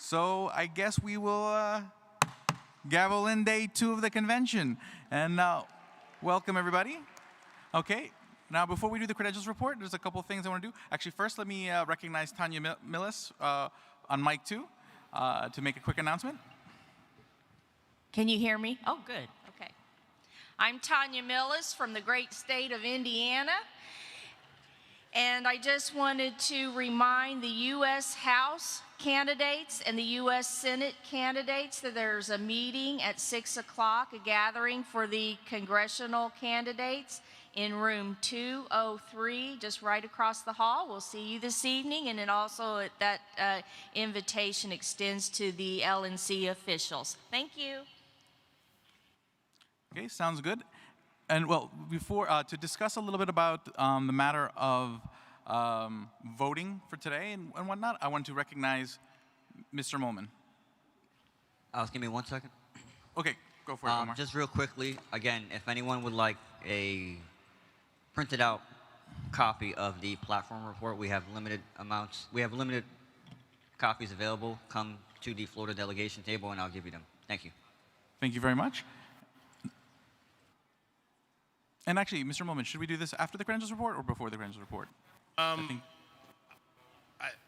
So I guess we will gavel in day 2 of the convention. And welcome, everybody. Okay, now before we do the credentials report, there's a couple of things I want to do. Actually, first, let me recognize Tanya Millis on mic 2 to make a quick announcement. Can you hear me? Oh, good. Okay. I'm Tanya Millis from the great state of Indiana. And I just wanted to remind the U.S. House candidates and the U.S. Senate candidates that there's a meeting at 6 o'clock, a gathering for the congressional candidates in room 203, just right across the hall. We'll see you this evening, and then also that invitation extends to the LNC officials. Thank you. Okay, sounds good. And well, before, to discuss a little bit about the matter of voting for today and whatnot, I want to recognize Mr. Molman. Give me 1 second. Okay, go for it, Omar. Just real quickly, again, if anyone would like a printed out copy of the platform report, we have limited amounts. We have limited copies available. Come to the Florida delegation table and I'll give you them. Thank you. Thank you very much. And actually, Mr. Molman, should we do this after the credentials report or before the credentials report?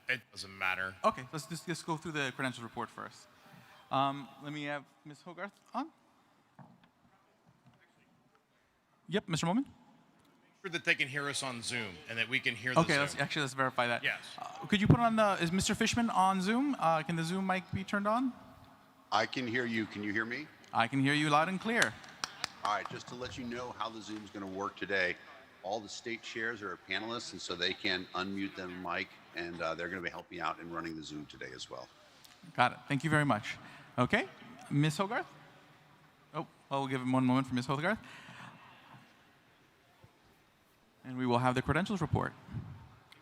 It doesn't matter. Okay, let's just go through the credentials report first. Let me have Ms. Hogarth on. Yep, Mr. Molman. Sure that they can hear us on Zoom and that we can hear the Okay, Zoom. let's verify that. Yes. Could you put on is Mr. Fishman on Zoom? Can the Zoom mic be turned on? I can hear you. Can you hear me? I can hear you loud and clear. All right, just to let you know how the Zoom is going to work today, all the state chairs are panelists, and so they can unmute their mic, and they're going to be helping out in running the Zoom today as well. Got it. Thank you very much. Okay, Ms. Hogarth? Oh, I'll give him 1 moment for Ms. Hogarth. And we will have the credentials report.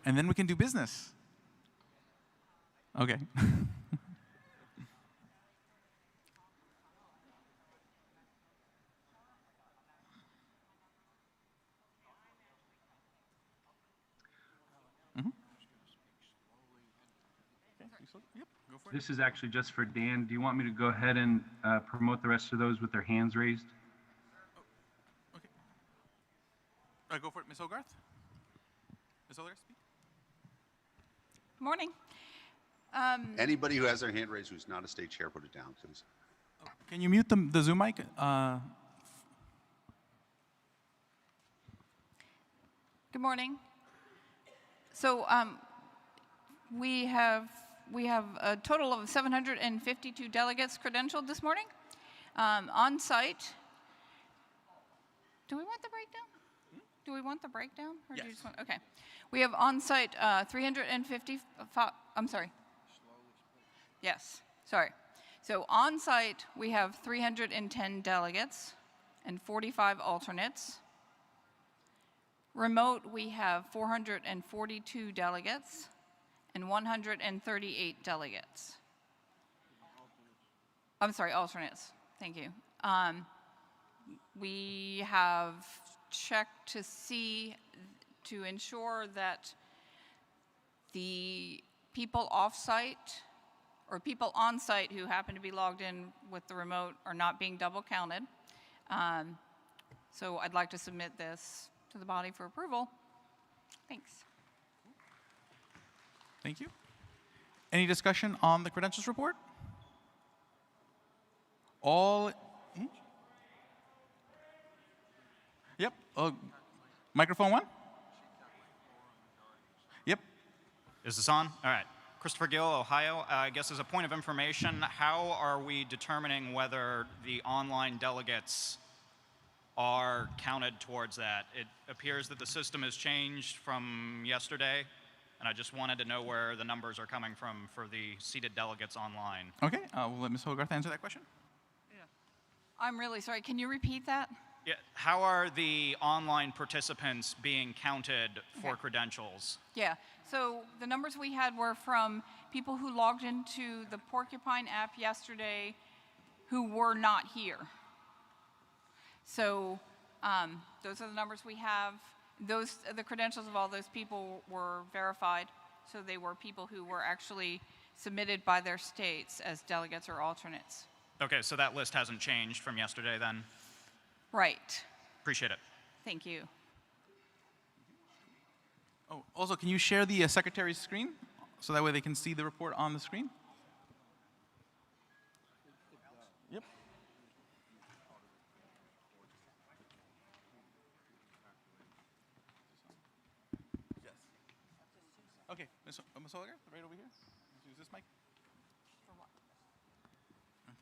And then we can do business. Okay. This is actually just for Dan. Do you want me to go ahead and promote the rest of those with their hands raised? Okay. Go for it, Ms. Hogarth. Ms. Hogarth, speak. Good morning. Anybody who has their hand raised who's not a state chair, put it down, please. Can you mute the Zoom mic? Good morning. So we have a total of 752 delegates credentialed this morning. On site. Do we want the breakdown? Do we want the breakdown? Or yes. Do you just want, okay. We have on site 350. I'm sorry. Yes. Sorry. So on site we have 310 delegates and 45 alternates. Remote we have 442 delegates and 138 delegates. I'm sorry, alternates. Thank you. We have checked to ensure that the people off-site or people on-site who happen to be logged in with the remote are not being double counted. So I'd like to submit this to the body for approval. Thanks. Thank you. Any discussion on the credentials report? All? Yep. Microphone 1? Yep. Is this on? All right. Christopher Gill, Ohio. I guess as a point of information, how are we determining whether the online delegates are counted towards that? It appears that the system has changed from yesterday, and I just wanted to know where the numbers are coming from for the seated delegates online. Okay, we'll let Ms. Hogarth answer that question. Yeah. I'm really sorry. Can you repeat that? Yeah. How are the online participants being counted for credentials? Yeah. So the numbers we had were from people who logged into the Porcupine app yesterday who were not here. So those are the numbers we have. The credentials of all those people were verified. So they were people who were actually submitted by their states as delegates or alternates. Okay, so that list hasn't changed from yesterday then? Right. Appreciate it. Thank you. Oh, also, can you share the secretary's screen so that way they can see the report on the screen? Yep. Yes. Okay, Ms. Holger, right over here. Use this mic.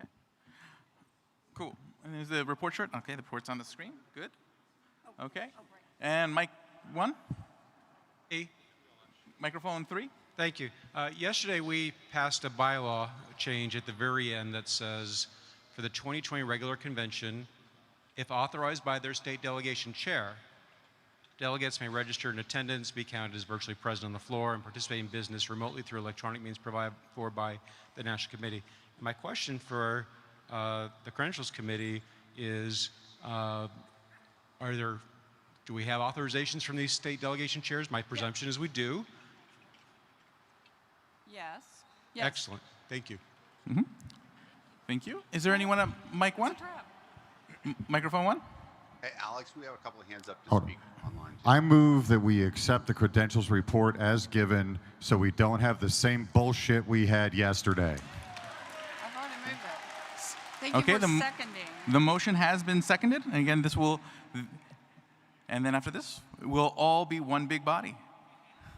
Okay. Cool. And there's the report chart. Okay, the report's on the screen. Good. Okay. And mic 1? Microphone 3? Thank you. Yesterday, we passed a bylaw change at the very end that says, for the 2020 regular convention, if authorized by their state delegation chair, delegates may register in attendance, be counted as virtually present on the floor, and participate in business remotely through electronic means provided for by the National Committee. My question for the Credentials Committee is, do we have authorizations from these state delegation chairs? My presumption is we do. Yes. Yes. Excellent. Thank you. Thank you. Is there anyone at mic 1? Microphone 1? Hey, Alex, we have a couple of hands up to Hold speak online. Too. I move that we accept the credentials report as given so we don't have the same bullshit we had yesterday. I've already moved that. Thank Okay, you for the seconding. The motion has been seconded. And again, this will, and then after this, we'll all be one big body.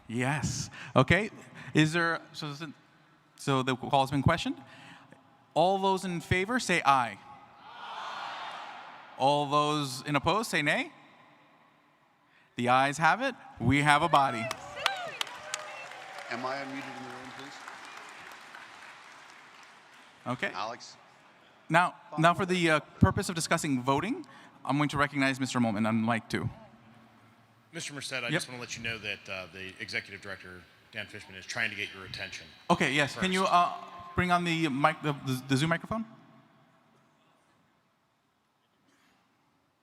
Yes. Okay. Is there, so the call has been questioned. All those in favor say aye. All those in opposed say nay. The ayes have it. We have a body. Am I unmuted in the room, please? Okay. Alex? Now for the purpose of discussing voting, I'm going to recognize Mr. Molman on mic 2. Mr. Merced, I just want to let you know that the executive director, Dan Fishman, is trying to get your attention. Okay, yes. Can you bring on the mic, the Zoom microphone?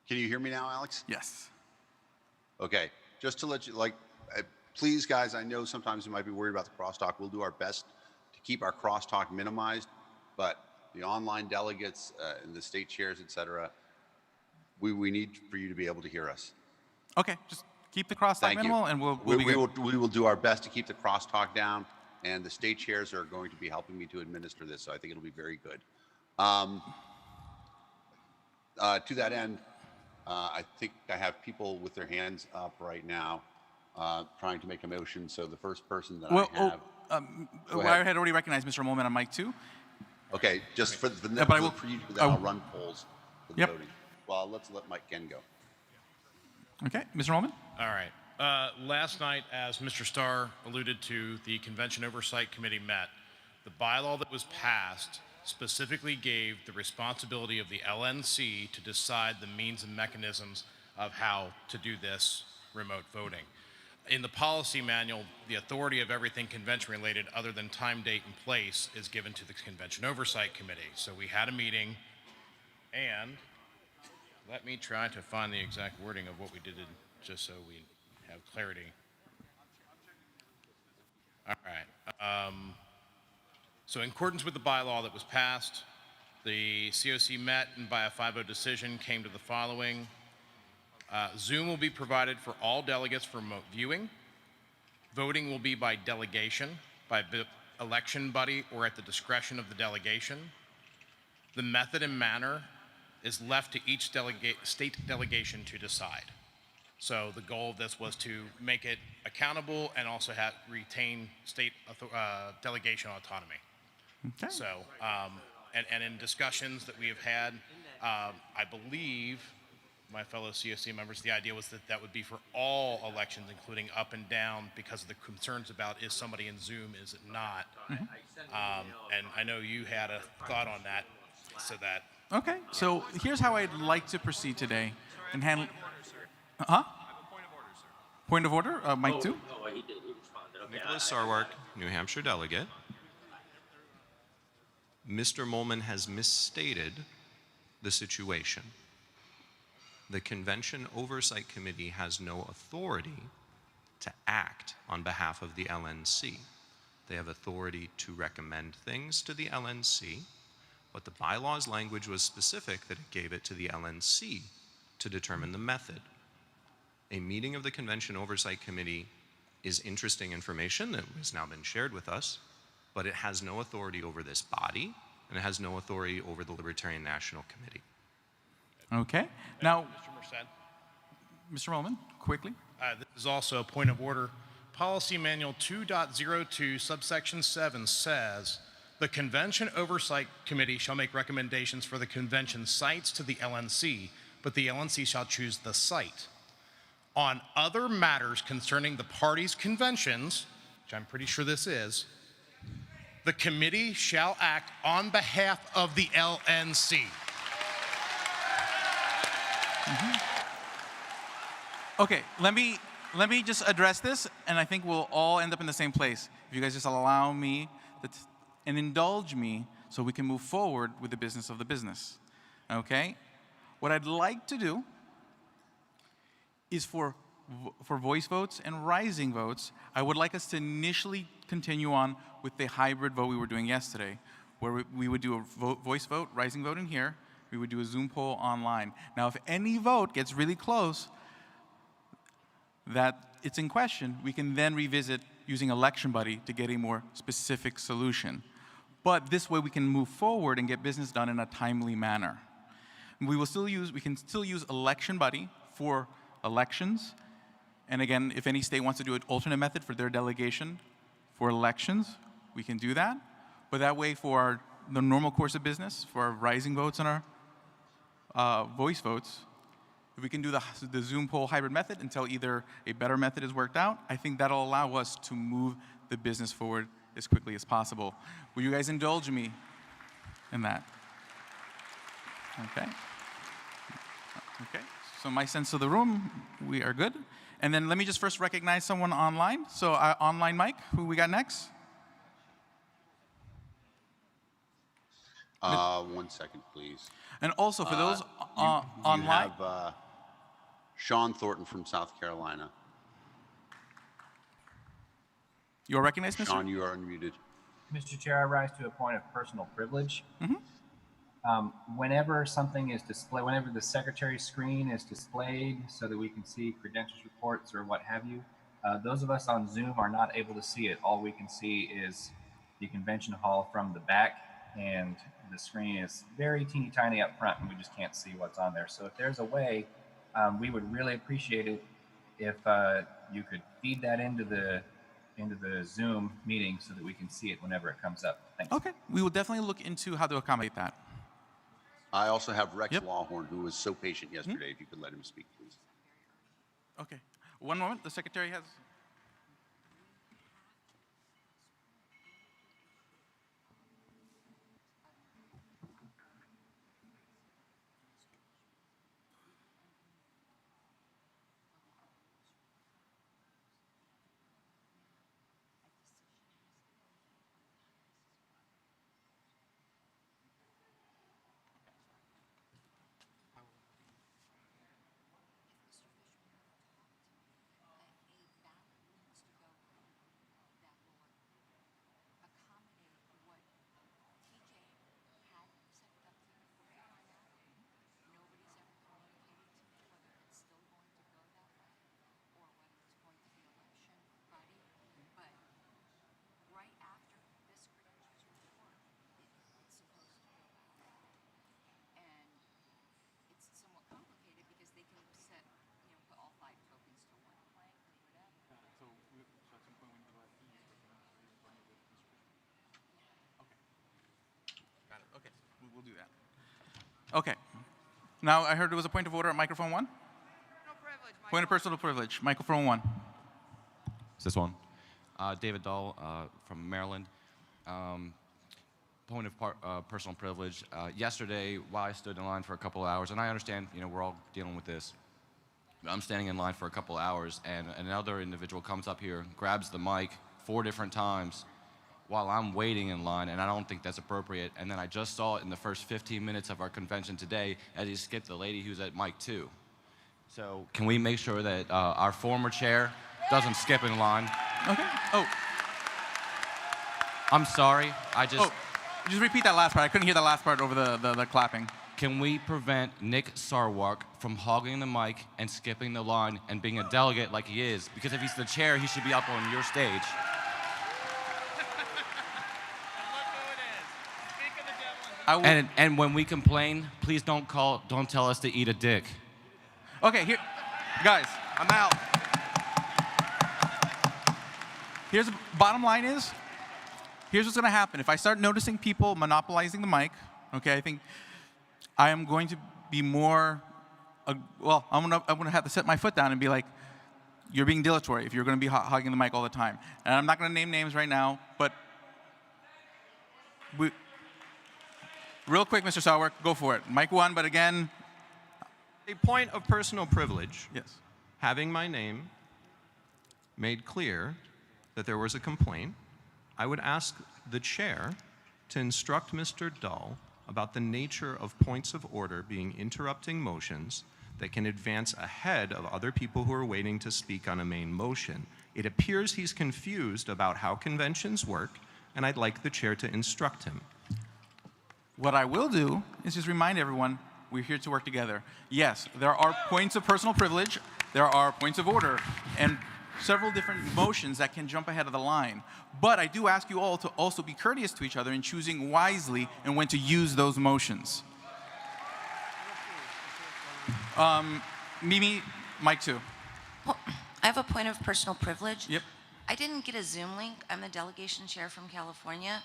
Can you hear me now, Alex? Yes. Okay. Just to let you, please, guys, I know sometimes you might be worried about the crosstalk. We'll do our best to keep our crosstalk minimized, but the online delegates and the state chairs, et cetera, we need for you to be able to hear us. Okay, just keep the crosstalk minimal, and we'll be good. We will do our best to keep the crosstalk down, and the state chairs are going to be helping me to administer this, so I think it'll be very good. To that end, I think I have people with their hands up right now trying to make a motion. So the first person that I have. I had already recognized Mr. Molman on mic 2. Okay, just for you, then I'll run polls for the voting. Well, let's let Mike Ken go. Okay, Mr. Molman? All right. Last night, as Mr. Starr alluded to, the Convention Oversight Committee met. The bylaw that was passed specifically gave the responsibility of the LNC to decide the means and mechanisms of how to do this remote voting. In the policy manual, the authority of everything convention related other than time, date, and place is given to the Convention Oversight Committee. So we had a meeting, and let me try to find the exact wording of what we did just so we have clarity. All right. So in accordance with the bylaw that was passed, the COC met and by a 5-0 decision came to the following. Zoom will be provided for all delegates for remote viewing. Voting will be by delegation, by election body, or at the discretion of the delegation. The method and manner is left to each state delegation to decide. So the goal of this was to make it accountable and also retain state delegation autonomy. Okay. So, and in discussions that we have had, I believe, my fellow COC members, the idea was that would be for all elections, including up and down, because of the concerns about is somebody in Zoom, is it not? And I know you had a thought on that, so that. Okay, so here's how I'd like to proceed today and handle. Point of order, Mike 2. He did. He responded. Okay. Nicholas Sarwark, New Hampshire delegate. Mr. Molman has misstated the situation. The Convention Oversight Committee has no authority to act on behalf of the LNC. They have authority to recommend things to the LNC, but the bylaws language was specific that it gave it to the LNC to determine the method. A meeting of the Convention Oversight Committee is interesting information that has now been shared with us, but it has no authority over this body, and it has no authority over the Libertarian National Committee. Okay. Now, Mr. Merced, Mr. Roman, quickly. this is also a point of order. Policy Manual 2.02, subsection 7 says, the Convention Oversight Committee shall make recommendations for the convention sites to the LNC, but the LNC shall choose the site. On other matters concerning the parties' conventions, which I'm pretty sure this is, the committee shall act on behalf of the LNC. Okay, let me just address this, and I think we'll all end up in the same place. If you guys just allow me and indulge me so we can move forward with the business of the business. Okay? What I'd like to do is for voice votes and rising votes, I would like us to initially continue on with the hybrid vote we were doing yesterday, where we would do a voice vote, rising vote in here, we would do a Zoom poll online. Now, if any vote gets really close, that it's in question, we can then revisit using Election Buddy to get a more specific solution. But this way we can move forward and get business done in a timely manner. We can still use Election Buddy for elections. And again, if any state wants to do an alternate method for their delegation for elections, we can do that. But that way for the normal course of business, for our rising votes and our voice votes, if we can do the Zoom poll hybrid method until either a better method is worked out, I think that'll allow us to move the business forward as quickly as possible. Will you guys indulge me in that? Okay. Okay, so my sense of the room, we are good. And then let me just first recognize someone online. So online Mike, who we got next? 1 second, please. And also for those You online. have Sean Thornton from South Carolina. You are recognized, Mr. Sean, you are unmuted. Mr. Chair, I rise to a point of personal privilege. Whenever something is displayed, whenever the secretary's screen is displayed so that we can see credentials reports or what have you, those of us on Zoom are not able to see it. All we can see is the convention hall from the back, and the screen is very teeny tiny up front, and we just can't see what's on there. So if there's a way, we would really appreciate it if you could feed that into the Zoom meeting so that we can see it whenever it comes up. Thanks. Okay, we will definitely look into how to accommodate that. I also have Rex Lawhorn, who was so patient yesterday. If you could let him speak, please. Okay, one moment, the secretary has. Okay, we'll do that. Okay. Now, I heard there was a point of order at microphone 1. Point of personal privilege, microphone 1. Is this one? David Dahl from Maryland. Point of personal privilege. Yesterday, while I stood in line for a couple of hours, and I understand, we're all dealing with this. I'm standing in line for a couple of hours, and another individual comes up here, grabs the mic 4 different times while I'm waiting in line, and I don't think that's appropriate. And then I just saw it in the first 15 minutes of our convention today as he skipped the lady who's at mic 2. So can we make sure that our former chair doesn't skip in line? Okay. Oh. I'm sorry. Oh, just repeat that last part. I couldn't hear the last part over the clapping. Can we prevent Nick Sarwark from hogging the mic and skipping the line and being a delegate like he is? Because if he's the chair, he should be up on your stage. And when we complain, please don't tell us to eat a dick. Okay, here, guys, I'm out. Here's the bottom line is, here's what's going to happen. If I start noticing people monopolizing the mic, okay, I think I am going to be more, well, I'm gonna have to set my foot down and be like, you're being dilatory if you're going to be hogging the mic all the time. And I'm not going to name names right now, but real quick, Mr. Sarwark, go for it. Mic 1, but again. A point of personal privilege. Yes. Having my name made clear that there was a complaint, I would ask the chair to instruct Mr. Dahl about the nature of points of order being interrupting motions that can advance ahead of other people who are waiting to speak on a main motion. It appears he's confused about how conventions work, and I'd like the chair to instruct him. What I will do is just remind everyone we're here to work together. Yes, there are points of personal privilege, there are points of order, and several different motions that can jump ahead of the line. But I do ask you all to also be courteous to each other in choosing wisely and when to use those motions. Mimi, mic 2. Well, I have a point of personal privilege. Yep. I didn't get a Zoom link. I'm the delegation chair from California.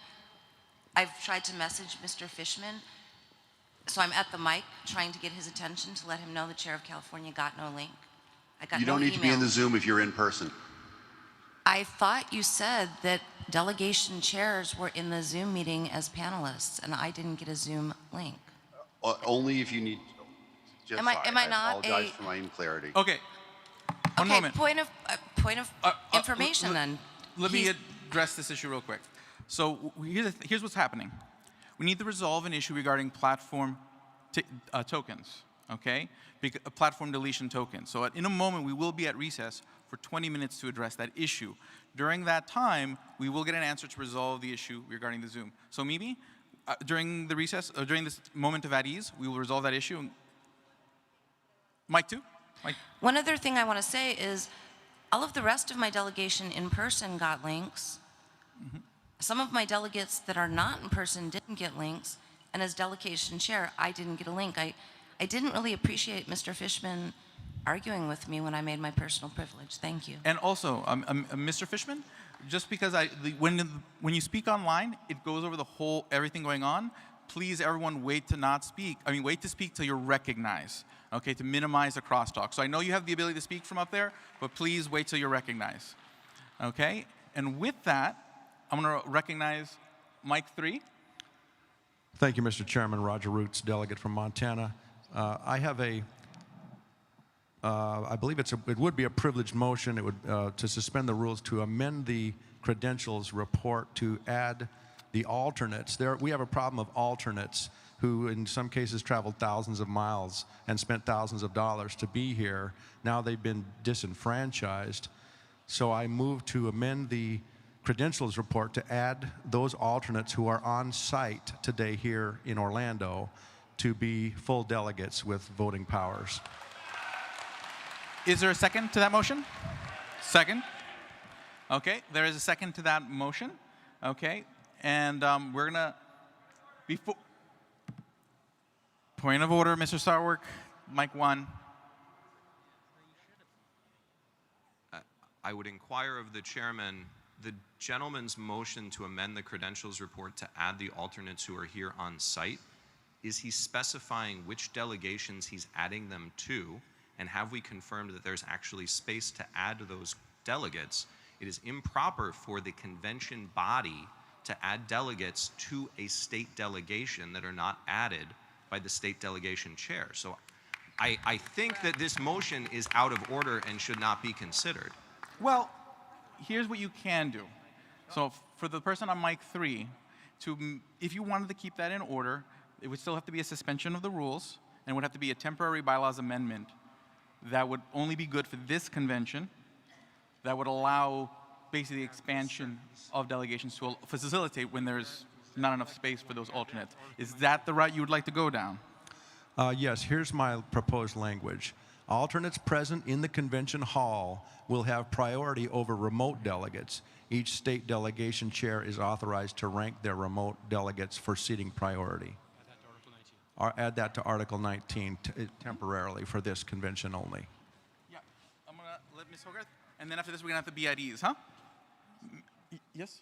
I've tried to message Mr. Fishman. So I'm at the mic trying to get his attention to let him know the chair of California got no link. I got You no don't need to be email. in the Zoom if you're in person. I thought you said that delegation chairs were in the Zoom meeting as panelists, and I didn't get a Zoom link. Only if you need. Just, Am I not apologize for my inclarity. Okay. One okay, moment. point of information then. Let me address this issue real quick. So here's what's happening. We need to resolve an issue regarding platform tokens, okay? Platform deletion tokens. So in a moment, we will be at recess for 20 minutes to address that issue. During that time, we will get an answer to resolve the issue regarding the Zoom. So Mimi, during the recess, during this moment of at ease, we will resolve that issue. Mike 2? Mike. One other thing I want to say is all of the rest of my delegation in person got links. Mm-hmm. Some of my delegates that are not in person didn't get links, and as delegation chair, I didn't get a link. I didn't really appreciate Mr. Fishman arguing with me when I made my personal privilege. Thank you. And also, Mr. Fishman, just because when you speak online, it goes over the whole, everything going on. Please, everyone, wait to speak till you're recognized, okay, to minimize the crosstalk. So I know you have the ability to speak from up there, but please wait till you're recognized, okay? And with that, I'm going to recognize Mike 3. Thank you, Mr. Chairman. Roger Roots, delegate from Montana. I have I believe it would be a privileged motion. It would to suspend the rules to amend the credentials report to add the alternates. We have a problem of alternates who in some cases traveled thousands of miles and spent thousands of dollars to be here. Now they've been disenfranchised. So I move to amend the credentials report to add those alternates who are on site today here in Orlando to be full delegates with voting powers. Is there a second to that motion? Second. Okay, there is a second to that motion. Okay, and we're gonna, point of order, Mr. Sarwark, Mike 1. I would inquire of the chairman, the gentleman's motion to amend the credentials report to add the alternates who are here on site, is he specifying which delegations he's adding them to? And have we confirmed that there's actually space to add those delegates? It is improper for the convention body to add delegates to a state delegation that are not added by the state delegation chair. So I think that this motion is out of order and should not be considered. Well, here's what you can do. So for the person on mic 3, if you wanted to keep that in order, it would still have to be a suspension of the rules, and it would have to be a temporary bylaws amendment that would only be good for this convention, that would allow basically the expansion of delegations to facilitate when there's not enough space for those alternates. Is that the route you would like to go down? Yes, here's my proposed language. Alternates present in the convention hall will have priority over remote delegates. Each state delegation chair is authorized to rank their remote delegates for seating priority. Or add that to Article 19 temporarily for this convention only. Yeah, I'm going to let Ms. Hogarth, and then after this we're going to have to be at ease, huh? Yes?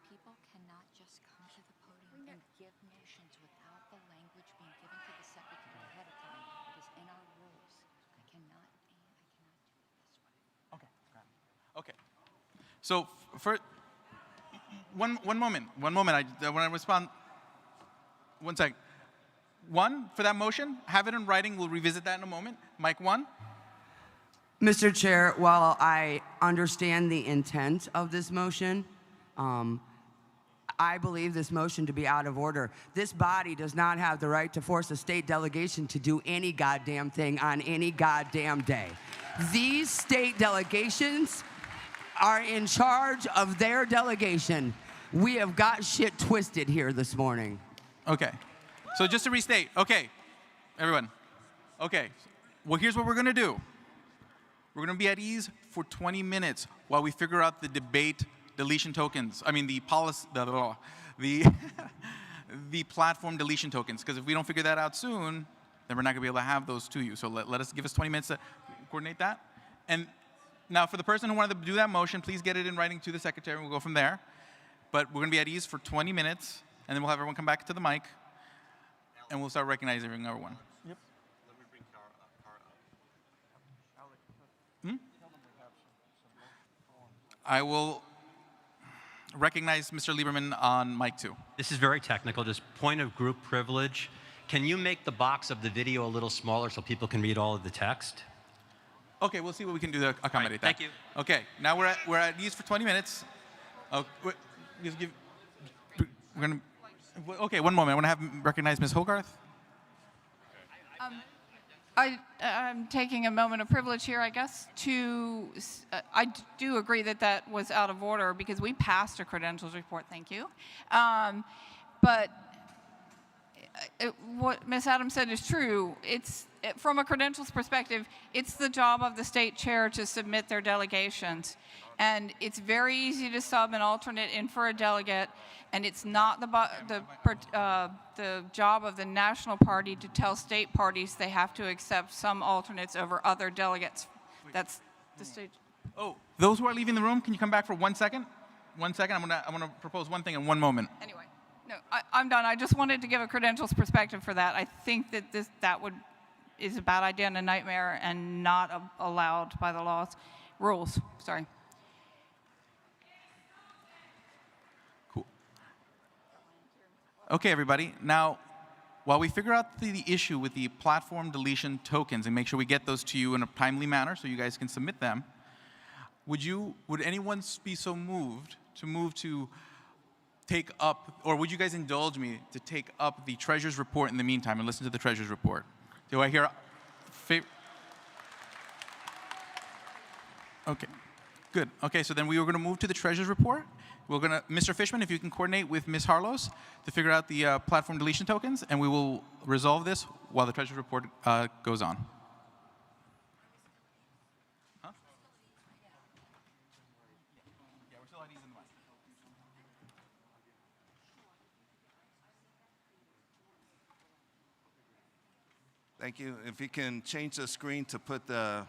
People cannot just come to the podium and give motions without the language being given to the secretary ahead of time. It is in our rules. I cannot do it this way. Okay. Okay. So for one moment. I want to respond. One second. One, for that motion, have it in writing. We'll revisit that in a moment. Mike 1. Mr. Chair, while I understand the intent of this motion, I believe this motion to be out of order. This body does not have the right to force a state delegation to do any goddamn thing on any goddamn day. These state delegations are in charge of their delegation. We have got shit twisted here this morning. Okay. So just to restate, okay, everyone. Okay, well, here's what we're going to do. We're going to be at ease for 20 minutes while we figure out the debate deletion tokens. I mean, the policy, the platform deletion tokens. Because if we don't figure that out soon, then we're not going to be able to have those to you. So give us 20 minutes to coordinate that. And now, for the person who wanted to do that motion, please get it in writing to the secretary, and we'll go from there. But we're going to be at ease for 20 minutes, and then we'll have everyone come back to the mic, and we'll start recognizing everyone. Yep. I will recognize Mr. Lieberman on mic 2. This is very technical, just point of group privilege. Can you make the box of the video a little smaller so people can read all of the text? Okay, we'll see what we can do to accommodate that. Thank you. Okay, now we're at ease for 20 minutes. Oh, okay, one moment. I want to have recognize Ms. Hogarth. I'm taking a moment of privilege here, I guess, to, I do agree that that was out of order because we passed a credentials report, thank you. But what Ms. Adams said is true. From a credentials perspective, it's the job of the state chair to submit their delegations. And it's very easy to sub an alternate in for a delegate, and it's not the job of the national party to tell state parties they have to accept some alternates over other delegates. That's the state. Oh, those who are leaving the room, can you come back for 1 second? 1 second. I'm gonna propose one thing in 1 moment. Anyway, no, I'm done. I just wanted to give a credentials perspective for that. I think that that is a bad idea and a nightmare and not allowed by the rules. Sorry. Okay, everybody. Now, while we figure out the issue with the platform deletion tokens and make sure we get those to you in a timely manner so you guys can submit them, would anyone be so moved to take up, or would you guys indulge me to take up the treasurer's report in the meantime and listen to the treasurer's report? Do I hear Okay, good. Okay, so then we were going to move to the treasurer's report. We're going to, Mr. Fishman, if you can coordinate with Ms. Harlos to figure out the platform deletion tokens, and we will resolve this while the treasurer's report goes on. Huh? Yeah, we're still at ease in the mic. Thank you. If you can change the screen to put the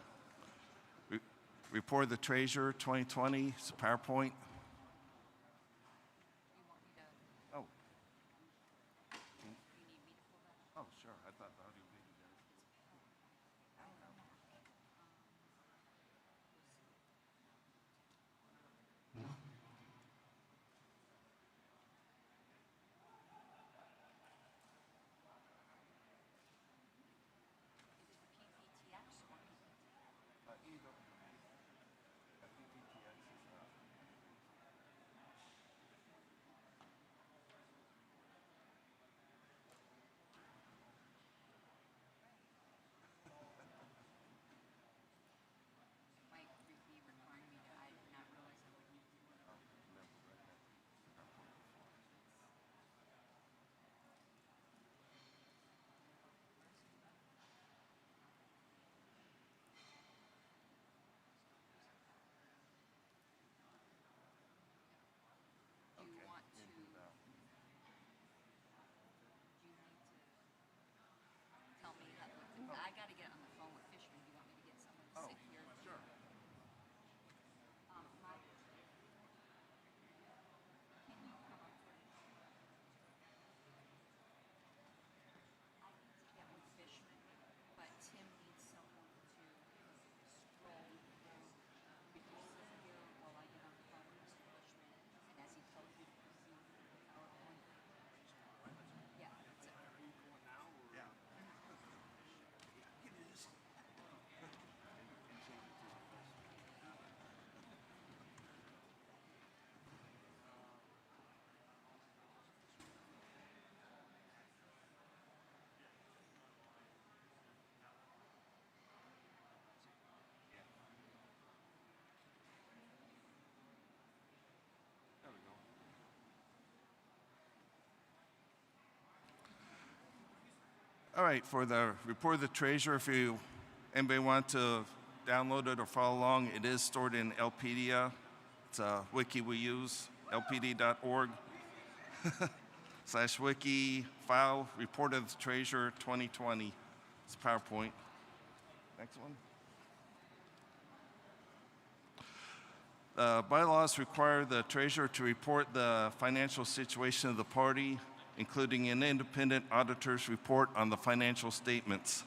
report of the treasurer 2020, it's a PowerPoint. Oh. Oh, sure. I thought the audio maybe did it. All right, for the report of the treasurer, if anybody want to download it or follow along, it is stored in LPedia. It's a wiki we use, lpd.org /wiki file report of the treasurer 2020. It's PowerPoint. Next one. Bylaws require the treasurer to report the financial situation of the party, including an independent auditor's report on the financial statements.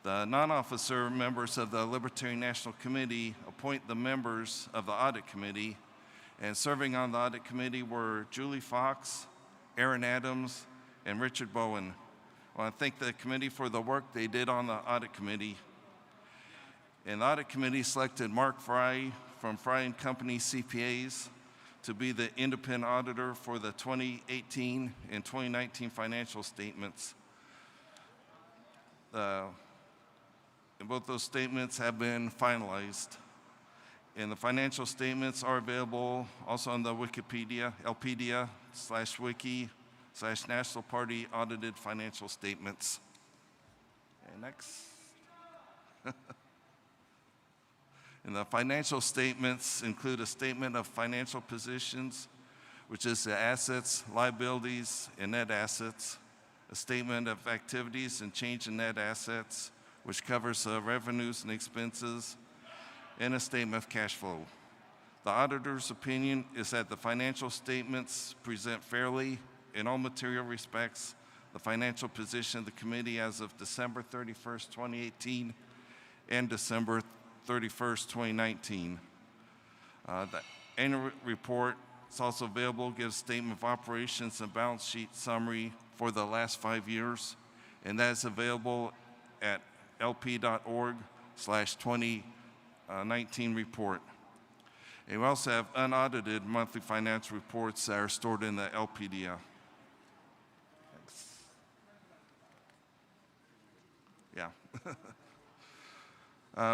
The non-officer members of the Libertarian National Committee appoint the members of the Audit Committee, and serving on the Audit Committee were Julie Fox, Aaron Adams, and Richard Bowen. I want to thank the committee for the work they did on the Audit Committee. And the Audit Committee selected Mark Fry from Fry & Company CPAs to be the independent auditor for the 2018 and 2019 financial statements. And both those statements have been finalized. And the financial statements are available also on the Wikipedia, lpdia.wiki/National Party Audited Financial Statements. And next. And the financial statements include a statement of financial positions, which is the assets, liabilities, and net assets, a statement of activities and change in net assets, which covers revenues and expenses, and a statement of cash flow. The auditor's opinion is that the financial statements present fairly, in all material respects, the financial position of the committee as of December 31st, 2018, and December 31st, 2019. The annual report is also available, gives statement of operations and balance sheet summary for the last 5 years, and that is available at lp.org/2019 report. And we also have unaudited monthly financial reports that are stored in the LPedia. Yeah.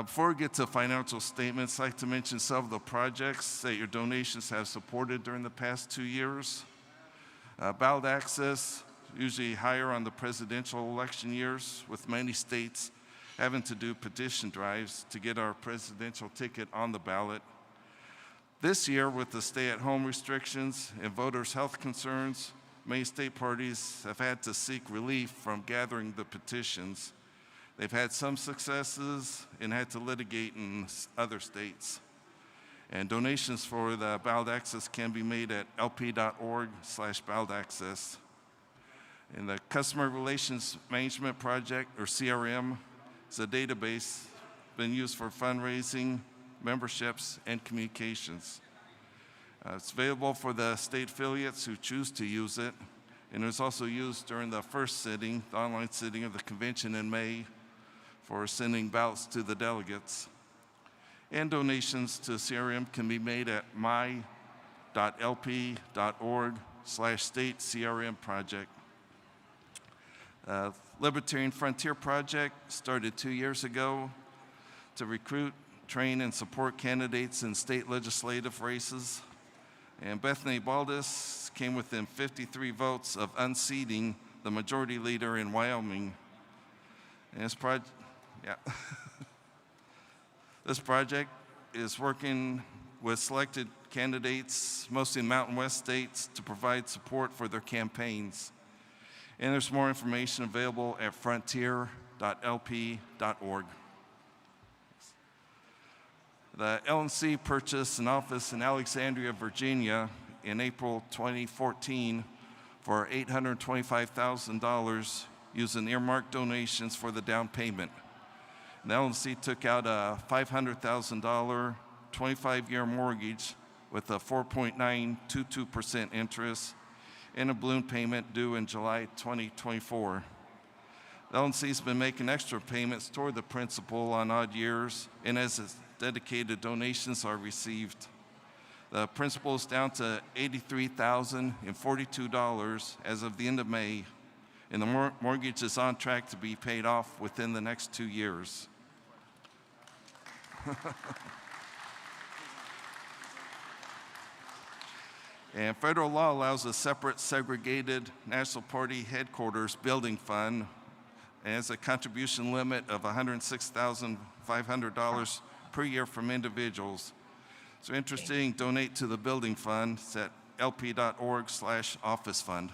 Before we get to financial statements, I'd like to mention some of the projects that your donations have supported during the past 2 years. Ballot access, usually higher on the presidential election years, with many states having to do petition drives to get our presidential ticket on the ballot. This year, with the stay-at-home restrictions and voters' health concerns, many state parties have had to seek relief from gathering the petitions. They've had some successes and had to litigate in other states. And donations for the ballot access can be made at lp.org/ballot access. And the Customer Relations Management Project, or CRM, is a database been used for fundraising, memberships, and communications. It's available for the state affiliates who choose to use it, and it was also used during the first sitting, the online sitting of the convention in May, for sending ballots to the delegates. And donations to CRM can be made at my.lp.org/state CRM project. Libertarian Frontier Project started 2 years ago to recruit, train, and support candidates in state legislative races. And Bethany Baldus came within 53 votes of unseating the majority leader in Wyoming. And this project, this project is working with selected candidates, mostly in Mountain West states, to provide support for their campaigns. And there's more information available at frontier.lp.org. The LNC purchased an office in Alexandria, Virginia in April 2014 for $825,000 using earmarked donations for the down payment. The LNC took out a $500,000 25-year mortgage with a 4.922% interest and a balloon payment due in July 2024. The LNC's been making extra payments toward the principal on odd years, and as its dedicated donations are received. The principal is down to $83,042 as of the end of May, and the mortgage is on track to be paid off within the next 2 years. And federal law allows a separate segregated National Party headquarters building fund and has a contribution limit of $106,500 per year from individuals. So interested, donate to the building fund. It's at lp.org/office fund.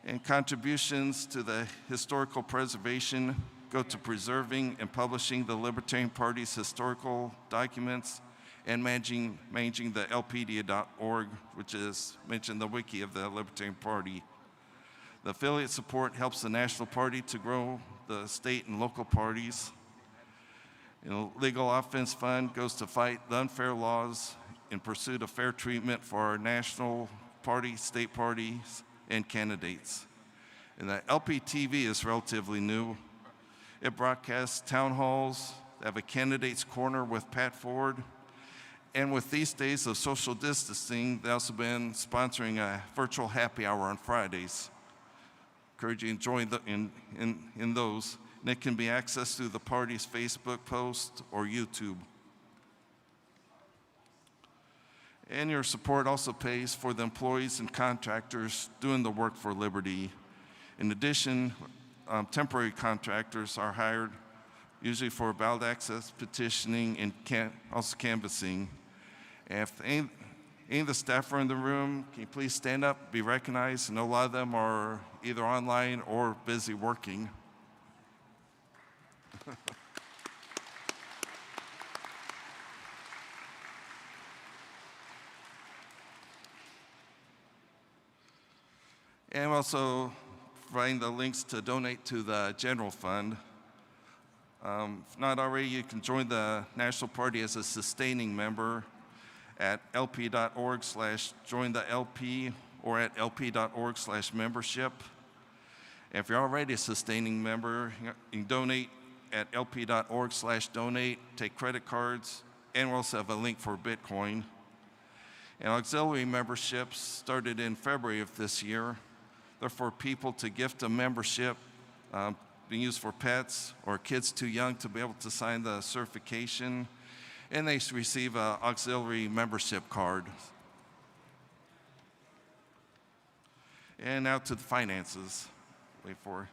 And contributions to the historical preservation go to preserving and publishing the Libertarian Party's historical documents and managing the lpd.org, which is mentioned the wiki of the Libertarian Party. The affiliate support helps the national party to grow the state and local parties. The Legal Offense Fund goes to fight the unfair laws in pursuit of fair treatment for our national party, state parties, and candidates. And the LPTV is relatively new. It broadcasts town halls, they have a candidates corner with Pat Ford, and with these days of social distancing, they've also been sponsoring a virtual happy hour on Fridays. Encourage you to join in those. And it can be accessed through the party's Facebook post or YouTube. And your support also pays for the employees and contractors doing the work for Liberty. In addition, temporary contractors are hired, usually for ballot access, petitioning, and also canvassing. And if any of the staff are in the room, can you please stand up, be recognized? I know a lot of them are either online or busy working. And also providing the links to donate to the general fund. If not already, you can join the National Party as a sustaining member at lp.org/join-the-LP or at lp.org/membership. And if you're already a sustaining member, you can donate at lp.org/donate, take credit cards, and we'll also have a link for Bitcoin. And auxiliary memberships started in February of this year. They're for people to gift a membership, being used for pets or kids too young to be able to sign the certification, and they receive an auxiliary membership card. And now to the finances. Wait for it.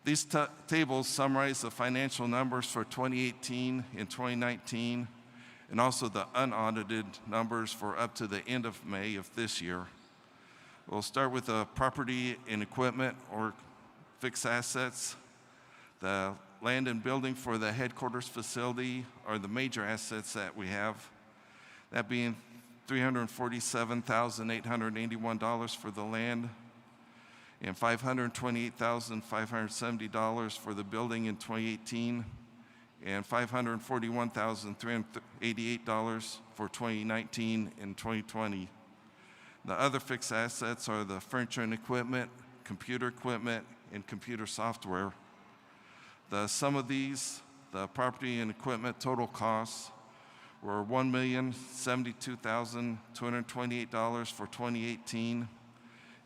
These tables summarize the financial numbers for 2018 and 2019, and also the unaudited numbers for up to the end of May of this year. We'll start with the property and equipment or fixed assets. The land and building for the headquarters facility are the major assets that we have. That being $347,881 for the land and $528,570 for the building in 2018 and $541,388 for 2019 and 2020. The other fixed assets are the furniture and equipment, computer equipment, and computer software. The sum of these, the property and equipment total costs, were $1,072,228 for 2018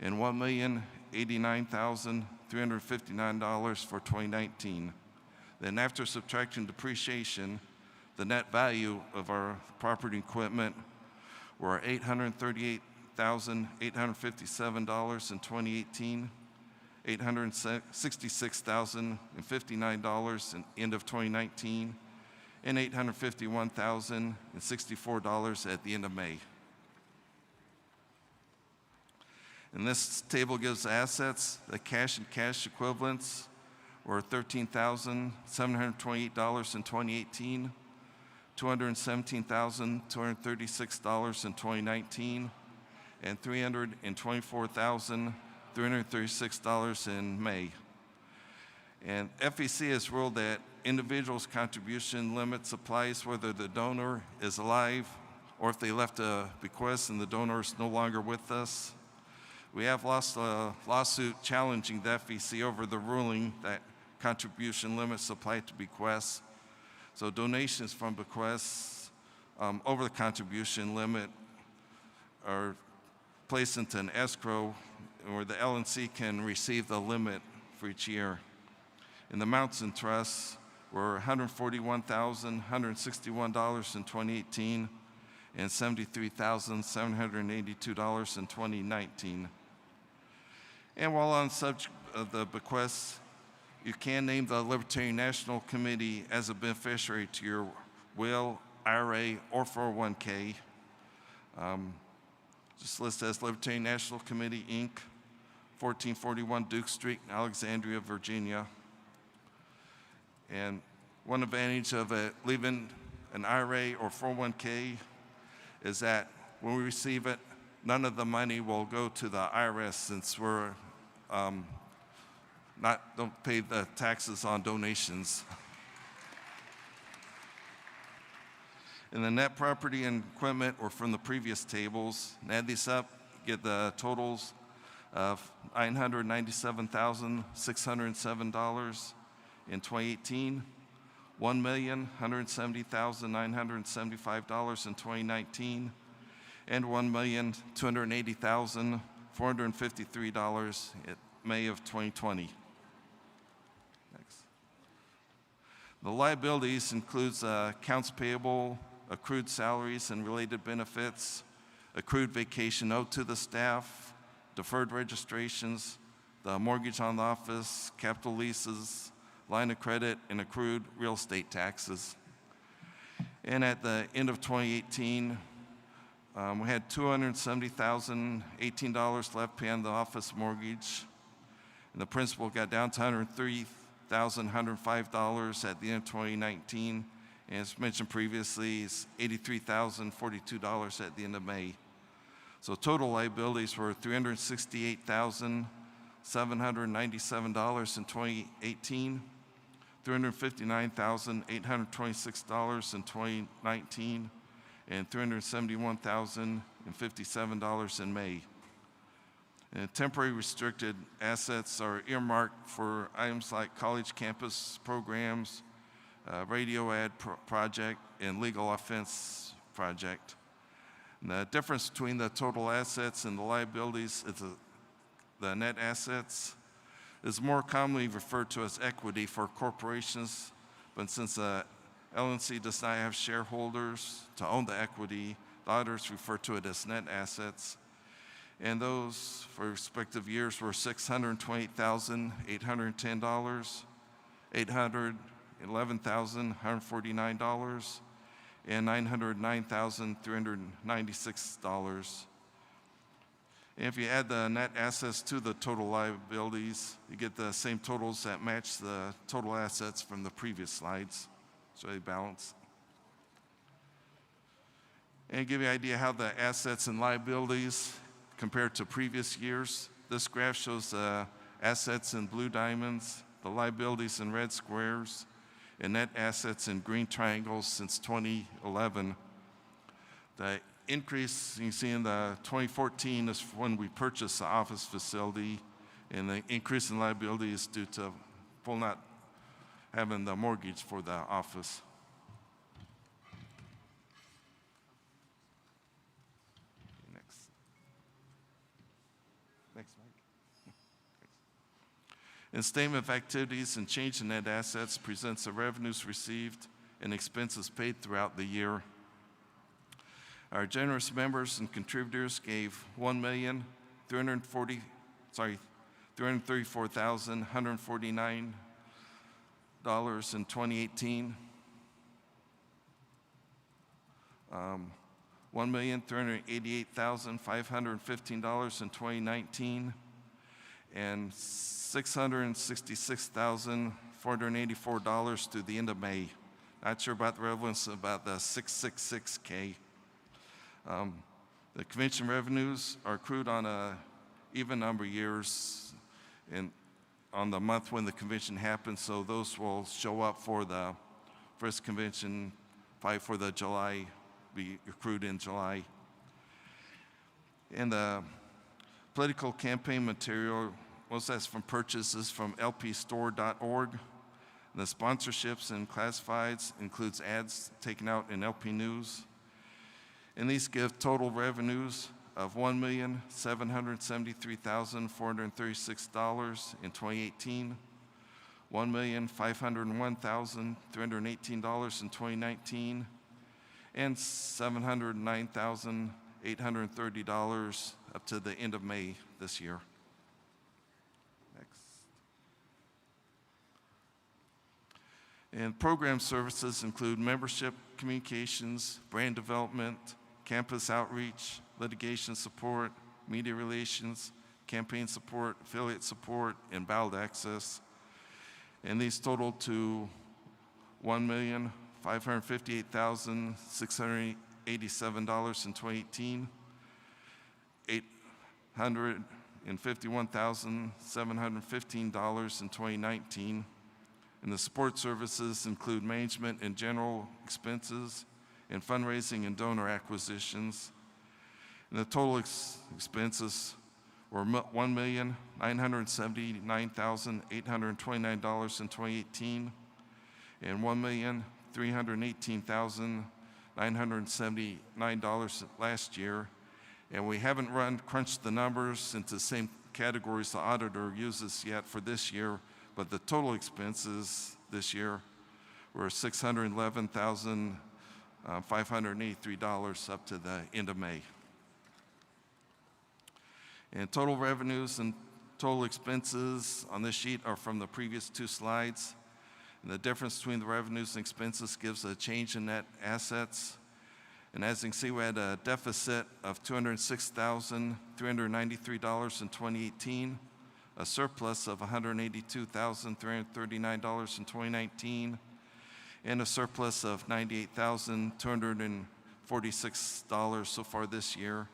and $1,089,359 for 2019. Then after subtracting depreciation, the net value of our property and equipment were $838,857 in 2018, $866,059 in end of 2019, and $851,064 at the end of May. And this table gives assets. The cash and cash equivalents were $13,728 in 2018, $217,236 in 2019, and $324,336 in May. And FEC has ruled that individuals' contribution limits applies whether the donor is alive or if they left a bequest and the donor is no longer with us. We have lost a lawsuit challenging the FEC over the ruling that contribution limits apply to bequests. So donations from bequests over the contribution limit are placed into an escrow where the LNC can receive the limit for each year. And the amounts in trusts were $141,161 in 2018 and $73,782 in 2019. And while on subject of the bequests, you can name the Libertarian National Committee as a beneficiary to your will, IRA, or 401k. Just listed as Libertarian National Committee, Inc., 1441 Duke Street, Alexandria, Virginia. And one advantage of leaving an IRA or 401k is that when we receive it, none of the money will go to the IRS since we're don't pay the taxes on donations. And the net property and equipment were from the previous tables. And add these up, get the totals of $997,607 in 2018, $1,170,975 in 2019, and $1,280,453 in May of 2020. Next. The liabilities includes accounts payable, accrued salaries and related benefits, accrued vacation owed to the staff, deferred registrations, the mortgage on the office, capital leases, line of credit, and accrued real estate taxes. And at the end of 2018, we had $270,018 left paying the office mortgage, and the principal got down to $103,105 at the end of 2019. And as mentioned previously, it's $83,042 at the end of May. So total liabilities were $368,797 in 2018, $359,826 in 2019, and $371,057 in May. And temporary restricted assets are earmarked for items like college campus programs, radio ad project, and legal offense project. And the difference between the total assets and the liabilities is the net assets is more commonly referred to as equity for corporations, but since the LNC does not have shareholders to own the equity, the auditors refer to it as net assets. And those for respective years were $628,810, $811,149, and $909,396. And if you add the net assets to the total liabilities, you get the same totals that match the total assets from the previous slides. So they balance. And give you an idea how the assets and liabilities compared to previous years. This graph shows the assets in blue diamonds, the liabilities in red squares, and net assets in green triangles since 2011. The increase you see in the 2014 is when we purchased the office facility, and the increase in liability is due to full not having the mortgage for the office. Next slide. And statement of activities and change in net assets presents the revenues received and expenses paid throughout the year. Our generous members and contributors gave $334,149 in 2018, $1,388,515 in 2019, and $666,484 through the end of May. Not sure about the relevance about the 666K. The convention revenues are accrued on a even number of years and on the month when the convention happens, so those will show up for the first convention, probably for the July, be accrued in July. And the political campaign material, most that's from purchases from lpstore.org. The sponsorships and classifieds includes ads taken out in LP News. And these give total revenues of $1,773,436 in 2018, $1,501,318 in 2019, and $709,830 up to the end of May this year. And program services include membership communications, brand development, campus outreach, litigation support, media relations, campaign support, affiliate support, and ballot access. And these total to $1,558,687 in 2018, $851,715 in 2019. And the support services include management and general expenses and fundraising and donor acquisitions. And the total expenses were $1,979,829 in 2018 and $1,318,979 last year. And we haven't crunched the numbers into the same categories the auditor uses yet for this year, but the total expenses this year were $611,583 up to the end of May. And total revenues and total expenses on this sheet are from the previous two slides. And the difference between the revenues and expenses gives a change in net assets. And as you can see, we had a deficit of $206,393 in 2018, a surplus of $182,339 in 2019, and a surplus of $98,246 so far this year,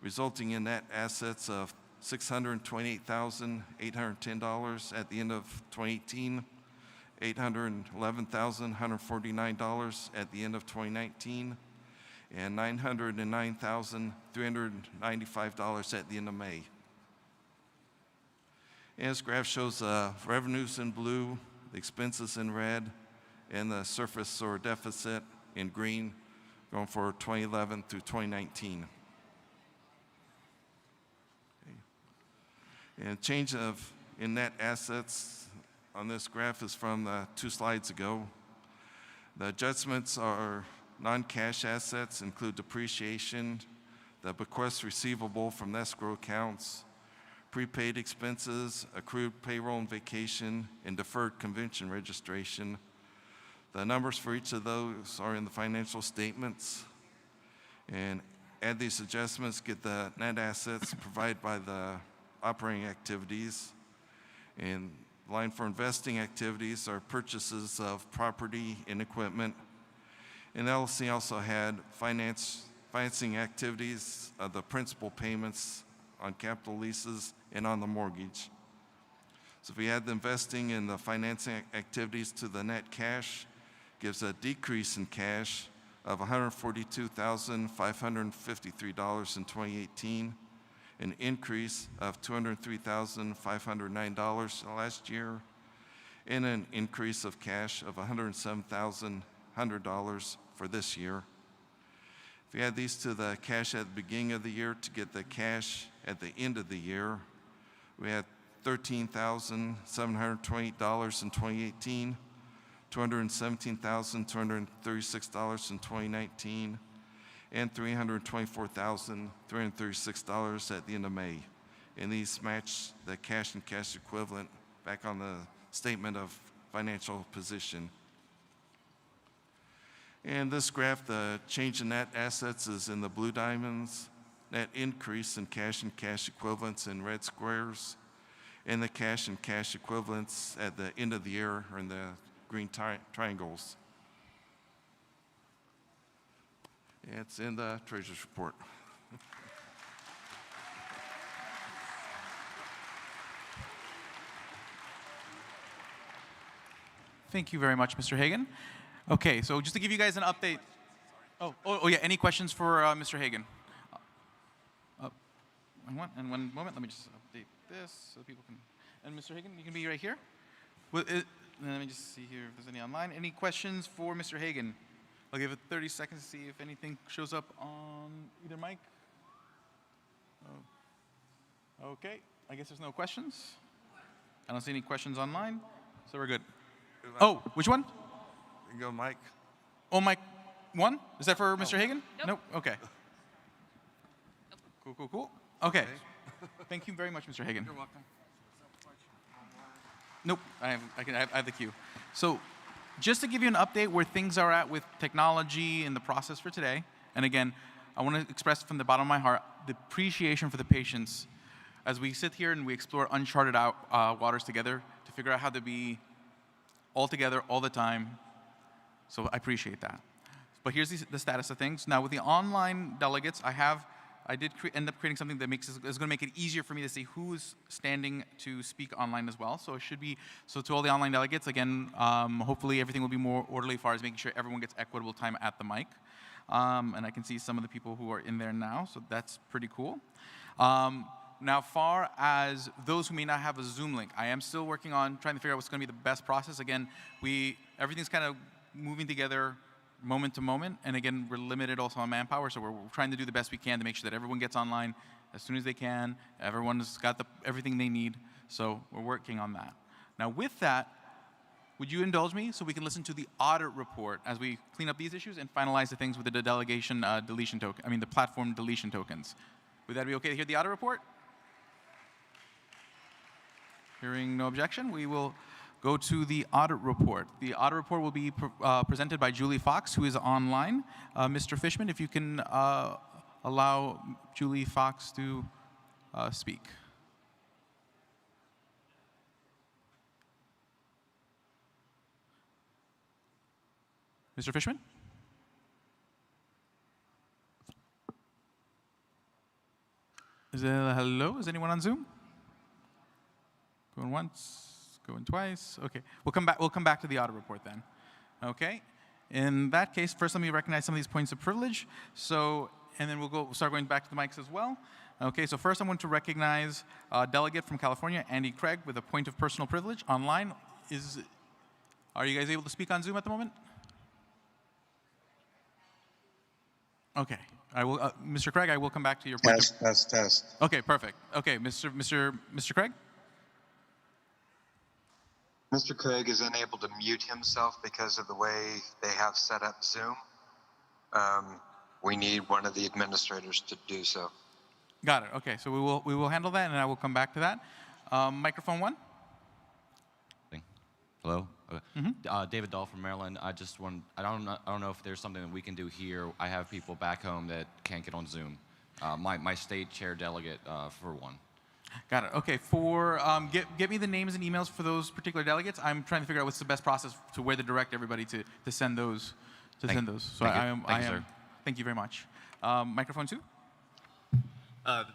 resulting in net assets of $628,810 at the end of 2018, $811,149 at the end of 2019, and $909,395 at the end of May. And this graph shows revenues in blue, the expenses in red, and the surplus or deficit in green, going for 2011 through 2019. And change in net assets on this graph is from the two slides ago. The adjustments are non-cash assets, include depreciation, the bequest receivable from escrow accounts, prepaid expenses, accrued payroll and vacation, and deferred convention registration. The numbers for each of those are in the financial statements. And add these adjustments, get the net assets provided by the operating activities. And the line for investing activities are purchases of property and equipment. And LLC also had financing activities of the principal payments on capital leases and on the mortgage. So if we add the investing and the financing activities to the net cash, gives a decrease in cash of $142,553 in 2018, an increase of $203,509 last year, and an increase of cash of $107,100 for this year. If you add these to the cash at the beginning of the year to get the cash at the end of the year, we had $13,728 in 2018, $217,236 in 2019, and $324,336 at the end of May. And these match the cash and cash equivalent back on the statement of financial position. And this graph, the change in net assets is in the blue diamonds, net increase in cash and cash equivalents in red squares, and the cash and cash equivalents at the end of the year are in the green triangles. It's in the Treasurer's report. Thank you very much, Mr. Hagan. Okay, so just to give you guys an update. Oh yeah, any questions for Mr. Hagan? And one moment, let me just update this so people can. And Mr. Hagan, you can be right here. Let me just see here if there's any online. Any questions for Mr. Hagan? I'll give it 30 seconds to see if anything shows up on either mic. Oh. Okay, I guess there's no questions. I don't see any questions online, so we're good. Oh, which one? You can go Mike. Oh, Mike 1? Is that for Mr. Hagan? Nope. Okay. Cool. Okay. Thank you very much, Mr. Hagan. You're welcome. Nope, I have the cue. So just to give you an update where things are at with technology and the process for today, and again, I want to express from the bottom of my heart the appreciation for the patience as we sit here and we explore uncharted waters together to figure out how to be all together all the time. So I appreciate that. But here's the status of things. Now with the online delegates, I did end up creating something that is going to make it easier for me to see who's standing to speak online as well. So it should be, so to all the online delegates, again, hopefully everything will be more orderly as far as making sure everyone gets equitable time at the mic. And I can see some of the people who are in there now, so that's pretty cool. Now, far as those who may not have a Zoom link, I am still working on trying to figure out what's going to be the best process. Again, everything's kind of moving together moment to moment, and again, we're limited also on manpower, so we're trying to do the best we can to make sure that everyone gets online as soon as they can. Everyone's got everything they need, so we're working on that. Now, with that, would you indulge me so we can listen to the audit report as we clean up these issues and finalize the things with the delegation deletion token? I mean, the platform deletion tokens. Would that be okay to hear the audit report? Hearing no objection, we will go to the audit report. The audit report will be presented by Julie Fox, who is online. Mr. Fishman, if you can allow Julie Fox to speak. Mr. Fishman? Hello? Is anyone on Zoom? Going once, going twice. Okay, we'll come back to the audit report then. Okay, in that case, first let me recognize some of these points of privilege. So, and then we'll start going back to the mics as well. Okay, so first I want to recognize a delegate from California, Andy Craig, with a point of personal privilege online. Are you guys able to speak on Zoom at the moment? Okay, Mr. Craig, I will come back to your point. Test. Okay, perfect. Okay, Mr. Craig. Mr. Craig is unable to mute himself because of the way they have set up Zoom. We need one of the administrators to do so. Got it. Okay, so we will handle that, and I will come back to that. Microphone 1. Hello. David Dahl from Maryland. I don't know if there's something that we can do here. I have people back home that can't get on Zoom. My state chair delegate for one. Got it. Okay. Get me the names and emails for those particular delegates. I'm trying to figure out what's the best process to where to direct everybody to send those. So thank you, sir. Thank you very much. Microphone 2.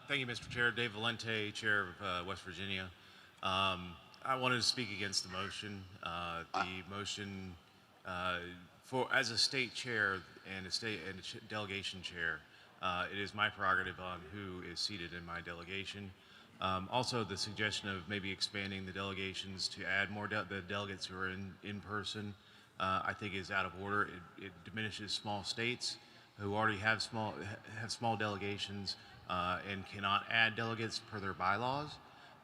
Thank you, Mr. Chair. Dave Valente, Chair of West Virginia. I wanted to speak against the motion. The motion as a state chair and a delegation chair, it is my prerogative on who is seated in my delegation. Also, the suggestion of maybe expanding the delegations to add more the delegates who are in person, I think is out of order. It diminishes small states who already have small delegations and cannot add delegates per their bylaws.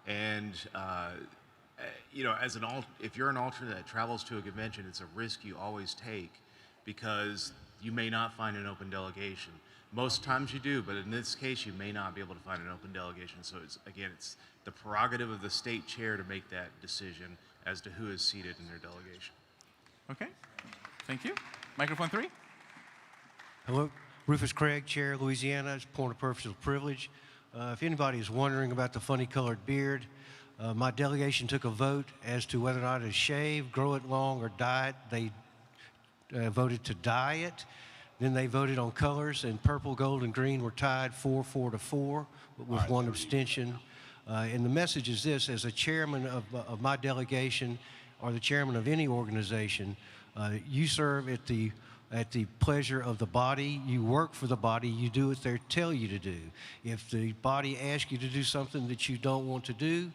And you know, if you're an alternate that travels to a convention, it's a risk you always take because you may not find an open delegation. Most times you do, but in this case, you may not be able to find an open delegation. So it's the prerogative of the state chair to make that decision as to who is seated in their delegation. Okay, thank you. Microphone 3. Hello, Rufus Craig, Chair, Louisiana. Point of personal privilege. If anybody is wondering about the funny colored beard, my delegation took a vote as to whether or not to shave, grow it long, or dye it. They voted to dye it. Then they voted on colors, and purple, gold, and green were tied 4-4 to 4, but with one abstention. And the message is this: as a chairman of my delegation, or the chairman of any organization, you serve at the pleasure of the body. You work for the body. You do what they tell you to do. If the body asks you to do something that you don't want to do,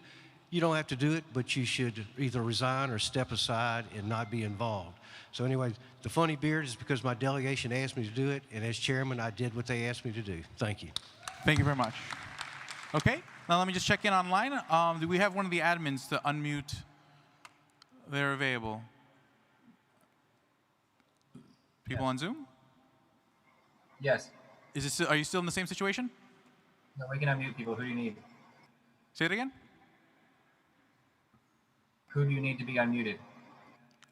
you don't have to do it, but you should either resign or step aside and not be involved. So anyway, the funny beard is because my delegation asked me to do it, and as chairman, I did what they asked me to do. Thank you. Thank you very much. Okay, now let me just check in online. Do we have one of the admins to unmute? They're available. People on Zoom? Yes. Are you still in the same situation? No, we can unmute people. Who do you need? Say it again? Who do you need to be unmuted?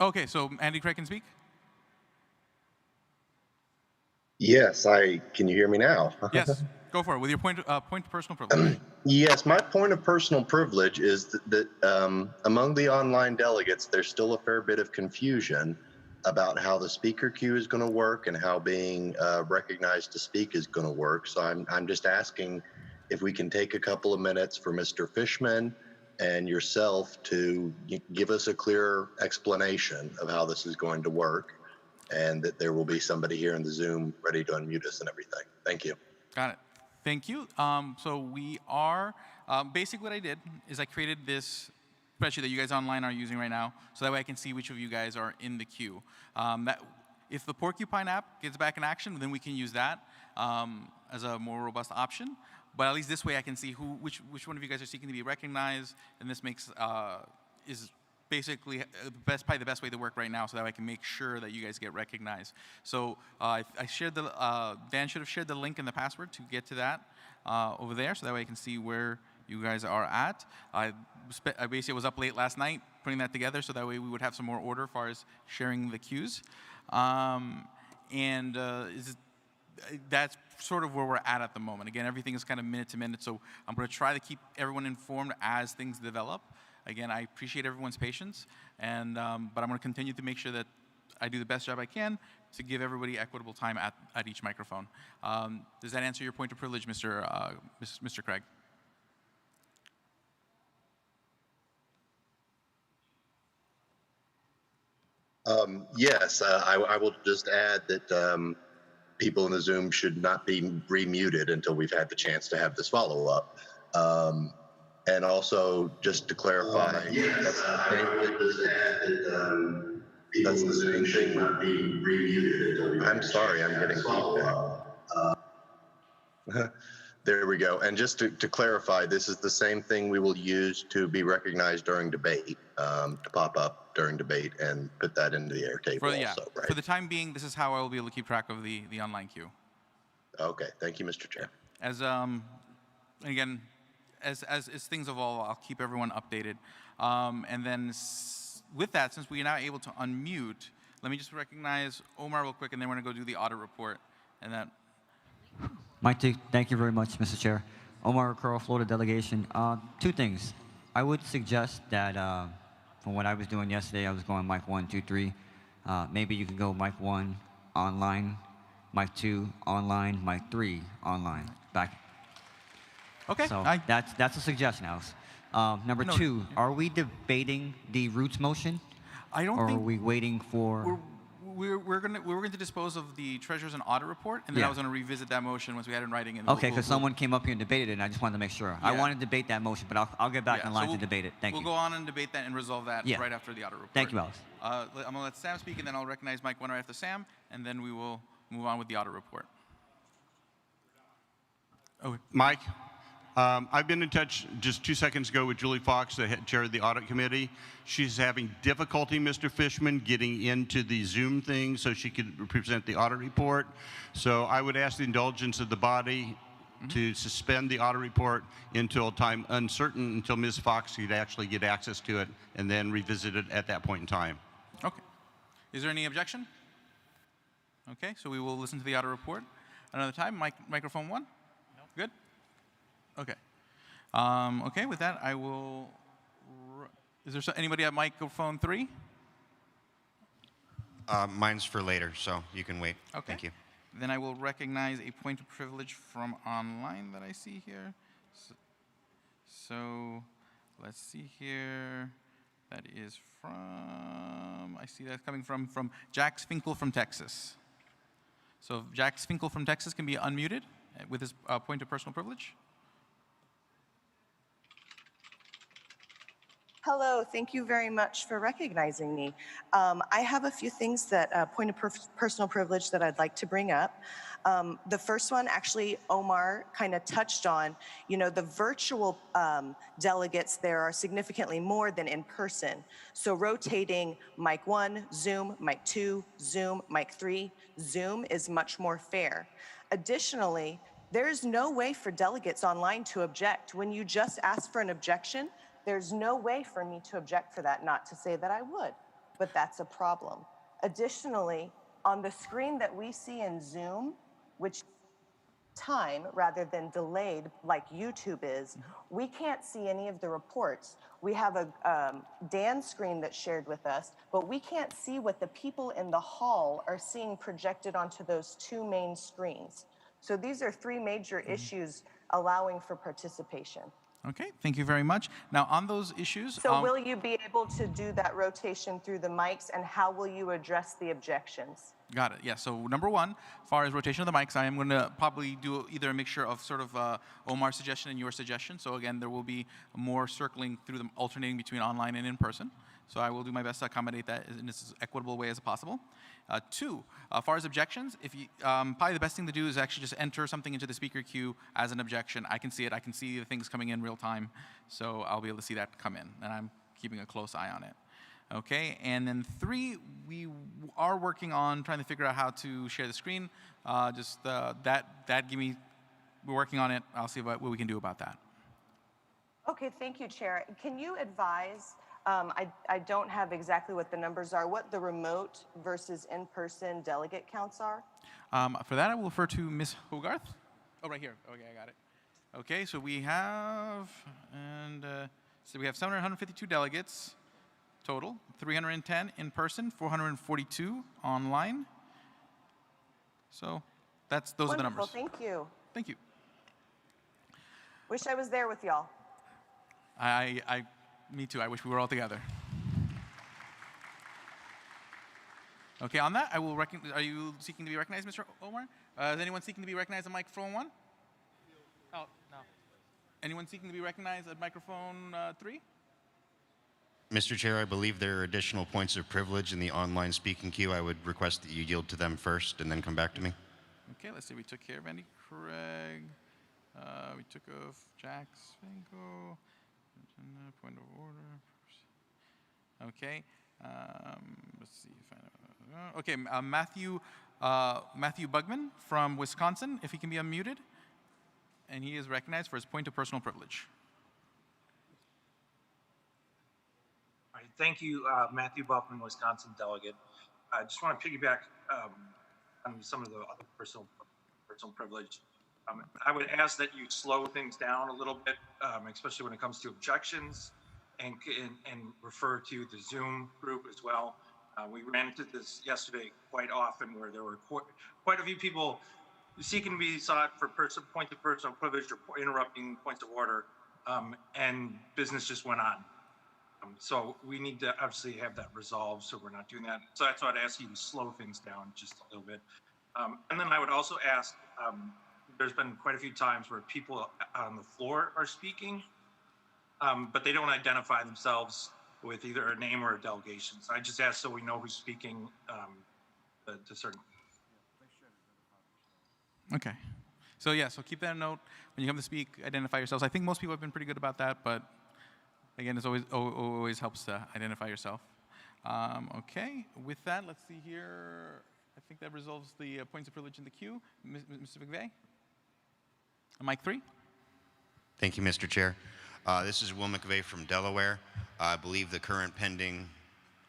Okay, so Andy Craig can speak? Yes, can you hear me now? Yes, go for it, with your point of personal privilege. Yes, my point of personal privilege is that among the online delegates, there's still a fair bit of confusion about how the speaker queue is going to work and how being recognized to speak is going to work. So I'm just asking if we can take a couple of minutes for Mr. Fishman and yourself to give us a clear explanation of how this is going to work, and that there will be somebody here in the Zoom ready to unmute us and everything. Thank you. Got it. Thank you. So we are, basically what I did is I created this spreadsheet that you guys online are using right now, so that way I can see which of you guys are in the queue. If the Porcupine app gets back in action, then we can use that as a more robust option. But at least this way I can see which one of you guys are seeking to be recognized, and this makes, is basically probably the best way to work right now, so that I can make sure that you guys get recognized. So I shared Dan should have shared the link and the password to get to that over there, so that way I can see where you guys are at. I basically was up late last night putting that together, so that way we would have some more order as far as sharing the queues. That's sort of where we're at the moment. Again, everything is kind of minute to minute, so I'm going to try to keep everyone informed as things develop. Again, I appreciate everyone's patience, but I'm going to continue to make sure that I do the best job I can to give everybody equitable time at each microphone. Does that answer your point of privilege, Mr. Craig? Yes, I will just add that people in the Zoom should not be re-muted until we've had the chance to have this follow-up. And also, just to clarify, that's the same thing. I'm sorry, I'm getting feedback. There we go. And just to clarify, this is the same thing we will use to be recognized during debate, to pop up during debate and put that into the Airtable also, right? For the time being, this is how I will be able to keep track of the online queue. Okay, thank you, Mr. Chair. As again, as things evolve, I'll keep everyone updated. And then with that, since we are now able to unmute, let me just recognize Omar real quick, and then we're going to go do the audit report. And that. Mike, thank you very much, Mr. Chair. Omar Curl, Florida delegation. Two things. I would suggest that from what I was doing yesterday, I was going mic 1, 2, 3. Maybe you can go mic 1 online, mic 2 online, mic 3 online. Back. Okay. So that's a suggestion, Alice. Number two, are we debating the roots motion? I don't or think. Or are we waiting for? We're going to dispose of the treasurers and audit report, and then I was going to revisit that motion once we had it in writing. And okay, because someone came up here and debated it, and I just wanted to make sure. I want to debate that motion, but I'll get back in line to debate it. Thank you. We'll go on and debate that and resolve that right after the audit report. Thank you, Alice. I'm going to let Sam speak, and then I'll recognize Mike one right after Sam, and then we will move on with the audit report. Okay. Mike, I've been in touch just 2 seconds ago with Julie Fox, the chair of the audit committee. She's having difficulty, Mr. Fishman, getting into the Zoom thing so she could present the audit report. So I would ask the indulgence of the body to suspend the audit report until time uncertain, until Ms. Fox could actually get access to it, and then revisit it at that point in time. Okay. Is there any objection? Okay, so we will listen to the audit report another time. Microphone 1? No. Good? Okay. Okay, with that, I will. Is there anybody at microphone 3? Mine's for later, so you can wait. Okay. Thank you. Then I will recognize a point of privilege from online that I see here. So let's see here. That is from, I see that's coming from Jack Finkel from Texas. So if Jack Finkel from Texas can be unmuted with his point of personal privilege. Hello, thank you very much for recognizing me. I have a few things that point of personal privilege that I'd like to bring up. The first one, actually, Omar kind of touched on, you know, the virtual delegates there are significantly more than in person. So rotating mic 1, Zoom, mic 2, Zoom, mic 3, Zoom is much more fair. Additionally, there is no way for delegates online to object. When you just ask for an objection, there's no way for me to object for that, not to say that I would. but that's a problem. Additionally, on the screen that we see in Zoom, which time rather than delayed like YouTube is, we can't see any of the reports. We have a Dan screen that's shared with us, but we can't see what the people in the hall are seeing projected onto those two main screens. So these are three major issues allowing for participation. Okay, thank you very much. Now, on those issues... So will you be able to do that rotation through the mics, and how will you address the objections? Got it, yeah. So number one, as far as rotation of the mics, I am going to probably do either a mixture of sort of Omar's suggestion and your suggestion. So again, there will be more circling through them, alternating between online and in person. So I will do my best to accommodate that in as equitable way as possible. Two, as far as objections, if you, probably the best thing to do is actually just enter something into the speaker queue as an objection. I can see it. I can see the things coming in real time. So I'll be able to see that come in. And I'm keeping a close eye on it. Okay, and then three, we are working on trying to figure out how to share the screen. We're working on it. I'll see what we can do about that. Okay, thank you, Chair. Can you advise, I don't have exactly what the numbers are, what the remote versus in-person delegate counts are? For that, I will refer to Ms. Hogarth. Oh, right here. Okay, I got it. Okay, so we have, so we have 752 delegates total, 310 in person, 442 online. So those are the numbers. Thank you. Thank you. Wish I was there with y'all. Me too. I wish we were all together. Okay, on that, I will are you seeking to be recognized, Mr. Omar? Is anyone seeking to be recognized at microphone 1? Oh, no. Anyone seeking to be recognized at microphone 3? Mr. Chair, I believe there are additional points of privilege in the online speaking queue. I would request that you yield to them first and then come back to me. Okay, let's see. We took care of Andy Craig. We took off Jack Svenko. Point of order. Okay. Let's see if I know. Okay, Matthew Bugman from Wisconsin, if he can be unmuted. And he is recognized for his point of personal privilege. All right, thank you, Matthew Buffman, Wisconsin delegate. I just want to piggyback on some of the other personal privilege. I would ask that you slow things down a little bit, especially when it comes to objections, and refer to the Zoom group as well. We ran into this yesterday quite often, where there were quite a few people seeking to be sought for points of personal privilege or interrupting points of order, and business just went on. So we need to obviously have that resolved, so we're not doing that. So that's why I'd ask you to slow things down just a little bit. And then I would also ask, there's been quite a few times where people on the floor are speaking, but they don't identify themselves with either a name or a delegation. So I just ask so we know who's speaking to certain. Okay. So yeah, so keep that in note. When you come to speak, identify yourselves. I think most people have been pretty good about that, but again, it always helps to identify yourself. Okay, with that, let's see here. I think that resolves the points of privilege in the queue. Mr. McVeigh? Mic 3. Thank you, Mr. Chair. This is Will McVeigh from Delaware. I believe the current pending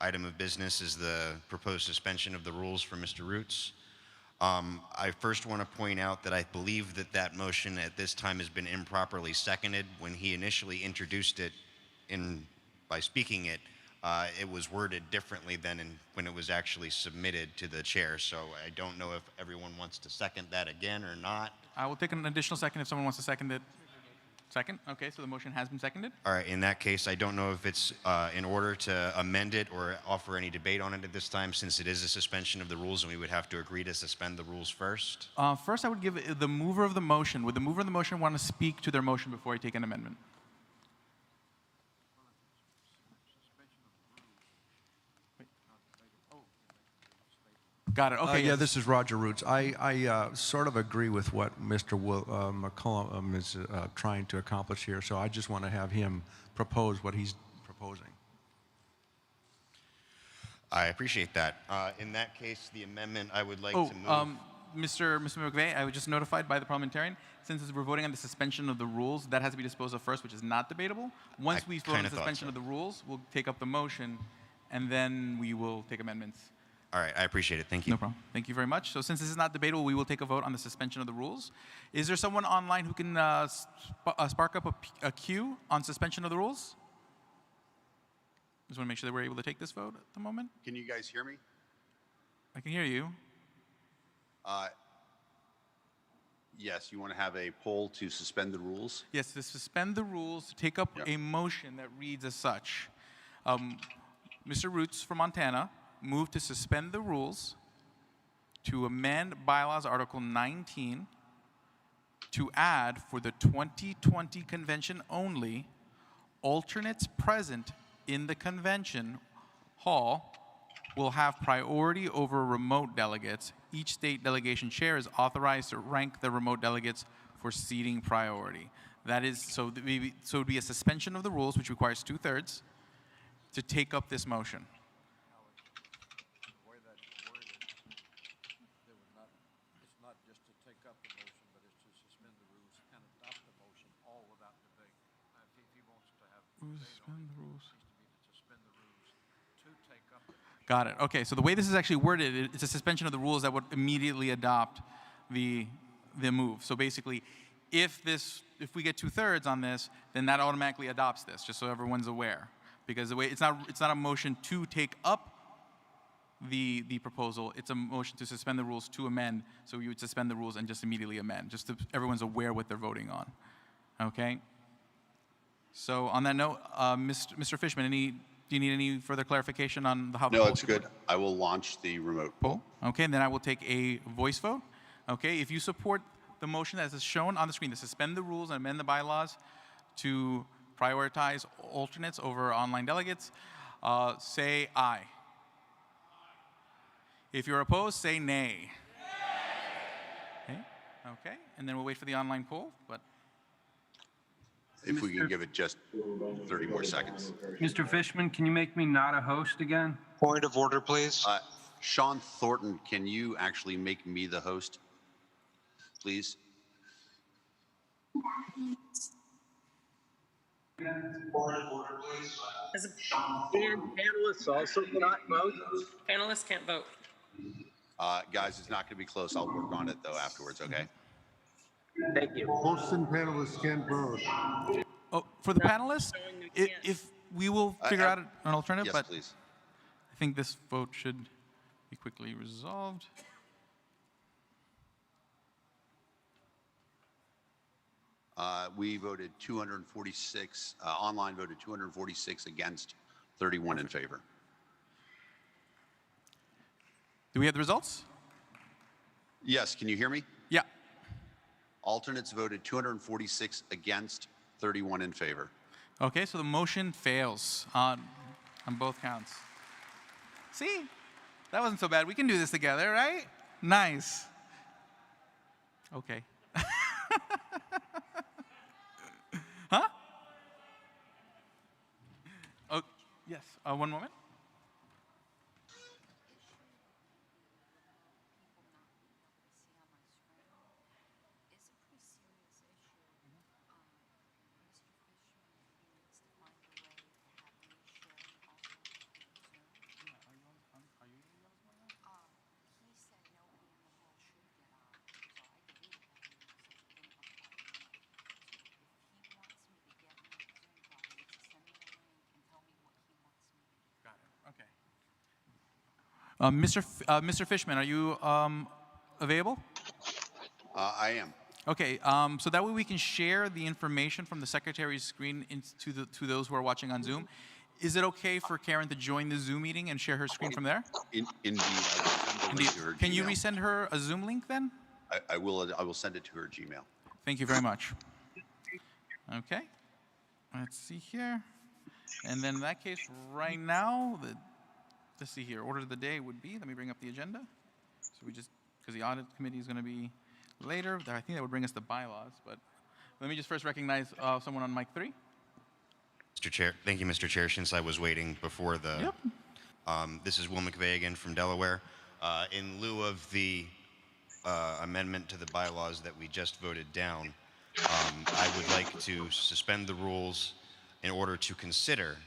item of business is the proposed suspension of the rules for Mr. Roots. I first want to point out that I believe that motion at this time has been improperly seconded. When he initially introduced it by speaking it, it was worded differently than when it was actually submitted to the chair. So I don't know if everyone wants to second that again or not. I will take an additional second if someone wants to second it. Second? Okay, so the motion has been seconded. All right, in that case, I don't know if it's in order to amend it or offer any debate on it at this time, since it is a suspension of the rules and we would have to agree to suspend the rules first. First, I would give the mover of the motion. Would the mover of the motion want to speak to their motion before I take an amendment? Got it. Okay. Yeah, this is Roger Roots. I sort of agree with what Mr. McCollum is trying to accomplish here, so I just want to have him propose what he's proposing. I appreciate that. In that case, the amendment I would like to move. Mr. McVeigh, I was just notified by the parliamentarian, since we're voting on the suspension of the rules, that has to be disposed of first, which is not debatable. Once we vote on the suspension of the rules, we'll take up the motion, and then we will take amendments. All right, I appreciate it. Thank you. No problem. Thank you very much. So since this is not debatable, we will take a vote on the suspension of the rules. Is there someone online who can spark up a queue on suspension of the rules? Just want to make sure that we're able to take this vote at the moment. Can you guys hear me? I can hear you. Yes, you want to have a poll to suspend the rules? Yes, to suspend the rules, to take up a motion that reads as such. Mr. Roots from Montana moved to suspend the rules to amend bylaws Article 19 to add for the 2020 convention only, alternates present in the convention hall will have priority over remote delegates. Each state delegation chair is authorized to rank the remote delegates for seating priority. That is, so it would be a suspension of the rules, which requires 2/3, to take up this motion. Got it. Okay, so the way this is actually worded, it's a suspension of the rules that would immediately adopt the move. So basically, if we get 2/3 on this, then that automatically adopts this, just so everyone's aware. Because the way it's not a motion to take up the proposal, it's a motion to suspend the rules to amend. So you would suspend the rules and just immediately amend, just so everyone's aware what they're voting on. Okay. So on that note, Mr. Fishman, do you need any further clarification on how the No, poll it's should good. work? I will launch the remote poll. Okay, and then I will take a voice vote. Okay, if you support the motion as is shown on the screen to suspend the rules and amend the bylaws to prioritize alternates over online delegates, say aye. If you're opposed, say nay. Okay, and then we'll wait for the online poll, but If we can give it just 30 more seconds. Mr. Fishman, can you make me not a host again? Point of order, please. Sean Thornton, can you actually make me the host, please? And panelists also cannot vote? Panelists can't vote. Guys, it's not going to be close. I'll work on it, though, afterwards, okay? Thank you. Hosts and panelists can't vote. oh, for the panelists, if we will figure out an alternative, Yes, but please. I think this vote should be quickly resolved. We voted 246, online voted 246 against, 31 in favor. Do we have the results? Yes, can you hear me? Yeah. Alternates voted 246 against, 31 in favor. Okay, so the motion fails on both counts. See, that wasn't so bad. We can do this together, right? Nice. Okay. Huh? Oh, yes. One moment. Mr. Fishman, are you available? I am. Okay, so that way we can share the information from the secretary's screen to those who are watching on Zoom. Is it okay for Karen to join the Zoom meeting and share her screen from there? Indeed. I will send the link to her Can you Gmail. resend her a Zoom link then? I will send it to her Gmail. Thank you very much. Okay, let's see here. And then in that case, right now, let's see here, order of the day would be, let me bring up the agenda. So we just, because the audit committee is going to be later, I think that would bring us to bylaws, but let me just first recognize someone on mic 3. Mr. Chair, thank you, Mr. Chair. Since I was waiting before the, this is Will McVeigh again from Delaware. In lieu of the amendment to the bylaws that we just voted down, I would like to suspend the rules in order to consider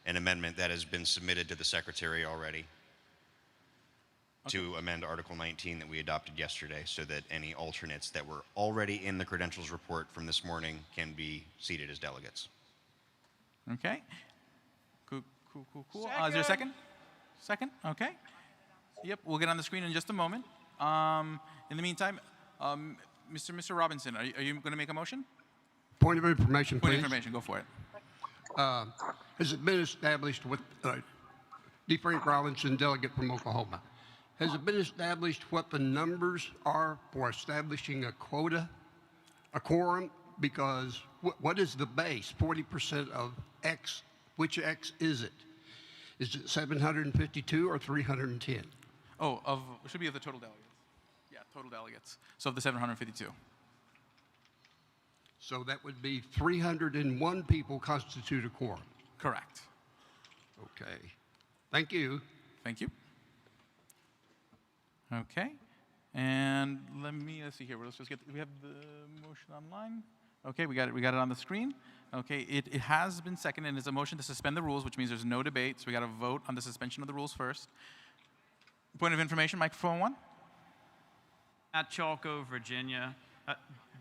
an amendment that has been submitted to the secretary already to amend Article 19 that we adopted yesterday so that any alternates that were already in the credentials report from this morning can be seated as delegates. Okay. Cool. Is there a second? Second? Okay. Yep, we'll get on the screen in just a moment. In the meantime, Mr. Robinson, are you going to make a motion? Point of information, please. Point of information, go for it. Has it been established with D. Frank Robinson, delegate from Oklahoma? Has it been established what the numbers are for establishing a quota, a quorum? Because what is the base? 40% of X. Which X is it? Is it 752 or 310? Oh, it should be of the total delegates. Yeah, total delegates. So of the 752. So that would be 301 people constitute a quorum. Correct. Okay. Thank you. Thank you. Okay. And let's see here. Let's just we have the motion online. Okay, we got it on the screen. Okay, it has been seconded and it's a motion to suspend the rules, which means there's no debate. So we got to vote on the suspension of the rules first. Point of information, microphone 1. At Chalco, Virginia.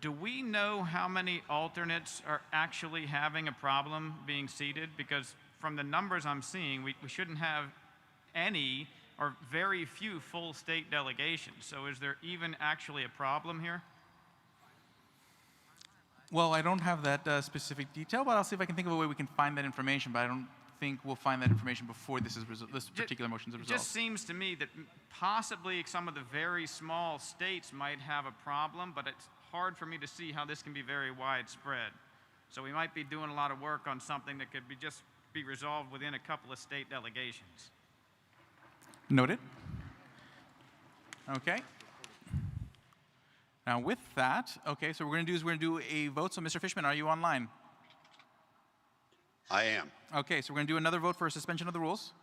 Do we know how many alternates are actually having a problem being seated? Because from the numbers I'm seeing, we shouldn't have any or very few full state delegations. So is there even actually a problem here? Well, I don't have that specific detail, but I'll see if I can think of a way we can find that information, but I don't think we'll find that information before this particular motion is resolved. It just seems to me that possibly some of the very small states might have a problem, but it's hard for me to see how this can be very widespread. So we might be doing a lot of work on something that could just be resolved within a couple of state delegations. Noted. Okay. Now with that, okay, so what we're going to do a vote. So Mr. Fishman, are you online? I am. Okay, so we're going to do another vote for a suspension of the rules.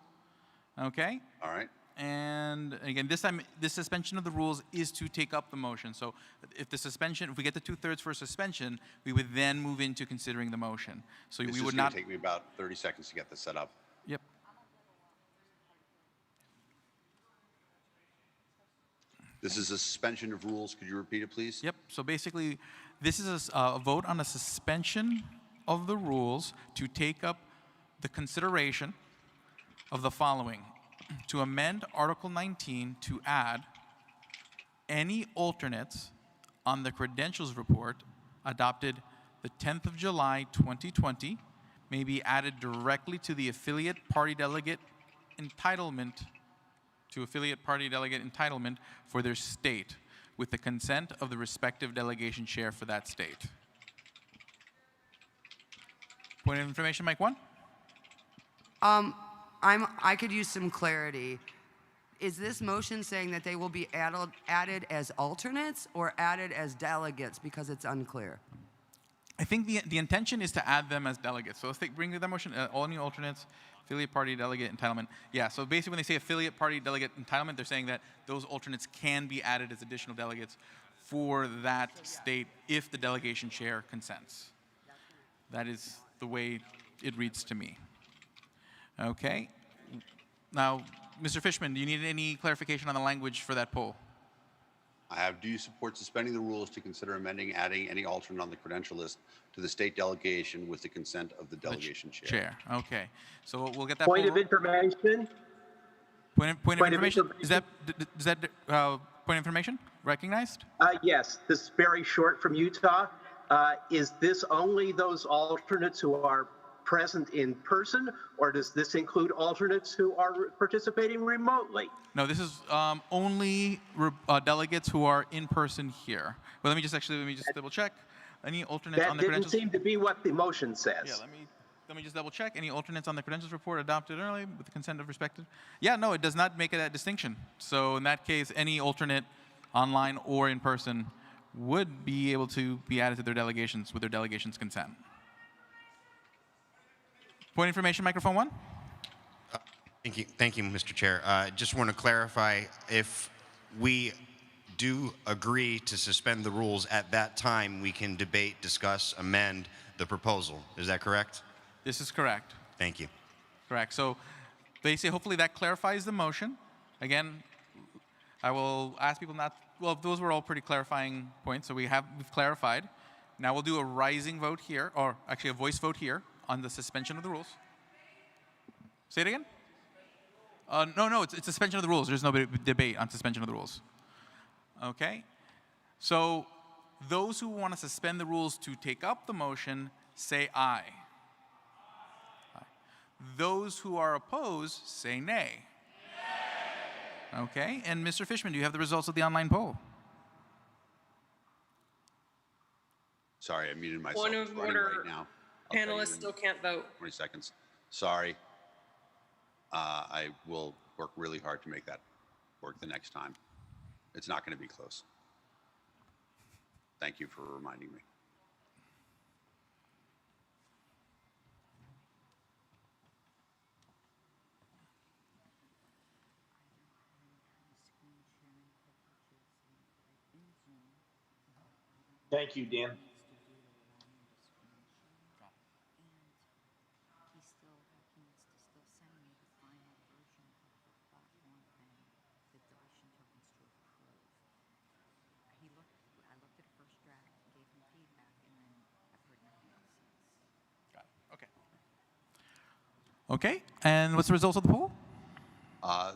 Okay. All right. And again, this time, this suspension of the rules is to take up the motion. So if we get the 2/3 for a suspension, we would then move into considering the motion. So This we is would going not to take me about 30 seconds to get this set up. Yep. This is a suspension of rules. Could you repeat it, please? Yep. So basically, this is a vote on a suspension of the rules to take up the consideration of the following: to amend Article 19 to add any alternates on the credentials report adopted the 10th of July 2020 may be added directly to the affiliate party delegate entitlement for their state with the consent of the respective delegation chair for that state. Point of information, Mike 1. I could use some clarity. Is this motion saying that they will be added as alternates or added as delegates, because it's unclear? I think the intention is to add them as delegates. So let's bring that motion, all new alternates, affiliate party delegate entitlement. Yeah, so basically when they say affiliate party delegate entitlement, they're saying that those alternates can be added as additional delegates for that state if the delegation chair consents. That is the way it reads to me. Okay. Now, Mr. Fishman, do you need any clarification on the language for that poll? I have, do you support suspending the rules to consider amending, adding any alternate on the credential list to the state delegation with the consent of the delegation chair? Okay. So we'll get that Point of information. Point of information? Is that point of information recognized? Yes, this is Barry Short from Utah. Is this only those alternates who are present in person, or does this include alternates who are participating remotely? No, this is only delegates who are in person here. But let me just double check. Any alternates on the credentials? That didn't seem to be what the motion says. Yeah, let me just double check. Any alternates on the credentials report adopted early with the consent of respective? Yeah, no, it does not make that distinction. So in that case, any alternate online or in person would be able to be added to their delegations with their delegation's consent. Point of information, microphone 1. Thank you, Mr. Chair. Just want to clarify, if we do agree to suspend the rules at that time, we can debate, discuss, amend the proposal. Is that correct? This is correct. Thank you. Correct. So basically, hopefully that clarifies the motion. Again, I will ask people not, well, those were all pretty clarifying points, so we've clarified. Now we'll do a rising vote here, or actually a voice vote here on the suspension of the rules. Say it again? No, it's suspension of the rules. There's no debate on suspension of the rules. Okay? So those who want to suspend the rules to take up the motion, say aye. Aye. Those who are opposed, say nay. Okay, and Mr. Fishman, do you have the results of the online poll? Sorry, I muted myself. Point It's of running order. right now. I'll tell you Panelists in still can't vote. 20 seconds. Sorry. I will work really hard to make that work the next time. It's not going to be close. Thank you for reminding me. Thank you, Dan. Okay, and what's the results of the poll?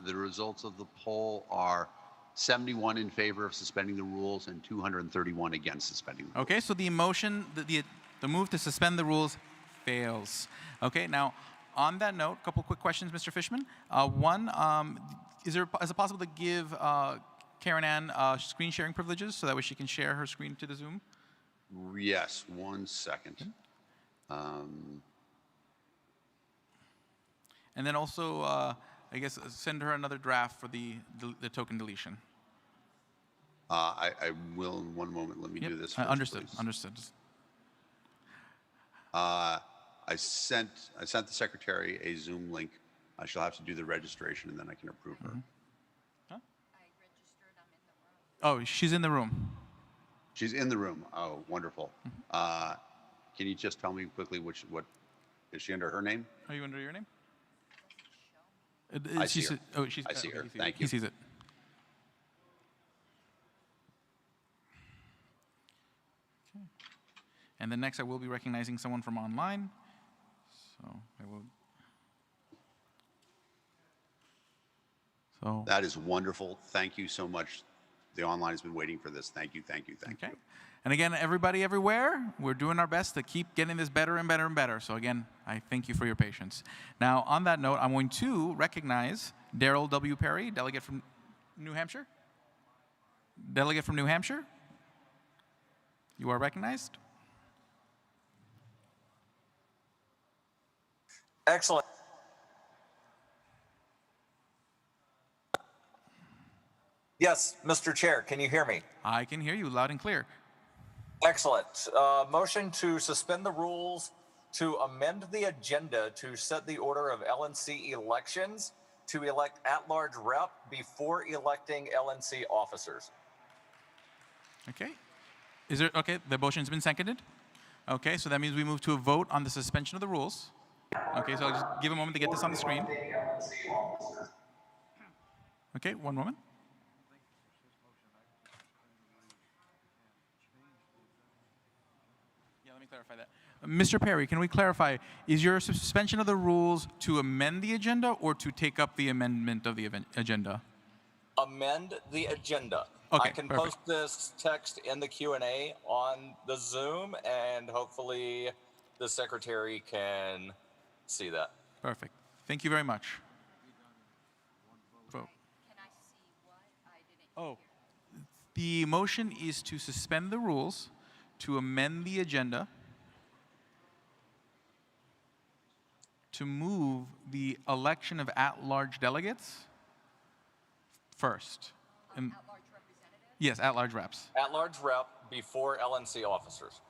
The results of the poll are 71 in favor of suspending the rules and 231 against suspending the rules. Okay, so the motion, the move to suspend the rules fails. Okay, now on that note, a couple quick questions, Mr. Fishman. One, is it possible to give Karen Ann screen sharing privileges so that way she can share her screen to the Zoom? Yes, 1 second. And then also, I guess, send her another draft for the token deletion. I will in 1 moment. Let me do this first, Understood. please. Understood. I sent the secretary a Zoom link. She'll have to do the registration, and then I can approve her. Huh? Oh, she's in the room. She's in the room. Oh, wonderful. Can you just tell me quickly what is she under her name? Are you under your name? I see her. Oh, she's. I see her. Okay, Thank he you. sees it. Okay. And then next, I will be recognizing someone from online. So I will. So. That is wonderful. Thank you so much. The online has been waiting for this. Thank you. Thank you. Thank you. And again, everybody everywhere, we're doing our best to keep getting this better and better and better. So again, I thank you for your patience. Now, on that note, I'm going to recognize Daryl W. Perry, delegate from New Hampshire. Delegate from New Hampshire, you are recognized. Excellent. Yes, Mr. Chair, can you hear me? I can hear you loud and clear. Excellent. Motion to suspend the rules to amend the agenda to set the order of LNC elections to elect at-large rep before electing LNC officers. Okay. Is there, okay, the motion's been seconded. Okay, so that means we move to a vote on the suspension of the rules. Okay, so I'll just give a moment to get this on the screen. Okay, 1 moment. Yeah, let me clarify that. Mr. Perry, can we clarify, is your suspension of the rules to amend the agenda or to take up the amendment of the agenda? Amend the agenda. Okay, I can perfect. post this text in the Q&A on the Zoom, and hopefully the secretary can see that. Perfect. Thank you very much. Vote. Oh, the motion is to suspend the rules, to amend the agenda, to move the election of at-large delegates first. And, yes, at-large reps. At-large rep before LNC officers.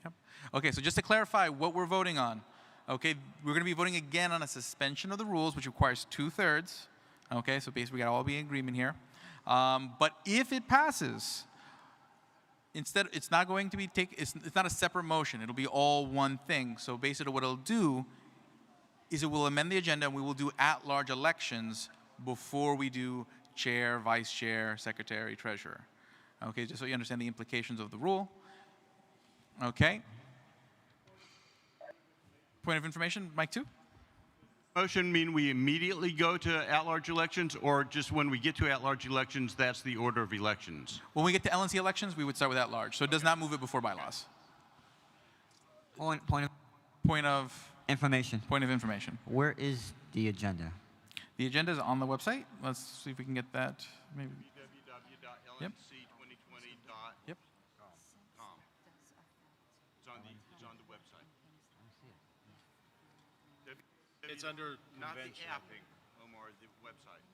Yep. Okay, so just to clarify what we're voting on, okay, we're going to be voting again on a suspension of the rules, which requires 2/3. Okay, so basically we got to all be in agreement here. But if it passes, instead, it's not going to be it's not a separate motion. It'll be all one thing. So basically what it'll do is it will amend the agenda and we will do at-large elections before we do chair, vice chair, secretary, treasurer. Okay, just so you understand the implications of the rule. Okay. Point of information, Mike 2? Motion mean we immediately go to at-large elections, or just when we get to at-large elections, that's the order of elections? When we get to LNC elections, we would start with at-large. So it does not move it before bylaws. Point of information. Point of information. Where is the agenda? The agenda is on the website. Let's see if we can get that. Maybe. Yep. Yep. It's on the website. It's under not the convention, app, I think. Omar, the website.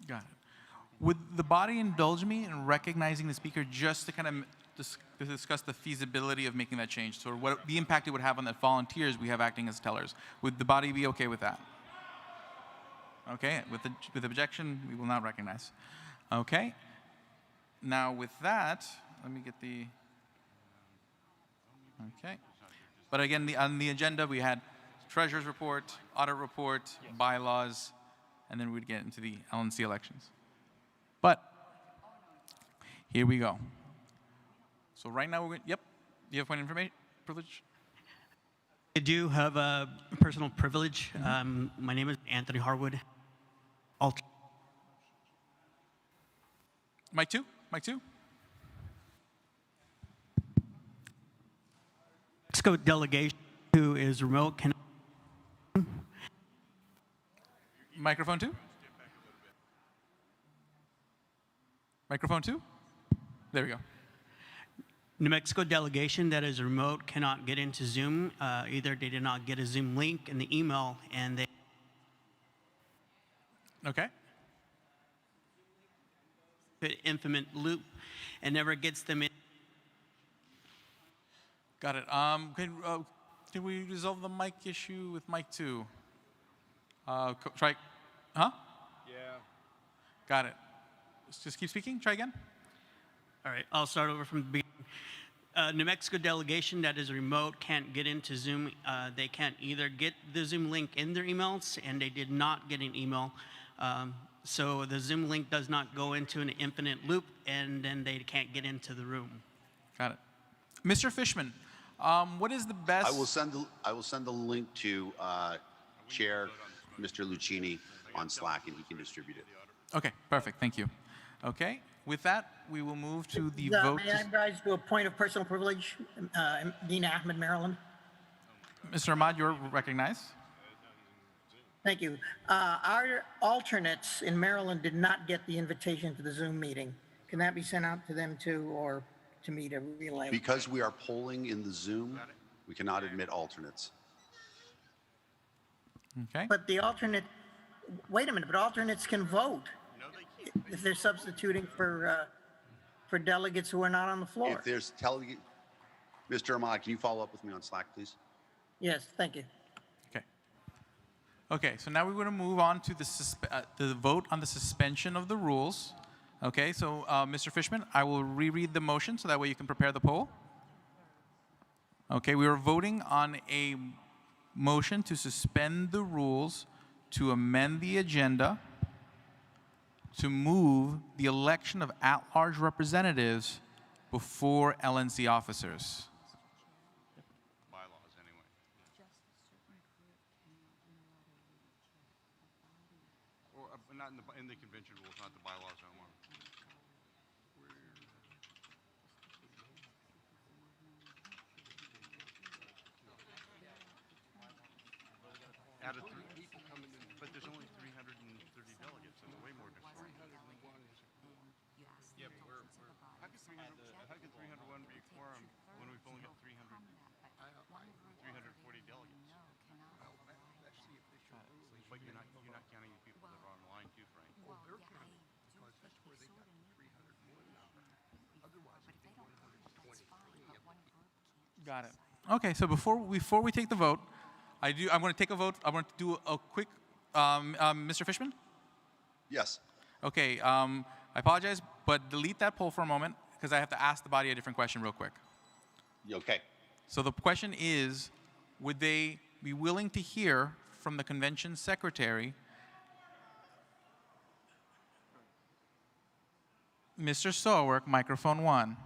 Got it. Would the body indulge me in recognizing the speaker just to kind of discuss the feasibility of making that change, so what the impact it would have on the volunteers we have acting as tellers? Would the body be okay with that? Okay, with the objection, we will not recognize. Okay. Now with that, let me get the, okay. But again, on the agenda, we had treasurer's report, audit report, bylaws, and then we'd get into the LNC elections. But here we go. So right now, we're going, yep, do you have point of information, privilege? I do have a personal privilege. My name is Anthony Harwood. Mike 2? Mike 2? Mexico delegation who is remote can. Microphone 2? Microphone 2? There we go. New Mexico delegation that is remote cannot get into Zoom. Either they did not get a Zoom link in the email, and they. Okay. Infinite loop, and never gets them in. Got it. Can we resolve the mic issue with mic 2? Try. Huh? Yeah. Got it. Just keep speaking. Try again. All right, I'll start over from the beginning. New Mexico delegation that is remote can't get into Zoom. They can't either get the Zoom link in their emails, and they did not get an email. So the Zoom link does not go into an infinite loop, and then they can't get into the room. Got it. Mr. Fishman, what is the best? I will send the link to Chair Mr. Lucchini on Slack, and he can distribute it. Okay, perfect. Thank you. Okay, with that, we will move to the vote. May I rise to a point of personal privilege? Dean Ahmed, Maryland. Mr. Ahmad, you're recognized. Thank you. Our alternates in Maryland did not get the invitation to the Zoom meeting. Can that be sent out to them too, or to me to relay? Because we are polling in the Zoom, we cannot admit alternates. Okay. But the alternate, wait a minute, but alternates can vote if they're substituting for delegates who are not on the floor. If there's Mr. Ahmad, can you follow up with me on Slack, please? Yes, thank you. Okay, so now we're going to move on to the vote on the suspension of the rules. Okay, so Mr. Fishman, I will reread the motion so that way you can prepare the poll. Okay, we are voting on a motion to suspend the rules to amend the agenda to move the election of at-large representatives before LNC officers. Bylaws, anyway. Or not in the convention rules, not the bylaws, Omar. Out of 3 people coming in, but there's only 330 delegates, and way more different. Yeah, but how could 301 be a quorum when we've only got 340 delegates? But you're not counting the people that are online too, Frank. Well, yeah, I do, because that's where they got 301 now. Otherwise, if they wanted 120, but one group Got it. Okay, so before we take the vote, I'm going to take a vote. I want to do a quick, Mr. Fishman? Yes. Okay, I apologize, but delete that poll for a moment because I have to ask the body a different question real quick. Okay. So the question is, would they be willing to hear from the convention secretary, Mr. Sowerk, microphone 1.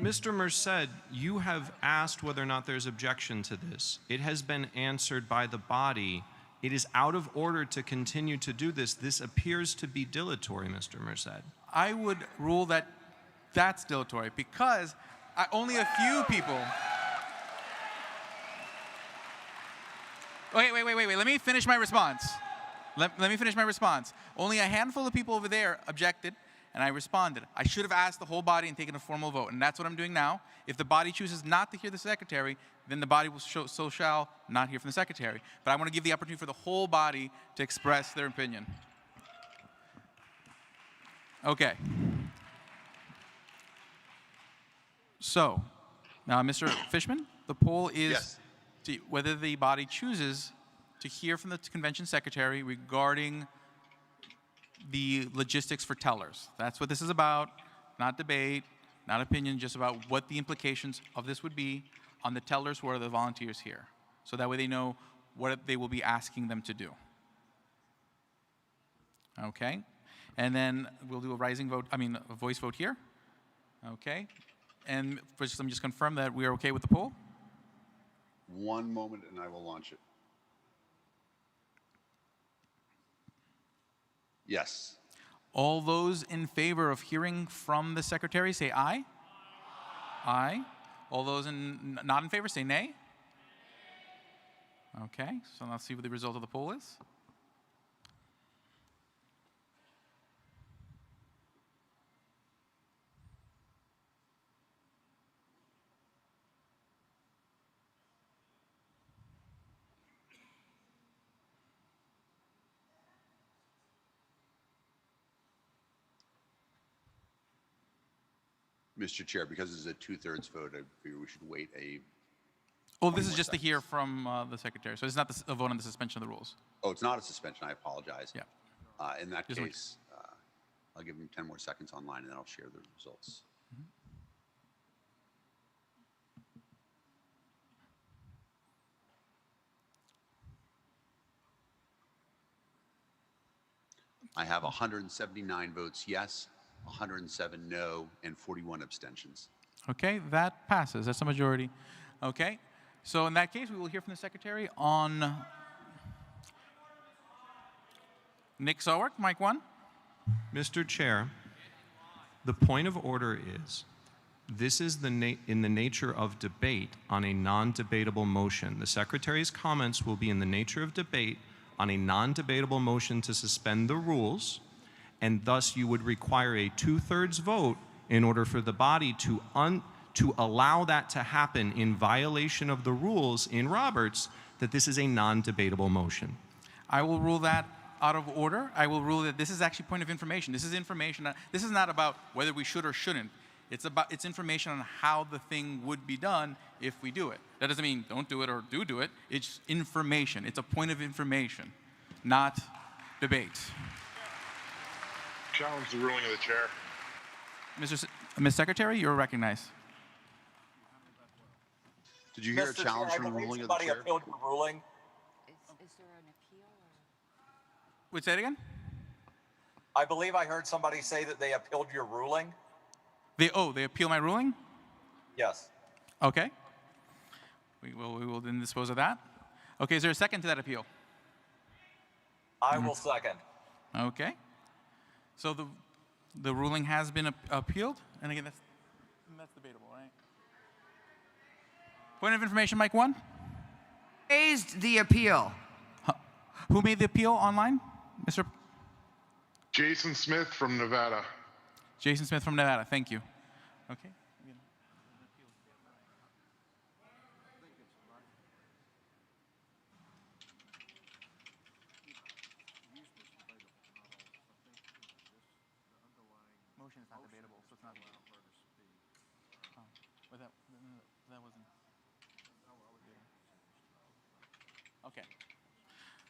Mr. Merced, you have asked whether or not there's objection to this. It has been answered by the body. It is out of order to continue to do this. This appears to be dilatory, Mr. Merced. I would rule that that's dilatory because only a few people. Wait. Let me finish my response. Let me finish my response. Only a handful of people over there objected, and I responded. I should have asked the whole body and taken a formal vote, and that's what I'm doing now. If the body chooses not to hear the secretary, then the body will shall not hear from the secretary. But I want to give the opportunity for the whole body to express their opinion. Okay. So, now, Mr. Fishman, the poll is whether the body chooses to hear from the convention secretary regarding the logistics for tellers. That's what this is about, not debate, not opinion, just about what the implications of this would be on the tellers who are the volunteers here. So that way they know what they will be asking them to do. Okay? And then we'll do a voice vote here. Okay? And let me just confirm that we are okay with the poll. One moment and I will launch it. Yes. All those in favor of hearing from the secretary say aye. Aye. All those not in favor say nay. Okay, so let's see what the result of the poll is. Mr. Chair, because it's a 2/3 vote, I figure we should wait a. Oh, this is just to hear from the secretary. So it's not a vote on the suspension of the rules. Oh, it's not a suspension. I apologize. Yeah. In that Just case, I'll give him 10 more seconds online, and then I'll share the results. I have 179 votes yes, 107 no, and 41 abstentions. Okay, that passes. That's a majority. Okay, so in that case, we will hear from the secretary on Nick Sowerk, mic 1. Mr. Chair, the point of order is, this is in the nature of debate on a non-debatable motion. The secretary's comments will be in the nature of debate on a non-debatable motion to suspend the rules, and thus you would require a 2/3 vote in order for the body to allow that to happen in violation of the rules in Roberts, that this is a non-debatable motion. I will rule that out of order. I will rule that this is actually point of information. This is information. This is not about whether we should or shouldn't. It's information on how the thing would be done if we do it. That doesn't mean don't do it or do it. It's information. It's a point of information, not debate. Challenge the ruling of the chair. Ms. Secretary, you're recognized. Did you hear a challenge from the ruling of the chair? Appealed your ruling. Is there an appeal or? Wait, say it again? I believe I heard somebody say that they appealed your ruling. They appeal my ruling? Yes. Okay. We will then dispose of that. Okay, is there a second to that appeal? I will second. Okay. So the ruling has been appealed, and again, that's debatable, right? Point of information, Mike 1. Raised the appeal. Who made the appeal online, Mr. Jason Smith from Nevada. Jason Smith from Nevada. Thank you. Okay. motion is not debatable, so it's not. Oh, but that wasn't. Okay.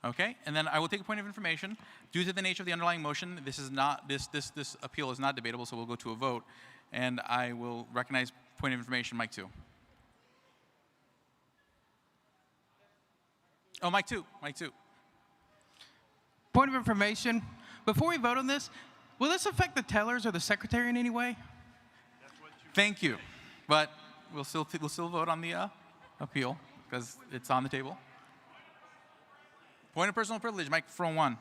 Okay, and then I will take a point of information. Due to the nature of the underlying motion, this is not this appeal is not debatable, so we'll go to a vote, and I will recognize point of information, Mike 2. Oh, Mike 2, Mike 2. Point of information. Before we vote on this, will this affect the tellers or the secretary in any way? Thank you, but we'll still vote on the appeal because it's on the table. Point of personal privilege, microphone 1.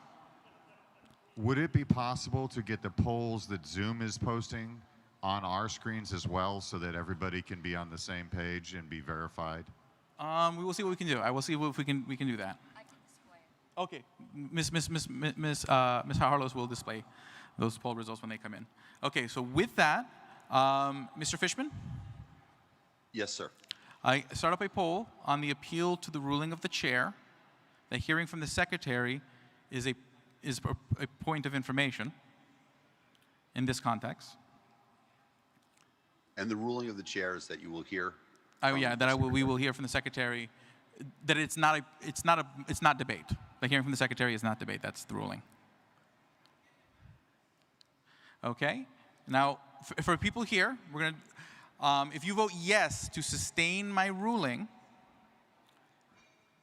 Would it be possible to get the polls that Zoom is posting on our screens as well so that everybody can be on the same page and be verified? We will see what we can do. I will see if we can do that. I can display it. Okay, Miss Harlows will display those poll results when they come in. Okay, so with that, Mr. Fishman? Yes, sir. I start up a poll on the appeal to the ruling of the chair. The hearing from the secretary is a point of information in this context. And the ruling of the chair is that you will hear. Oh yeah, that we will hear from the secretary that it's not debate. The hearing from the secretary is not debate. That's the ruling. Okay. Now, for people here, we're gonna. If you vote yes to sustain my ruling.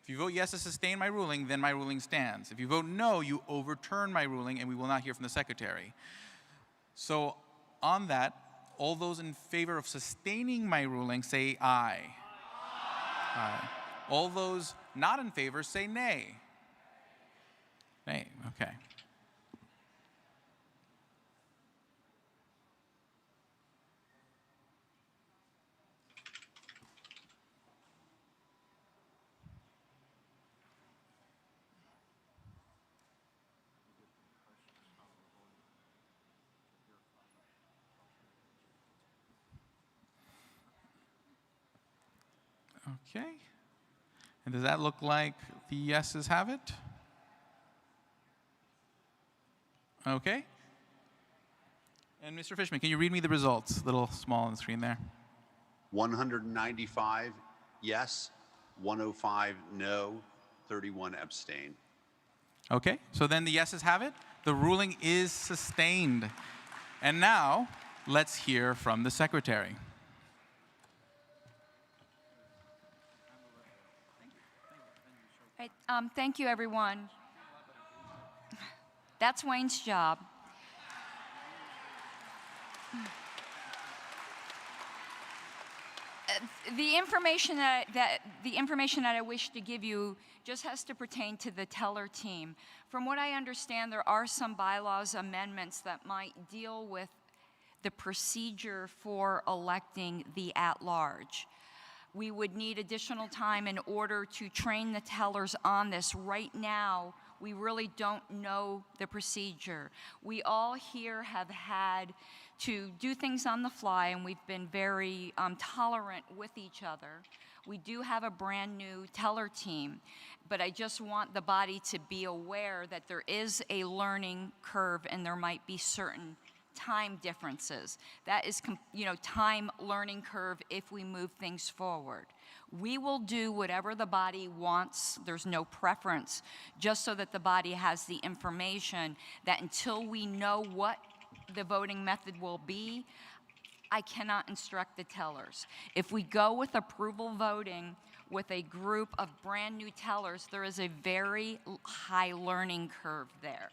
If you vote yes to sustain my ruling, then my ruling stands. If you vote no, you overturn my ruling, and we will not hear from the secretary. So on that, all those in favor of sustaining my ruling say aye. Aye. All those not in favor say nay. Nay, okay. Okay. And does that look like the yeses have it? Okay. And Mr. Fishman, can you read me the results? A little small on the screen there. 195 yes, 105 no, 31 abstain. Okay, so then the yeses have it. The ruling is sustained. And now, let's hear from the secretary. Right, thank you, everyone. That's Wayne's job. The information that I wish to give you just has to pertain to the teller team. From what I understand, there are some bylaws amendments that might deal with the procedure for electing the at-large. We would need additional time in order to train the tellers on this. Right now, we really don't know the procedure. We all here have had to do things on the fly, and we've been very tolerant with each other. We do have a brand new teller team, but I just want the body to be aware that there is a learning curve and there might be certain time differences. That is, time learning curve if we move things forward. We will do whatever the body wants. There's no preference, just so that the body has the information that until we know what the voting method will be, I cannot instruct the tellers. If we go with approval voting with a group of brand new tellers, there is a very high learning curve there.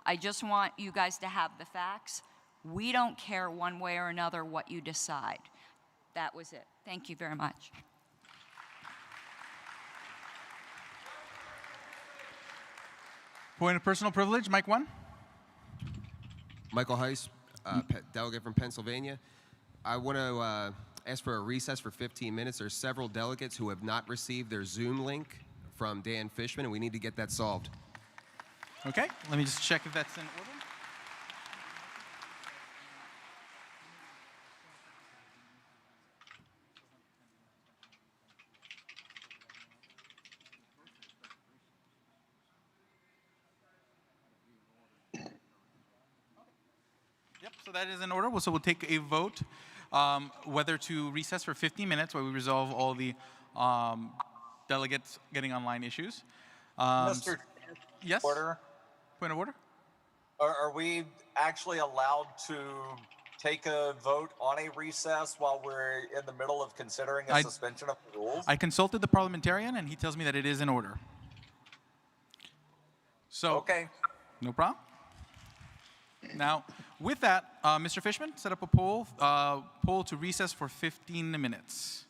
I just want you guys to have the facts. We don't care one way or another what you decide. That was it. Thank you very much. Point of personal privilege, Mike 1. Michael Heiss, delegate from Pennsylvania. I want to ask for a recess for 15 minutes. There's several delegates who have not received their Zoom link from Dan Fishman, and we need to get that solved. Okay, let me just check if that's in order. Yep, so that is in order. So we'll take a vote whether to recess for 15 minutes while we resolve all the delegates getting online issues. Mr. Yes? Order. Point of order? Are we actually allowed to take a vote on a recess while we're in the middle of considering a suspension of the rules? I consulted the parliamentarian, and he tells me that it is in order. So, okay. No problem. Now, with that, Mr. Fishman, set up a poll to recess for 15 minutes.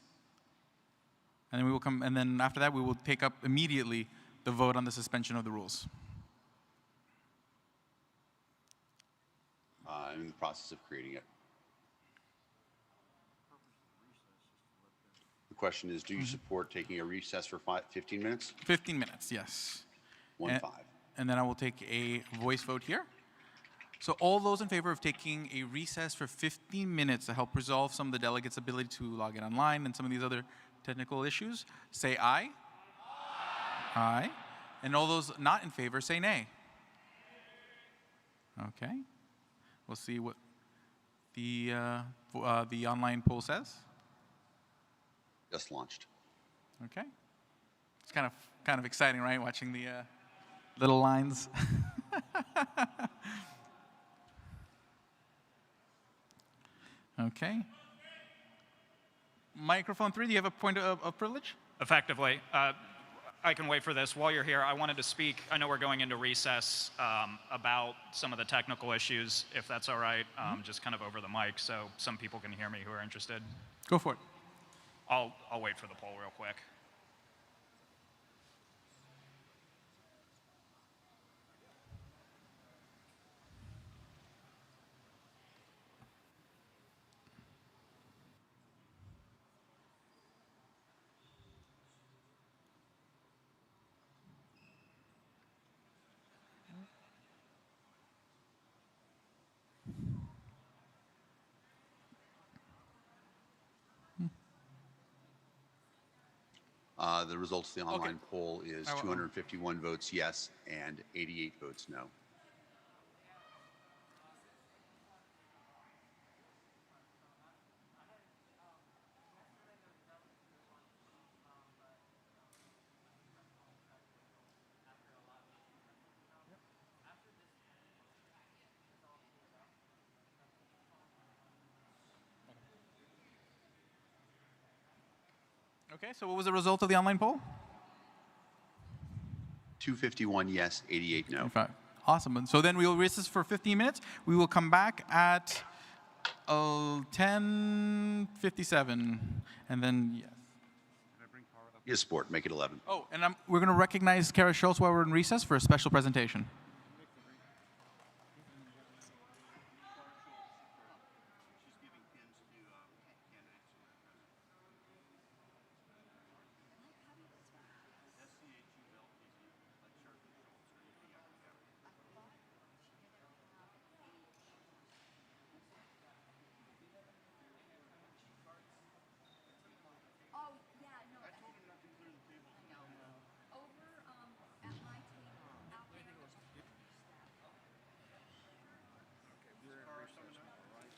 And then we will come, and then after that, we will take up immediately the vote on the suspension of the rules. I'm in the process of creating it. The question is, do you support taking a recess for 15 minutes? 15 minutes, yes. 1-5. And then I will take a voice vote here. So all those in favor of taking a recess for 15 minutes to help resolve some of the delegates' ability to log in online and some of these other technical issues, say aye. Aye. And all those not in favor, say nay. Okay. We'll see what the online poll says. Just launched. Okay. It's kind of exciting, right? Watching the little lines. Okay. Microphone 3, do you have a point of privilege? Effectively. I can wait for this. While you're here, I wanted to speak. I know we're going into recess about some of the technical issues, if that's all right, just kind of over the mic so some people can hear me who are interested. Go for it. I'll wait for the poll real quick. The results of the online poll is 251 votes yes and 88 votes no. Okay, so what was the result of the online poll? 251 yes, 88 no. Okay. Awesome. And so then we will recess for 15 minutes. We will come back at 10:57, and then yes. Yes, sport. Make it 11. Oh, and we're going to recognize Kara Schultz while we're in recess for a special presentation.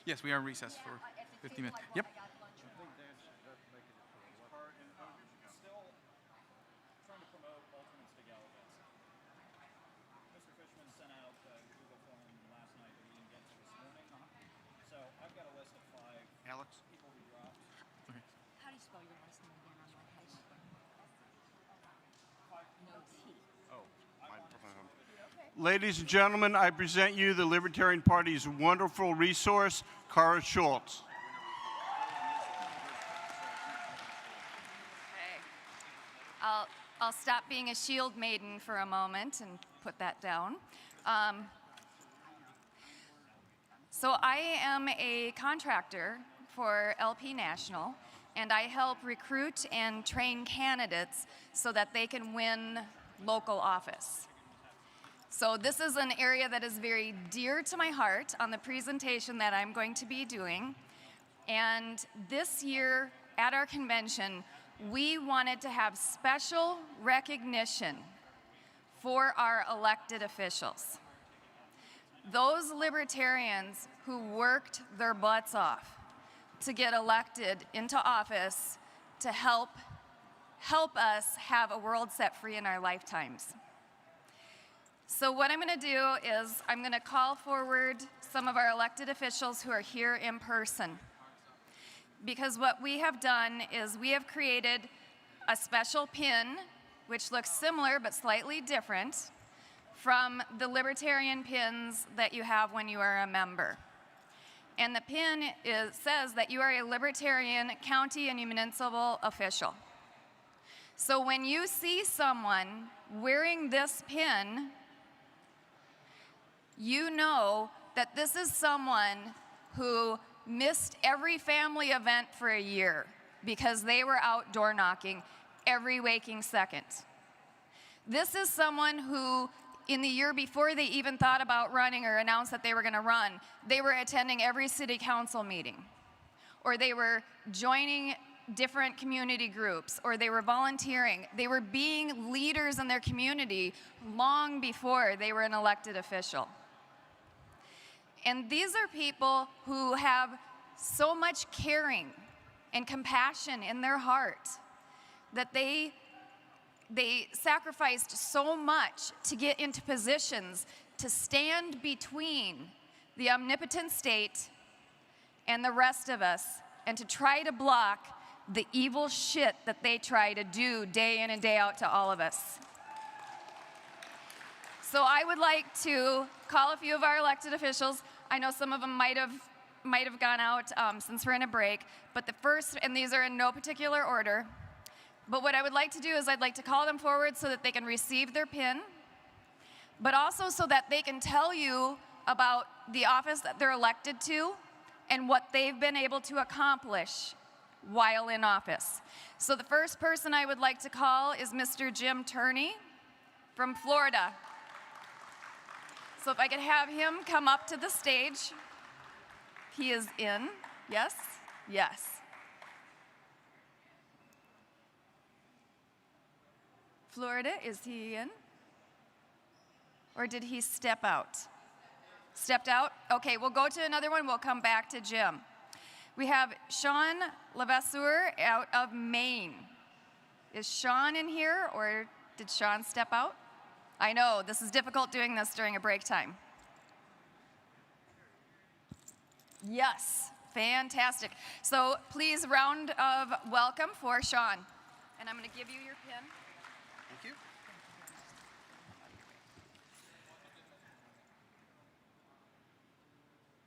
Yes, we are in recess for 15 minutes. Yep. Alex? How do you spell your last name again on my page? No T. Ladies and gentlemen, I present you the Libertarian Party's wonderful resource, Kara Schultz. I'll stop being a shield maiden for a moment and put that down. So I am a contractor for LP National, and I help recruit and train candidates so that they can win local office. So this is an area that is very dear to my heart on the presentation that I'm going to be doing. And this year at our convention, we wanted to have special recognition for our elected officials. Those libertarians who worked their butts off to get elected into office to help us have a world set free in our lifetimes. So what I'm going to do is I'm going to call forward some of our elected officials who are here in person. Because what we have done is we have created a special pin, which looks similar but slightly different from the Libertarian pins that you have when you are a member. And the pin says that you are a Libertarian county and municipal official. So when you see someone wearing this pin, you know that this is someone who missed every family event for a year because they were out door knocking every waking second. This is someone who, in the year before they even thought about running or announced that they were going to run, they were attending every city council meeting, or they were joining different community groups, or they were volunteering. They were being leaders in their community long before they were an elected official. And these are people who have so much caring and compassion in their heart that they sacrificed so much to get into positions to stand between the omnipotent state and the rest of us and to try to block the evil shit that they try to do day in and day out to all of us. So I would like to call a few of our elected officials. I know some of them might have gone out since we're in a break, but the first, and these are in no particular order, but what I would like to do is I'd like to call them forward so that they can receive their pin, but also so that they can tell you about the office that they're elected to and what they've been able to accomplish while in office. So the first person I would like to call is Mr. Jim Turney from Florida. So if I could have him come up to the stage. He is in. Yes? Yes. Florida, is he in? Or did he step out? Stepped out? Okay, we'll go to another one. We'll come back to Jim. We have Sean Levasseur out of Maine. Is Sean in here, or did Sean step out? I know, this is difficult doing this during a break time. Yes, fantastic. So please, round of welcome for Sean. And I'm going to give you your pin. Thank you.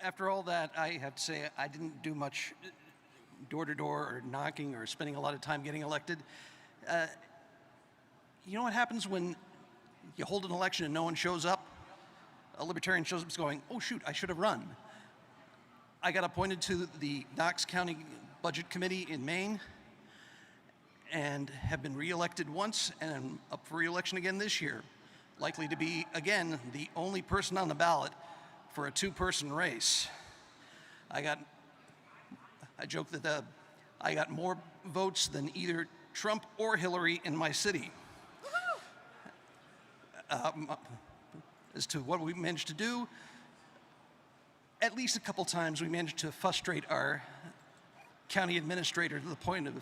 After all that, I have to say I didn't do much door-to-door or knocking or spending a lot of time getting elected. You know what happens when you hold an election and no one shows up? A Libertarian shows up going, oh shoot, I should have run. I got appointed to the Knox County Budget Committee in Maine and have been reelected once and I'm up for reelection again this year. Likely to be, again, the only person on the ballot for a two-person race. I joke that I got more votes than either Trump or Hillary in my city. As to what we managed to do, at least a couple times we managed to frustrate our county administrator to the point of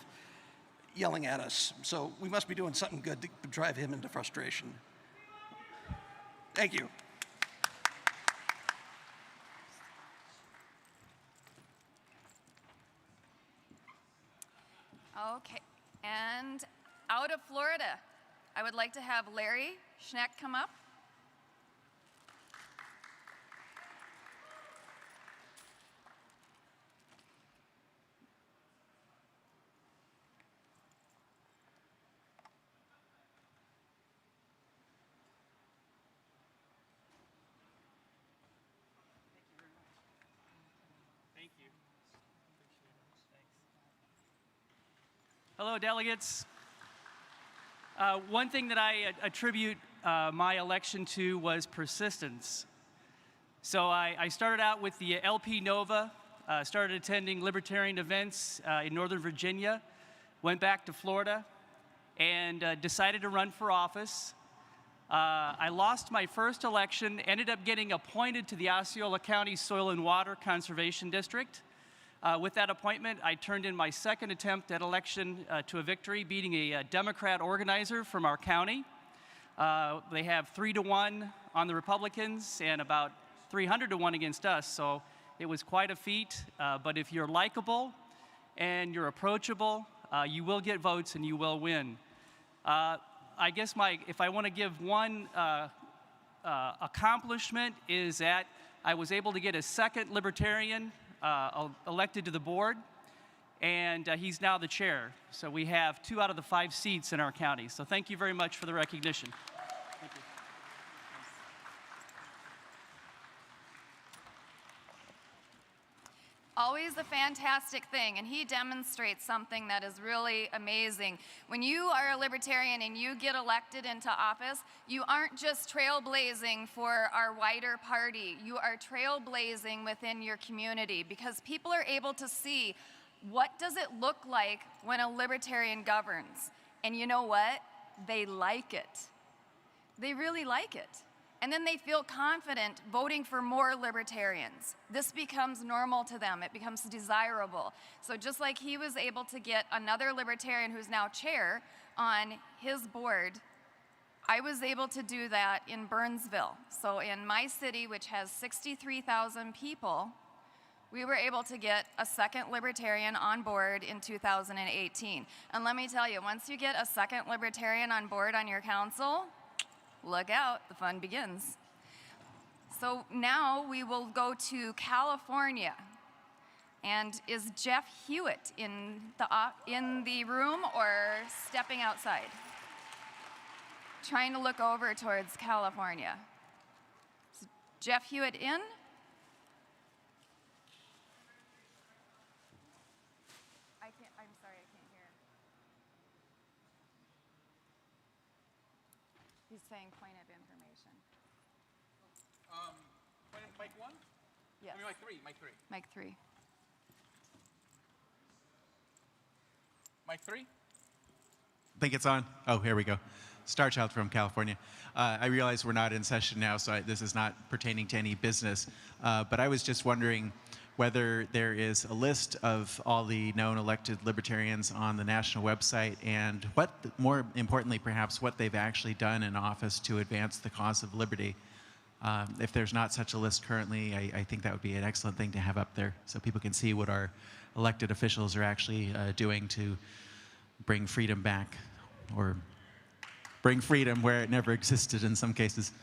yelling at us. So we must be doing something good to drive him into frustration. Thank you. Okay, and out of Florida, I would like to have Larry Schneck come up. Hello, delegates. One thing that I attribute my election to was persistence. So I started out with the LP Nova, started attending Libertarian events in Northern Virginia, went back to Florida, and decided to run for office. I lost my first election, ended up getting appointed to the Osceola County Soil and Water Conservation District. With that appointment, I turned in my second attempt at election to a victory, beating a Democrat organizer from our county. They have 3-1 on the Republicans and about 300-1 against us, so it was quite a feat. But if you're likable and you're approachable, you will get votes and you will win. I guess if I want to give one accomplishment is that I was able to get a second Libertarian elected to the board, and he's now the chair. So we have 2 out of the 5 seats in our county. So thank you very much for the recognition. Thank you. Always a fantastic thing, and he demonstrates something that is really amazing. When you are a Libertarian and you get elected into office, you aren't just trailblazing for our wider party. You are trailblazing within your community because people are able to see what does it look like when a Libertarian governs. And you know what? They like it. They really like it. And then they feel confident voting for more Libertarians. This becomes normal to them. It becomes desirable. So just like he was able to get another Libertarian who's now chair on his board, I was able to do that in Burnsville. So in my city, which has 63,000 people, we were able to get a second Libertarian on board in 2018. And let me tell you, once you get a second Libertarian on board on your council, look out, the fun begins. So now we will go to California. And is Jeff Hewitt in the room or stepping outside? Trying to look over towards California. Is Jeff Hewitt in? I'm sorry, I can't hear. He's saying point of information. Mic 1? Yes. I mean, mic 3, mic 3. Mic 3. Mic 3? I think it's on. Oh, here we go. Starchild from California. I realize we're not in session now, so this is not pertaining to any business. But I was just wondering whether there is a list of all the known elected Libertarians on the national website and what, more importantly perhaps, what they've actually done in office to advance the cause of liberty. If there's not such a list currently, I think that would be an excellent thing to have up there so people can see what our elected officials are actually doing to bring freedom back, or bring freedom where it never existed in some cases.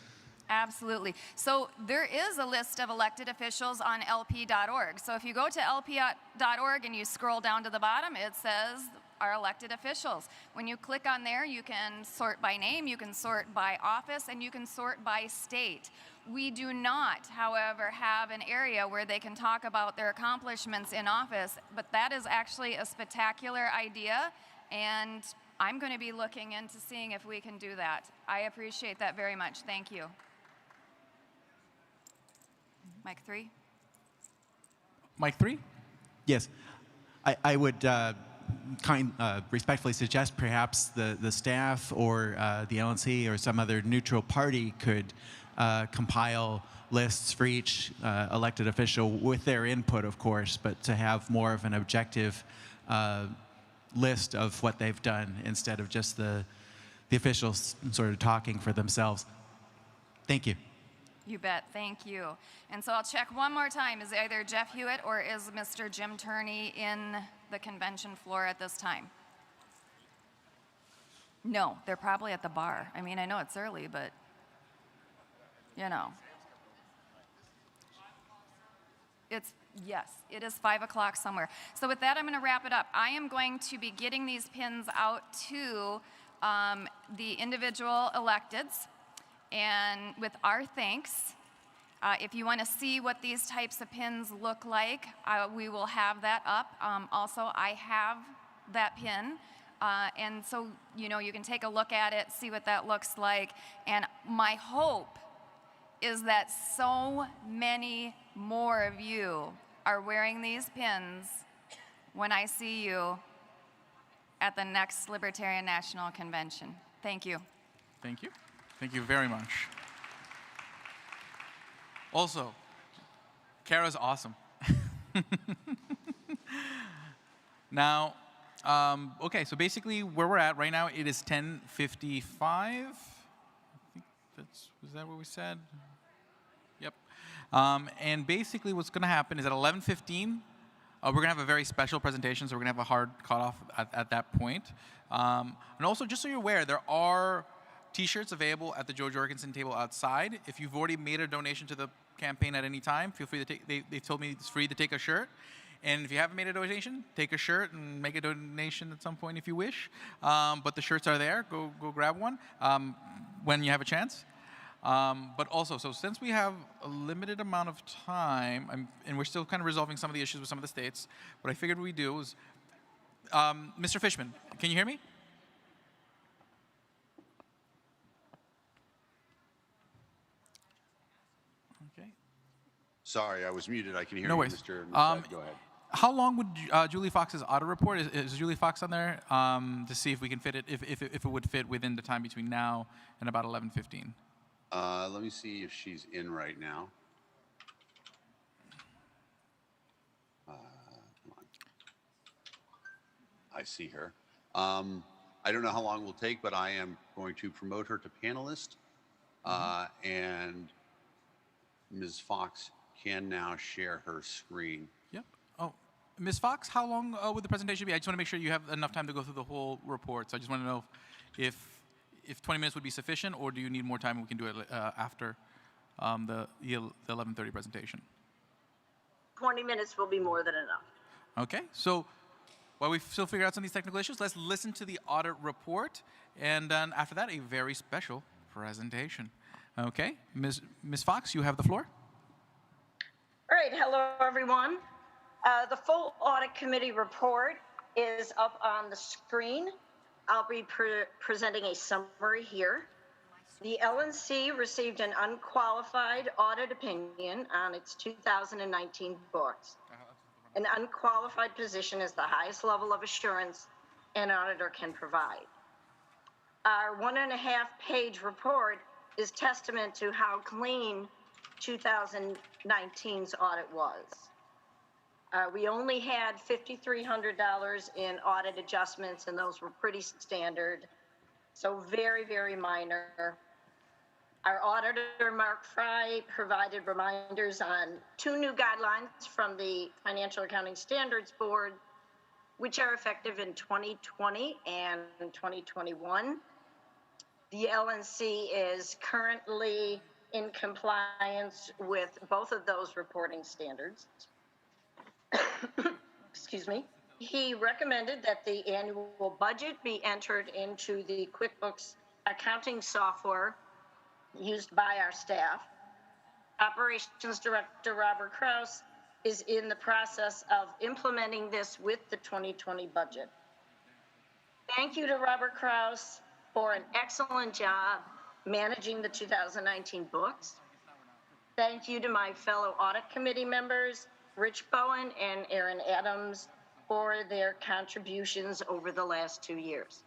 Absolutely. So there is a list of elected officials on lp.org. So if you go to lp.org and you scroll down to the bottom, it says our elected officials. When you click on there, you can sort by name, you can sort by office, and you can sort by state. We do not, however, have an area where they can talk about their accomplishments in office, but that is actually a spectacular idea, and I'm going to be looking into seeing if we can do that. I appreciate that very much. Thank you. Mic 3? Mic 3? Yes. I would respectfully suggest perhaps the staff or the LNC or some other neutral party could compile lists for each elected official with their input, of course, but to have more of an objective list of what they've done instead of just the officials sort of talking for themselves. Thank you. You bet. Thank you. And so I'll check one more time. Is either Jeff Hewitt or is Mr. Jim Turney in the convention floor at this time? No, they're probably at the bar. I mean, I know it's early, but, you know. Yes, it is 5 o'clock somewhere. So with that, I'm going to wrap it up. I am going to be getting these pins out to the individual electeds, and with our thanks. If you want to see what these types of pins look like, we will have that up. Also, I have that pin. And so, you know, you can take a look at it, see what that looks like. And my hope is that so many more of you are wearing these pins when I see you at the next Libertarian National Convention. Thank you. Thank you. Thank you very much. Also, Kara's awesome. Now, okay, so basically where we're at right now, it is 10:55. I think was that what we said? Yep. And basically what's going to happen is at 11:15, we're going to have a very special presentation, so we're going to have a hard cutoff at that point. And also, just so you're aware, there are T-shirts available at the Joe Jorgensen table outside. If you've already made a donation to the campaign at any time, feel free to take, they told me it's free to take a shirt. And if you haven't made a donation, take a shirt and make a donation at some point if you wish. But the shirts are there. Go grab one when you have a chance. But also, so since we have a limited amount of time, and we're still kind of resolving some of the issues with some of the states, what I figured we'd do is, Mr. Fishman, can you hear me? Okay. Sorry, I was muted. I can hear No you, worries. Mr. Musad. Go ahead. How long would Julie Fox's audit report, is Julie Fox on there to see if we can fit it, if it would fit within the time between now and about 11:15? Let me see if she's in right now. Come on. I see her. I don't know how long it will take, but I am going to promote her to panelist. And Ms. Fox can now share her screen. Yep. Oh, Ms. Fox, how long would the presentation be? I just want to make sure you have enough time to go through the whole report. So I just want to know if 20 minutes would be sufficient, or do you need more time and we can do it after the 11:30 presentation? 20 minutes will be more than enough. Okay, so while we still figure out some of these technical issues, let's listen to the audit report, and then after that, a very special presentation. Okay, Ms. Fox, you have the floor. All right, hello everyone. The full audit committee report is up on the screen. I'll be presenting a summary here. The LNC received an unqualified audit opinion on its 2019 books. An unqualified position is the highest level of assurance an auditor can provide. Our 1.5-page report is testament to how clean 2019's audit was. We only had $5,300 in audit adjustments, and those were pretty standard, so very, very minor. Our auditor, Mark Fry, provided reminders on 2 new guidelines from the Financial Accounting Standards Board, which are effective in 2020 and 2021. The LNC is currently in compliance with both of those reporting standards. Excuse me. He recommended that the annual budget be entered into the QuickBooks accounting software used by our staff. Operations Director Robert Kraus is in the process of implementing this with the 2020 budget. Thank you to Robert Kraus for an excellent job managing the 2019 books. Thank you to my fellow audit committee members, Rich Bowen and Aaron Adams, for their contributions over the last 2 years.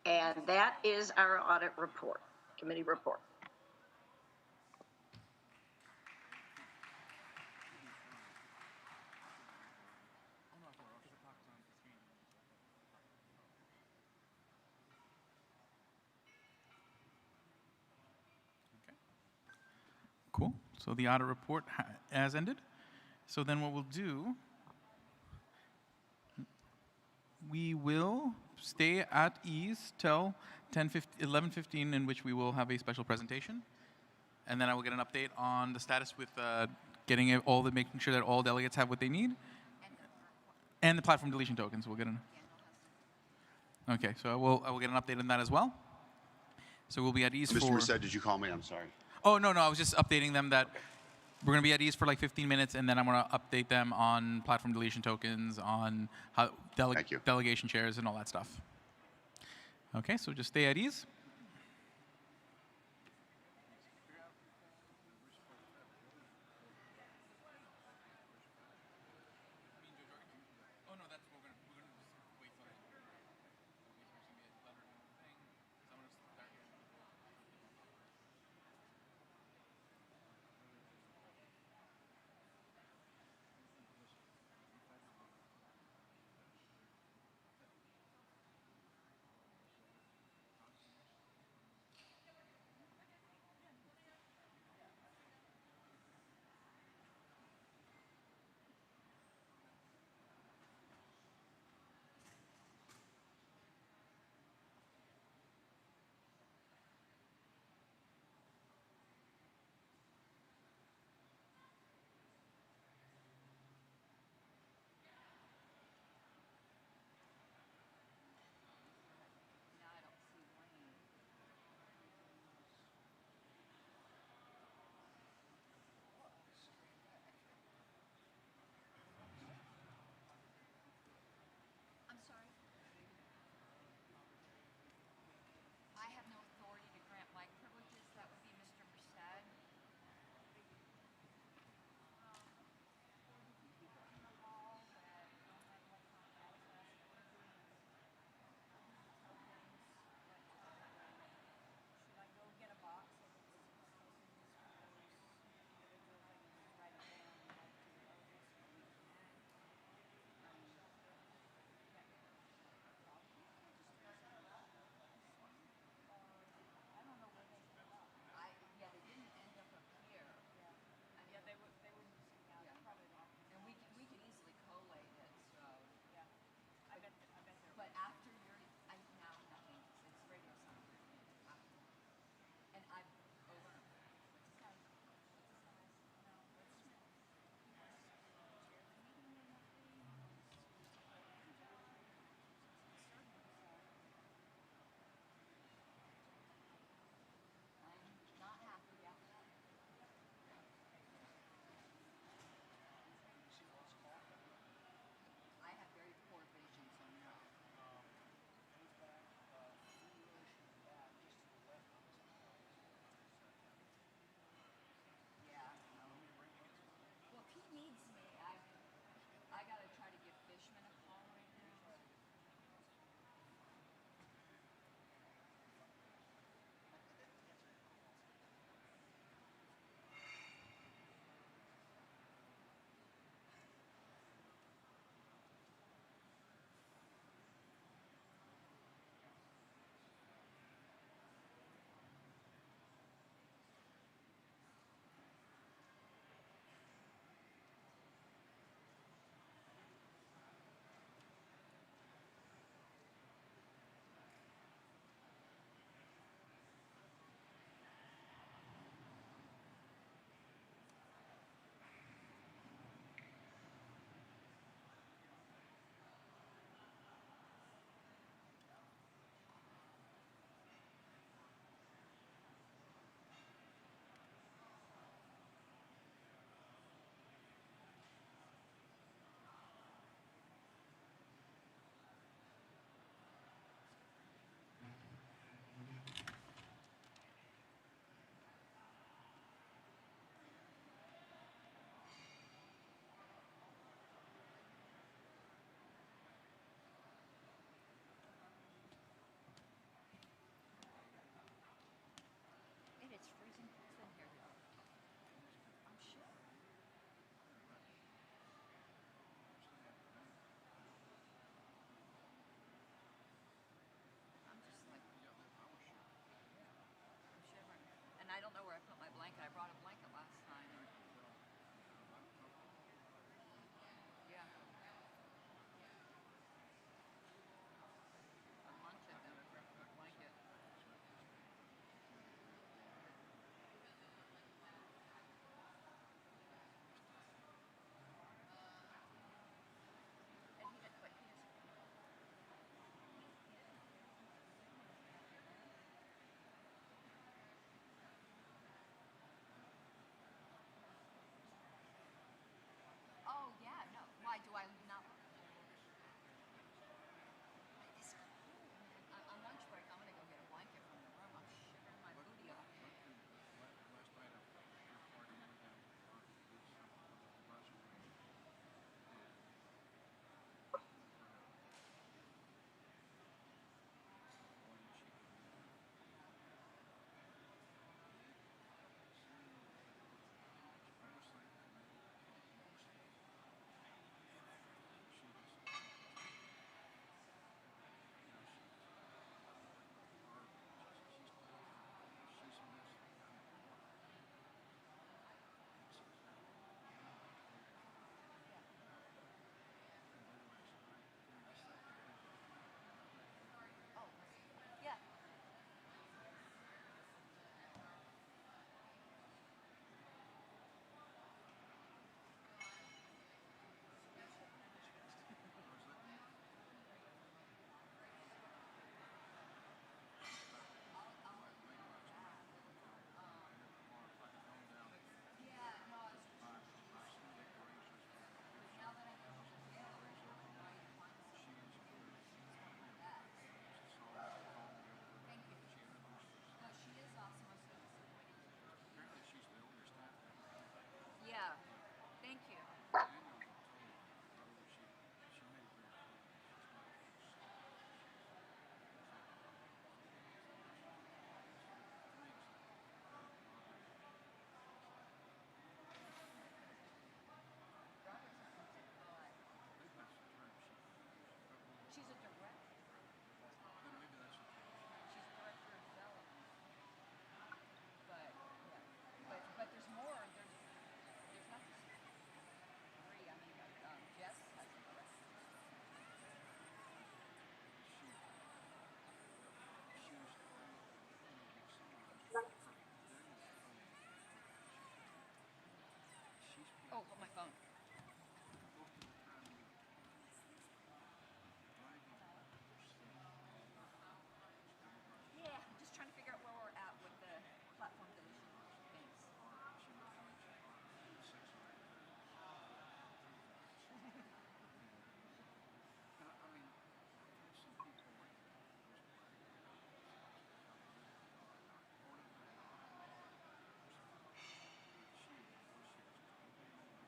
And that is our audit report, committee report. Cool. So the audit report has ended. So then what we'll do, we will stay at ease till 11:15, in which we will have a special presentation. And then I will get an update on the status with getting making sure that all delegates have what they need. And the platform deletion tokens, we'll get an. Okay, so I will get an update on that as well. So we'll be at ease for. Mr. Musad, did you call me? I'm sorry. Oh, no, I was just updating them that we're going to be at ease for like 15 minutes, and then I'm going to update them on platform deletion tokens, on how delegation chairs, and all that stuff. Okay, so just stay at ease.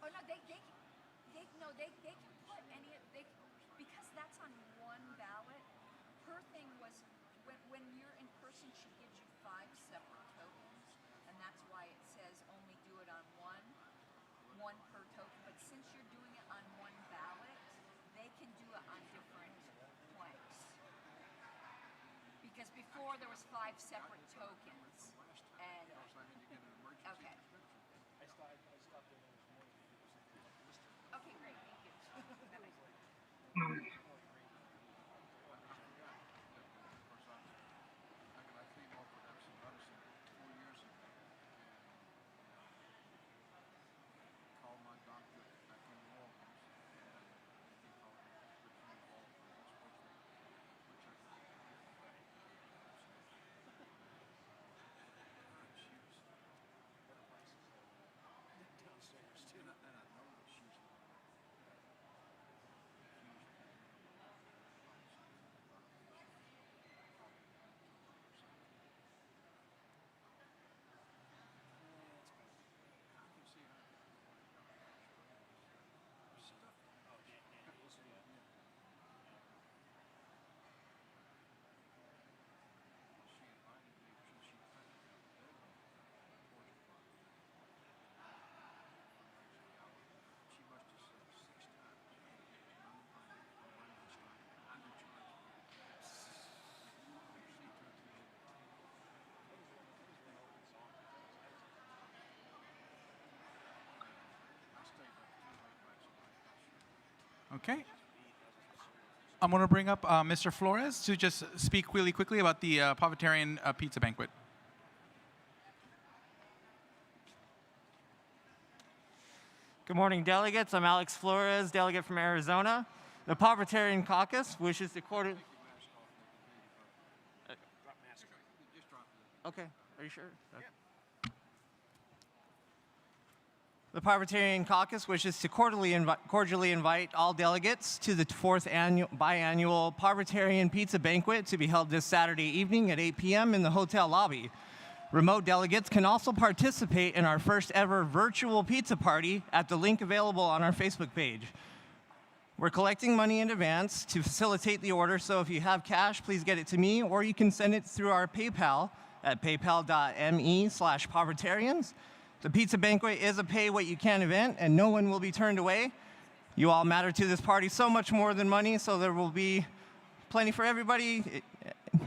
Oh no, they can put any because that's on one ballot. Her thing was when you're in person, she gives you 5 separate tokens, and that's why it says only do it on one per token. But since you're doing it on one ballot, they can do it on different planks. Because before there was 5 separate tokens, and okay. Okay, great, thank you. Okay. I'm going to bring up Mr. Flores to just speak really quickly about the Povertarian Pizza Banquet. Good morning, delegates. I'm Alex Flores, delegate from Arizona. The Povertarian Caucus wishes to Okay, are you sure? Okay. The Libertarian Caucus wishes to cordially invite all delegates to the 4th biannual Libertarian Pizza Banquet to be held this Saturday evening at 8 p.m. in the hotel lobby. Remote delegates can also participate in our first ever virtual pizza party at the link available on our Facebook page. We're collecting money in advance to facilitate the order, so if you have cash, please get it to me, or you can send it through our PayPal at paypal.me/Povertarians. The pizza banquet is a pay-what-you-can event, and no one will be turned away. You all matter to this party so much more than money, so there will be plenty for everybody.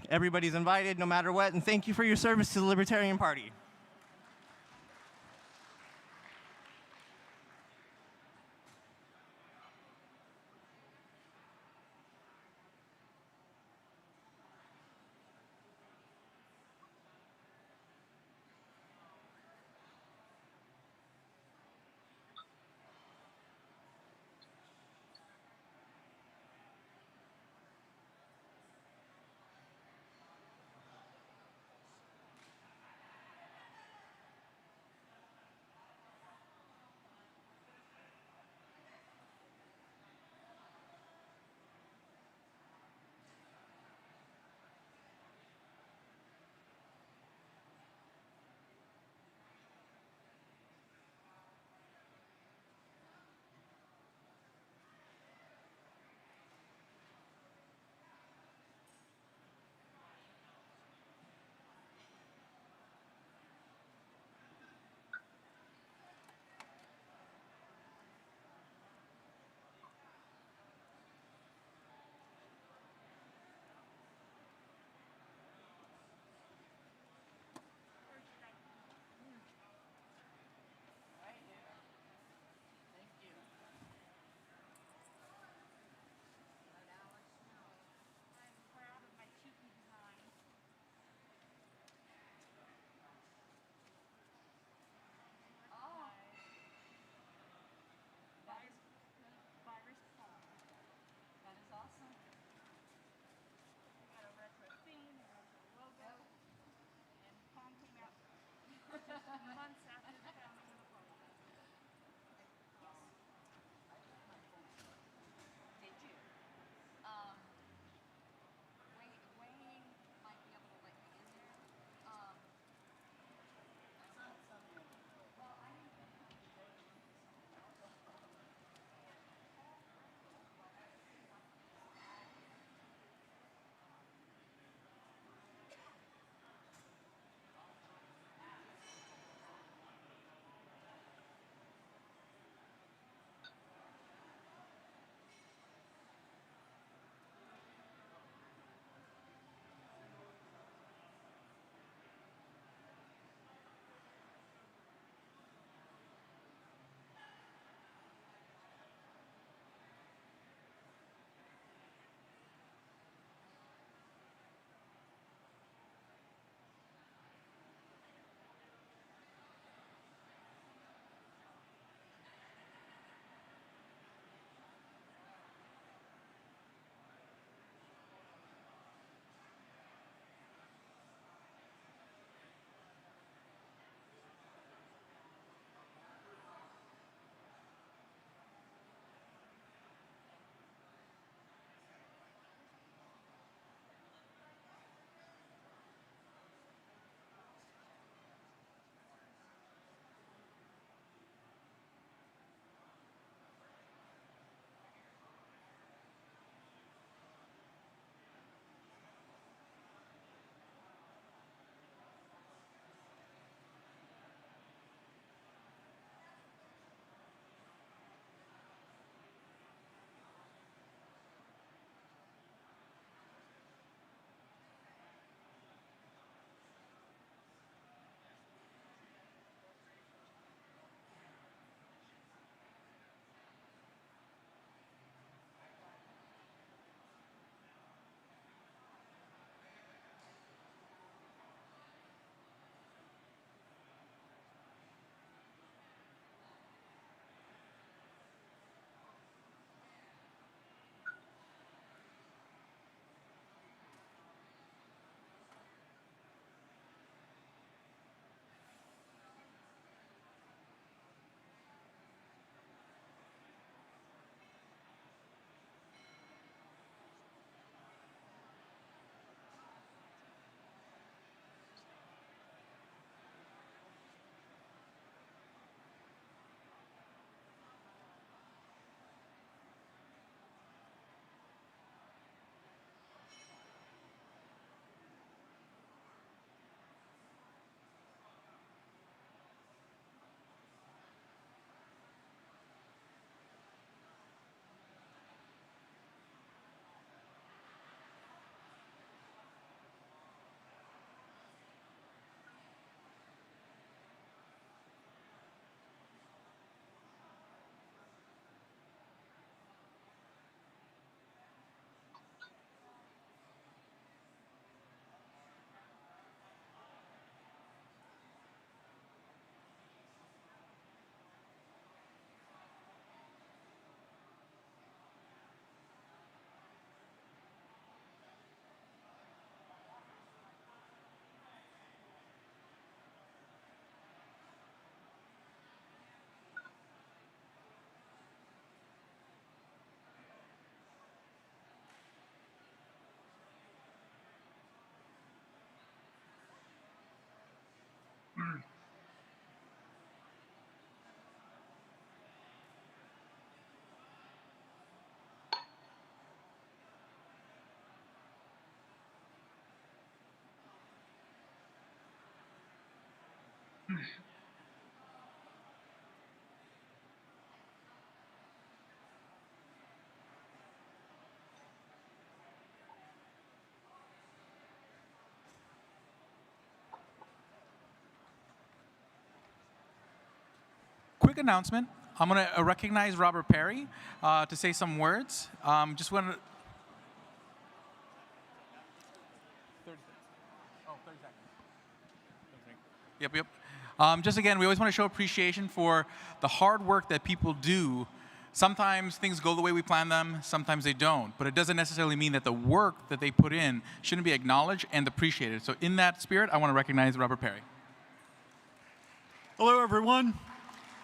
Everybody's invited, no matter what, and thank you for your service to the Libertarian Party. Quick announcement. I'm going to recognize Robert Perry to say some words. Just want to. Yep. Just again, we always want to show appreciation for the hard work that people do. Sometimes things go the way we plan them, sometimes they don't. But it doesn't necessarily mean that the work that they put in shouldn't be acknowledged and appreciated. So in that spirit, I want to recognize Robert Perry. Hello, everyone.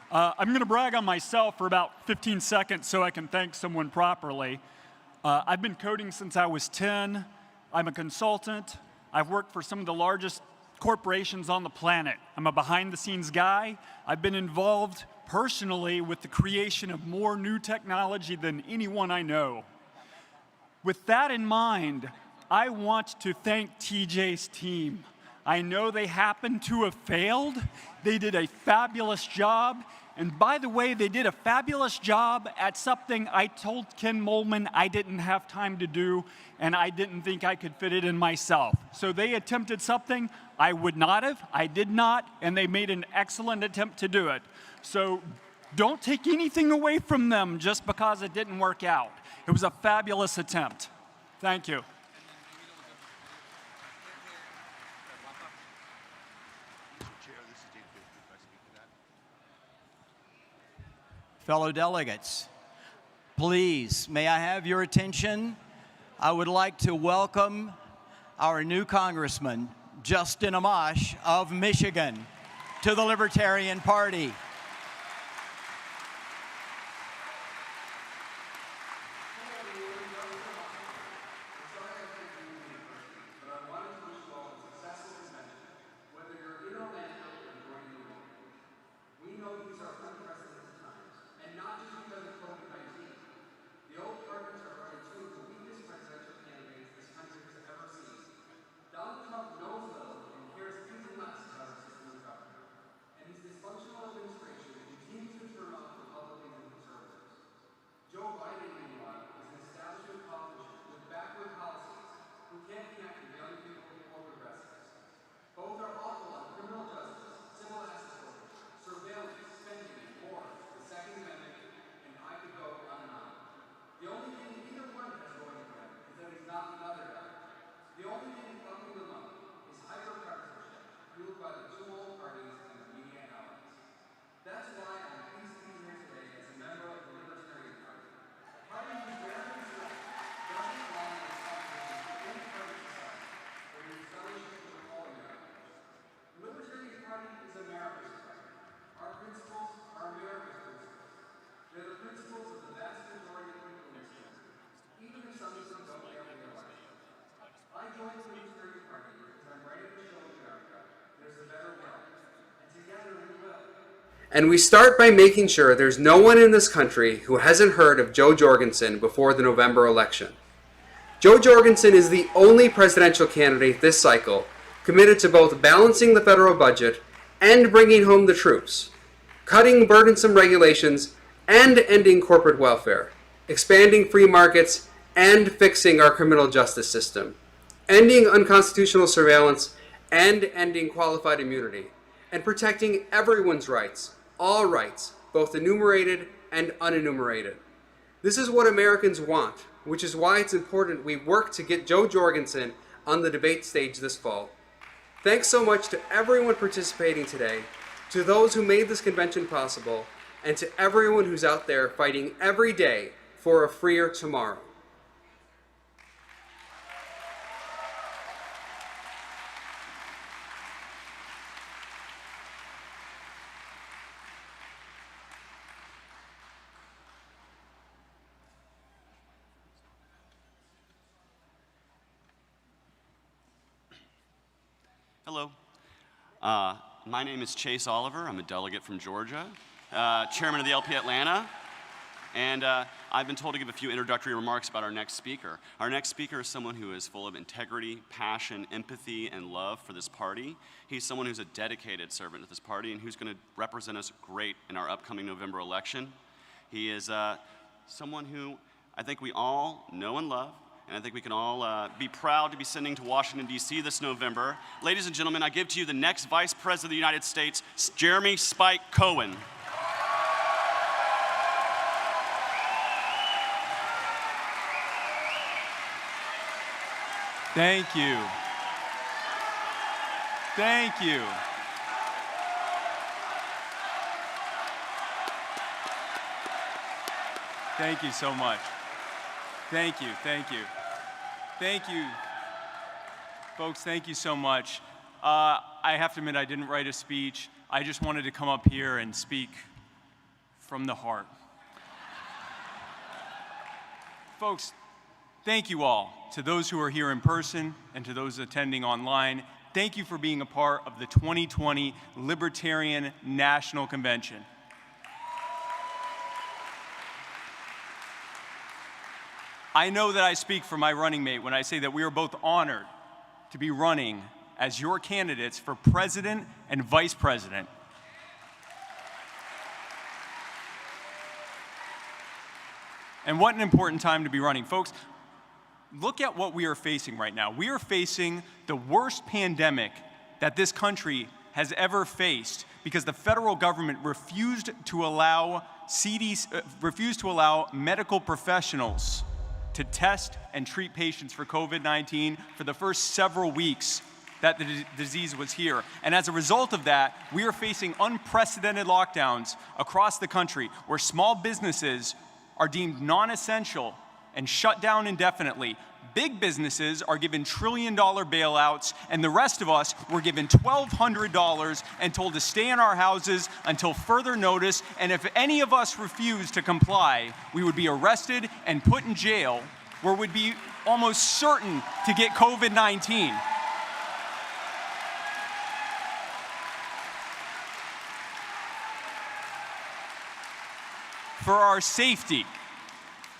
I'm going to brag on myself for about 15 seconds so I can thank someone properly. I've been coding since I was 10. I'm a consultant. I've worked for some of the largest corporations on the planet. I'm a behind-the-scenes guy. I've been involved personally with the creation of more new technology than anyone I know. With that in mind, I want to thank TJ's team. I know they happen to have failed. They did a fabulous job. And by the way, they did a fabulous job at something I told Ken Molman I didn't have time to do, and I didn't think I could fit it in myself. So they attempted something I would not have, I did not, and they made an excellent attempt to do it. So don't take anything away from them just because it didn't work out. It was a fabulous attempt. Thank you. Fellow delegates, please, may I have your attention? I would like to welcome our new Congressman, Justin Amash of Michigan, to the Libertarian Party. And we start by making sure there's no one in this country who hasn't heard of Jo Jorgensen before the November election. Jo Jorgensen is the only presidential candidate this cycle committed to both balancing the federal budget and bringing home the troops, cutting burdensome regulations and ending corporate welfare, expanding free markets and fixing our criminal justice system, ending unconstitutional surveillance and ending qualified immunity, and protecting everyone's rights, all rights, both enumerated and unenumerated. This is what Americans want, which is why it's important we work to get Jo Jorgensen on the debate stage this fall. Thanks so much to everyone participating today, to those who made this convention possible, and to everyone who's out there fighting every day for a freer tomorrow. Hello. My name is Chase Oliver. I'm a delegate from Georgia, chairman of the LP Atlanta, And I've been told to give a few introductory remarks about our next speaker. Our next speaker is someone who is full of integrity, passion, empathy, and love for this party. He's someone who's a dedicated servant to this party and who's going to represent us great in our upcoming November election. He is someone who I think we all know and love, and I think we can all be proud to be sending to Washington, D.C. this November. Ladies and gentlemen, I give to you the next Vice President of the United States, Jeremy Spike Cohen. Thank you. Thank you. Thank you so much. Thank you, thank you. Thank you. Folks, thank you so much. I have to admit, I didn't write a speech. I just wanted to come up here and speak from the heart. Folks, thank you all, to those who are here in person and to those attending online. Thank you for being a part of the 2020 Libertarian National Convention. I know that I speak for my running mate when I say that we are both honored to be running as your candidates for president and vice president. And what an important time to be running. Folks, look at what we are facing right now. We are facing the worst pandemic that this country has ever faced because the federal government refused to allow medical professionals to test and treat patients for COVID-19 for the first several weeks that the disease was here. And as a result of that, we are facing unprecedented lockdowns across the country where small businesses are deemed non-essential and shut down indefinitely. Big businesses are given trillion-dollar bailouts, and the rest of us were given $1,200 and told to stay in our houses until further notice, and if any of us refused to comply, we would be arrested and put in jail, where we'd be almost certain to get COVID-19. For our safety,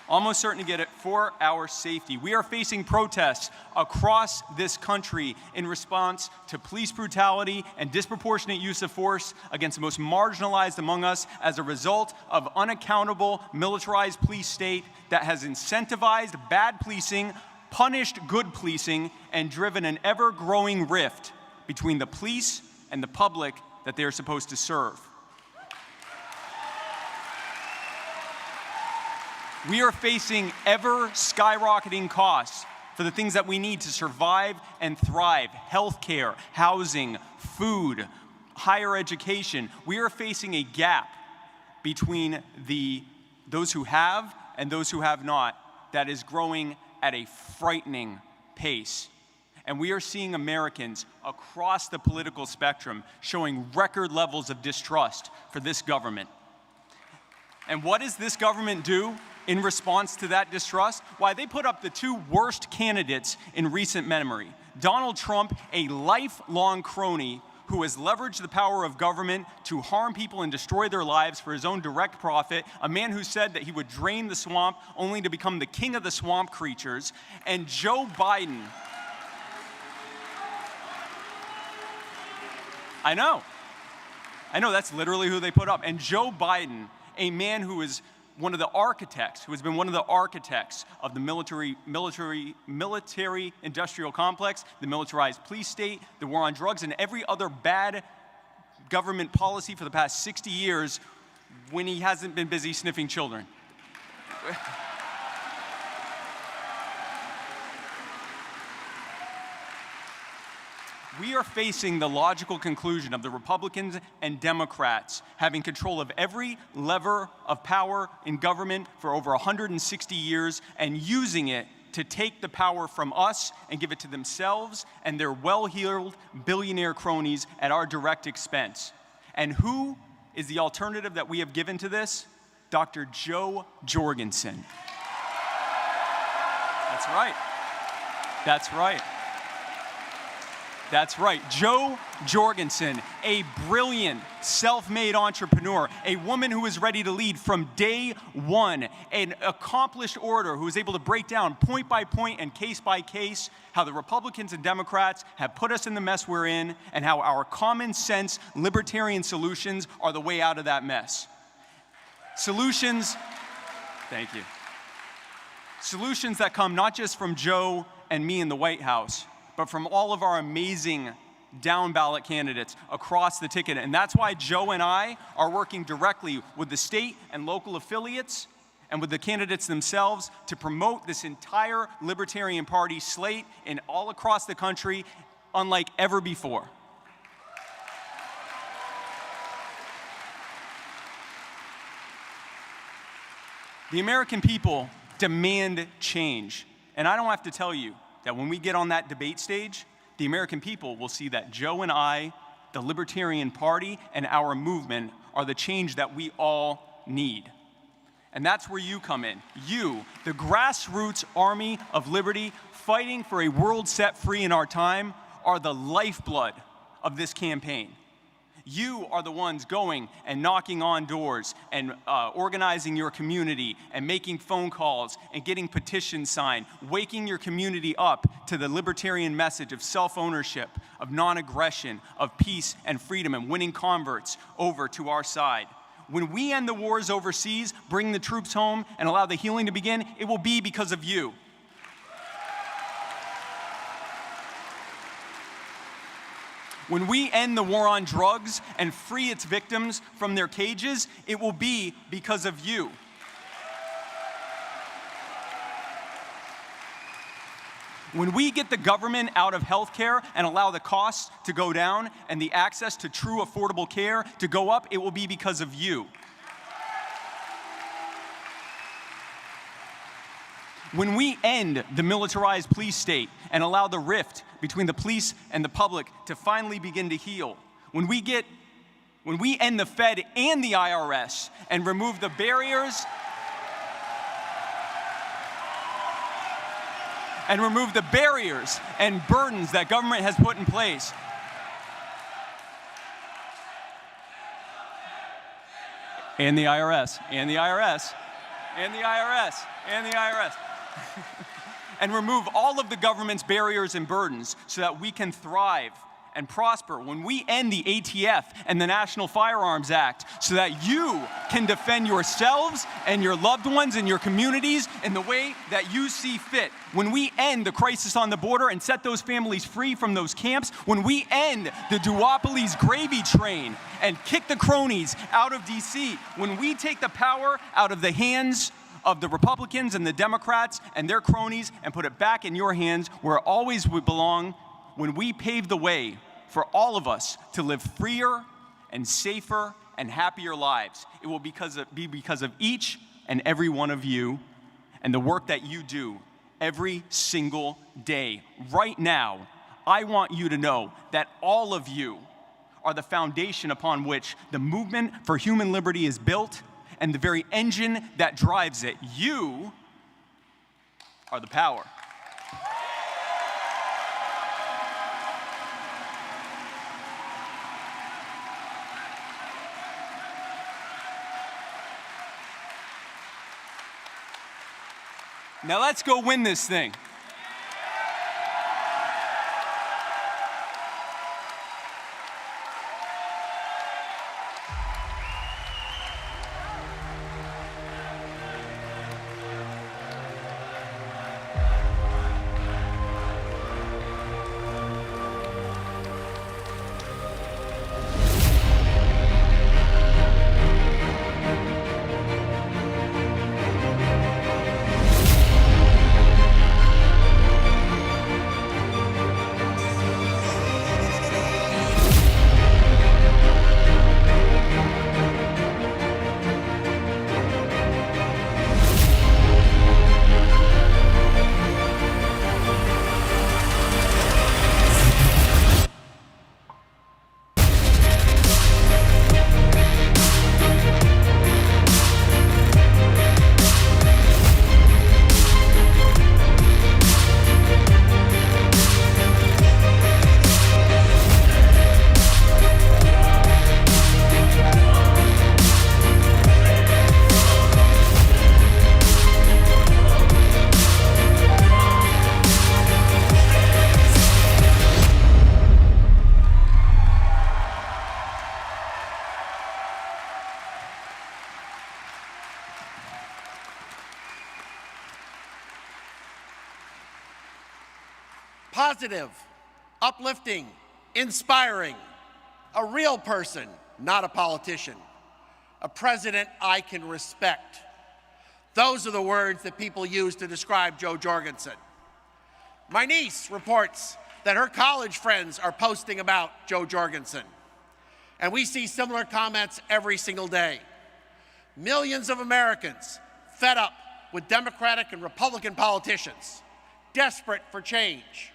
almost certain to get it, for our safety. We are facing protests across this country in response to police brutality and disproportionate use of force against the most marginalized among us as a result of unaccountable militarized police state that has incentivized bad policing, punished good policing, and driven an ever-growing rift between the police and the public that they are supposed to serve. We are facing ever skyrocketing costs for the things that we need to survive and thrive: healthcare, housing, food, higher education. We are facing a gap between those who have and those who have not that is growing at a frightening pace. And we are seeing Americans across the political spectrum showing record levels of distrust for this government. And what does this government do in response to that distrust? Why, they put up the two worst candidates in recent memory. Donald Trump, a lifelong crony who has leveraged the power of government to harm people and destroy their lives for his own direct profit, a man who said that he would drain the swamp only to become the king of the swamp creatures, and Joe Biden. I know, that's literally who they put up. And Joe Biden, a man who is one of the architects, who has been one of the architects of the military-industrial complex, the militarized police state, the war on drugs, and every other bad government policy for the past 60 years when he hasn't been busy sniffing children. We are facing the logical conclusion of the Republicans and Democrats having control of every lever of power in government for over 160 years and using it to take the power from us and give it to themselves and their well-heeled billionaire cronies at our direct expense. And who is the alternative that we have given to this? Dr. Joe Jorgensen. That's right. That's right. That's right, Jo Jorgensen, a brilliant, self-made entrepreneur, a woman who is ready to lead from day one, an accomplished orator who is able to break down point by point and case by case how the Republicans and Democrats have put us in the mess we're in and how our common sense libertarian solutions are the way out of that mess. Solutions, thank you. Solutions that come not just from Jo and me in the White House, but from all of our amazing down-ballot candidates across the ticket. And that's why Jo and I are working directly with the state and local affiliates and with the candidates themselves to promote this entire Libertarian Party slate in all across the country, unlike ever before. The American people demand change. And I don't have to tell you that when we get on that debate stage, the American people will see that Jo and I, the Libertarian Party, and our movement are the change that we all need. And that's where you come in. You, the grassroots army of liberty, fighting for a world set free in our time, are the lifeblood of this campaign. You are the ones going and knocking on doors and organizing your community and making phone calls and getting petitions signed, waking your community up to the libertarian message of self-ownership, of non-aggression, of peace and freedom, and winning converts over to our side. When we end the wars overseas, bring the troops home, and allow the healing to begin, it will be because of you. When we end the war on drugs and free its victims from their cages, it will be because of you. When we get the government out of healthcare and allow the costs to go down and the access to true affordable care to go up, it will be because of you. When we end the militarized police state and allow the rift between the police and the public to finally begin to heal, when we end the Fed and the IRS and remove the barriers and burdens that government has put in place, and the IRS, and the IRS, and the IRS, and the IRS. And remove all of the government's barriers and burdens so that we can thrive and prosper. When we end the ATF and the National Firearms Act so that you can defend yourselves and your loved ones and your communities in the way that you see fit. When we end the crisis on the border and set those families free from those camps. When we end the duopoly's gravy train and kick the cronies out of DC. When we take the power out of the hands of the Republicans and the Democrats and their cronies and put it back in your hands where it always would belong, when we pave the way for all of us to live freer and safer and happier lives, it will be because of each and every one of you and the work that you do every single day. Right now, I want you to know that all of you are the foundation upon which the movement for human liberty is built and the very engine that drives it. You are the power. Now let's go win this thing. positive, uplifting, inspiring, a real person, not a politician, a president I can respect. Those are the words that people use to describe Jo Jorgensen. My niece reports that her college friends are posting about Jo Jorgensen, and we see similar comments every single day. Millions of Americans fed up with Democratic and Republican politicians, desperate for change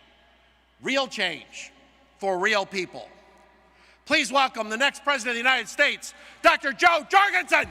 for real people. Please welcome the next President of the United States, Dr. Jo Jorgensen.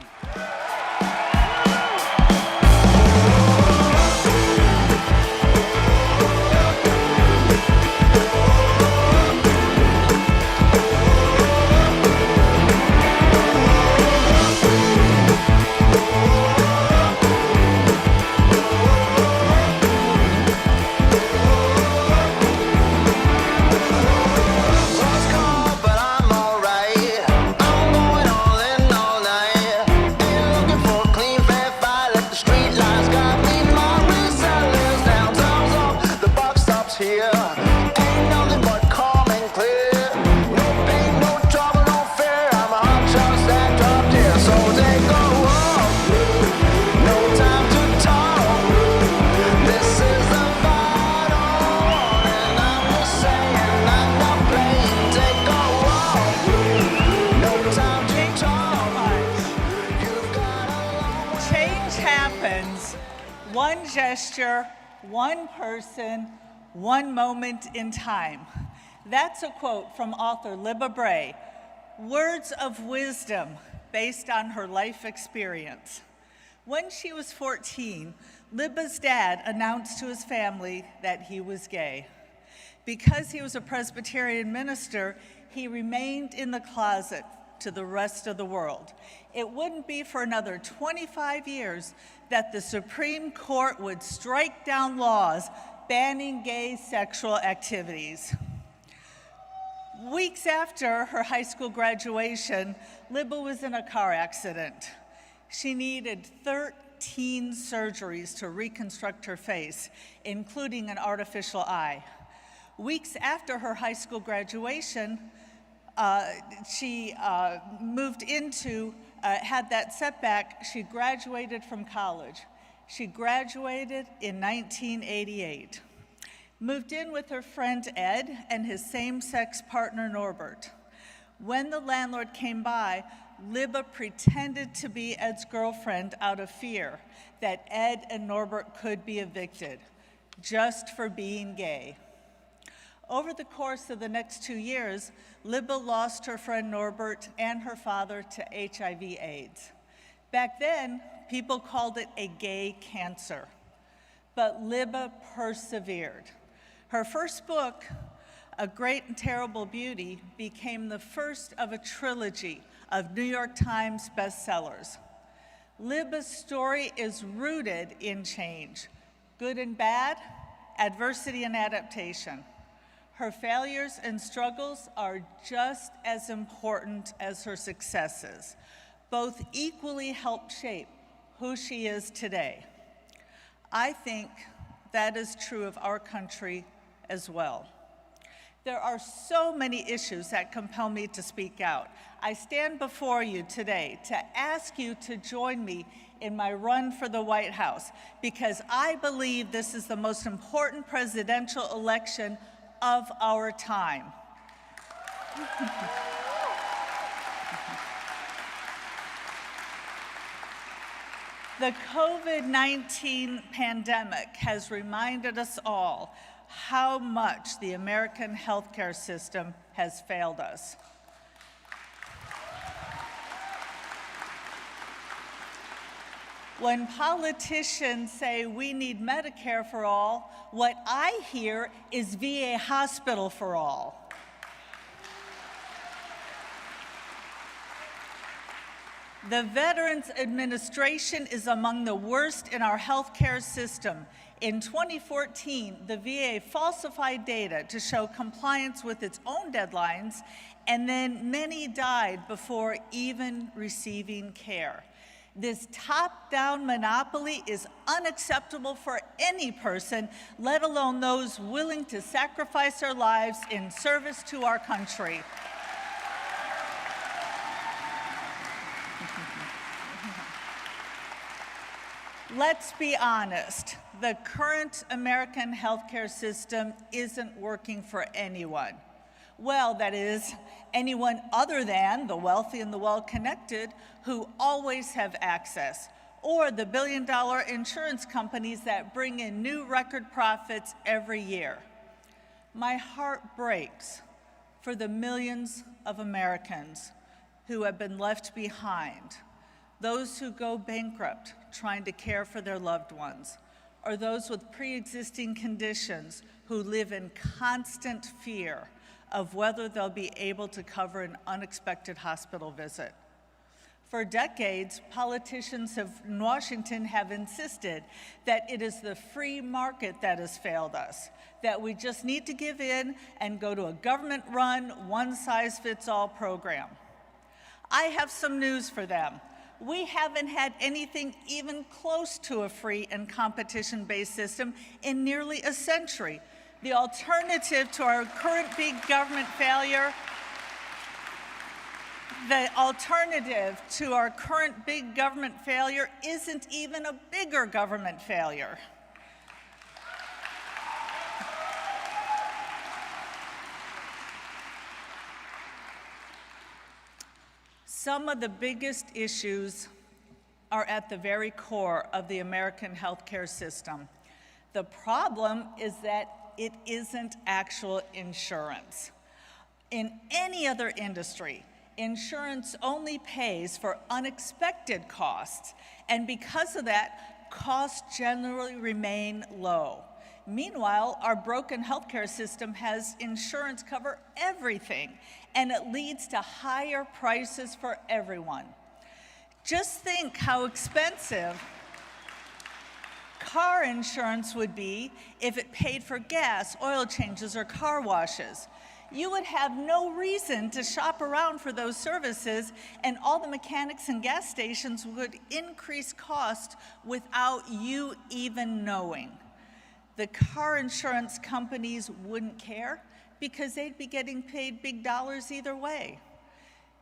One gesture, one person, one moment in time. That's a quote from author Libba Bray. Words of wisdom based on her life experience. When she was 14, Libba's dad announced to his family that he was gay. Because he was a Presbyterian minister, he remained in the closet to the rest of the world. It wouldn't be for another 25 years that the Supreme Court would strike down laws banning gay sexual activities. Weeks after her high school graduation, Libba was in a car accident. She needed 13 surgeries to reconstruct her face, including an artificial eye. Weeks after her high school graduation, she had that setback. She graduated from college. She graduated in 1988. Moved in with her friend Ed and his same-sex partner Norbert. When the landlord came by, Libba pretended to be Ed's girlfriend out of fear that Ed and Norbert could be evicted, just for being gay. Over the course of the next 2 years, Libba lost her friend Norbert and her father to HIV/AIDS. Back then, people called it a gay cancer, but Libba persevered. Her first book, A Great and Terrible Beauty, became the first of a trilogy of New York Times bestsellers. Libba's story is rooted in change, good and bad, adversity and adaptation. Her failures and struggles are just as important as her successes. Both equally help shape who she is today. I think that is true of our country as well. There are so many issues that compel me to speak out. I stand before you today to ask you to join me in my run for the White House because I believe this is the most important presidential election of our time. The COVID-19 pandemic has reminded us all how much the American healthcare system has failed us. When politicians say we need Medicare for all, what I hear is VA hospital for all. The Veterans Administration is among the worst in our healthcare system. In 2014, the VA falsified data to show compliance with its own deadlines, and then many died before even receiving care. This top-down monopoly is unacceptable for any person, let alone those willing to sacrifice their lives in service to our country. Let's be honest, the current American healthcare system isn't working for anyone. Well, that is, anyone other than the wealthy and the well-connected who always have access, or the billion-dollar insurance companies that bring in new record profits every year. My heart breaks for the millions of Americans who have been left behind, those who go bankrupt trying to care for their loved ones, or those with pre-existing conditions who live in constant fear of whether they'll be able to cover an unexpected hospital visit. For decades, politicians in Washington have insisted that it is the free market that has failed us, that we just need to give in and go to a government-run, one-size-fits-all program. I have some news for them. We haven't had anything even close to a free and competition-based system in nearly a century. The alternative to our current big government failure, isn't even a bigger government failure. Some of the biggest issues are at the very core of the American healthcare system. The problem is that it isn't actual insurance. In any other industry, insurance only pays for unexpected costs, and because of that, costs generally remain low. Meanwhile, our broken healthcare system has insurance cover everything, and it leads to higher prices for everyone. Just think how expensive car insurance would be if it paid for gas, oil changes, or car washes. You would have no reason to shop around for those services, and all the mechanics and gas stations would increase cost without you even knowing. The car insurance companies wouldn't care because they'd be getting paid big dollars either way.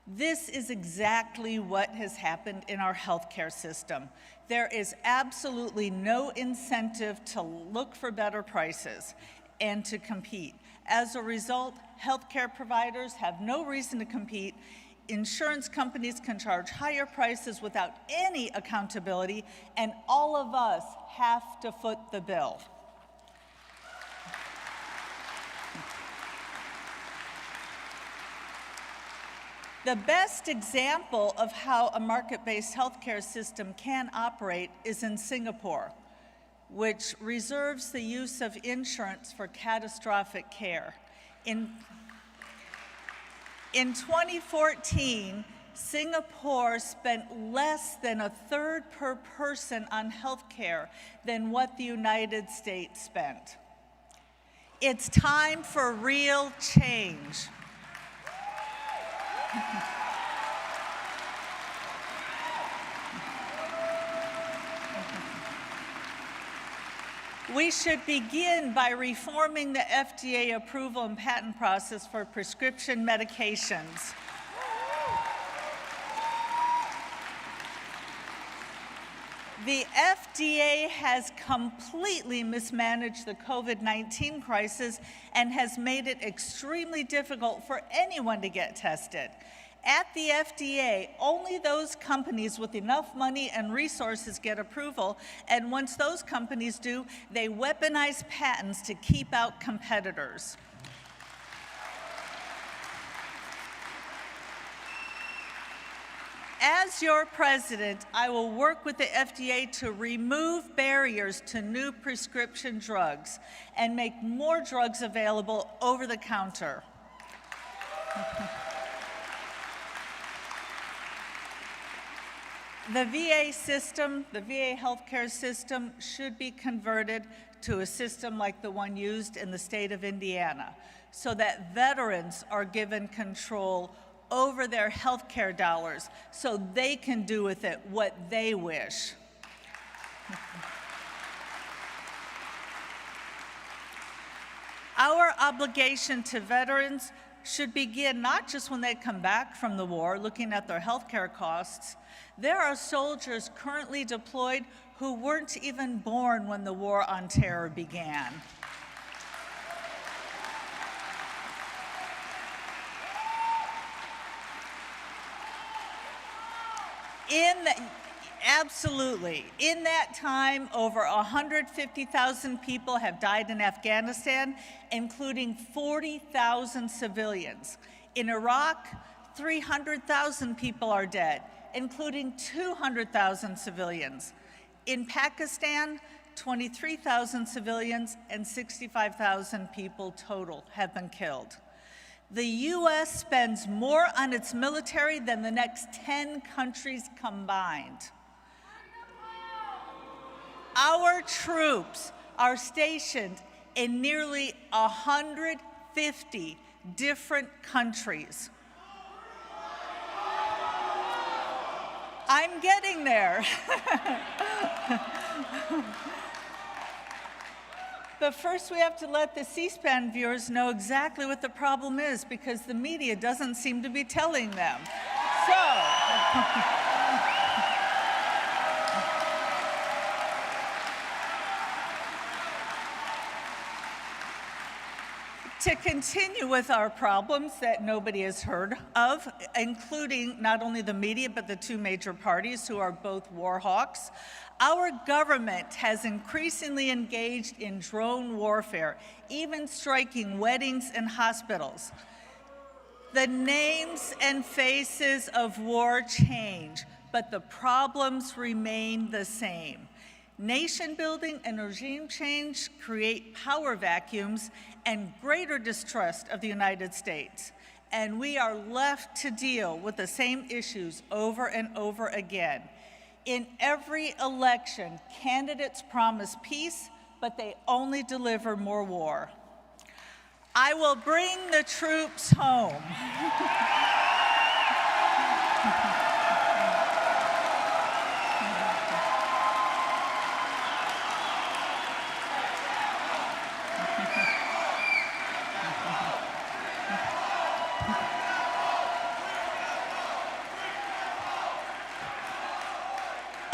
This is exactly what has happened in our healthcare system. There is absolutely no incentive to look for better prices and to compete. As a result, healthcare providers have no reason to compete. Insurance companies can charge higher prices without any accountability, and all of us have to foot the bill. The best example of how a market-based healthcare system can operate is in Singapore, which reserves the use of insurance for catastrophic care. In 2014, Singapore spent less than a third per person on health care than what the United States spent. It's time for real change. We should begin by reforming the FDA approval and patent process for prescription medications. The FDA has completely mismanaged the COVID-19 crisis and has made it extremely difficult for anyone to get tested. At the FDA, only those companies with enough money and resources get approval, and once those companies do, they weaponize patents to keep out competitors. As your president, I will work with the FDA to remove barriers to new prescription drugs and make more drugs available over the counter. The VA system, the VA healthcare system, should be converted to a system like the one used in the state of Indiana, so that veterans are given control over their health care dollars so they can do with it what they wish. Our obligation to veterans should begin not just when they come back from the war, looking at their health care costs. There are soldiers currently deployed who weren't even born when the war on terror began. Absolutely. In that time, over 150,000 people have died in Afghanistan, including 40,000 civilians. In Iraq, 300,000 people are dead, including 200,000 civilians. In Pakistan, 23,000 civilians and 65,000 people total have been killed. The U.S. spends more on its military than the next 10 countries combined. Our troops are stationed in nearly 150 different countries. I'm getting there. But first we have to let the C-SPAN viewers know exactly what the problem is, because the media doesn't seem to be telling them. To continue with our problems that nobody has heard of, including not only the media, but the two major parties who are both war hawks, our government has increasingly engaged in drone warfare, even striking weddings and hospitals. The names and faces of war change, but the problems remain the same. Nation building and regime change create power vacuums and greater distrust of the United States. And we are left to deal with the same issues over and over again. In every election, candidates promise peace, but they only deliver more war. I will bring the troops home.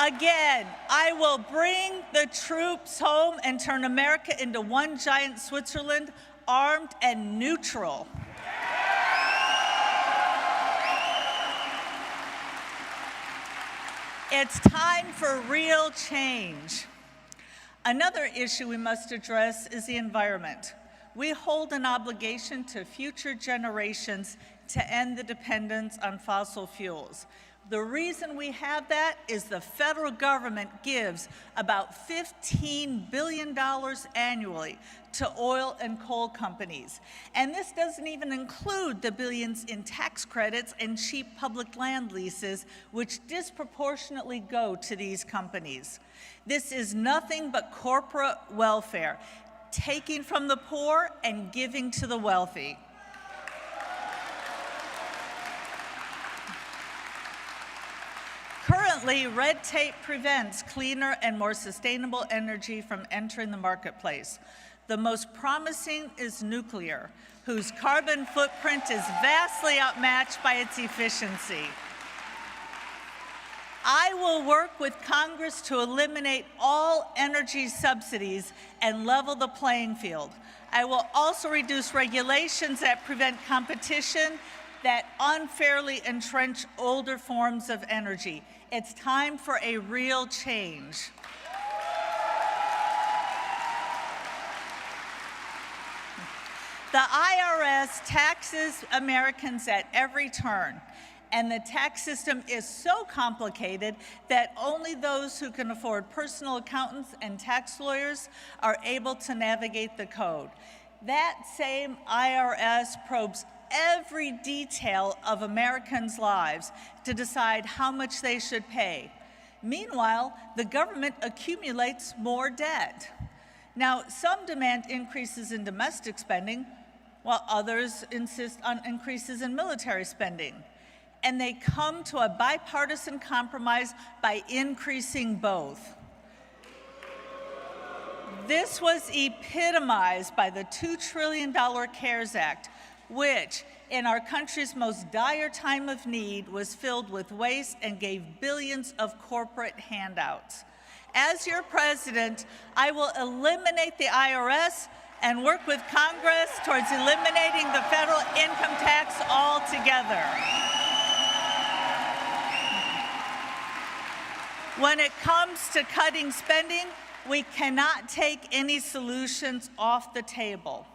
Again, I will bring the troops home and turn America into one giant Switzerland, armed and neutral. It's time for real change. Another issue we must address is the environment. We hold an obligation to future generations to end the dependence on fossil fuels. The reason we have that is the federal government gives about $15 billion annually to oil and coal companies. And this doesn't even include the billions in tax credits and cheap public land leases, which disproportionately go to these companies. This is nothing but corporate welfare, taking from the poor and giving to the wealthy. Currently, red tape prevents cleaner and more sustainable energy from entering the marketplace. The most promising is nuclear, whose carbon footprint is vastly outmatched by its efficiency. I will work with Congress to eliminate all energy subsidies and level the playing field. I will also reduce regulations that prevent competition that unfairly entrench older forms of energy. It's time for a real change. The IRS taxes Americans at every turn, and the tax system is so complicated that only those who can afford personal accountants and tax lawyers are able to navigate the code. That same IRS probes every detail of Americans' lives to decide how much they should pay. Meanwhile, the government accumulates more debt. Now, some demand increases in domestic spending, while others insist on increases in military spending. And they come to a bipartisan compromise by increasing both. This was epitomized by the $2 trillion CARES Act, which, in our country's most dire time of need, was filled with waste and gave billions of corporate handouts. As your president, I will eliminate the IRS and work with Congress towards eliminating the federal income tax altogether. When it comes to cutting spending, we cannot take any solutions off the table.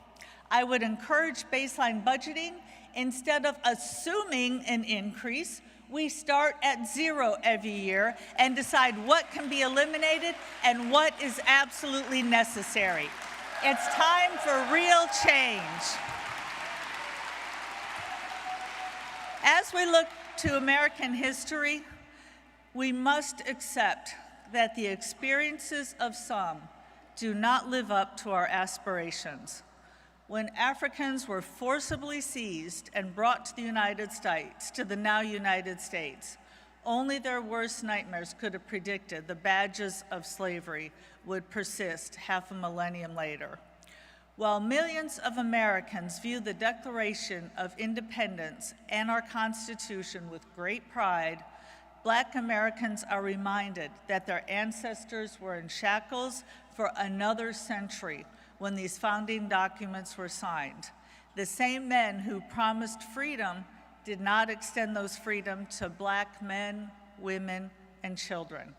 I would encourage baseline budgeting. Instead of assuming an increase, we start at zero every year and decide what can be eliminated and what is absolutely necessary. It's time for real change. As we look to American history, we must accept that the experiences of some do not live up to our aspirations. When Africans were forcibly seized and brought to the United States, to the now United States, only their worst nightmares could have predicted the badges of slavery would persist half a millennium later. While millions of Americans view the Declaration of Independence and our Constitution with great pride, Black Americans are reminded that their ancestors were in shackles for another century when these founding documents were signed. The same men who promised freedom did not extend those freedoms to Black men, women, and children.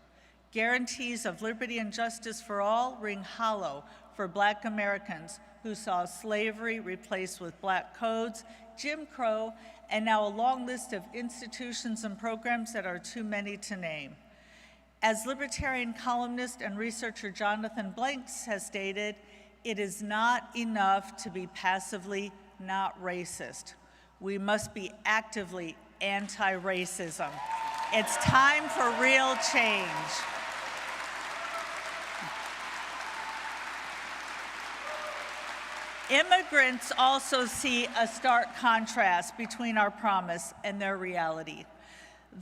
Guarantees of liberty and justice for all ring hollow for Black Americans who saw slavery replaced with Black codes, Jim Crow, and now a long list of institutions and programs that are too many to name. As Libertarian columnist and researcher Jonathan Blanks has stated, it is not enough to be passively not racist. We must be actively anti-racism. It's time for real change. Immigrants also see a stark contrast between our promise and their reality.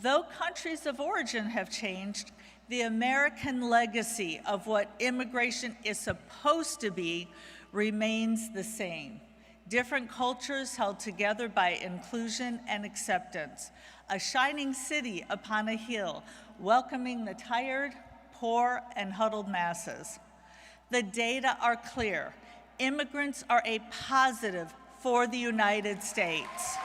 Though countries of origin have changed, the American legacy of what immigration is supposed to be remains the same. Different cultures held together by inclusion and acceptance. A shining city upon a hill, welcoming the tired, poor, and huddled masses. The data are clear. Immigrants are a positive for the United States.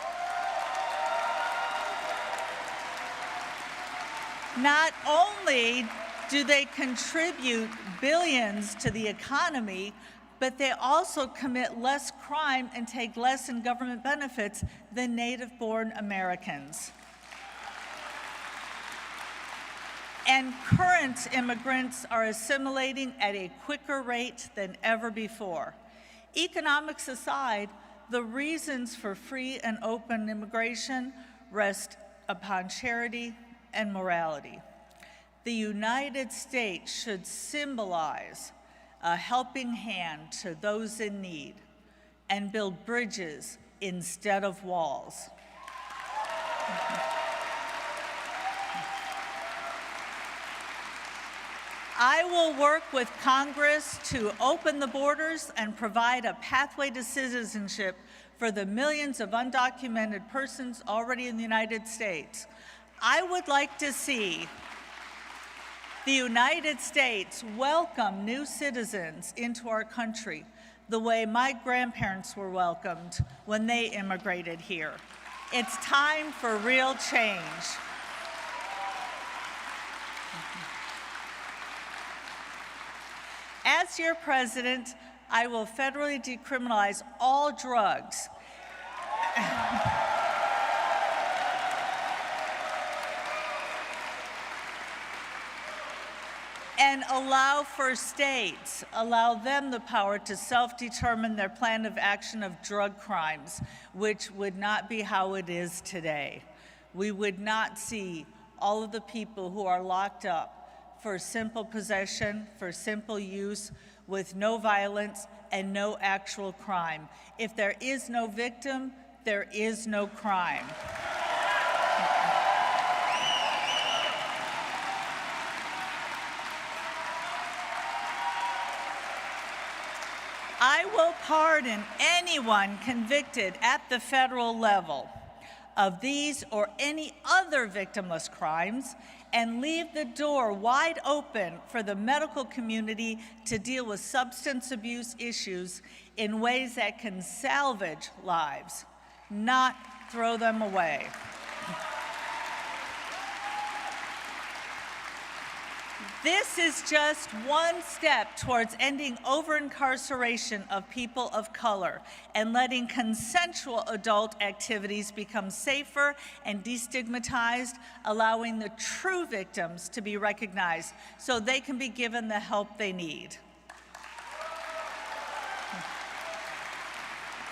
Not only do they contribute billions to the economy, but they also commit less crime and take less in government benefits than native-born Americans. And current immigrants are assimilating at a quicker rate than ever before. Economics aside, the reasons for free and open immigration rest upon charity and morality. The United States should symbolize a helping hand to those in need and build bridges instead of walls. I will work with Congress to open the borders and provide a pathway to citizenship for the millions of undocumented persons already in the United States. I would like to see the United States welcome new citizens into our country the way my grandparents were welcomed when they immigrated here. It's time for real change. As your president, I will federally decriminalize all drugs. And allow for states, allow them the power to self-determine their plan of action of drug crimes, which would not be how it is today. We would not see all of the people who are locked up for simple possession, for simple use, with no violence and no actual crime. If there is no victim, there is no crime. I will pardon anyone convicted at the federal level of these or any other victimless crimes and leave the door wide open for the medical community to deal with substance abuse issues in ways that can salvage lives, not throw them away. This is just one step towards ending over-incarceration of people of color and letting consensual adult activities become safer and destigmatized, allowing the true victims to be recognized so they can be given the help they need.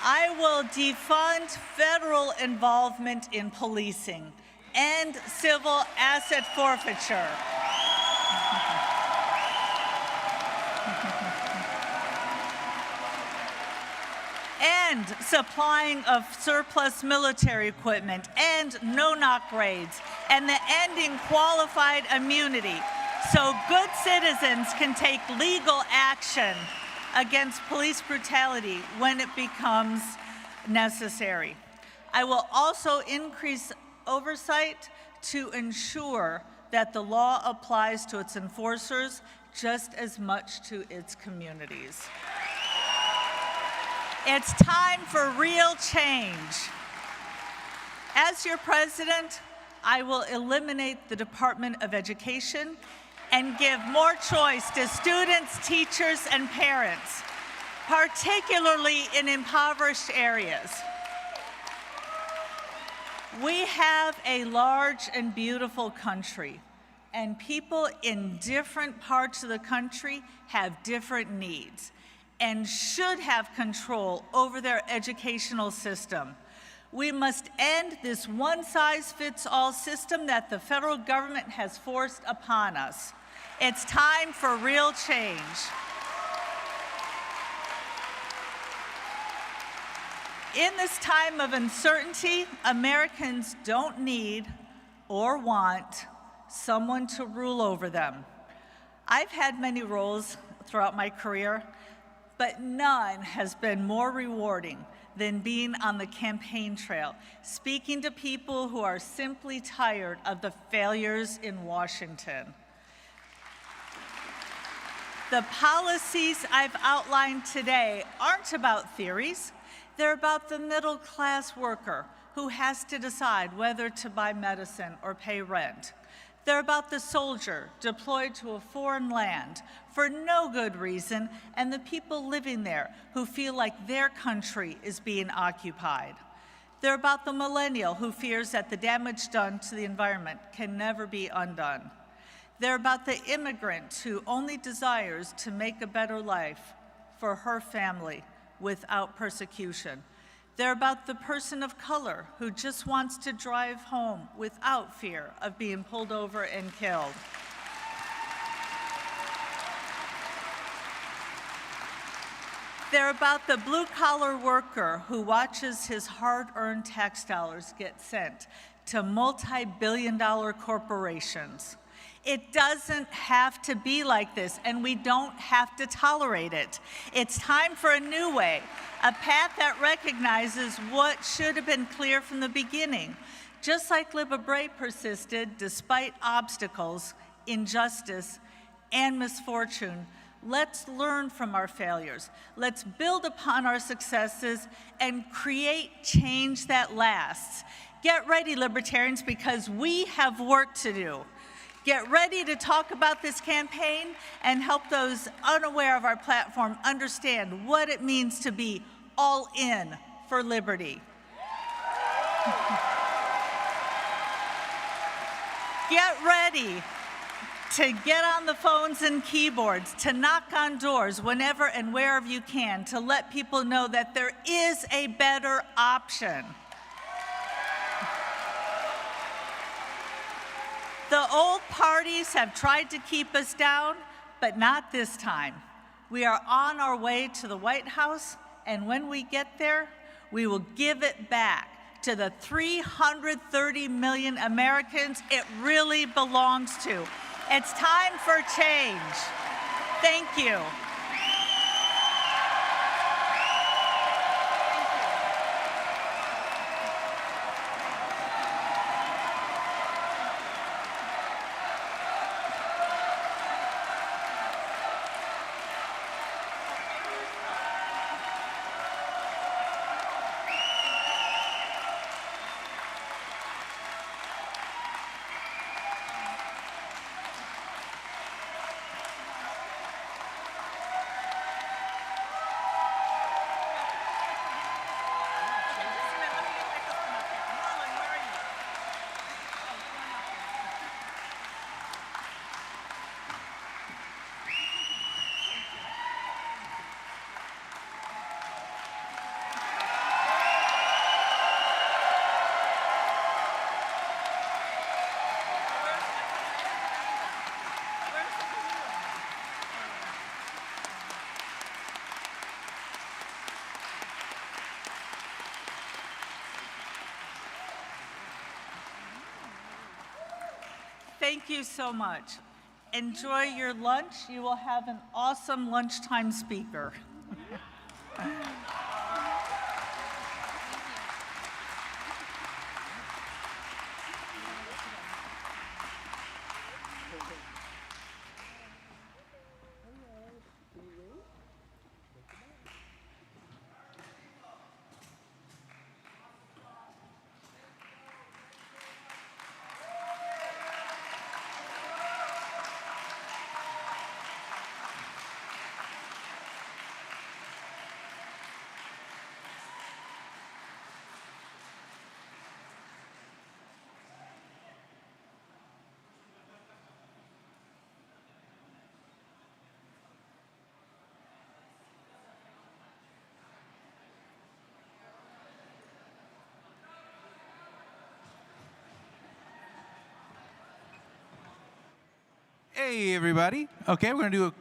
I will defund federal involvement in policing and civil asset forfeiture. And supplying of surplus military equipment and no-knock raids, and the ending qualified immunity so good citizens can take legal action against police brutality when it becomes necessary. I will also increase oversight to ensure that the law applies to its enforcers just as much to its communities. It's time for real change. As your president, I will eliminate the Department of Education and give more choice to students, teachers, and parents, particularly in impoverished areas. We have a large and beautiful country, and people in different parts of the country have different needs and should have control over their educational system. We must end this one-size-fits-all system that the federal government has forced upon us. It's time for real change. In this time of uncertainty, Americans don't need or want someone to rule over them. I've had many roles throughout my career, but none has been more rewarding than being on the campaign trail, speaking to people who are simply tired of the failures in Washington. The policies I've outlined today aren't about theories. They're about the middle-class worker who has to decide whether to buy medicine or pay rent. They're about the soldier deployed to a foreign land for no good reason and the people living there who feel like their country is being occupied. They're about the millennial who fears that the damage done to the environment can never be undone. They're about the immigrant who only desires to make a better life for her family without persecution. They're about the person of color who just wants to drive home without fear of being pulled over and killed. They're about the blue-collar worker who watches his hard-earned tax dollars get sent to multi-billion-dollar corporations. It doesn't have to be like this, and we don't have to tolerate it. It's time for a new way, a path that recognizes what should have been clear from the beginning. Just like Libertarian persisted despite obstacles, injustice, and misfortune, let's learn from our failures. Let's build upon our successes and create change that lasts. Get ready, Libertarians, because we have work to do. Get ready to talk about this campaign and help those unaware of our platform understand what it means to be all in for liberty. Get ready to get on the phones and keyboards, to knock on doors whenever and wherever you can, to let people know that there is a better option. The old parties have tried to keep us down, but not this time. We are on our way to the White House, and when we get there, we will give it back to the 330 million Americans it really belongs to. It's time for change. Thank you. Thank you so much. Enjoy your lunch. You will have an awesome lunchtime speaker. Hey, everybody. Okay, we're going to do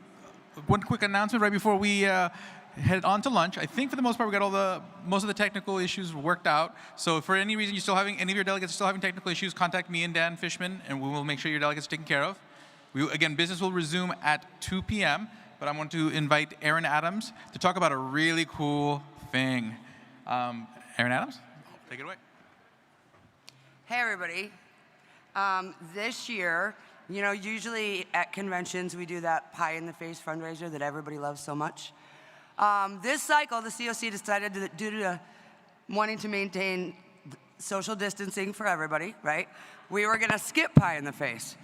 one quick announcement right before we head on to lunch. I think for the most part, we got most of the technical issues worked out. So if for any reason you're still having, any of your delegates are still having technical issues, contact me and Dan Fishman, and we will make sure your delegates are taken care of. Again, business will resume at 2 p.m., but I want to invite Aaron Adams to talk about a really cool thing. Aaron Adams, take it away. Hey, everybody. This year, you know, usually at conventions, we do that pie-in-the-face fundraiser that everybody loves so much. This cycle, the COC decided that due to wanting to maintain social distancing for everybody, right, we were going to skip pie-in-the-face.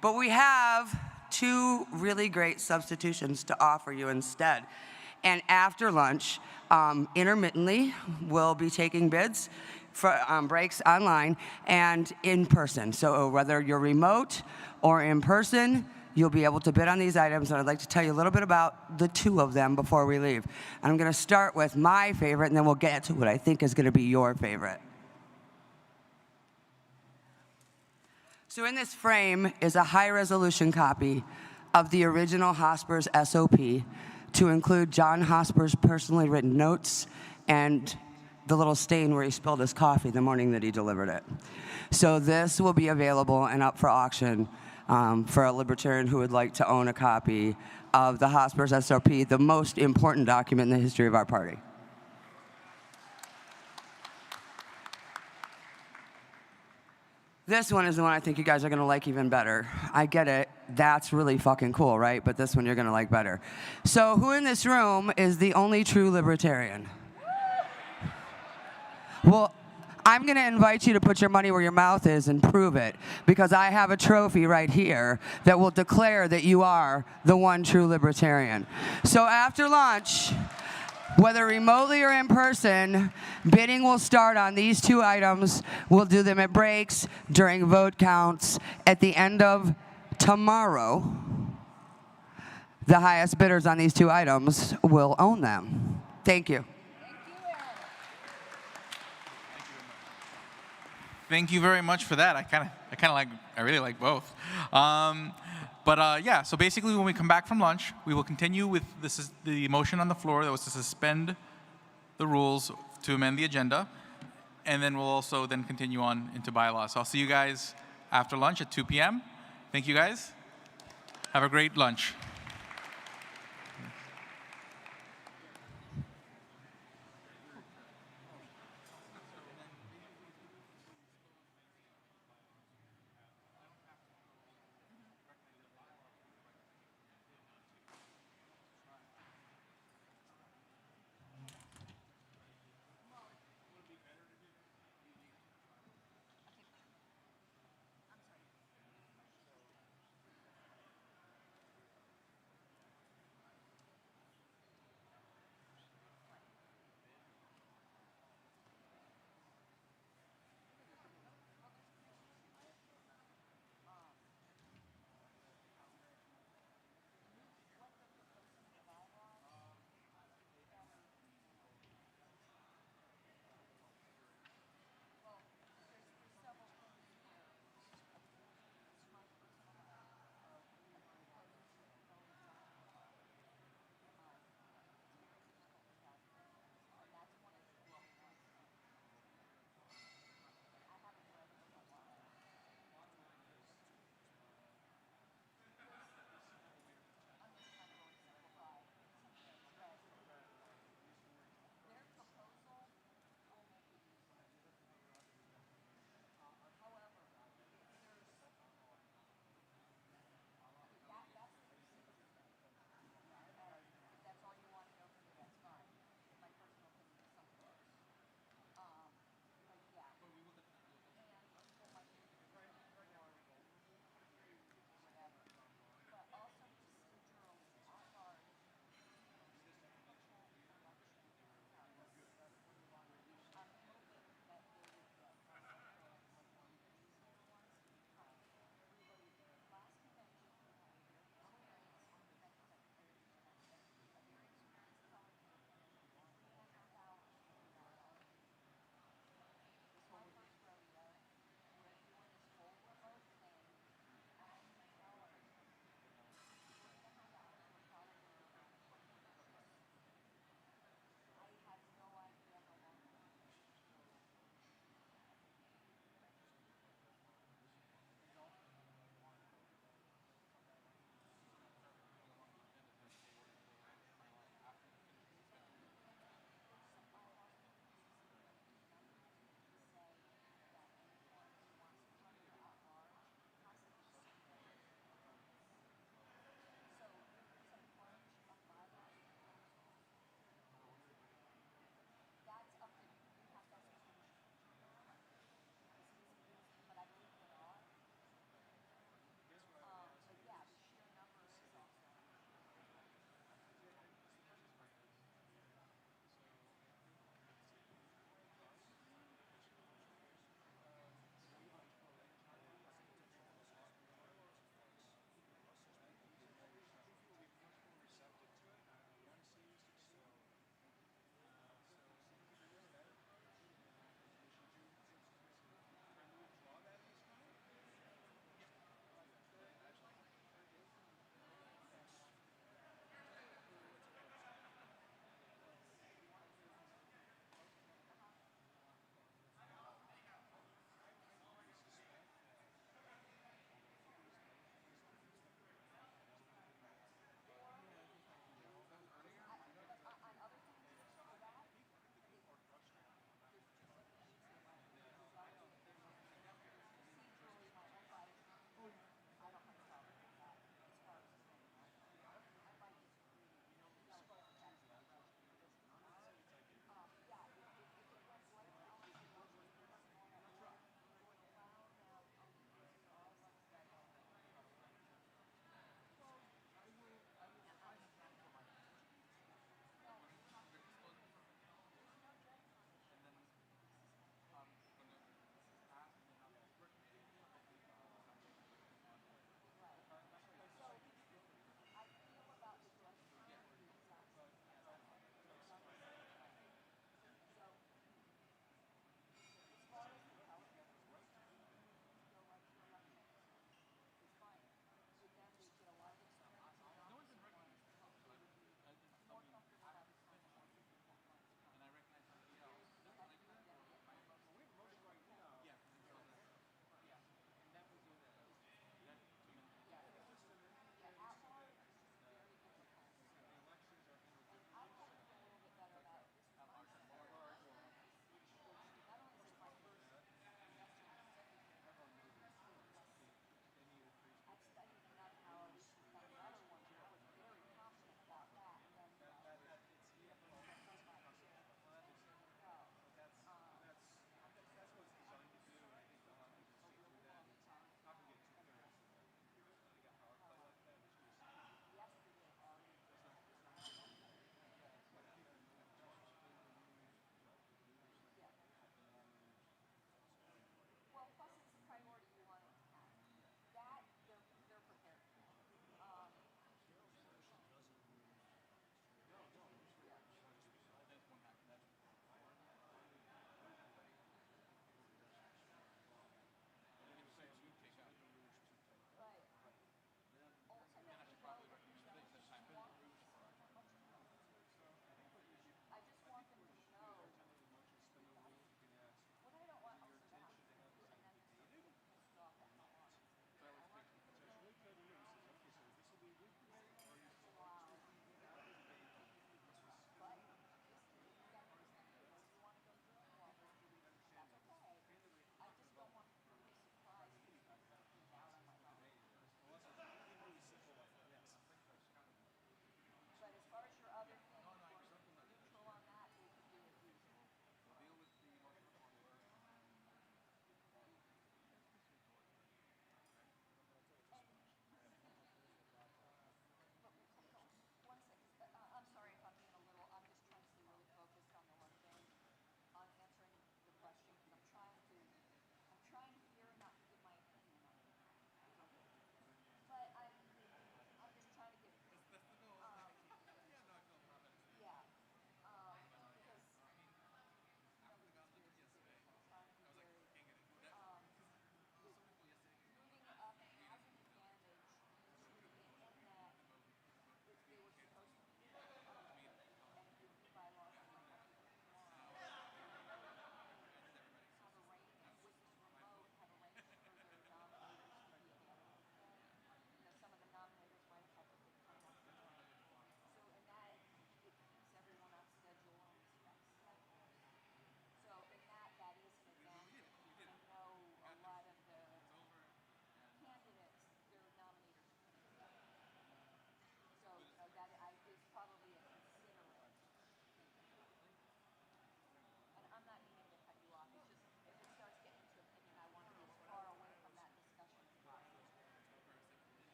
But we have two really great substitutions to offer you instead. And after lunch, intermittently, we'll be taking bids for breaks online and in person. So whether you're remote or in person, you'll be able to bid on these items. And I'd like to tell you a little bit about the two of them before we leave. And I'm going to start with my favorite, and then we'll get to what I think is going to be your favorite. So in this frame is a high-resolution copy of the original Hosper's SOP to include John Hosper's personally written notes and the little stain where he spilled his coffee the morning that he delivered it. So this will be available and up for auction for a libertarian who would like to own a copy of the Hosper's SOP, the most important document in the history of our party. This one is the one I think you guys are going to like even better. I get it. That's really fucking cool, right? But this one you're going to like better. So who in this room is the only true libertarian? Well, I'm going to invite you to put your money where your mouth is and prove it, because I have a trophy right here that will declare that you are the one true libertarian. So after lunch, whether remotely or in person, bidding will start on these two items. We'll do them at breaks, during vote counts. At the end of tomorrow, the highest bidders on these two items will own them. Thank you. Thank you very much for that. I really like both. But yeah, so basically when we come back from lunch, we will continue with this is the motion on the floor that was to suspend the rules to amend the agenda. And then we'll also then continue on into bylaws. So I'll see you guys after lunch at 2 p.m. Thank you guys. Have a great lunch.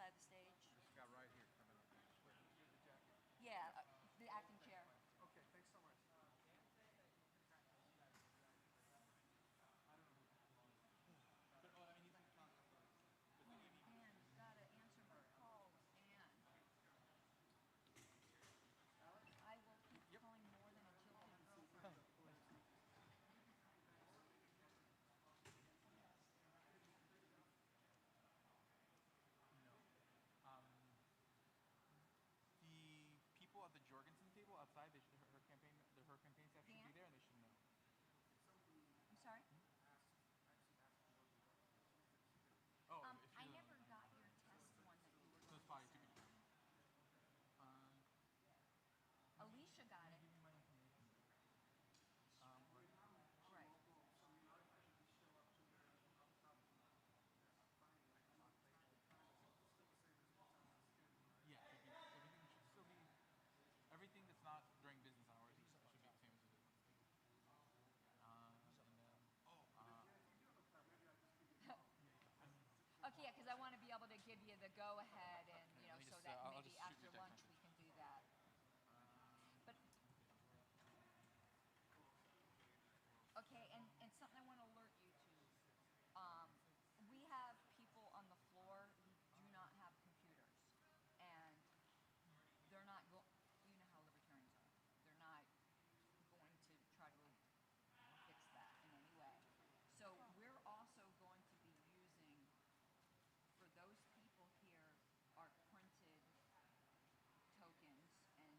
side of the stage. This guy right here coming up. Yeah, the acting chair. Okay, thanks so much. And gotta answer my calls, and I will keep calling more than a jillion girlfriend. The people at the Jorgensen table outside, her campaign staff should be there, and they should know. I'm sorry? Oh, I never got your test one that you were So it's going probably to too send. good. Alicia got it. Right. Yeah, everything should still be, everything that's not during business hours should be the same as it is. Okay, yeah, because I want to be able to give you the go-ahead, and let me so just, that I'll maybe just shoot after you a text lunch we message. can do that. But okay, and something I want to alert you to. We have people on the floor who do not have computers, and they're not go. You know how libertarians are. They're not going to try to fix that in any way. So we're also going to be using, for those people here, our printed tokens, and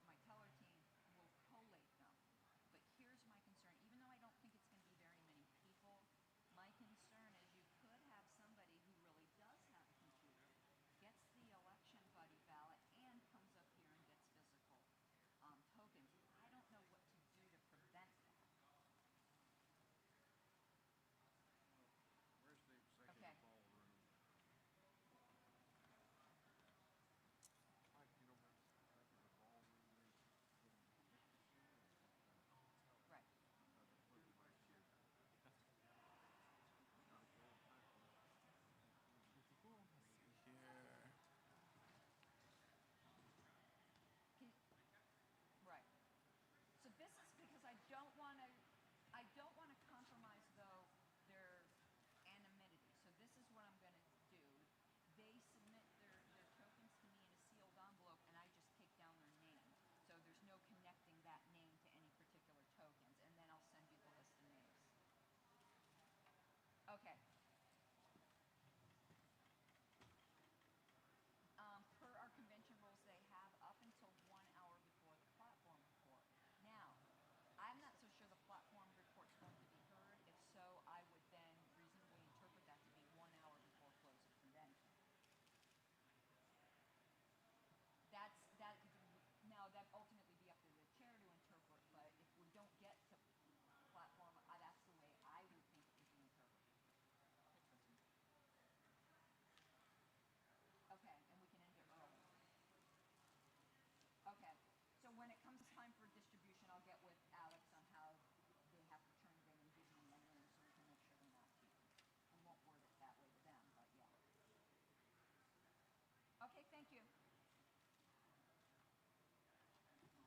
my teller team will collate them. But here's my concern. Even though I don't think it's going to be very many people, my concern is you could have somebody who really does have a computer, gets the election buddy ballot, and comes up here and gets physical tokens. I don't know what to do to prevent that. Where's the executive Okay. ballroom? You know where the executive ballroom is? Right. Let's see here. Right. So this is because I don't want to compromise, though, their anonymity. So this is what I'm going to do. They submit their tokens to me in a sealed envelope, and I just take down their name. So there's no connecting that name to any particular tokens, and then I'll send you the list of names. Okay. Per our convention rules, they have up until 1 hour before the platform report. Now, I'm not so sure the platform report's going to be heard. If so, I would then reasonably interpret that to be 1 hour before close of convention. Now that ultimately be up to the chair to interpret, but if we don't get to platform, that's the way I would think it would be interpreted. Okay, and we can end it early. Okay, so when it comes time for distribution, I'll get with Alex on how they have to turn it in and give me their name so we can make sure they're not cheating. We won't word it that way to them, but yeah. Okay, thank you. Thank you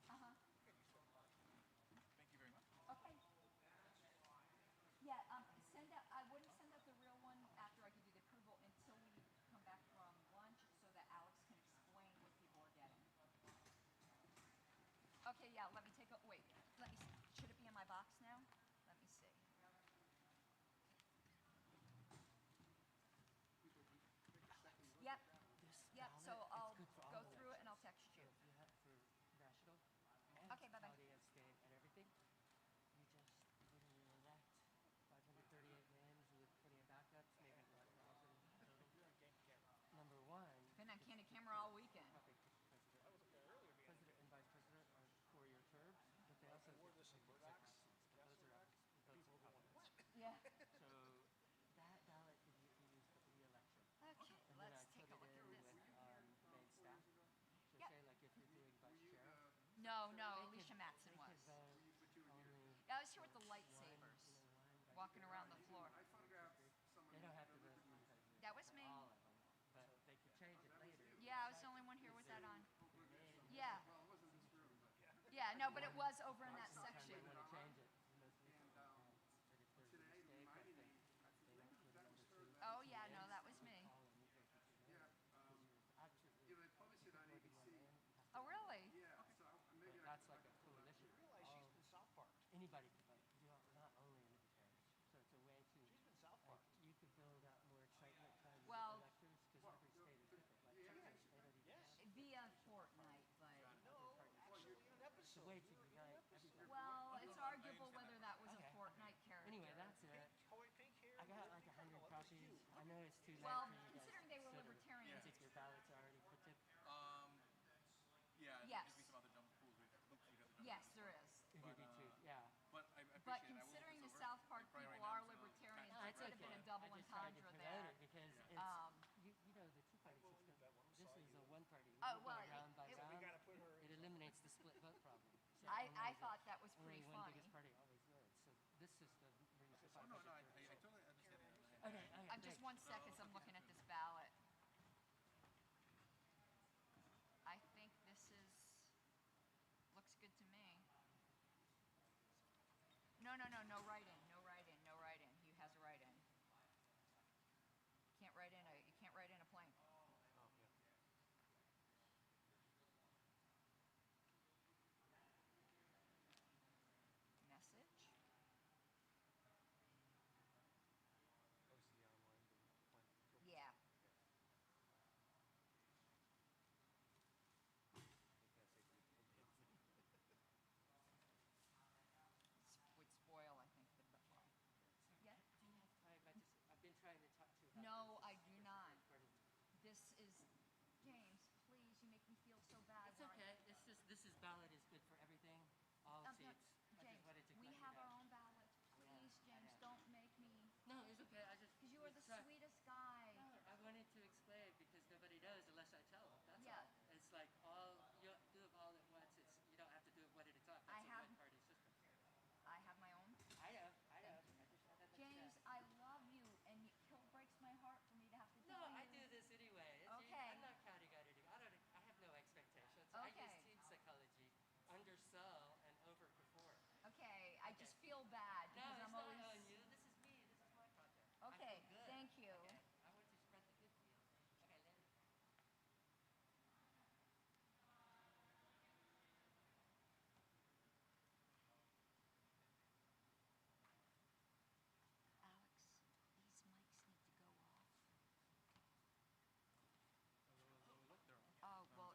very much. Okay. Yeah, I wouldn't send out the real one after I give you the approval until we come back from lunch so that Alex can explain what people are getting. Okay, yeah, let me take a, wait, let me see. Should it be in my box now? Let me see. Yep. Yep, so I'll go through it and I'll text you. For national. Okay, bye-bye. County and state and everything. You just literally elect 538 names with plenty of backups, maybe 1,000 total. Number one. Been on candid camera all weekend. President and vice president are 4-year terms, but they also get executive seats. But those are votes of confidence. Yeah. So that ballot can be used for the election. Okay, And let's then I take put a look it at in this. with the main staff. So Yep. say like if you're doing vice chair. No, they Alicia could- Matson they could was. vote only Yeah, I was here with the lightsabers, walking around the floor. They don't have to vote for the president. That was me. All of them. Yeah, no, but it was over in that section. You want to change it. The most recent one has, but if there's a mistake, I think they don't put number 2. Oh, yeah, no, that was me. Oh, really? But that's like a coalition. She's been South Park. Anybody can vote, not only libertarians. So it's a way to. She's been South Park. You could build out more excitement trying to Well, get electors because every state is different. Like Texas, they don't even have. Via Fortnite, but. No, actually, an episode. It's a way to unite everybody. Well, it's arguable whether that was a Okay. Fortnite character. Anyway, that's it. I got like 100 copies. I know it's too late Well, for you guys. considering they were to libertarians, If your ballots are already printed. Yeah. Yes. There'd be some other dumb fools we'd have to dump Yes, out. there is. But, yeah. But I appreciate But it. I will look considering the this over. South Park Probably people right are now, so libertarians, No, it it's could have been a double I just tried to entendre promote there. it because it's, you know, the two-party system, this is a one-party. We Oh, go well, round by it- round. It eliminates the split vote problem. So I only thought that was only pretty one funny. biggest party always wins. So this system brings the Oh, no, I 500. totally understand that. Okay, Just 1 second, I'm looking at this ballot. I think this looks good to me. No write-in, no write-in, no write-in. He has a write-in. You can't write in a blank. Message. Yeah. Would spoil, I think, the yeah. Do you have time? I've been trying to talk to you about No, this. I do not. This is, James, please, you make me feel so bad. It's okay. It's just this ballot is good for everything, all No, seats. I James, just wanted to we let you have know. our own ballot. Please, James, don't make me. No, it's okay. Because you are the sorry. sweetest guy. No, I wanted to explain because nobody knows unless I tell them. That's Yeah. all. It's like you do them all at once. You don't have to do it one at a time. I That's a have- one-party system. I have my own. I know. I just had that James, I love you, and it breaks my heart for me to have to No, tell I you. do this anyway. Okay. I'm not counting on anything. I have no expectations. I use Okay. team psychology, undersell and overperform. Okay, I just feel bad No, because it's I'm not always. on you. This is me. This is my project. I Okay, feel good. thank you. Okay. I want to spread the good feel. Okay, later. Alex, these mics need to go off. Oh, well,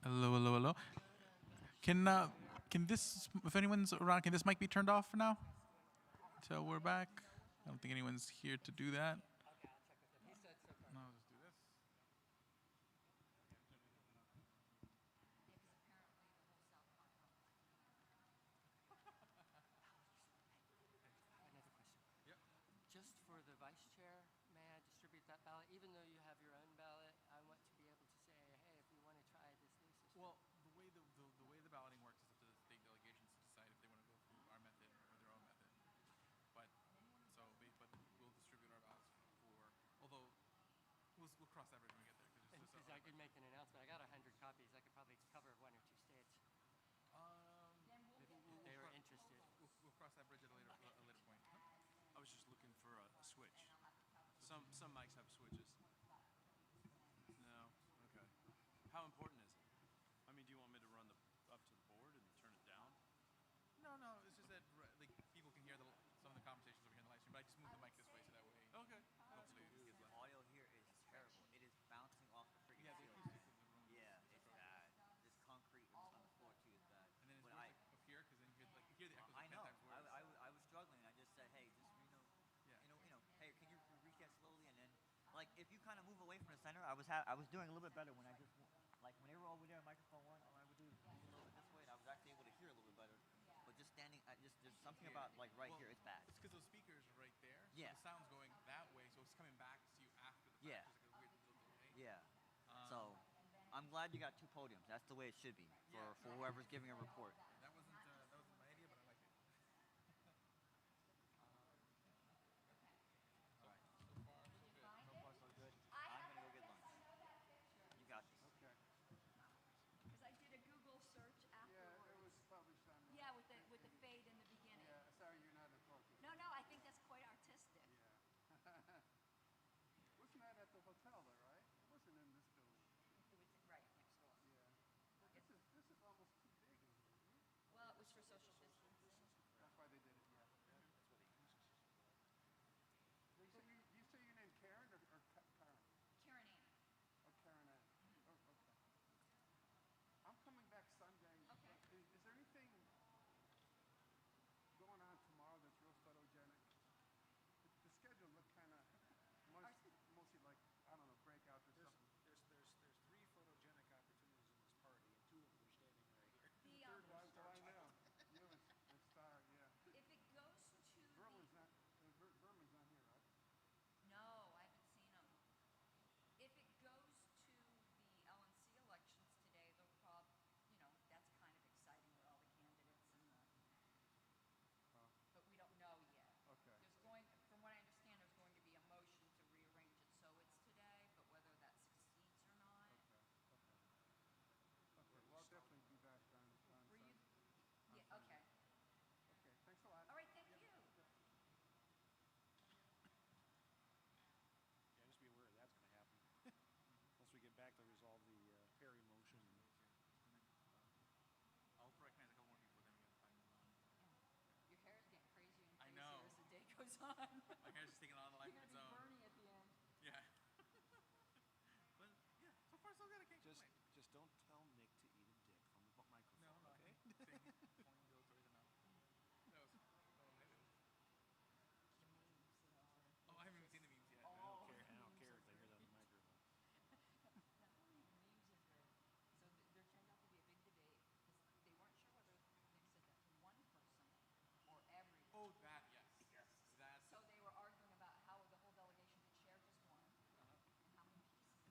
Hello. Can this, if anyone's around, can this mic be turned off for now? Till we're back. I don't think anyone's here to do that. Okay, I'll check with him. He said so far. No, I'll just do this. Another question. Yep. Just for the vice chair, may I distribute that ballot? Even though you have your own ballot, I want to be able to say, hey, if we want to try this new system. Well, the way the balloting works is up to the state delegations to decide if they want to go through our method or their own method. But we'll distribute our ballots although we'll cross that bridge when we get there. Because I did make an announcement. I got 100 copies. I could probably cover 1 or 2 states. If they were interested. We'll cross that bridge at a later point. I was just looking for a switch. Some mics have switches. No? Okay. How important is it? I mean, do you want me to run up to the board and turn it down? No, it's just that like people can hear some of the conversations over here in the live stream. But I just moved the mic this way so that way. Okay. Hopefully it gets The loud. audio here is terrible. It is bouncing off the freaking Yeah, the ceiling. acoustics in the room. Yeah, it's bad. This concrete on the floor too is bad. And then it's But worse up here because then you hear the echoes. I 10 know. times worse. I was struggling. I just said, hey, just hey, can you reach that slowly? And then, like, if you kind of move away from the center, I was doing a little bit better when I just like when they were over there, microphone one, all I would do is move a little bit this way, and I was actually able to hear a little bit better. But just standing, there's something about like here, it's bad. It's because those speakers are right there. So Yeah. the sound's going that way, so it's coming back to you after the fact. Yeah. There's like a weird little delay. Yeah. So, I'm glad you got 2 podiums. That's the way it should be for whoever's giving a report. That wasn't my idea, but I like it. All right. So far, so good. I'm gonna go get lunch. You got this. Because I did a Google search afterwards. son. Like I was just taking on a life of its own. Bernie at the end. Yeah. But yeah, so far so good. I can't complain. Just don't tell Nick to eat a dick on the microphone, No, no. okay? Pointing little toys and all. That was. Oh, I haven't even seen the memes yet. I don't care if they hear that on the microphone. Memes are great. So there turned out to be a big debate because they weren't sure whether Nick said that to one person or everyone. Oh, that, yes. Yes. That's. So they were arguing about how the whole delegation could share just one and how many pieces.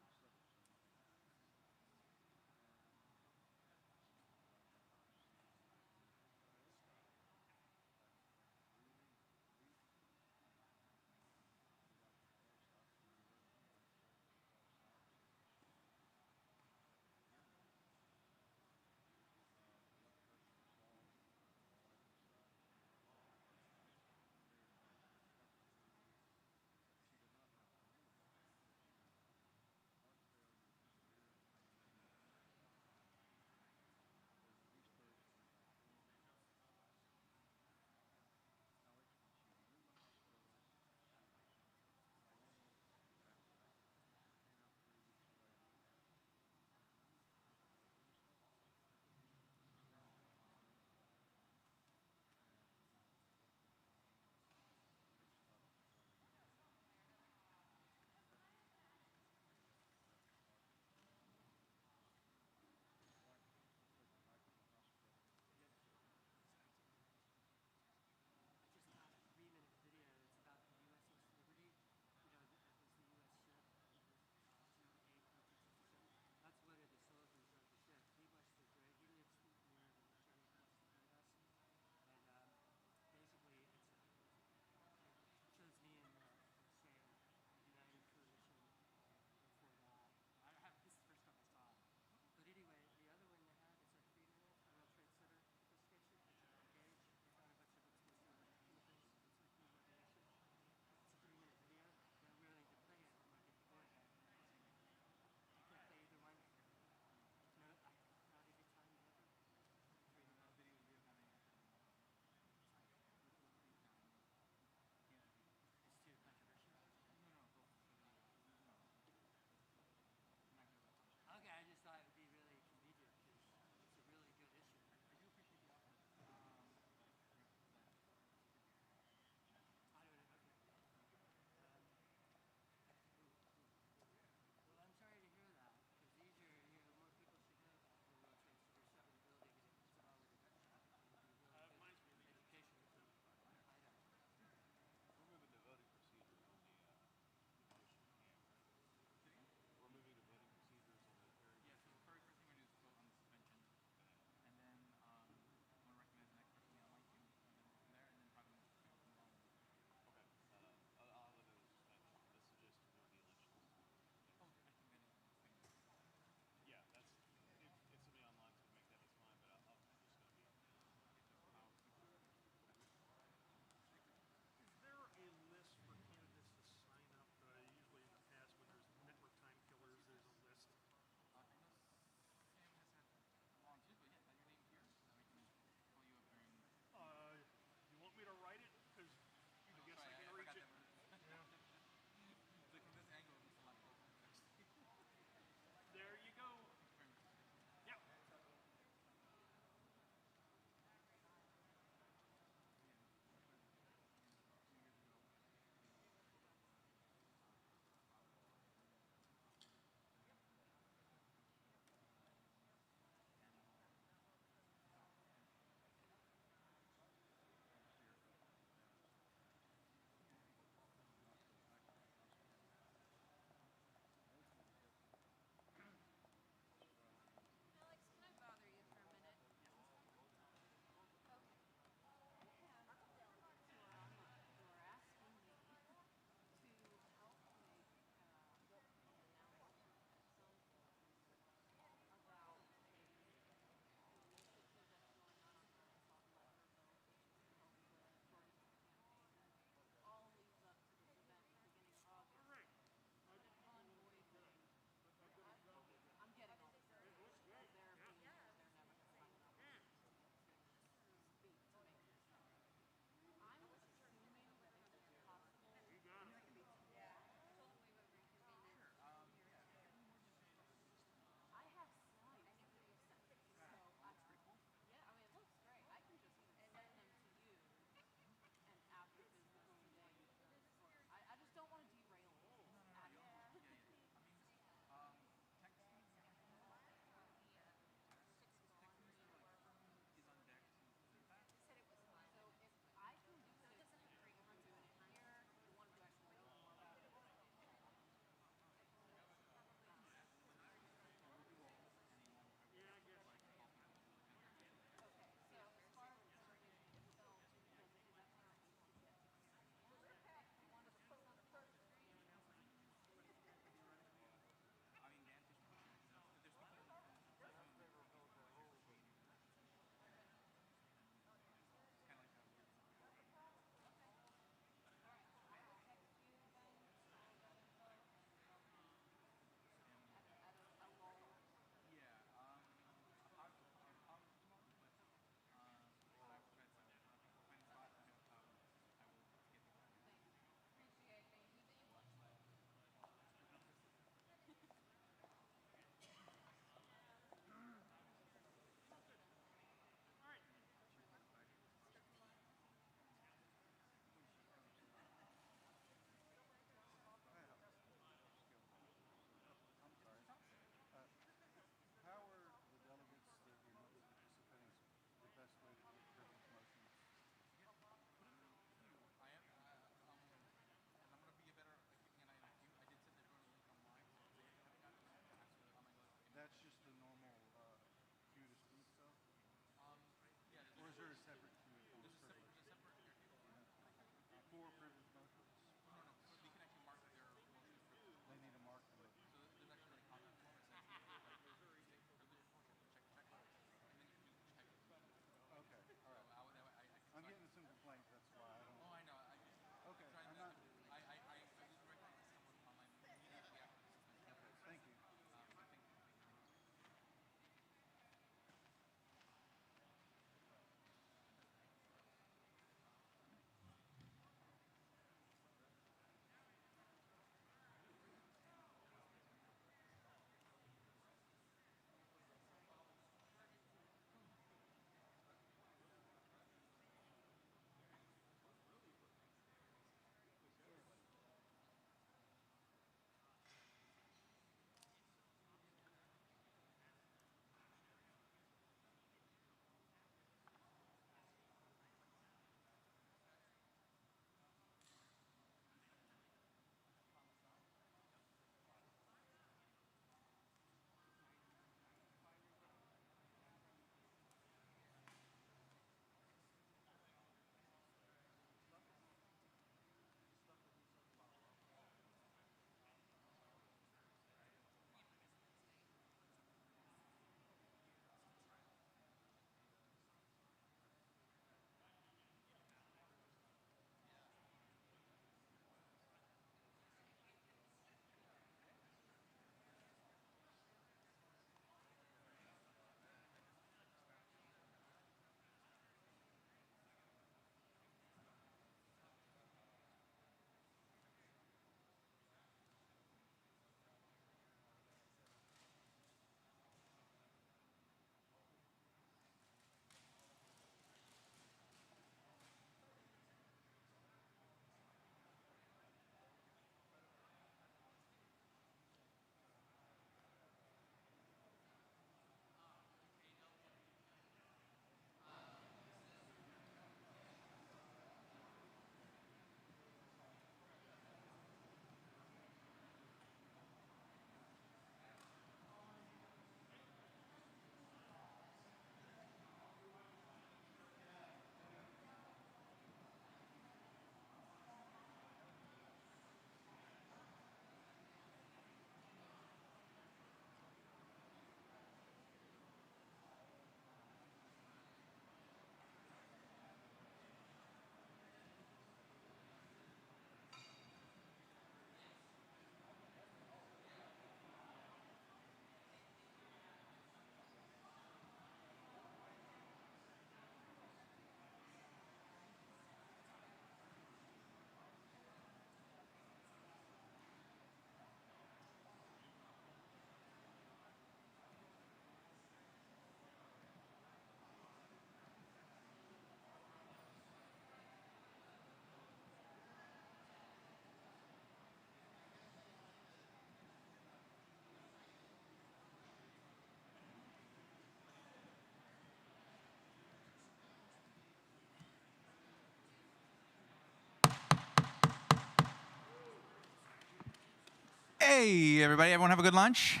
Hey, everybody, everyone have a good lunch?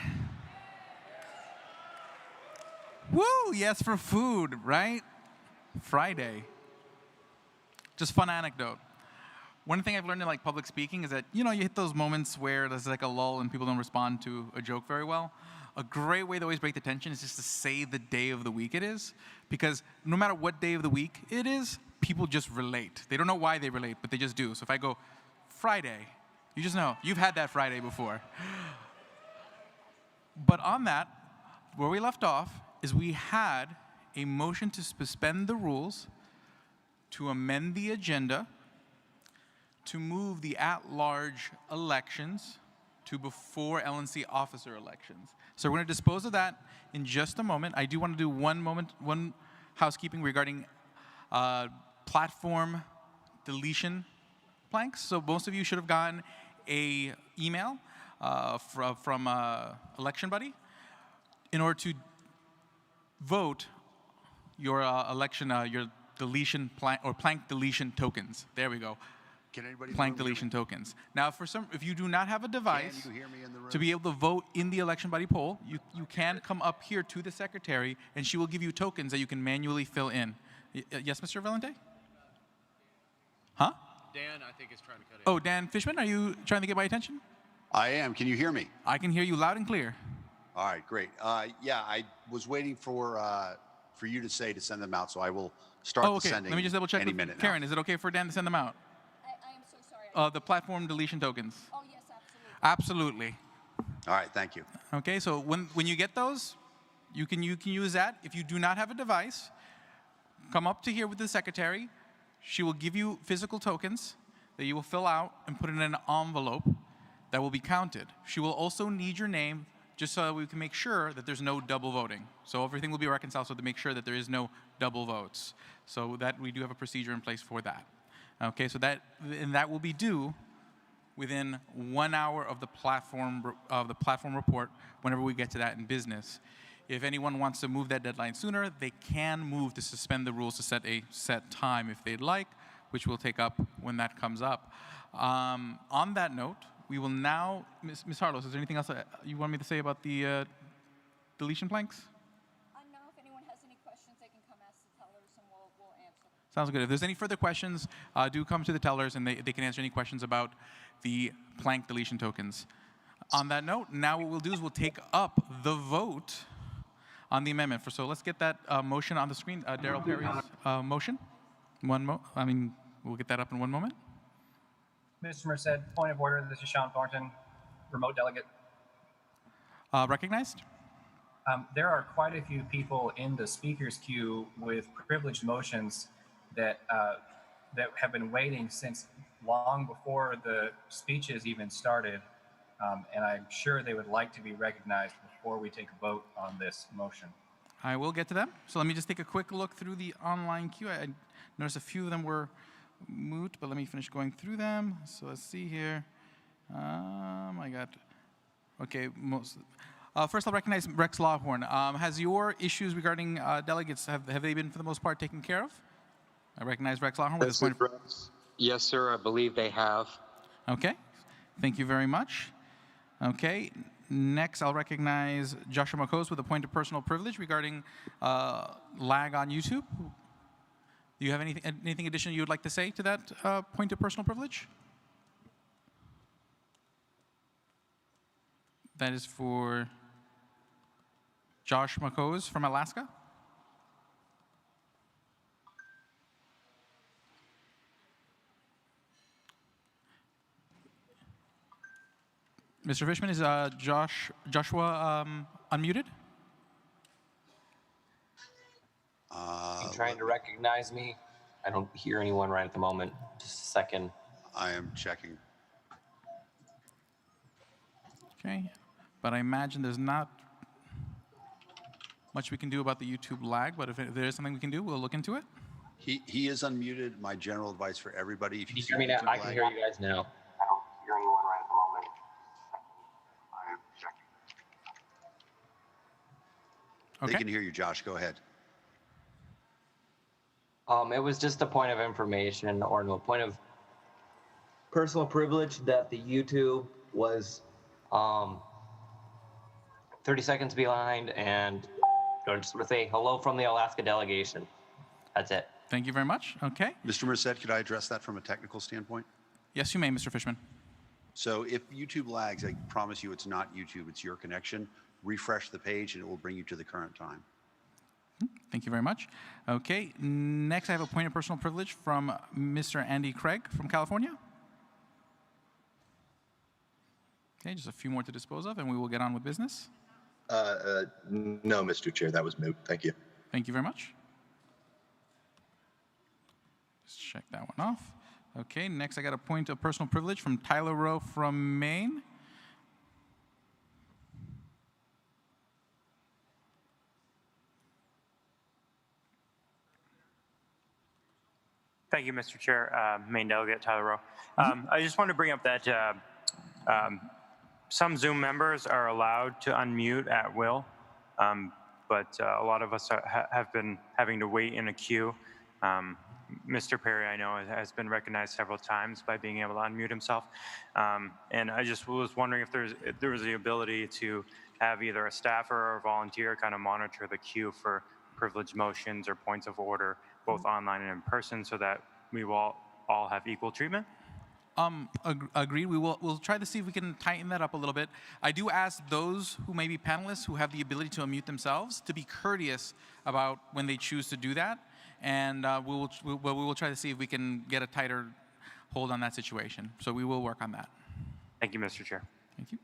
Woo, yes for food, right? Friday. Just fun anecdote. One thing I've learned in like public speaking is that, you hit those moments where there's like a lull and people don't respond to a joke very well. A great way to always break the tension is just to say the day of the week it is, because no matter what day of the week it is, people just relate. They don't know why they relate, but they just do. So if I go Friday, you just know you've had that Friday before. But on that, where we left off is we had a motion to suspend the rules, to amend the agenda, to move the at-large elections to before LNC officer elections. So we're going to dispose of that in just a moment. I do want to do one housekeeping regarding platform deletion planks. So most of you should have gotten a email from Election Buddy in order to vote your your deletion plank or plank deletion tokens. There we go. Can anybody Plank deletion tokens. Now, if you do not have a device Can you hear me in the room? to be able to vote in the Election Buddy poll, you can come up here to the secretary, and she will give you tokens that you can manually fill in. Yes, Mr. Valente? Huh? Dan, I think, is trying to cut in. Oh, Dan Fishman, are you trying to get my attention? I am. Can you hear me? I can hear you loud and clear. All right, great. Yeah, I was waiting for you to say to send them out, so I will start Oh, okay. sending Let me just double check any with minute now. Karen. Is it okay for Dan to send them out? I am so sorry. The platform deletion tokens. Oh, yes, absolutely. Absolutely. All right, thank you. Okay, so when you get those, you can use that. If you do not have a device, come up to here with the secretary. She will give you physical tokens that you will fill out and put in an envelope that will be counted. She will also need your name just so that we can make sure that there's no double voting. So everything will be reconciled so to make sure that there is no double votes. So that we do have a procedure in place for that. Okay, so that will be due within 1 hour of the platform report whenever we get to that in business. If anyone wants to move that deadline sooner, they can move to suspend the rules to set a set time if they'd like, which we'll take up when that comes up. On that note, we will now, Ms. Harlos, is there anything else you want me to say about the deletion planks? No, if anyone has any questions, they can come ask the tellers and we'll answer them. Sounds good. If there's any further questions, do come to the tellers and they can answer any questions about the plank deletion tokens. On that note, now what we'll do is we'll take up the vote on the amendment. So let's get that motion on the screen. Darryl Perry's motion. We'll get that up in one moment. Mr. Merced, point of order. This is Sean Thornton, remote delegate. Recognized? There are quite a few people in the speakers queue with privileged motions that have been waiting since long before the speeches even started, and I'm sure they would like to be recognized before we take a vote on this motion. I will get to them. So let me just take a quick look through the online queue. I noticed a few of them were moot, but let me finish going through them. So let's see here. I got, okay, first I'll recognize Rex Lawhorn. Has your issues regarding delegates, have they been for the most part taken care of? I recognize Rex Lawhorn with this point. Yes, sir, I believe they have. Okay, thank you very much. Okay, next I'll recognize Joshua Makos with a point of personal privilege regarding lag on YouTube. Do you have anything additional you would like to say to that point of personal privilege? That is for Josh Makos from Alaska. Mr. Fishman, is Joshua unmuted? You trying to recognize me? I don't hear anyone right at the moment. Just a second. I am checking. Okay, but I imagine there's not much we can do about the YouTube lag, but if there is something we can do, we'll look into it. He is unmuted. My general advice for everybody, if you see hear me now? YouTube I can lag- hear you guys now. I don't hear anyone right at the moment. I am checking. They can hear you, Josh. Go ahead. It was just a point of information or no point of personal privilege that the YouTube was 30 seconds behind, and I just want to say hello from the Alaska delegation. That's it. Thank you very much. Okay. Mr. Merced, could I address that from a technical standpoint? Yes, you may, Mr. Fishman. So if YouTube lags, I promise you it's not YouTube, it's your connection. Refresh the page and it will bring you to the current time. Thank you very much. Okay, next I have a point of personal privilege from Mr. Andy Craig from California. Okay, just a few more to dispose of and we will get on with business. No, Mr. Chair, that was moot. Thank you. Thank you very much. Just check that one off. Okay, next I got a point of personal privilege from Tyler Rowe from Maine. Thank you, Mr. Chair. Maine Delegate Tyler Rowe. I just wanted to bring up that some Zoom members are allowed to unmute at will, but a lot of us have been having to wait in a queue. Mr. Perry, I know, has been recognized several times by being able to unmute himself. And I just was wondering if there was the ability to have either a staffer or a volunteer kind of monitor the queue for privileged motions or points of order, both online and in person, so that we will all have equal treatment. Agreed. We'll try to see if we can tighten that up a little bit. I do ask those who may be panelists who have the ability to unmute themselves to be courteous about when they choose to do that. And we will try to see if we can get a tighter hold on that situation. So we will work on that. Thank you, Mr. Chair. Thank you.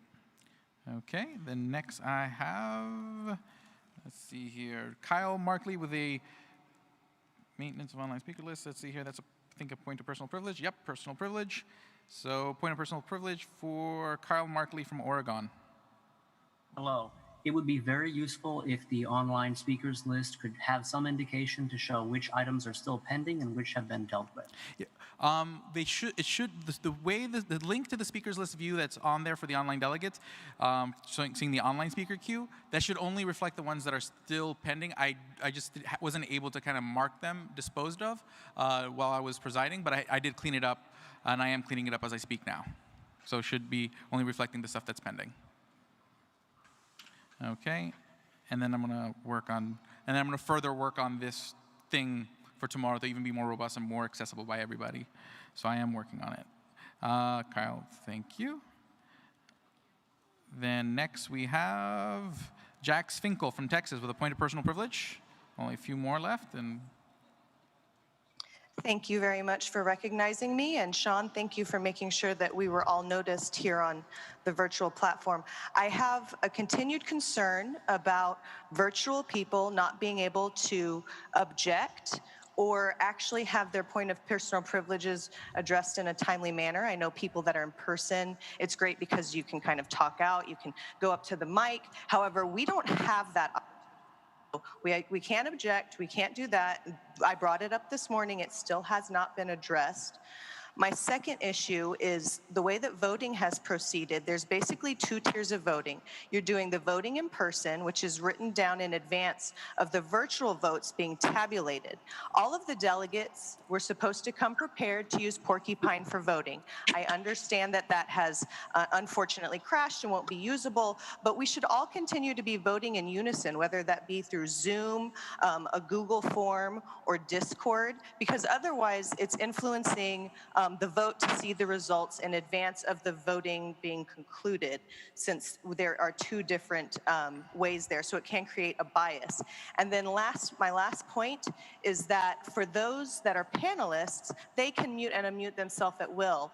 Okay, then next I have, let's see here, Kyle Markley with a maintenance of online speaker list. Let's see here, that's I think a point of personal privilege. Yep, personal privilege. So point of personal privilege for Kyle Markley from Oregon. Hello. It would be very useful if the online speakers list could have some indication to show which items are still pending and which have been dealt with. Yeah. The link to the speakers list view that's on there for the online delegates, seeing the online speaker queue, that should only reflect the ones that are still pending. I just wasn't able to kind of mark them disposed of while I was presiding, but I did clean it up, and I am cleaning it up as I speak now. So it should be only reflecting the stuff that's pending. Okay, and then I'm going to further work on this thing for tomorrow to even be more robust and more accessible by everybody. So I am working on it. Kyle, thank you. Then next we have Jax Finkel from Texas with a point of personal privilege. Only a few more left. And thank you very much for recognizing me. And Sean, thank you for making sure that we were all noticed here on the virtual platform. I have a continued concern about virtual people not being able to object or actually have their point of personal privileges addressed in a timely manner. I know people that are in person, it's great because you can kind of talk out, you can go up to the mic. However, we don't have that. We can't object, we can't do that. I brought it up this morning, it still has not been addressed. My second issue is the way that voting has proceeded. There's basically two tiers of voting. You're doing the voting in person, which is written down in advance of the virtual votes being tabulated. All of the delegates were supposed to come prepared to use Porcupine for voting. I understand that that has unfortunately crashed and won't be usable, but we should all continue to be voting in unison, whether that be through Zoom, a Google form, or Discord, because otherwise it's influencing the vote to see the results in advance of the voting being concluded, since there are two different ways there, so it can create a bias. And then my last point is that for those that are panelists, they can mute and unmute themselves at will,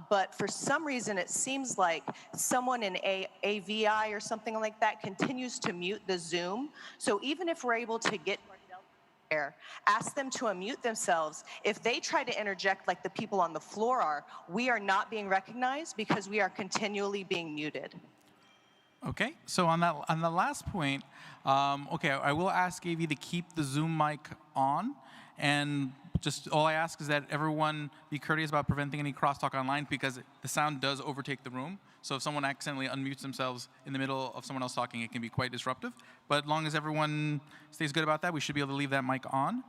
but for some reason it seems like someone in AVI or something like that continues to mute the Zoom, so even if we're able to get ask them to unmute themselves. If they try to interject like the people on the floor are, we are not being recognized because we are continually being muted. Okay, so on the last point, okay, I will ask AV to keep the Zoom mic on, and just all I ask is that everyone be courteous about preventing any crosstalk online, because the sound does overtake the room. So if someone accidentally unmutes themselves in the middle of someone else talking, it can be quite disruptive. But as long as everyone stays good about that, we should be able to leave that mic on.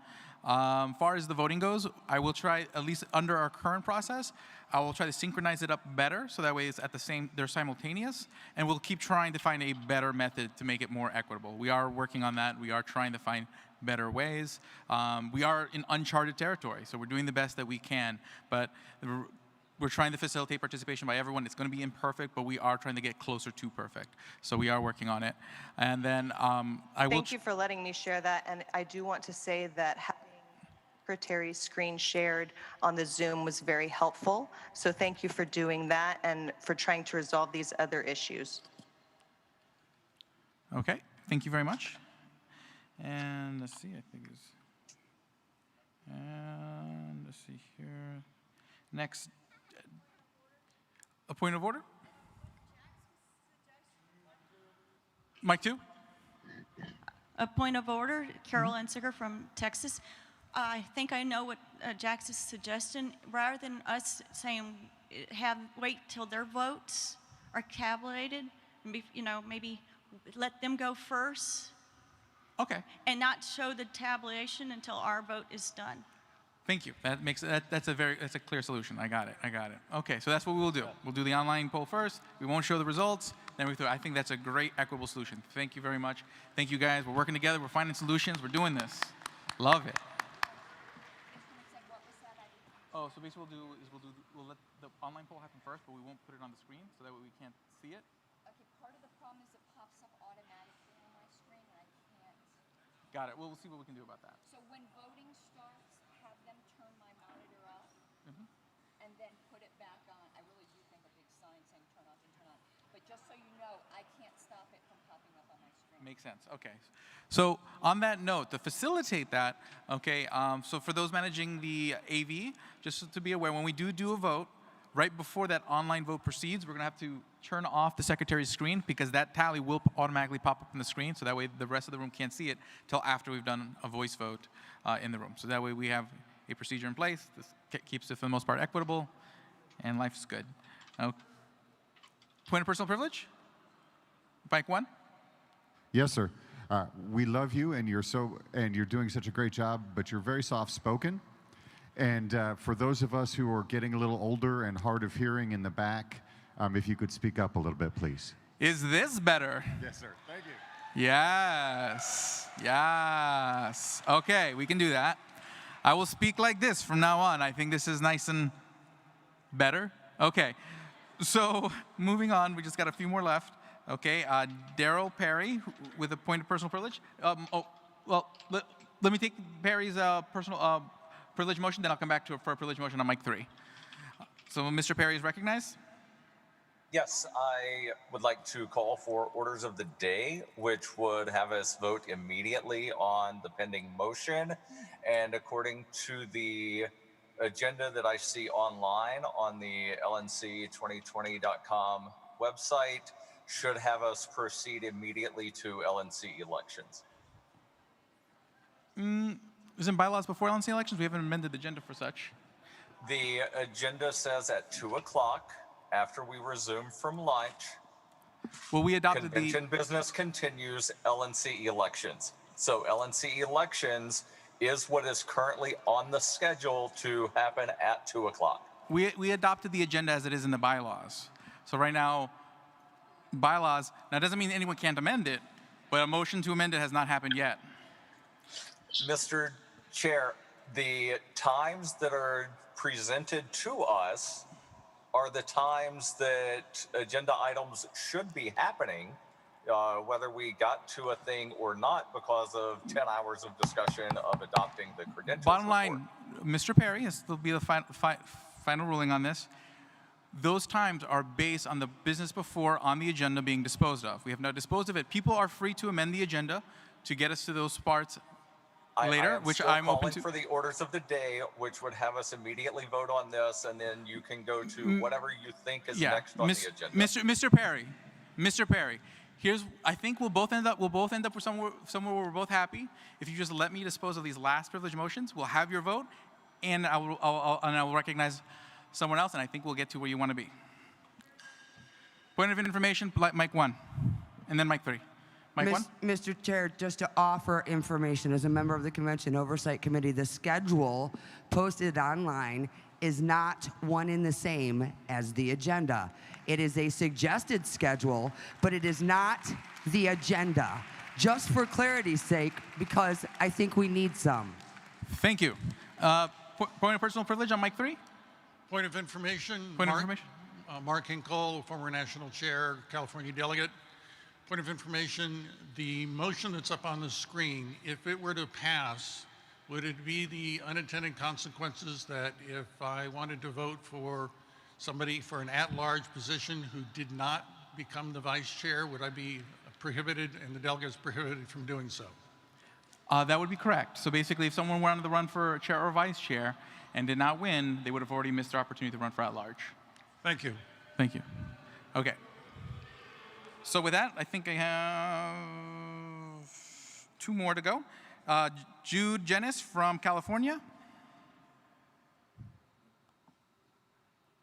Far as the voting goes, I will try, at least under our current process, I will try to synchronize it up better so that way it's at the same, they're simultaneous, and we'll keep trying to find a better method to make it more equitable. We are working on that. We are trying to find better ways. We are in uncharted territory, so we're doing the best that we can, but we're trying to facilitate participation by everyone. It's going to be imperfect, but we are trying to get closer to perfect. So we are working on it. And then Thank you for letting me share that, and I do want to say that having Secretary's screen shared on the Zoom was very helpful. So thank you for doing that and for trying to resolve these other issues. Okay, thank you very much. And let's see, I think it's, and let's see here. Next, a point of order? Mike 2? A point of order, Carol Ensiger from Texas. I think I know what Jack's is suggesting. Rather than us saying wait till their votes are tabulated, maybe let them go first. Okay. And not show the tabulation until our vote is done. Thank you. That's a clear solution. I got it. Okay, so that's what we will do. We'll do the online poll first. We won't show the results. Then we throw. I think that's a great equitable solution. Thank you very much. Thank you guys. We're working together. We're finding solutions. We're doing this. Love it. Oh, so basically we'll let the online poll happen first, but we won't put it on the screen so that way we can't see it. Okay, part of the problem is it pops up automatically on my screen and I can't. Got it. Well, we'll see what we can do about that. So when voting starts, have them turn my monitor off and then put it back on. I really do think a big sign saying turn off and turn on. But just so you know, I can't stop it from popping up on my screen. Makes sense. Okay. So on that note, to facilitate that, okay, so for those managing the AV, just to be aware, when we do a vote, right before that online vote proceeds, we're going to have to turn off the secretary's screen because that tally will automatically pop up on the screen, so that way the rest of the room can't see it till after we've done a voice vote in the room. So that way we have a procedure in place. This keeps it, for the most part, equitable, and life's good. Point of personal privilege? Mike 1? Yes, sir. We love you, and you're doing such a great job, but you're very soft-spoken. And for those of us who are getting a little older and hard of hearing in the back, if you could speak up a little bit, please. Is this better? Yes, sir. Thank you. Yes. Yes. Okay, we can do that. I will speak like this from now on. I think this is nice and better. Okay. So moving on, we just got a few more left. Okay, Daryl Perry with a point of personal privilege. Let me take Perry's personal privilege motion, then I'll come back to for a privilege motion on mic 3. So Mr. Perry is recognized. Yes, I would like to call for orders of the day, which would have us vote immediately on the pending motion. And according to the agenda that I see online on the lnc2020.com website, should have us proceed immediately to LNC elections. Isn't bylaws before LNC elections? We haven't amended the agenda for such. The agenda says at 2 o'clock, after we resume from lunch, well, we adopted convention business continues, LNC elections. So LNC elections is what is currently on the schedule to happen at 2 o'clock. We adopted the agenda as it is in the bylaws. So right now, bylaws, now doesn't mean anyone can't amend it, but a motion to amend it has not happened yet. Mr. Chair, the times that are presented to us are the times that agenda items should be happening, whether we got to a thing or not, because of 10 hours of discussion of adopting the credentials Bottom line, Mr. Perry, this will be the final ruling on this. Those times are based on the business before on the agenda being disposed of. We have now disposed of it. People are free to amend the agenda to get us to those parts later, which I'm open to. For the orders of the day, which would have us immediately vote on this, and then you can go to whatever you think is next on the agenda. Mr. Perry, I think we'll both end up with somewhere where we're both happy. If you just let me dispose of these last privilege motions, we'll have your vote, and I will recognize someone else, and I think we'll get to where you want to be. Point of information, Mike 1, and then Mike 3. Mic one? Mr. Chair, just to offer information as a member of the Convention Oversight Committee, the schedule posted online is not one and the same as the agenda. It is a suggested schedule, but it is not the agenda. Just for clarity's sake, because I think we need some. Thank you. Point of personal privilege on mic 3? Point of information. Point of information. Mark Hinkle, former national chair, California delegate. Point of information, the motion that's up on the screen, if it were to pass, would it be the unintended consequences that if I wanted to vote for somebody for an at-large position who did not become the vice chair, would I be prohibited and the delegates prohibited from doing so? That would be correct. So basically, if someone wanted to run for chair or vice chair and did not win, they would have already missed their opportunity to run for at-large. Thank you. Thank you. Okay. So with that, I think I have 2 more to go. Jude Jenis from California.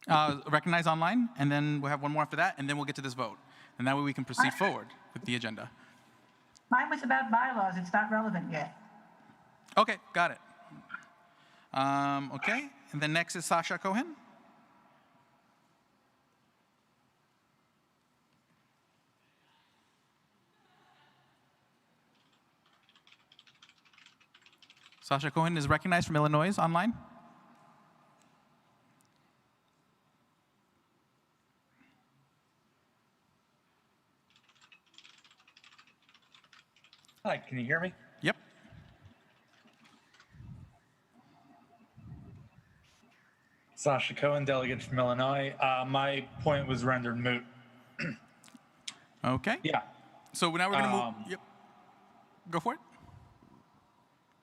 Recognize online, and then we'll have 1 more after that, and then we'll get to this vote. And that way we can proceed forward with the agenda. Mine was about bylaws. It's not relevant yet. Okay, got it. Okay, and then next is Sasha Cohen. Sasha Cohen is recognized from Illinois online. Hi, can you hear me? Yep. Sasha Cohen, delegate from Illinois. My point was rendered moot. Okay. Yeah. So now we're going to move. Yep. Go for it.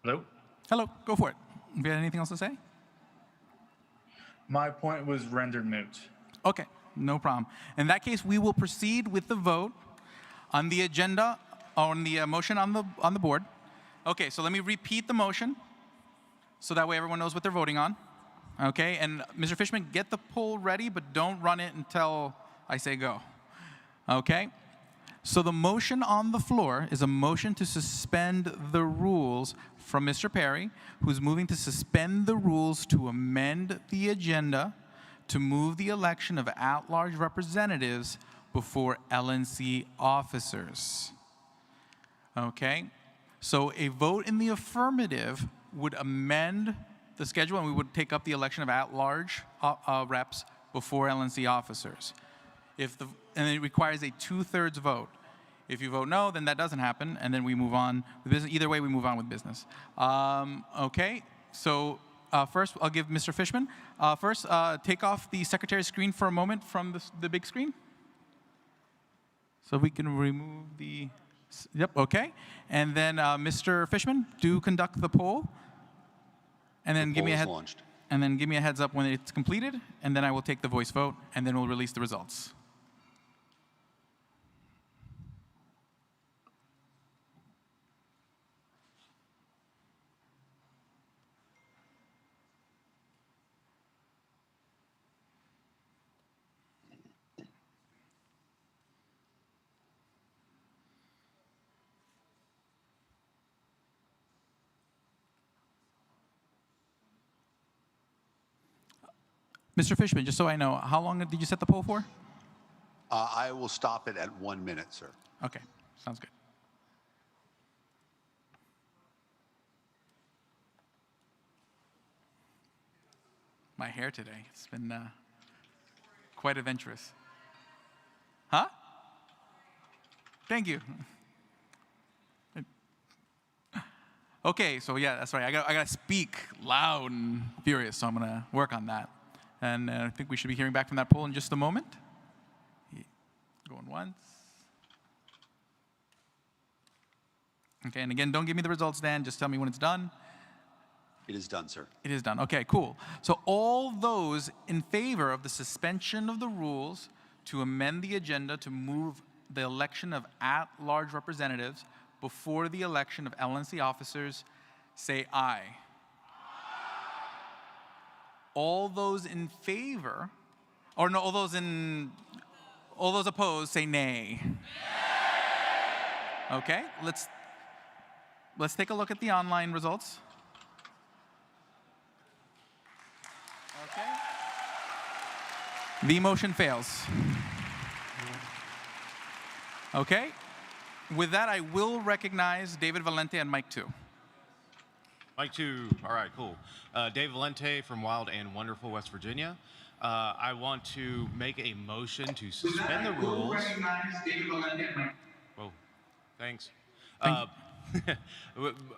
Hello? Hello. Go for it. Do you have anything else to say? My point was rendered moot. Okay. No problem. In that case, we will proceed with the vote on the agenda, on the motion on the board. Okay. So let me repeat the motion, so that way everyone knows what they're voting on. Okay. And Mr. Fishman, get the poll ready, but don't run it until I say go. Okay. So the motion on the floor is a motion to suspend the rules from Mr. Perry, who's moving to suspend the rules to amend the agenda to move the election of at-large representatives before LNC officers. Okay? So a vote in the affirmative would amend the schedule, and we would take up the election of at-large reps before LNC officers. And it requires a 2/3 vote. If you vote no, then that doesn't happen, and then we move on with business. Either way, we move on with business. Okay, so first, I'll give Mr. Fishman. First, take off the secretary's screen for a moment from the big screen. So we can remove the, yep, okay. And then Mr. Fishman, do conduct the poll. And then give me a heads up when it's completed, and then I will take the voice vote, and then we'll release the results. Mr. Fishman, just so I know, how long did you set the poll for? I will stop it at 1 minute, sir. Okay, sounds good. My hair today, it's been quite adventurous. Huh? Thank you. Okay, so yeah, that's right. I got to speak loud and furious, so I'm going to work on that. And I think we should be hearing back from that poll in just a moment. Going once. Okay, and again, don't give me the results, Dan. Just tell me when it's done. It is done, sir. It is done. Okay, cool. So all those in favor of the suspension of the rules to amend the agenda to move the election of at-large representatives before the election of LNC officers, say aye. All those in favor, or no, all those opposed, say nay. Okay, let's take a look at the online results. Okay. The motion fails. Okay. With that, I will recognize David Valente and Mike 2. Mike 2, all right, cool. Dave Valente from Wild and Wonderful, West Virginia. I want to make a motion to suspend the rules. Whoa, thanks.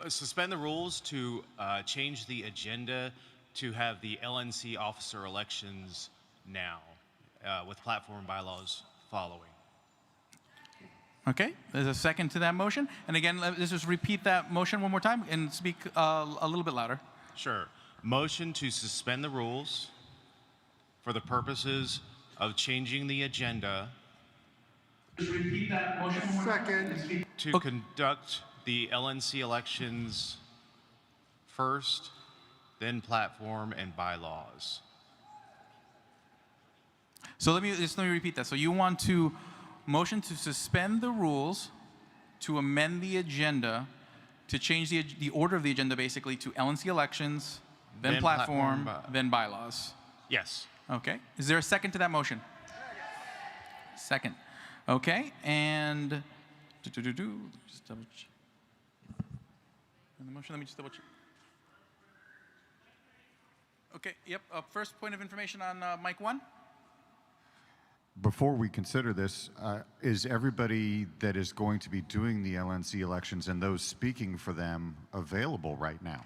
Suspend the rules to change the agenda to have the LNC officer elections now, with platform bylaws following. Okay, there's a second to that motion. And again, let's just repeat that motion one more time and speak a little bit louder. Sure. Motion to suspend the rules for the purposes of changing the agenda. Just repeat that motion one more time. To conduct the LNC elections first, then platform and bylaws. So let me repeat that. So you want to motion to suspend the rules to amend the agenda to change the order of the agenda basically to LNC elections, then platform, then bylaws. Yes. Okay. Is there a second to that motion? Second. Okay. And just double check. And the motion, let me just double check. Okay. Yep. First point of information on mic 1. Before we consider this, is everybody that is going to be doing the LNC elections and those speaking for them available right now?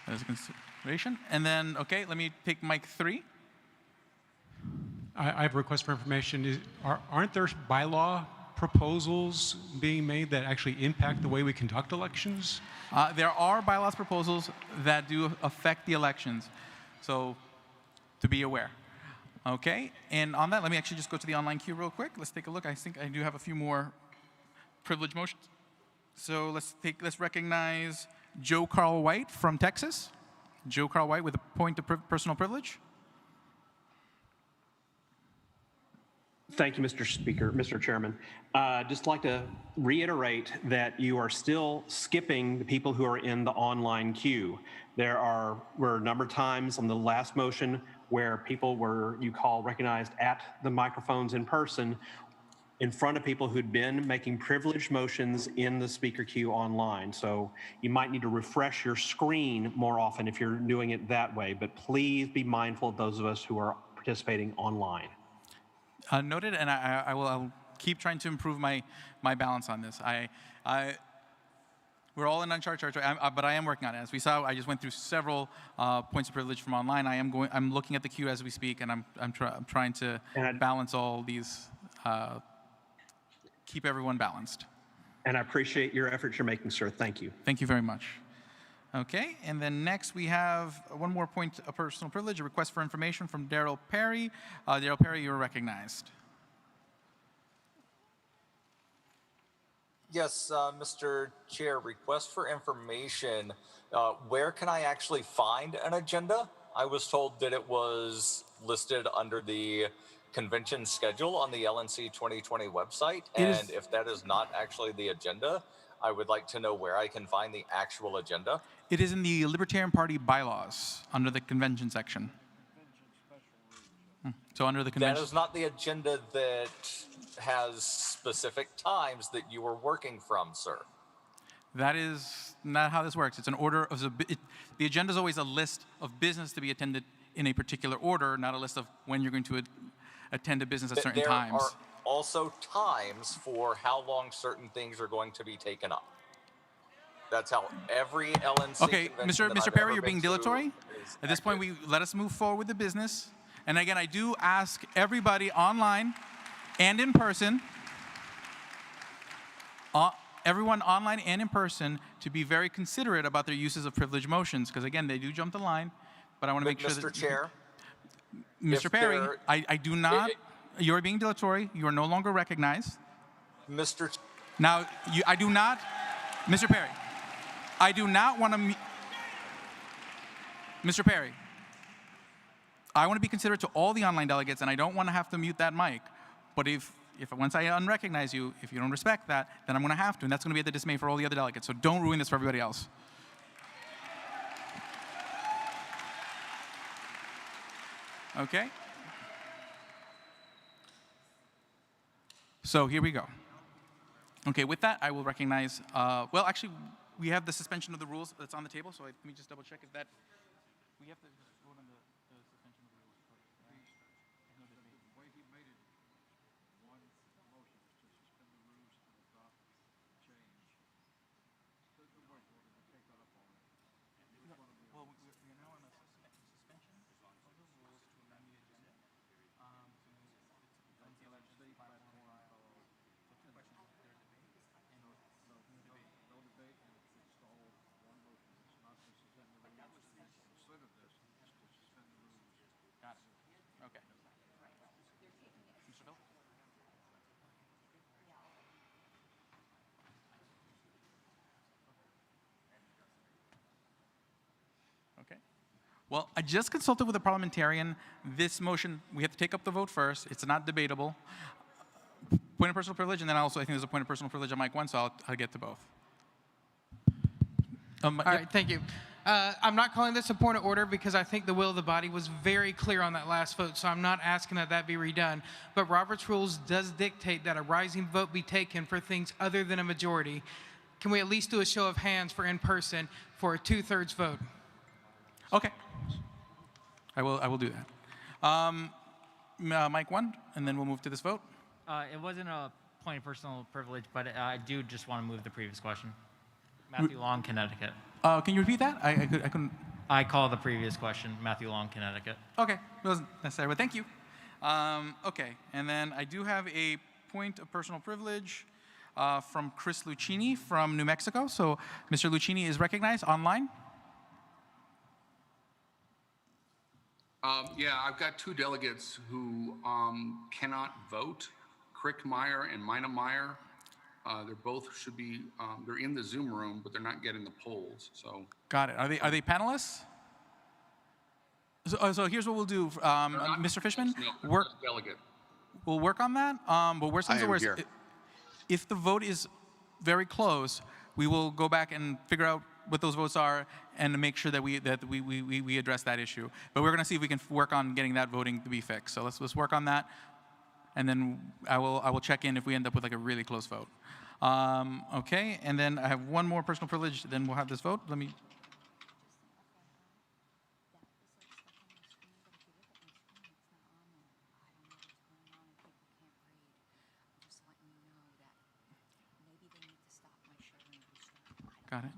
As a consideration. And then, okay, let me take mic 3. I have a request for information. Aren't there bylaw proposals being made that actually impact the way we conduct elections? There are bylaws proposals that do affect the elections. So, to be aware. Okay, and on that, let me actually just go to the online queue real quick. Let's take a look. I think I do have a few more privilege motions. So let's recognize Joe Carl White from Texas. Joe Carl White with a point of personal privilege. Thank you, Mr. Chairman. Just like to reiterate that you are still skipping the people who are in the online queue. Were a number of times on the last motion where people were, recognized at the microphones in person in front of people who'd been making privileged motions in the speaker queue online. So you might need to refresh your screen more often if you're doing it that way, but please be mindful of those of us who are participating online. Noted, and I'll keep trying to improve my balance on this. We're all in uncharted territory, but I am working on it. As we saw, I just went through several points of privilege from online. I'm looking at the queue as we speak, and I'm trying to balance all these, keep everyone balanced. And I appreciate your efforts you're making, sir. Thank you. Thank you very much. Okay, and then next we have one more point of personal privilege, a request for information from Daryl Perry. Daryl Perry, you're recognized. Yes, Mr. Chair, request for information. Where can I actually find an agenda? I was told that it was listed under the convention schedule on the LNC 2020 website. And if that is not actually the agenda, I would like to know where I can find the actual agenda. It is in the Libertarian Party bylaws under the convention section. So under the convention. That is not the agenda that has specific times that you are working from, sir. That is not how this works. It's an order of the agenda is always a list of business to be attended in a particular order, not a list of when you're going to attend a business at certain times. There are also times for how long certain things are going to be taken up. That's how every LNC Okay, Mr. Perry, you're being dilatory. At this point, let us move forward with the business. And again, I do ask everybody online and in person, everyone online and in person, to be very considerate about their uses of privilege motions, because again, they do jump the line. But I want to make sure that. Mr. Chair. Mr. Perry, I do not. You are being dilatory. You are no longer recognized. Mr. Now, I do not. Mr. Perry, I do not want to. Mr. Perry, I want to be considerate to all the online delegates, and I don't want to have to mute that mic. But if if once I unrecognize you, if you don't respect that, then I'm going to have to, and that's going to be at the dismay for all the other delegates. So don't ruin this for everybody else. Okay? So here we go. Okay, with that, I will recognize, well, actually, we have the suspension of the rules that's on the table, so let me just double check if that, we have to vote on the suspension of the rules first, right? The way he made it, one motion to suspend the rules and adopt change. There's no way for them to take that up on it. Well, we are now on a suspension of the rules to amend the agenda. To the election platform. So two questions, is there a debate? And no debate, and it's all one motion. It's not to suspend the rules. Instead of this, it's to suspend the rules. Got it. Okay. Mr. Bill? Okay. Well, I just consulted with a parliamentarian. This motion, we have to take up the vote first. It's not debatable. Point of personal privilege, and then also I think there's a point of personal privilege on Mike 1, so I'll get to both. All right, thank you. I'm not calling this a point of order because I think the will of the body was very clear on that last vote, so I'm not asking that that be redone. But Robert's Rules does dictate that a rising vote be taken for things other than a majority. Can we at least do a show of hands for in person for a 2/3 vote? Okay. I will do that. Mike 1, and then we'll move to this vote. It wasn't a point of personal privilege, but I do just want to move the previous question. Matthew Long, Connecticut. Can you repeat that? I couldn't. I call the previous question Matthew Long, Connecticut. Okay, it wasn't necessary, but thank you. Okay, and then I do have a point of personal privilege from Chris Lucchini from New Mexico. So Mr. Lucchini is recognized online. Yeah, I've got two delegates who cannot vote, Crickmeyer and Meinemeyer. They're both should be, they're in the Zoom room, but they're not getting the polls, so. Got it. Are they panelists? So here's what we'll do, Mr. Fishman. No, delegate. We'll work on that. But worst comes to worst, if the vote is very close, we will go back and figure out what those votes are and make sure that we address that issue. But we're going to see if we can work on getting that voting to be fixed. So let's work on that, and then I will check in if we end up with like a really close vote. Okay, and then I have one more personal privilege. Then we'll have this vote. Let me. Got it.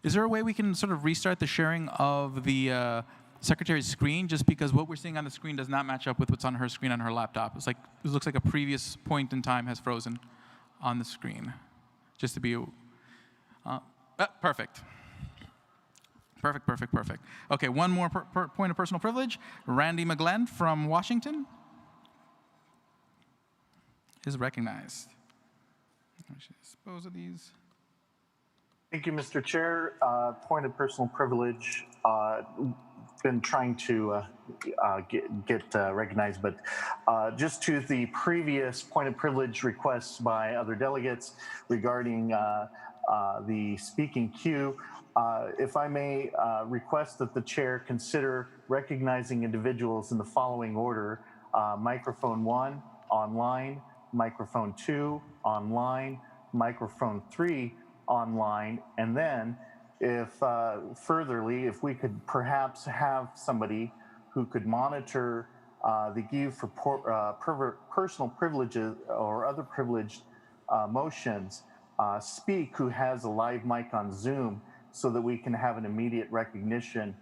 Is there a way we can sort of restart the sharing of the secretary's screen, just because what we're seeing on the screen does not match up with what's on her screen on her laptop? It's like it looks like a previous point in time has frozen on the screen. Just to be perfect. Perfect. Okay, one more point of personal privilege. Randy McGlenn from Washington is recognized. I should dispose of these. Thank you, Mr. Chair. Point of personal privilege. Been trying to get recognized, but just to the previous point of privilege requests by other delegates regarding the speaking queue, if I may request that the chair consider recognizing individuals in the following order: microphone 1, online; microphone 2, online; microphone 3, online, and then if furtherly, if we could perhaps have somebody who could monitor the queue for personal privileges or other privileged motions speak, who has a live mic on Zoom, so that we can have an immediate recognition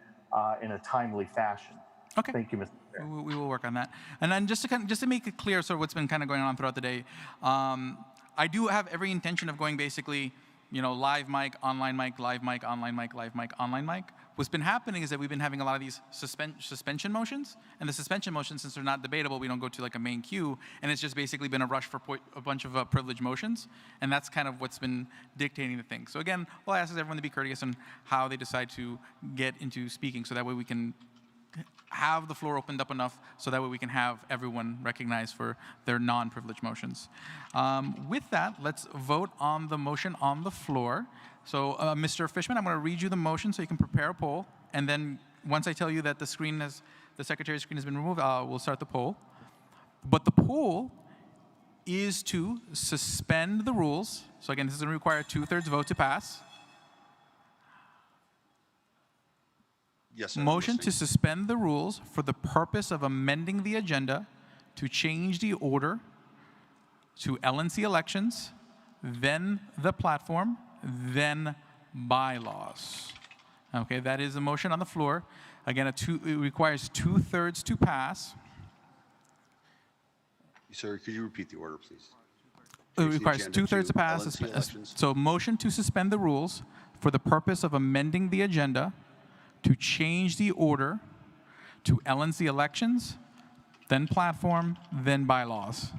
in a timely fashion. Okay. Thank you, Mr. Chair. We will work on that. And then just to make it clear, sort of what's been kind of going on throughout the day, I do have every intention of going basically, live mic, online mic, live mic, online mic, live mic, online mic. What's been happening is that we've been having a lot of these suspension motions, and the suspension motions, since they're not debatable, we don't go to like a main queue, and it's just basically been a rush for a bunch of privileged motions, and that's kind of what's been dictating the thing. So again, all I ask is everyone to be courteous on how they decide to get into speaking, so that way we can have the floor opened up enough so that way we can have everyone recognized for their non-privileged motions. With that, let's vote on the motion on the floor. So, Mr. Fishman, I'm going to read you the motion so you can prepare a poll, and then once I tell you that the secretary's screen has been removed, we'll start the poll. But the poll is to suspend the rules. So again, this is going to require a 2/3 vote to pass. Yes, sir. Motion to suspend the rules for the purpose of amending the agenda to change the order to LNC elections, then the platform, then bylaws. Okay, that is a motion on the floor. Again, it requires 2/3 to pass. Sir, could you repeat the order, please? It requires 2/3 to pass. So motion to suspend the rules for the purpose of amending the agenda to change the order to LNC elections, then platform, then bylaws.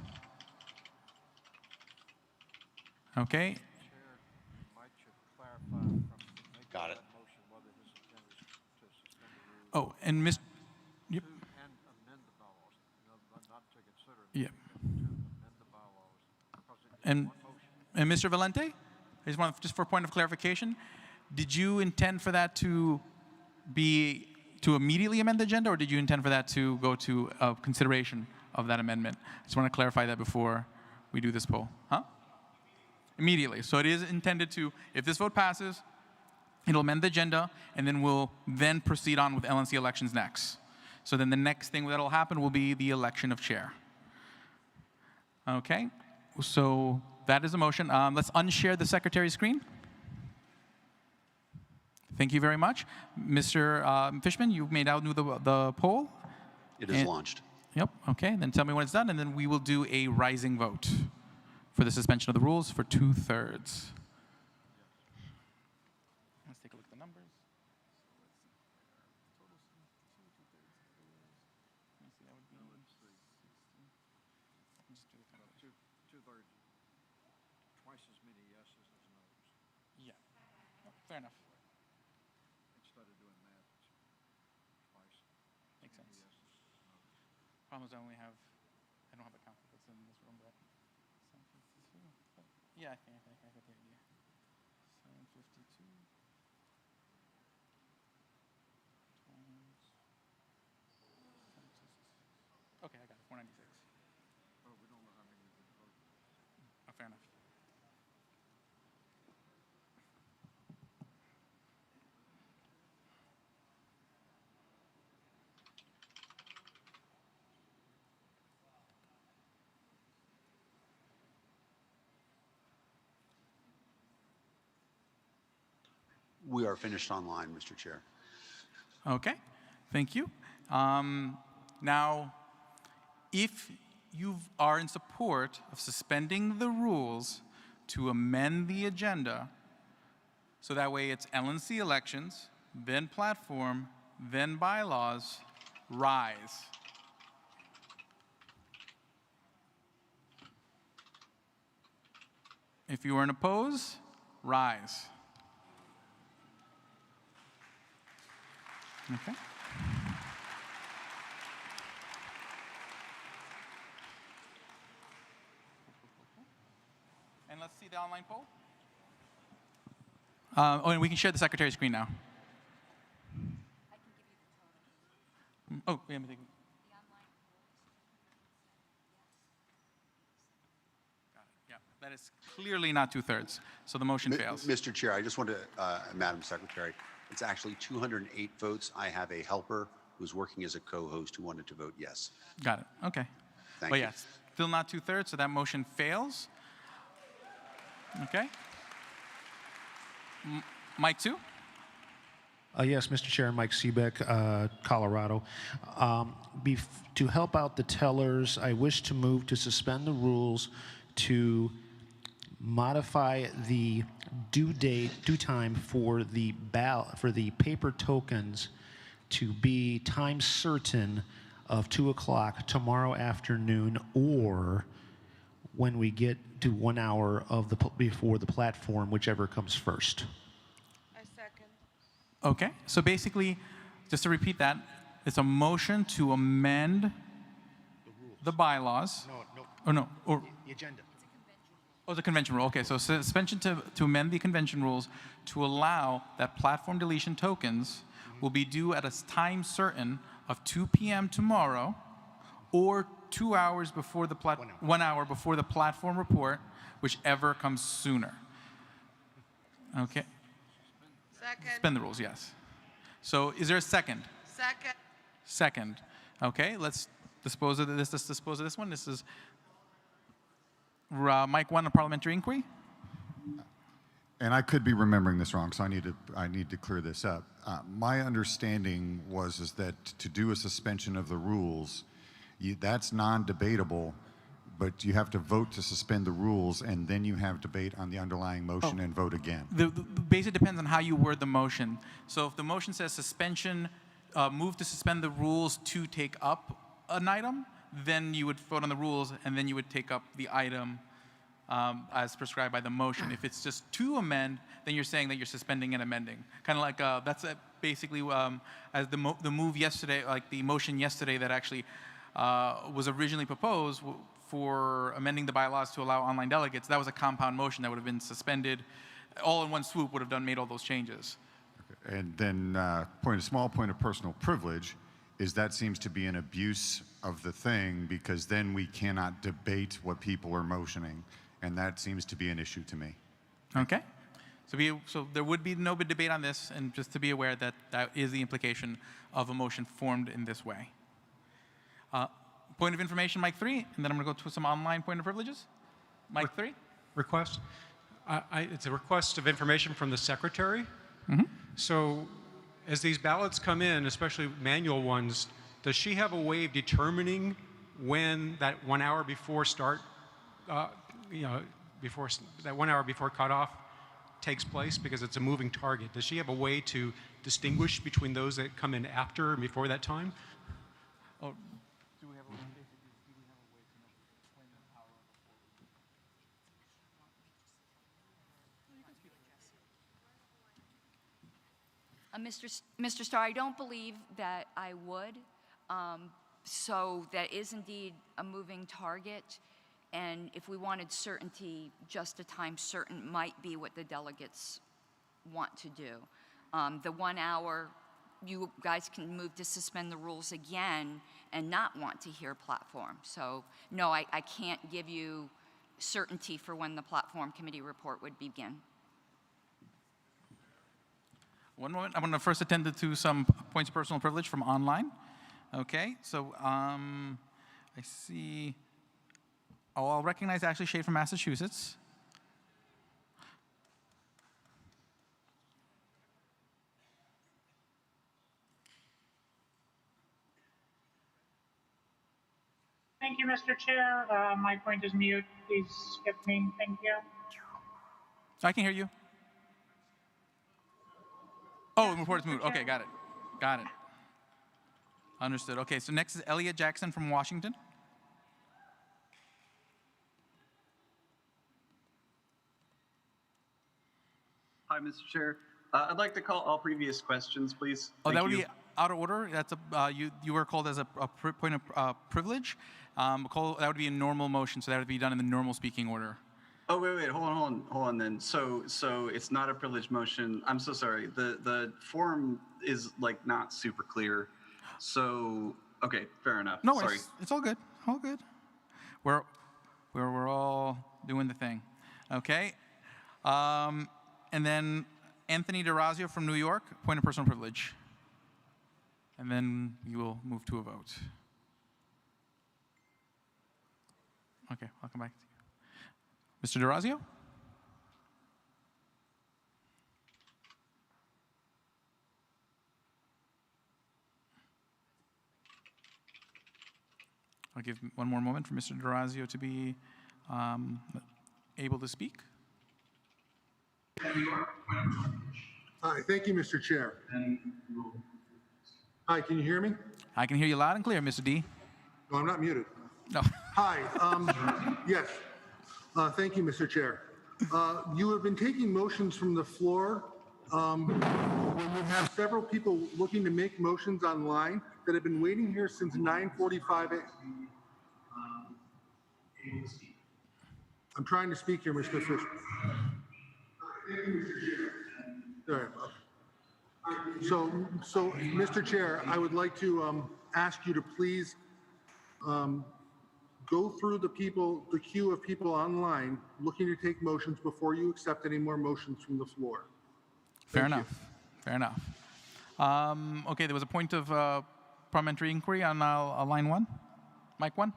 Okay. Got it. Oh, and Mr. Yep. Yeah. And Mr. Valente, I just for a point of clarification, did you intend for that to be to immediately amend the agenda, or did you intend for that to go to consideration of that amendment? I just want to clarify that before we do this poll. Huh? Immediately. So it is intended to, if this vote passes, it'll amend the agenda, and then we'll then proceed on with LNC elections next. So then the next thing that'll happen will be the election of chair. Okay, so that is a motion. Let's unshare the secretary's screen. Thank you very much. Mr. Fishman, you may now do the poll. It is launched. Yep, okay, then tell me when it's done, and then we will do a rising vote for the suspension of the rules for 2/3. Let's take a look at the numbers. Fair enough. Instead of doing that, it's twice. Makes sense. Problem is I don't have a conflict that's in this room, but 752. Yeah, I think I got the idea. 752 times. Okay, I got it. 496. Oh, we don't know how many we can vote. Oh, fair enough. We are finished online, Mr. Chair. Okay, thank you. Now, if you are in support of suspending the rules to amend the agenda, so that way it's LNC elections, then platform, then bylaws, rise. If you are in oppose, rise. Okay. And let's see the online poll. And we can share the secretary's screen now. Oh, yeah, got it. Yeah, that is clearly not 2/3, so the motion fails. Mr. Chair, I just want to, Madam Secretary, it's actually 208 votes. I have a helper who's working as a co-host who wanted to vote yes. Got it. Okay. Thank But you. yes, still not 2/3, so that motion fails. Okay. Mike 2. Yes, Mr. Chair, Mike Seebeck, Colorado. To help out the tellers, I wish to move to suspend the rules to modify the due time for the paper tokens to be time certain of 2 o'clock tomorrow afternoon, or when we get to 1 hour of before the platform, whichever comes first. Okay, so basically, just to repeat that, It's a motion to amend the bylaws. Or The agenda. Oh, the convention rule. Okay, so suspension to amend the convention rules to allow that platform deletion tokens will be due at a time certain of 2 p.m. tomorrow, or 2 hours before the 1 hour before the platform report, whichever comes sooner. Okay. Second. Suspend the rules, yes. So is there a second? Second. Second. Okay, let's dispose of this. Let's dispose of this one. This is Mike 1 on parliamentary inquiry. And I could be remembering this wrong, so I need to clear this up. My understanding is that to do a suspension of the rules, that's non-debatable, but you have to vote to suspend the rules, and then you have debate on the underlying motion and vote again. The basically depends on how you word the motion. So if the motion says suspension, move to suspend the rules to take up an item, then you would vote on the rules, and then you would take up the item as prescribed by the motion. If it's just to amend, then you're saying that you're suspending and amending. Kind of like that's basically as the move yesterday, like the motion yesterday that actually was originally proposed for amending the bylaws to allow online delegates. That was a compound motion that would have been suspended, all in one swoop would have made all those changes. Okay. And then small point of personal privilege is that seems to be an abuse of the thing, because then we cannot debate what people are motioning, and that seems to be an issue to me. Okay. So there would be no debate on this, and just to be aware that that is the implication of a motion formed in this way. Point of information, Mike 3, and then I'm going to go to some online point of privileges. Mike 3. Request? It's a request of information from the secretary. So as these ballots come in, especially manual ones, does she have a way of determining when that 1 hour before start, before that 1 hour before cutoff takes place? Because it's a moving target. Does she have a way to distinguish between those that come in after and before that time? Oh, Mr. Starr, I don't believe that I would. So that is indeed a moving target. And if we wanted certainty, just a time certain might be what the delegates want to do. The 1 hour, you guys can move to suspend the rules again and not want to hear platform. So no, I can't give you certainty for when the platform committee report would begin. One moment. I'm going to first attend to some points of personal privilege from online. Okay, so I see. Oh, I'll recognize Ashley Shade from Massachusetts. Thank you, Mr. Chair. My point is mute. Please skip me. Thank you. I can hear you. Oh, the report is moved. Okay, got it. Got it. Understood. Okay, so next is Elliot Jackson from Washington. Hi, Mr. Chair. I'd like to call all previous questions, please. Oh, Thank that would you. be out of order. That's you were called as a point of privilege. That would be a normal motion, so that would be done in the normal speaking order. Oh, wait, hold on then. So it's not a privilege motion. I'm so sorry. The form is like not super clear. So, okay, fair enough. No, sorry. It's all good. All good. We're all doing the thing. Okay. And then Anthony DeRazio from New York, point of personal privilege. And then you will move to a vote. Okay, I'll come back to you. Mr. DeRazio? I'll give one more moment for Mr. DeRazio to be able to speak. Hi, thank you, Mr. Chair. Hi, can you hear me? I can hear you loud and clear, Mr. D. No, I'm not muted. No. Hi, yes. Thank you, Mr. Chair. You have been taking motions from the floor when you have several people looking to make motions online. that have been waiting here since 9:45 a.m. I'm trying to speak here, Mr. Fisher. All right. So, Mr. Chair, I would like to ask you to please go through the queue of people online looking to take motions before you accept any more motions from the floor. Fair enough. Fair enough. Okay, there was a point of parliamentary inquiry on line 1. Mike 1.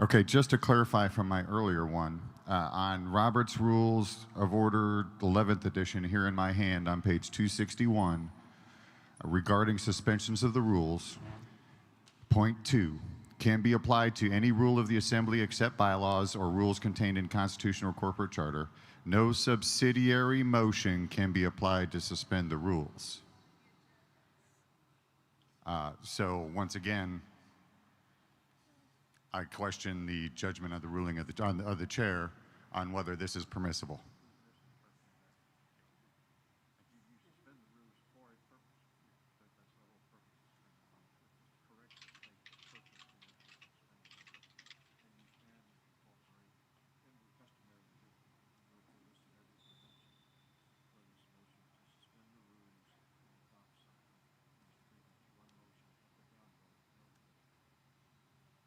Okay, just to clarify from my earlier one, on Robert's Rules of Order 11th edition here in my hand on page 261, regarding suspensions of the rules, point 2, can be applied to any rule of the Assembly except bylaws or rules contained in Constitution or corporate charter. No subsidiary motion can be applied to suspend the rules. So once again, I question the judgment of the ruling of the chair on whether this is permissible.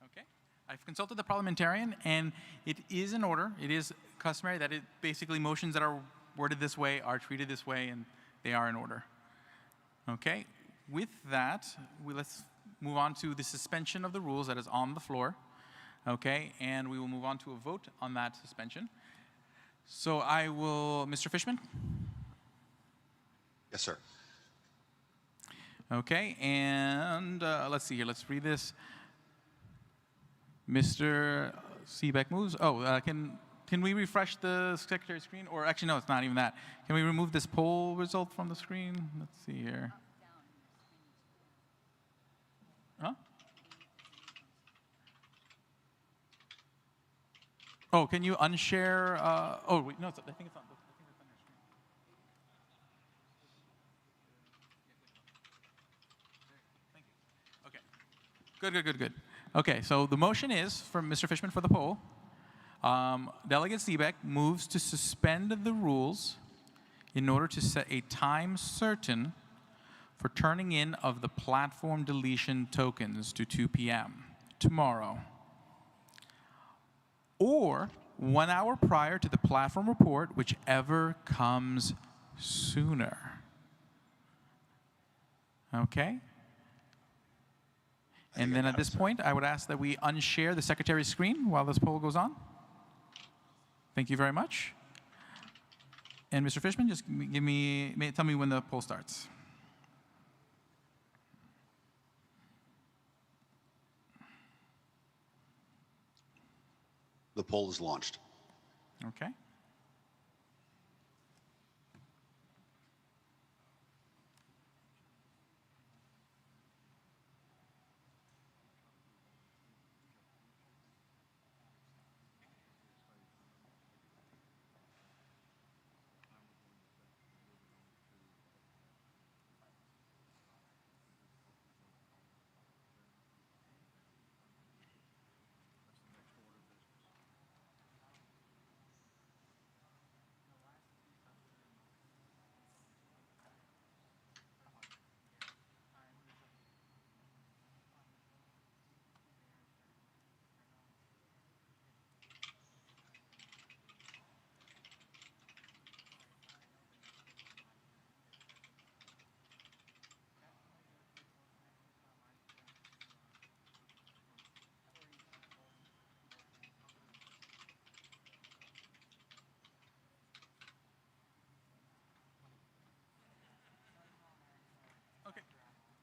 Okay. I've consulted the parliamentarian, and it is in order. It is customary that it basically motions that are worded this way are treated this way, and they are in order. Okay. With that, let's move on to the suspension of the rules that is on the floor. Okay, and we will move on to a vote on that suspension. So I will, Mr. Fishman? Yes, sir. Okay, and let's see here. Let's read this. Mr. Seebeck moves. Oh, can we refresh the secretary's screen? Or actually, no, it's not even that. Can we remove this poll result from the screen? Let's see here. Huh? Oh, can you unshare? Oh, wait, no, I think it's on. I think it's on your screen. Thank you. Okay. Good. Okay, so the motion is from Mr. Fishman for the poll. Delegate Seebeck moves to suspend the rules in order to set a time certain for turning in of the platform deletion tokens to 2 p.m. tomorrow, or 1 hour prior to the platform report, whichever comes sooner. Okay? And then at this point, I would ask that we unshare the secretary's screen while this poll goes on. Thank you very much. And Mr. Fishman, just tell me when the poll starts. The poll is launched. Okay.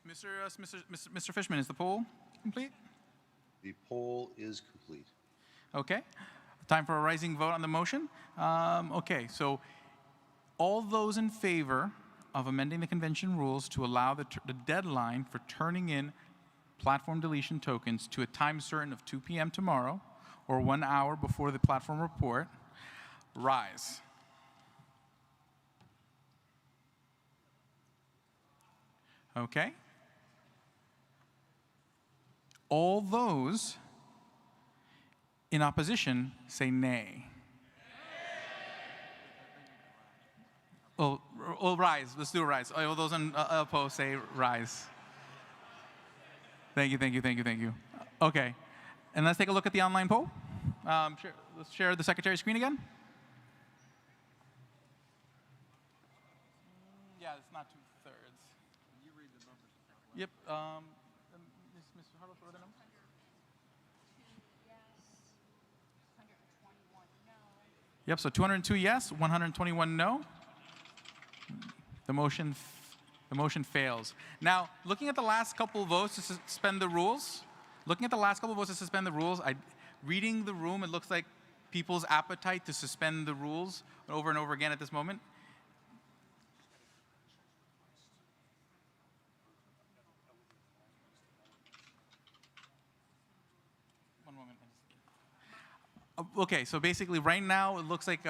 Mr. Fishman, is the poll complete? The poll is complete. Okay. Time for a rising vote on the motion. Okay, so all those in favor of amending the convention rules to allow the deadline for turning in platform deletion tokens to a time certain of 2 p.m. tomorrow, or 1 hour before the platform report, rise. Okay. All those in opposition say nay. Oh, rise. Let's do a rise. All those opposed say rise. Thank you, thank you, thank you, thank you. Okay. And let's take a look at the online poll. Let's share the secretary's screen again. Yeah, it's not 2/3. You read the numbers. Yep. Mr. Harlow, what are the numbers? Yep, so 202 yes, 121 no. The motion fails. Now, looking at the last couple of votes to suspend the rules, reading the room, it looks like people's appetite to suspend the rules over and over again at this moment. One moment. Okay, so basically right now it looks like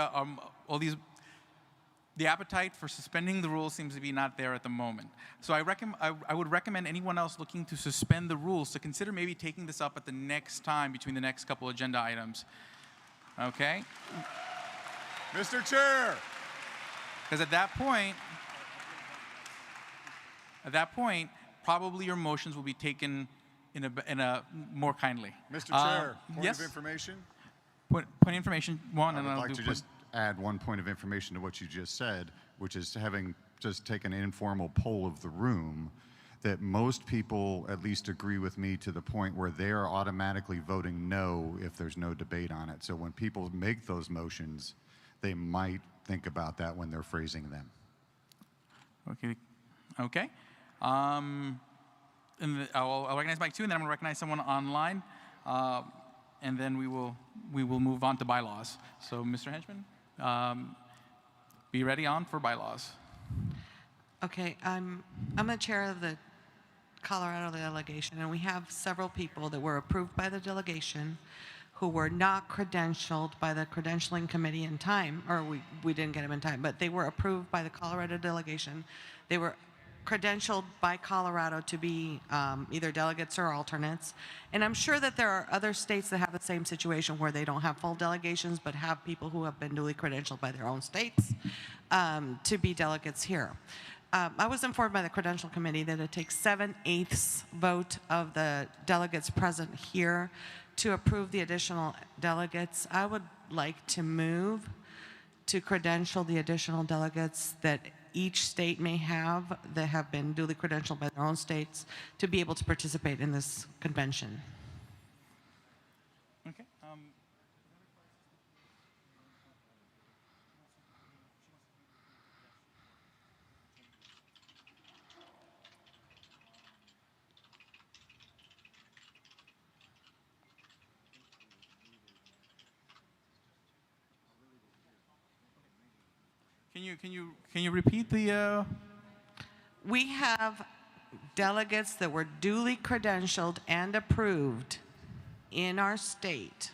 the appetite for suspending the rules seems to be not there at the moment. So I would recommend anyone else looking to suspend the rules to consider maybe taking this up at the next time between the next couple agenda items. Okay? Mr. Chair. Because at that point, probably your motions will be taken in a more kindly. Mr. Chair, point yes? of information. Point of information one, and I I'll would like do to just add one point of information to what you just said, which is having just taken an informal poll of the room, that most people at least agree with me to the point where they are automatically voting no if there's no debate on it. So when people make those motions, they might think about that when they're phrasing them. Okay. Okay. I'll recognize Mike 2, and then I'm going to recognize someone online, and then we will move on to bylaws. So, Mr. Henchman, be ready on for bylaws. Okay, I'm the chair of the Colorado delegation, and we have several people that were approved by the delegation who were not credentialed by the credentialing committee in time, or we didn't get them in time, but they were approved by the Colorado delegation. They were credentialed by Colorado to be either delegates or alternates. And I'm sure that there are other states that have the same situation where they don't have full delegations but have people who have been duly credentialed by their own states to be delegates here. I was informed by the credential committee that it takes 7/8 vote of the delegates present here to approve the additional delegates. I would like to move to credential the additional delegates that each state may have that have been duly credentialed by their own states to be able to participate in this convention. Okay. Can you repeat the? We have delegates that were duly credentialed and approved in our state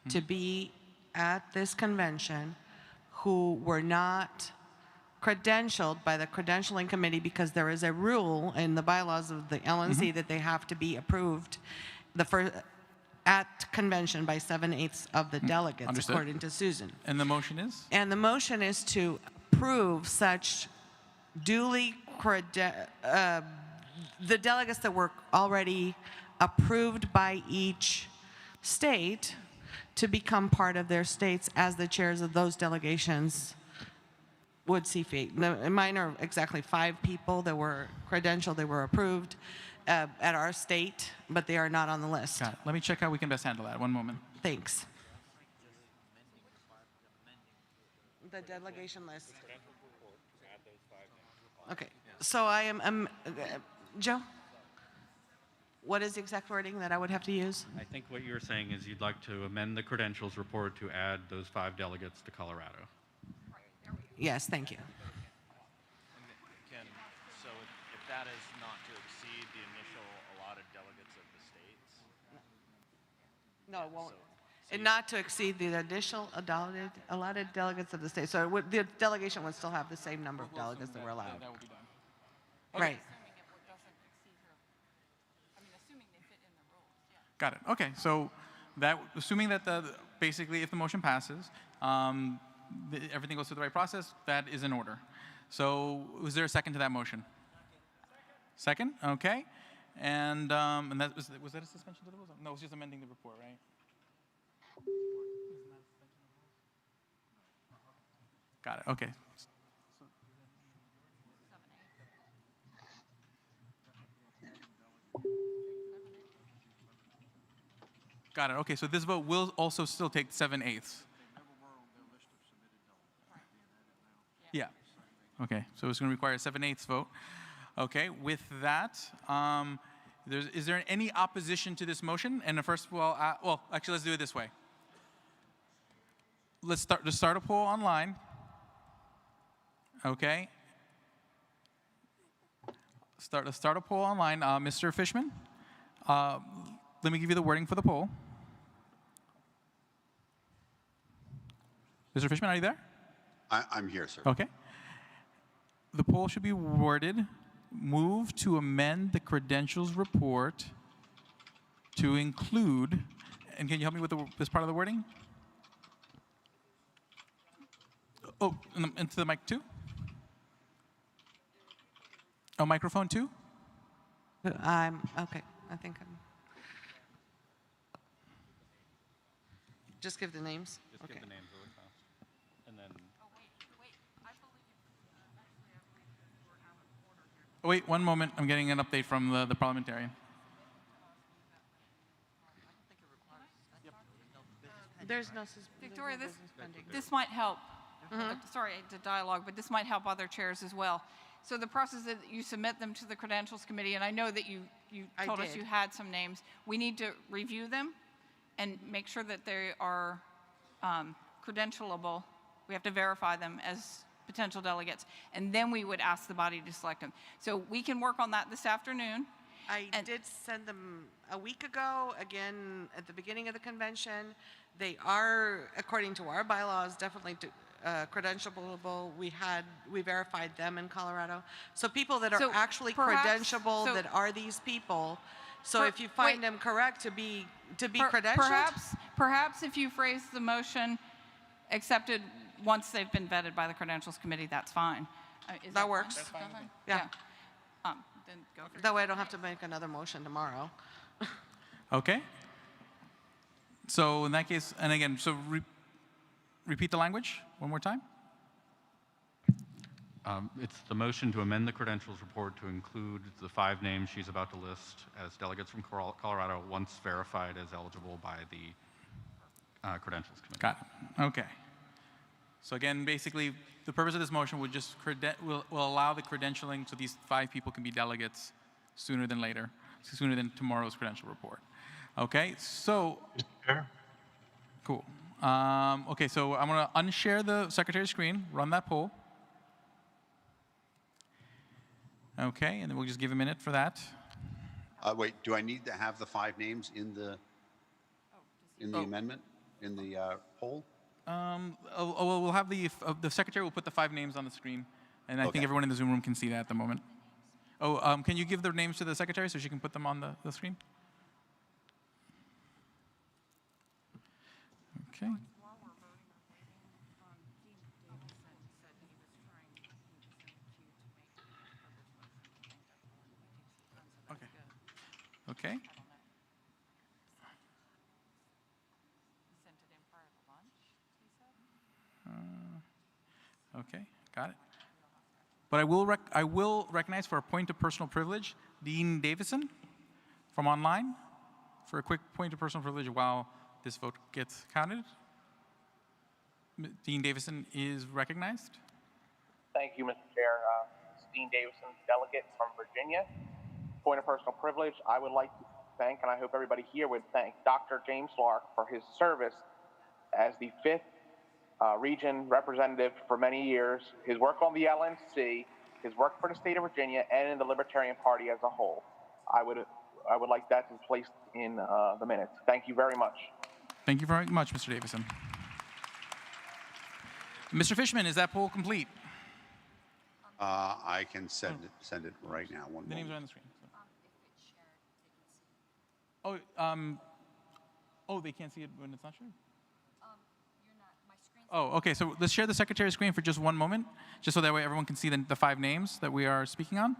to be at this convention who were not credentialed by the credentialing committee because there is a rule in the bylaws of the LNC that they have to be approved at convention by 7/8 of the delegates, Understood. according to Susan. And the motion is? And the motion is to approve such duly the delegates that were already approved by each state to become part of their states as the chairs of those delegations would see fit. Mine are exactly 5 people that were credentialed, they were approved at our state, but they are not on the list. Got it. Let me check how we can best handle that. One moment. Thanks. The delegation list. Okay, so I am, Joe? What is the exact wording that I would have to use? I think what you're saying is you'd like to amend the credentials report to add those 5 delegates to Colorado. Yes, thank you. Ken, so if that is not to exceed the initial allotted delegates of the states? No, it won't. And not to exceed the additional allotted delegates of the state. So the delegation would still have the same number of delegates that were allowed. That will be done. Right. Got it. Okay, so that, assuming that basically if the motion passes, everything goes through the right process, that is in order. So was there a second to that motion? Second? Okay. And that was that a suspension to the rules? No, it was just amending the report, right? Got it. Okay. Got it. Okay, so this vote will also still take 7/8. Yeah. Okay, so it's going to require a 7/8 vote. Okay, with that, is there any opposition to this motion? And first, well, actually, let's do it this way. Let's start a poll online. Okay. Let's start a poll online. Mr. Fishman, let me give you the wording for the poll. Mr. Fishman, are you there? I'm here, sir. Okay. The poll should be worded, move to amend the credentials report to include, and can you help me with this part of the wording? Oh, into the mic too? Oh, microphone too? Okay. I think I'm. Just give the names. Just give the names really fast. And then. Oh, wait, one moment. I'm getting an update from the parliamentarian. There's no Victoria, business pending. this might help. Sorry to dialogue, but this might help other chairs as well. So the process is that you submit them to the Credentials Committee, and I know that you told us did. you had some names. We need to review them and make sure that they are credentialable. We have to verify them as potential delegates, and then we would ask the body to select them. So we can work on that this afternoon. I did send them a week ago, again, at the beginning of the convention. They are, according to our bylaws, definitely credentialable. We verified them in Colorado. So people that are So actually perhaps- credentialable, so- that are these people. So if you find them correct to be credentialed. Perhaps if you phrase the motion accepted once they've been vetted by the Credentials Committee, that's fine. That works. That's fine. Yeah. Then go for it. That way I don't have to make another motion tomorrow. Okay. So in that case, and again, so repeat the language one more time. It's the motion to amend the credentials report to include the 5 names she's about to list as delegates from Colorado once verified as eligible by the Credentials Committee. Got it. Okay. So again, basically, the purpose of this motion would just will allow the credentialing so these 5 people can be delegates sooner than later, sooner than tomorrow's credential report. Okay, so. Cool. Okay, so I'm going to unshare the secretary's screen, run that poll. Okay, and then we'll just give a minute for that. Wait, do I need to have the 5 names in the amendment, in the poll? We'll have the secretary will put the 5 names on the screen, and I think everyone in the Zoom room can see that at the moment. Oh, can you give their names to the secretary so she can put them on the screen? Okay. Okay. Okay, got it. But I will recognize for a point of personal privilege, Dean Davison from online for a quick point of personal privilege while this vote gets counted. Dean Davison is recognized. Thank you, Mr. Chair. It's Dean Davison, delegate from Virginia. Point of personal privilege, I would like to thank, and I hope everybody here would thank Dr. James Lark for his service as the 5th region representative for many years, his work on the LNC, his work for the state of Virginia, and in the Libertarian Party as a whole. I would like that to be placed in the minutes. Thank you very much. Thank you very much, Mr. Davison. Mr. Fishman, is that poll complete? I can send it right now. The names are on the screen. So. Oh, Oh, they can't see it when it's not shared? Oh, okay. So let's share the secretary's screen for just one moment, just so that way everyone can see the 5 names that we are speaking on.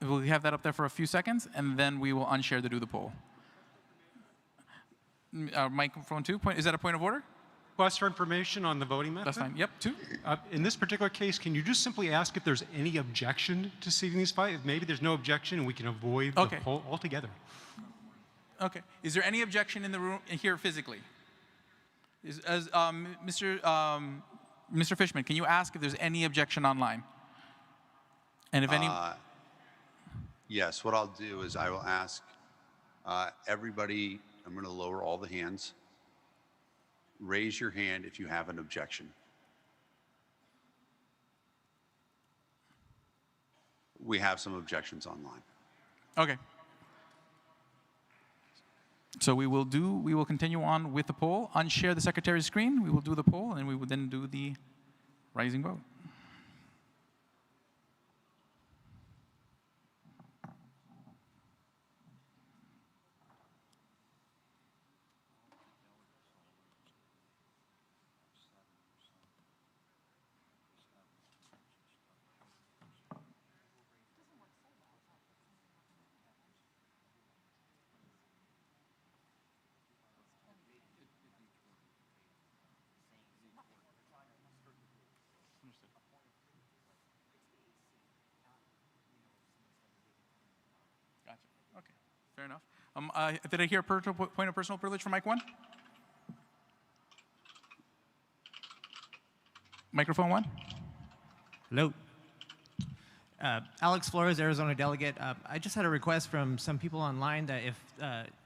We'll have that up there for a few seconds, and then we will unshare to do the poll. Microphone 2, is that a point of order? Request for information on the voting method? That's fine. Yep, 2. In this particular case, can you just simply ask if there's any objection to seating these 5? If maybe there's no objection, and we can avoid the poll altogether. Okay. Is there any objection in the room here physically? Mr. Fishman, can you ask if there's any objection online? And if any... Yes, what I'll do is I will ask everybody, I'm going to lower all the hands. Raise your hand if you have an objection. We have some objections online. Okay. So we will continue on with the poll. Unshare the secretary's screen. We will do the poll, and we will then do the rising vote. Gotcha. Okay. Fair enough. Did I hear a point of personal privilege from Mike 1? Microphone 1? Hello. Alex Flores, Arizona delegate. I just had a request from some people online that if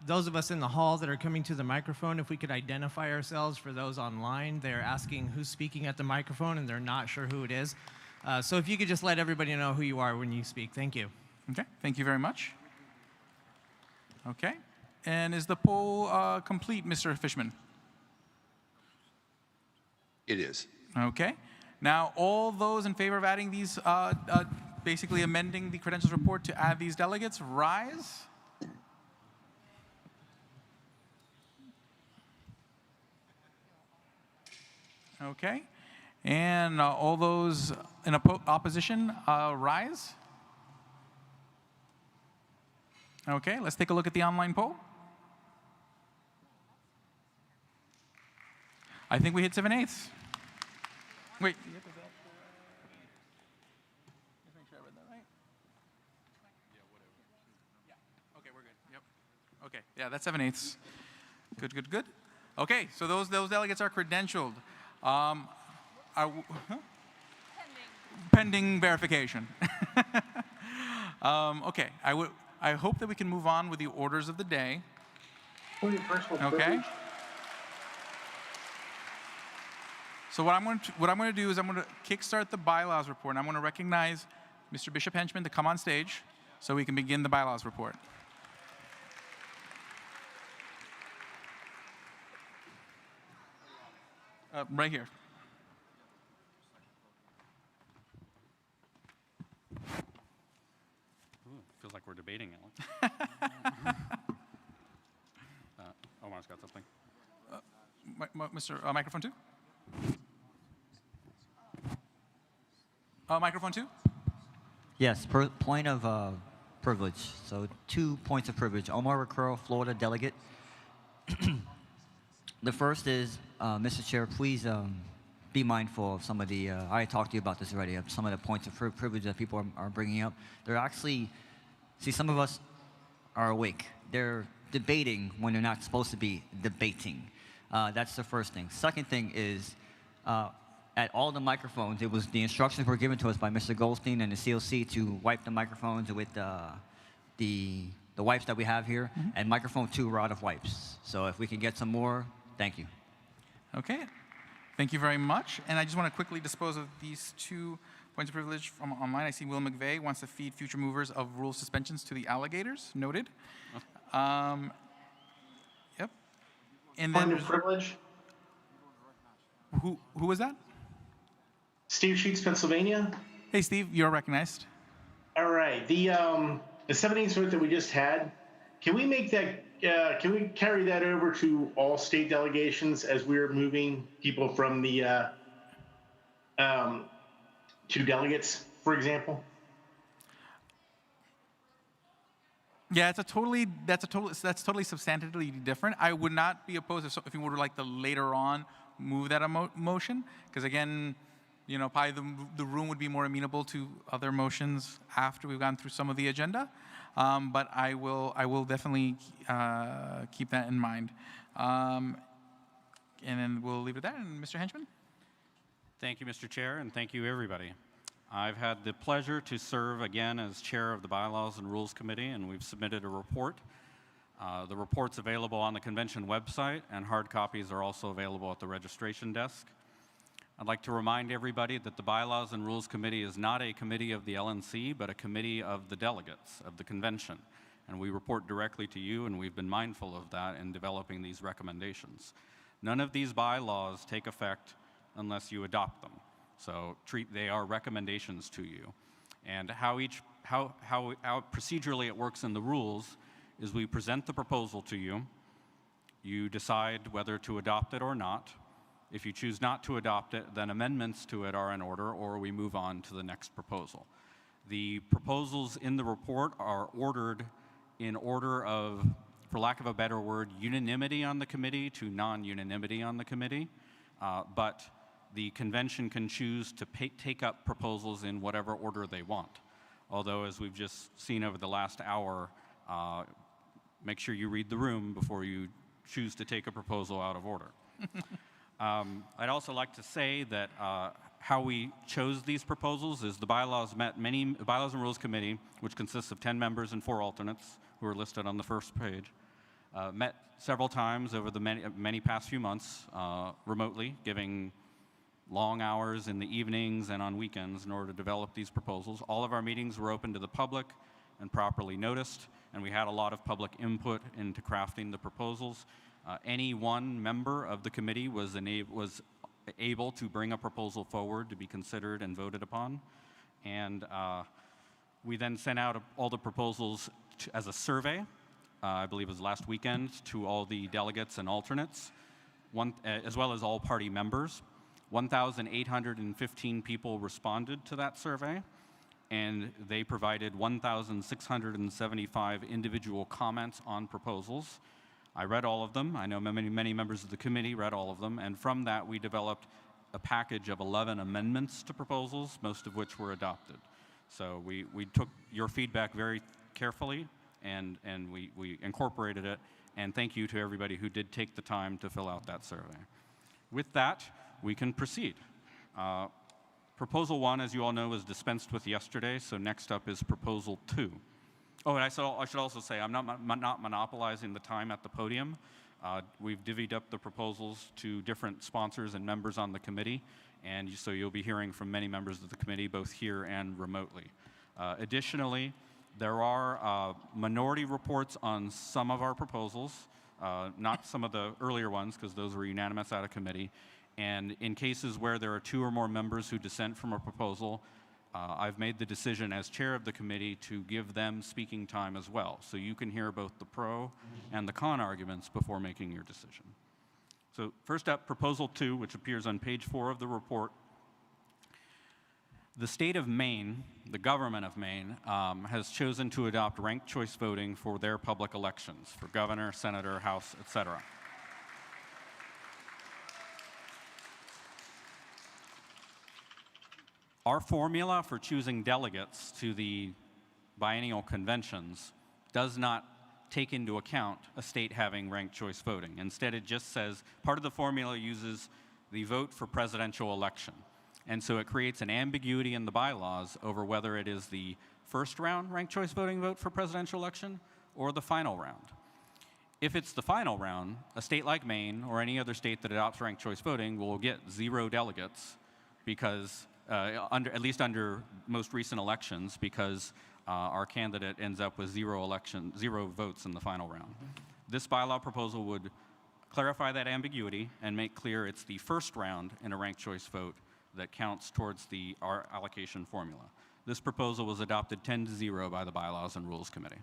those of us in the hall that are coming to the microphone, if we could identify ourselves for those online. They're asking who's speaking at the microphone, and they're not sure who it is. So if you could just let everybody know who you are when you speak. Thank you. Okay. Thank you very much. Okay. And is the poll complete, Mr. Fishman? It is. Okay. Now, all those in favor of adding these, basically amending the credentials report to add these delegates, rise. Okay. And all those in opposition, rise. Okay, let's take a look at the online poll. I think we hit 7/8. Wait. Just make sure I read that right. Yeah, whatever. Yeah. Okay, we're good. Yep. Okay. Yeah, that's 7/8. Good, good, good. Okay, so those delegates are credentialed. Pending verification. Okay. I hope that we can move on with the orders of the day. Okay. So what I'm going to do is I'm going to kickstart the bylaws report, and I'm going to recognize Mr. Bishop Henchman to come on stage so we can begin the bylaws report. Right here. Feels like we're debating it. Omar's got something. Mr. Microphone 2? Microphone 2? Yes, point of privilege. So 2 points of privilege. Omar Recurl, Florida delegate. The first is, Mr. Chair, please be mindful of some of the, I talked to you about this already, of some of the points of privilege that people are bringing up. They're actually, see, some of us are awake. They're debating when they're not supposed to be debating. That's the first thing. Second thing is, at all the microphones, the instructions were given to us by Mr. Goldstein and the COC to wipe the microphones with the wipes that we have here, and microphone 2 were out of wipes. So if we can get some more, thank you. Okay. Thank you very much. And I just want to quickly dispose of these 2 points of privilege from online. I see Will McVeigh wants to feed future movers of rule suspensions to the alligators. Noted. Yep. And then privilege. Who was that? Steve Sheets, Pennsylvania. Hey, Steve, you're recognized. All right. The 17th vote that we just had, can we make that can we carry that over to all state delegations as we're moving people from the to delegates, for example? Yeah, that's totally substantively different. I would not be opposed if you were like to later on move that motion, because again, you know, probably the room would be more amenable to other motions after we've gone through some of the agenda. But I will definitely keep that in mind. And then we'll leave it at that. And Mr. Henchman? Thank you, Mr. Chair, and thank you, everybody. I've had the pleasure to serve again as chair of the Bylaws and Rules Committee, and we've submitted a report. The report's available on the convention website, and hard copies are also available at the registration desk. I'd like to remind everybody that the Bylaws and Rules Committee is not a committee of the LNC, but a committee of the delegates of the convention. And we report directly to you, and we've been mindful of that in developing these recommendations. None of these bylaws take effect unless you adopt them. So they are recommendations to you. And how procedurally it works in the rules is we present the proposal to you. You decide whether to adopt it or not. If you choose not to adopt it, then amendments to it are in order, or we move on to the next proposal. The proposals in the report are ordered in order of, for lack of a better word, unanimity on the committee to non-unanimity on the committee. But the convention can choose to take up proposals in whatever order they want. Although, as we've just seen over the last hour, make sure you read the room before you choose to take a proposal out of order. I'd also like to say that how we chose these proposals is the Bylaws and Rules Committee, which consists of 10 members and 4 alternates, who are listed on the first page, met several times over the many past few months remotely, giving long hours in the evenings and on weekends in order to develop these proposals. All of our meetings were open to the public and properly noticed, and we had a lot of public input into crafting the proposals. Any one member of the committee was able to bring a proposal forward to be considered and voted upon. And we then sent out all the proposals as a survey, I believe it was last weekend, to all the delegates and alternates, as well as all party members. 1,815 people responded to that survey, and they provided 1,675 individual comments on proposals. I read all of them. I know many members of the committee read all of them, and from that we developed a package of 11 amendments to proposals, most of which were adopted. So we took your feedback very carefully, and we incorporated it, and thank you to everybody who did take the time to fill out that survey. With that, we can proceed. Proposal 1, as you all know, was dispensed with yesterday, so next up is Proposal 2. Oh, and I should also say, I'm not monopolizing the time at the podium. We've divvied up the proposals to different sponsors and members on the committee, and so you'll be hearing from many members of the committee, both here and remotely. Additionally, there are minority reports on some of our proposals, not some of the earlier ones, because those were unanimous out of committee. And in cases where there are 2 or more members who dissent from a proposal, I've made the decision as chair of the committee to give them speaking time as well. So you can hear both the pro and the con arguments before making your decision. So first up, Proposal 2, which appears on page 4 of the report. The state of Maine, the government of Maine, has chosen to adopt ranked choice voting for their public elections, for governor, senator, house, etc. Our formula for choosing delegates to the biennial conventions does not take into account a state having ranked choice voting. Instead, it just says part of the formula uses the vote for presidential election. And so it creates an ambiguity in the bylaws over whether it is the first round ranked choice voting vote for presidential election or the final round. If it's the final round, a state like Maine or any other state that adopts ranked choice voting will get 0 delegates because at least under most recent elections, because our candidate ends up with 0 votes in the final round. This bylaw proposal would clarify that ambiguity and make clear it's the first round in a ranked choice vote that counts towards our allocation formula. This proposal was adopted 10-0 by the Bylaws and Rules Committee.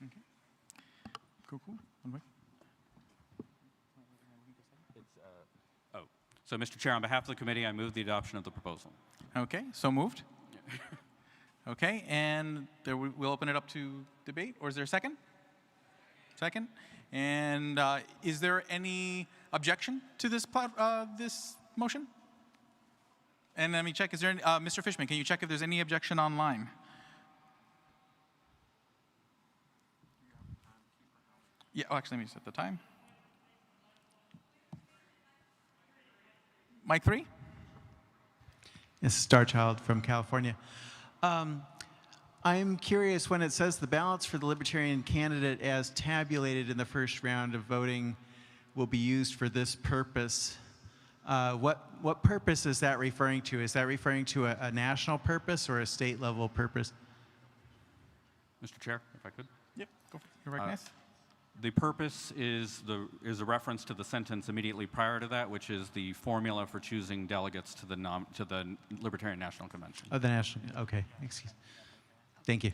Okay. Cool. One mic. So, Mr. Chair, on behalf of the committee, I move the adoption of the proposal. Okay, so moved. Okay, and we'll open it up to debate, or is there a second? Second. And is there any objection to this this motion? And let me check. Is there any, Mr. Fishman? Can you check if there's any objection online? Yeah. Oh, actually, let me set the time. Mic 3. Yes, Starchild from California. I'm curious, when it says the ballots for the Libertarian candidate as tabulated in the first round of voting will be used for this purpose, what purpose is that referring to? Is that referring to a national purpose or a state level purpose? Mr. Chair, if I could. Yep, go for it. You're recognized. The purpose is a reference to the sentence immediately prior to that, which is the formula for choosing delegates to the Libertarian National Convention. Oh, the national. Okay. Excuse. Thank you.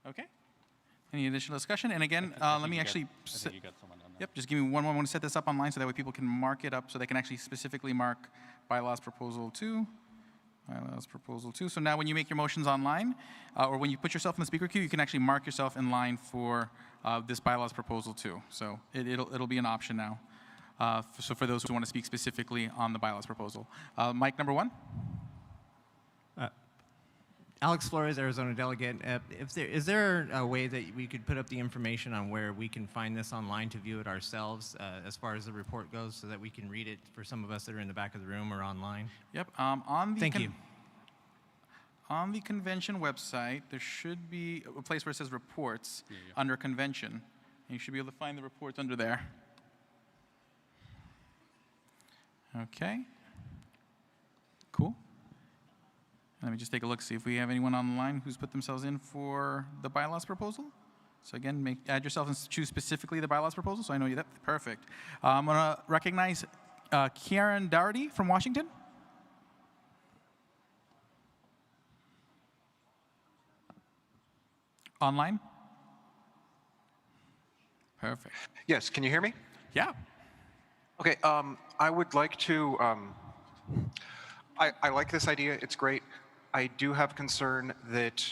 Okay. Any additional discussion? And again, let me actually. Yep. Just give me one moment. I want to set this up online so that way people can mark it up, so they can actually specifically mark bylaws proposal 2. Bylaws proposal 2. So now, when you make your motions online, or when you put yourself in the speaker queue, you can actually mark yourself in line for this bylaws proposal 2. So it'll be an option now. So for those who want to speak specifically on the bylaws proposal, mic number 1. Alex Flores, Arizona delegate. Is there a way that we could put up the information on where we can find this online to view it ourselves as far as the report goes, so that we can read it for some of us that are in the back of the room or online? Yep. On the Thank you. On the convention website, there should be a place where it says reports under convention. And you should be able to find the reports under there. Okay. Cool. Let me just take a look, see if we have anyone online who's put themselves in for the bylaws proposal. So again, add yourself and choose specifically the bylaws proposal, so I know you. That's perfect. I'm going to recognize Kieran Dougherty from Washington. Online? Perfect. Yes, can you hear me? Yeah. Okay, I would like to, I like this idea, it's great. I do have concern that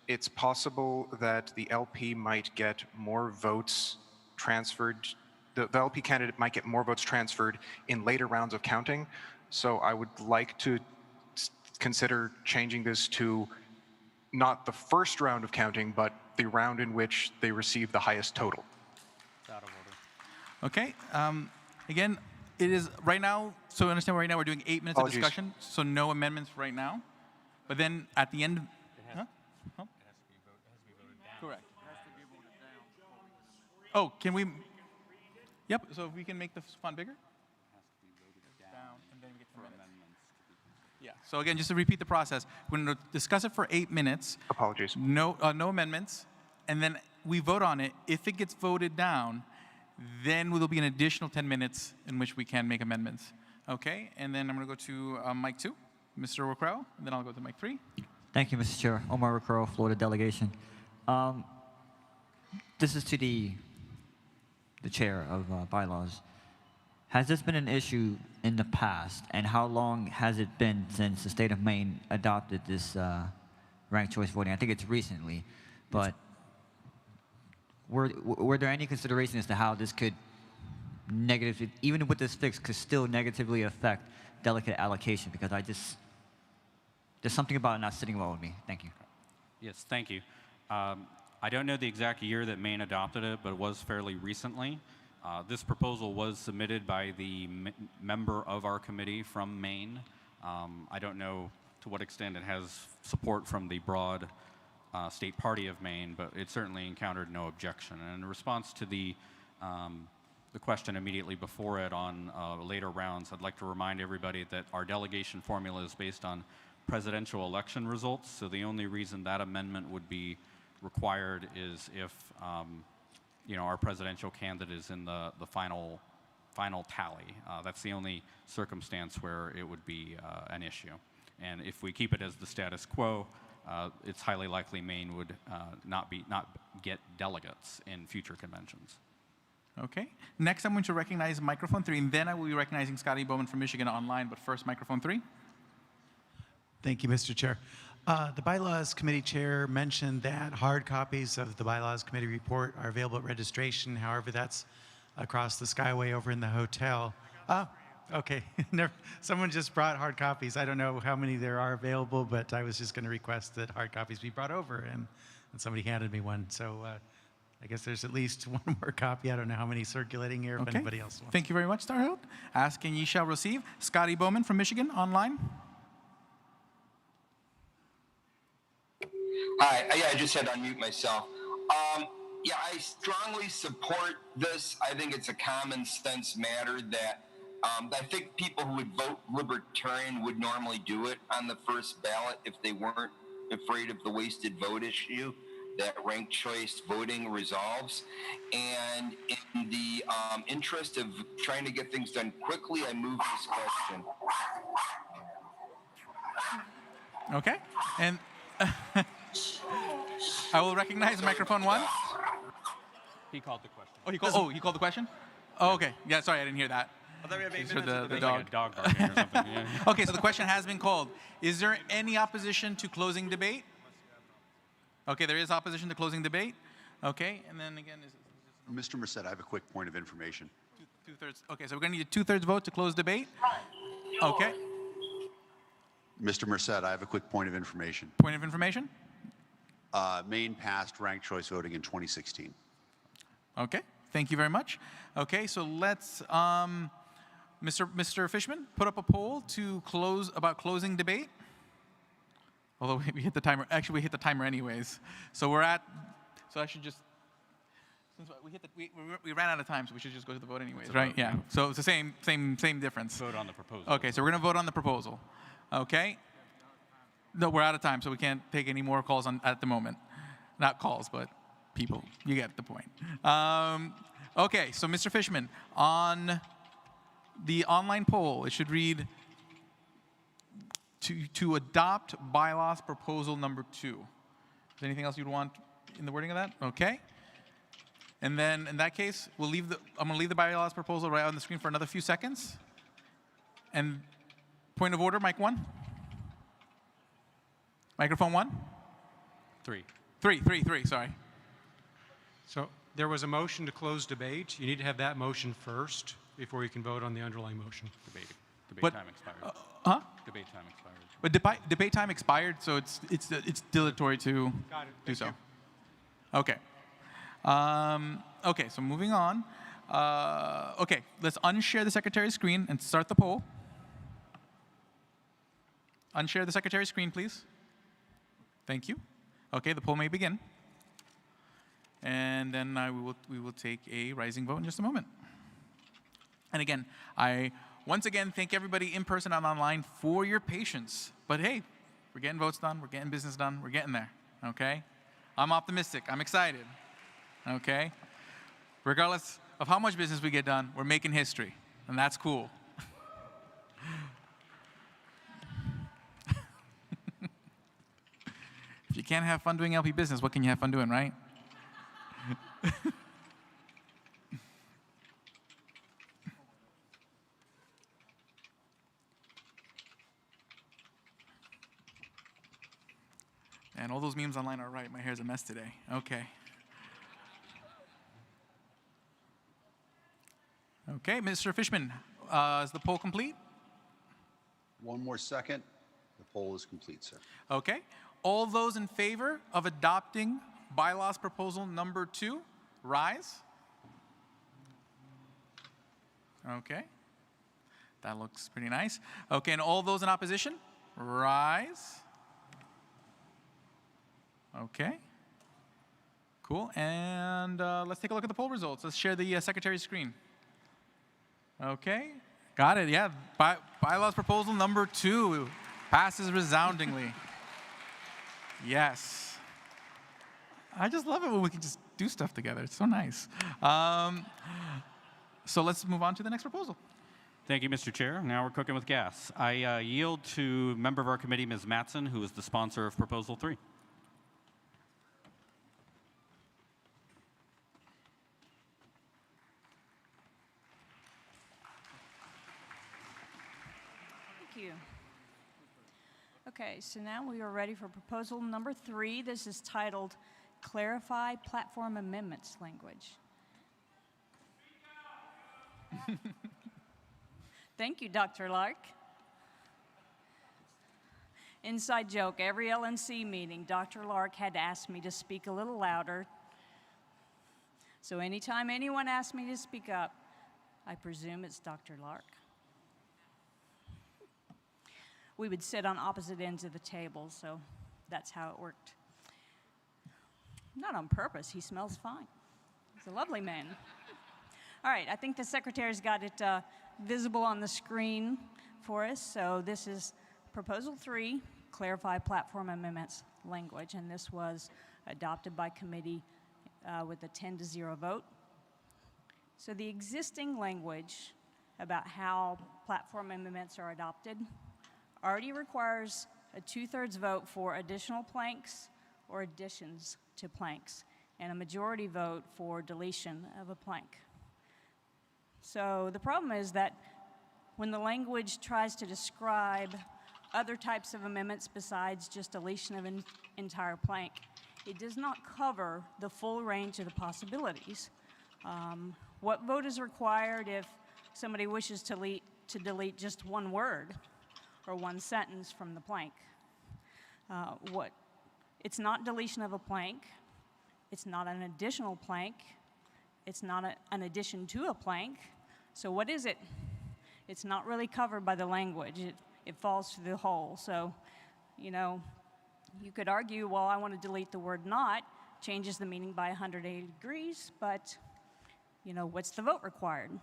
it's possible that the LP might get more votes transferred, the LP candidate might get more votes transferred in later rounds of counting. So I would like to consider changing this to not the first round of counting, but the round in which they receive the highest total. Okay. Again, it is right now, so understand right now we're doing 8 minutes Apologies. of discussion, so no amendments right now. But then at the end, huh? Correct. Oh, can we? Yep. So if we can make the font bigger. Down, and then we get to amendments. Yeah. So again, just to repeat the process, we're going to discuss it for 8 minutes. Apologies. No amendments, and then we vote on it. If it gets voted down, then there'll be an additional 10 minutes in which we can make amendments. Okay. And then I'm going to go to mic 2. Mr. Recrow, and then I'll go to mic 3. Thank you, Mr. Chair. Omar Recrow, Florida delegation. This is to the chair of bylaws. Has this been an issue in the past, and how long has it been since the state of Maine adopted this ranked choice voting? I think it's recently, but were there any considerations as to how this could negatively, even with this fix, could still negatively affect delegate allocation? Because there's something about it not sitting well with me. Thank you. Yes, thank you. I don't know the exact year that Maine adopted it, but it was fairly recently. This proposal was submitted by the member of our committee from Maine. I don't know to what extent it has support from the broad state party of Maine, but it certainly encountered no objection. And in response to the question immediately before it on later rounds, I'd like to remind everybody that our delegation formula is based on presidential election results. So the only reason that amendment would be required is if our presidential candidate is in the final tally. That's the only circumstance where it would be an issue. And if we keep it as the status quo, it's highly likely Maine would not get delegates in future conventions. Okay. Next, I'm going to recognize microphone 3, and then I will be recognizing Scotty Bowman from Michigan online, but first, microphone 3. Thank you, Mr. Chair. The Bylaws Committee Chair mentioned that hard copies of the Bylaws Committee report are available at registration. However, that's across the skyway over in the hotel. Oh, okay. Someone just brought hard copies. I don't know how many there are available, but I was just going to request that hard copies be brought over, and somebody handed me one. So I guess there's at least one more copy. I don't know how many circulating here, if anybody else wants. Thank you very much, Starhill. Ask and ye shall receive. Scotty Bowman from Michigan online. Hi, I just had to unmute myself. Yeah, I strongly support this. I think it's a common sense matter that I think people who would vote Libertarian would normally do it on the first ballot if they weren't afraid of the wasted vote issue that ranked choice voting resolves. And in the interest of trying to get things done quickly, I move this question. Okay. And I will recognize microphone 1. He called the question. He called the question? Oh, okay. Yeah, sorry, I didn't hear that. I thought we had 8 Just minutes. heard the Like dog. a dog barking or something. Yeah. Okay, so the question has been called. Is there any opposition to closing debate? Okay, there is opposition to closing debate. Okay, and then again, Mr. Merced, I have a quick point of information. two-thirds. Okay, so we're going to need a two-thirds vote to close debate. Okay. Mr. Merced, I have a quick point of information. Point of information? Maine passed ranked choice voting in 2016. Okay, thank you very much. Okay, so let's, Mr. Fishman, put up a poll to about closing debate. Although we hit the timer. Actually, we hit the timer anyways. So we're at. So I should just. Since we ran out of time, so we should just go to the vote anyways, right? Yeah. So it's the same difference. Vote on the proposal. Okay, so we're gonna vote on the proposal. Okay. No, we're out of time, so we can't take any more calls at the moment. Not calls, but people. You get the point. Okay, so Mr. Fishman, on the online poll, it should read to adopt bylaws proposal number 2. Is there anything else you'd want in the wording of that? Okay. And then in that case, I'm going to leave the bylaws proposal right on the screen for another few seconds. And point of order, mic 1. Microphone 1. 3. 3, sorry. So there was a motion to close debate. You need to have that motion first before you can vote on the underlying motion. Debate time expired. Huh? Debate time expired. But debate time expired, so it's dilatory to do so. Okay. Okay, so moving on. Okay, let's unshare the secretary's screen and start the poll. Unshare the secretary's screen, please. Thank you. Okay, the poll may begin. And then we will take a rising vote in just a moment. And again, I once again thank everybody in person and online for your patience. But hey, we're getting votes done, we're getting business done, we're getting there, okay? I'm optimistic, I'm excited, okay? Regardless of how much business we get done, we're making history, and that's cool. If you can't have fun doing LP business, what can you have fun doing, right? And all those memes online are right. My hair's a mess today. Okay. Okay, Mr. Fishman, is the poll complete? One more second. The poll is complete, sir. Okay. All those in favor of adopting bylaws proposal number 2, rise. Okay. That looks pretty nice. Okay, and all those in opposition, rise. Okay. Cool. And let's take a look at the poll results. Let's share the secretary's screen. Okay. Got it. Yeah. Bylaws proposal number 2 Passes resoundingly. Yes. I just love it when we can just do stuff together. It's so nice. So let's move on to the next proposal. Thank you, Mr. Chair. Now we're cooking with gas. I yield to member of our committee, Ms. Matson, who is the sponsor of Proposal 3. Thank you. Okay, so now we are ready for proposal number 3. This is titled Clarify Platform Amendments Language. Thank you, Dr. Lark. Inside joke, every LNC meeting, Dr. Lark had to ask me to speak a little louder. So anytime anyone asks me to speak up, I presume it's Dr. Lark. We would sit on opposite ends of the table, so that's how it worked. Not on purpose, he smells fine. He's a lovely man. All right, I think the secretary's got it visible on the screen for us. So this is Proposal 3, Clarify Platform Amendments Language, and this was adopted by committee with a 10-0 vote. So the existing language about how platform amendments are adopted already requires a 2/3 vote for additional planks or additions to planks, and a majority vote for deletion of a plank. So the problem is that when the language tries to describe other types of amendments besides just deletion of an entire plank, it does not cover the full range of the possibilities. What vote is required if somebody wishes to delete just one word or one sentence from the plank? It's not deletion of a plank. It's not an additional plank. It's not an addition to a plank. So what is it? It's not really covered by the language. It falls through the hole. So, you know, you could argue, well, I want to delete the word not, changes the meaning by 180 degrees, but, you know, what's the vote required?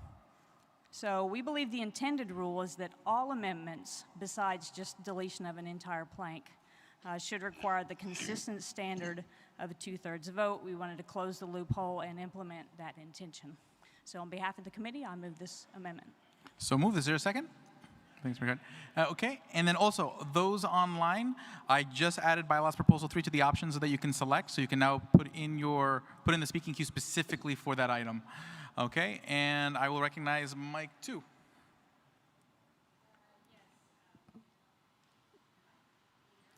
So we believe the intended rule is that all amendments, besides just deletion of an entire plank, should require the consistent standard of a 2/3 vote. We wanted to close the loophole and implement that intention. So on behalf of the committee, I move this amendment. So moved. Is there a second? Thanks, Margaret. Okay, and then also those online, I just added bylaws proposal 3 to the options so that you can select. So you can now put in the speaking queue specifically for that item. Okay, and I will recognize Mike 2.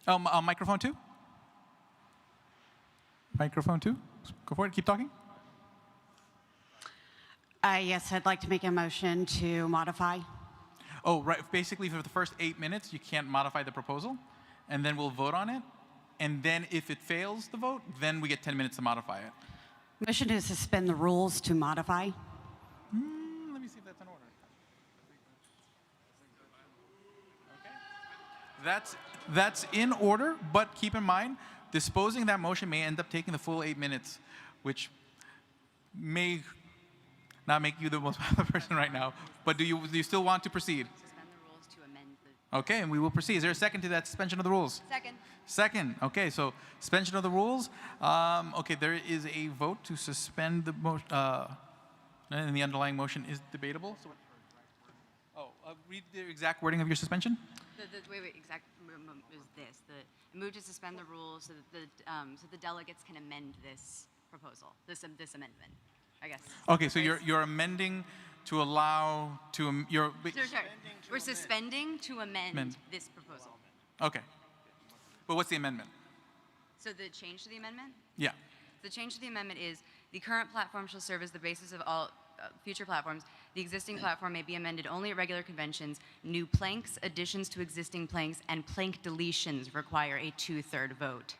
Microphone 2. Microphone 2. Go for it. Keep talking. Yes, I'd like to make a motion to modify. Oh, right. Basically, for the first 8 minutes, you can't modify the proposal, and then we'll vote on it. And then if it fails the vote, then we get 10 minutes to modify it. Motion to suspend the rules to modify. Let me see if that's in order. Okay. That's in order, but keep in mind, disposing that motion may end up taking the full 8 minutes, which may not make you the most popular person right now. But do you still want to proceed? Suspend the rules to amend the... Okay, and we will proceed. Is there a second to that suspension of the rules? Second. Second. Okay, so suspension of the rules. Okay, there is a vote to suspend the motion, and the underlying motion is debatable. So, read the exact wording of your suspension. Exact is this. Move to suspend the rules so that the delegates can amend this proposal, this amendment, I guess. Okay, so you're amending to allow to Sorry. We're suspending to amend this proposal. Okay, but what's the amendment? So the change to the amendment? Yeah. The change to the amendment is the current platform shall serve as the basis of all future platforms. The existing platform may be amended only at regular conventions. New planks, additions to existing planks, and plank deletions require a 2/3 vote.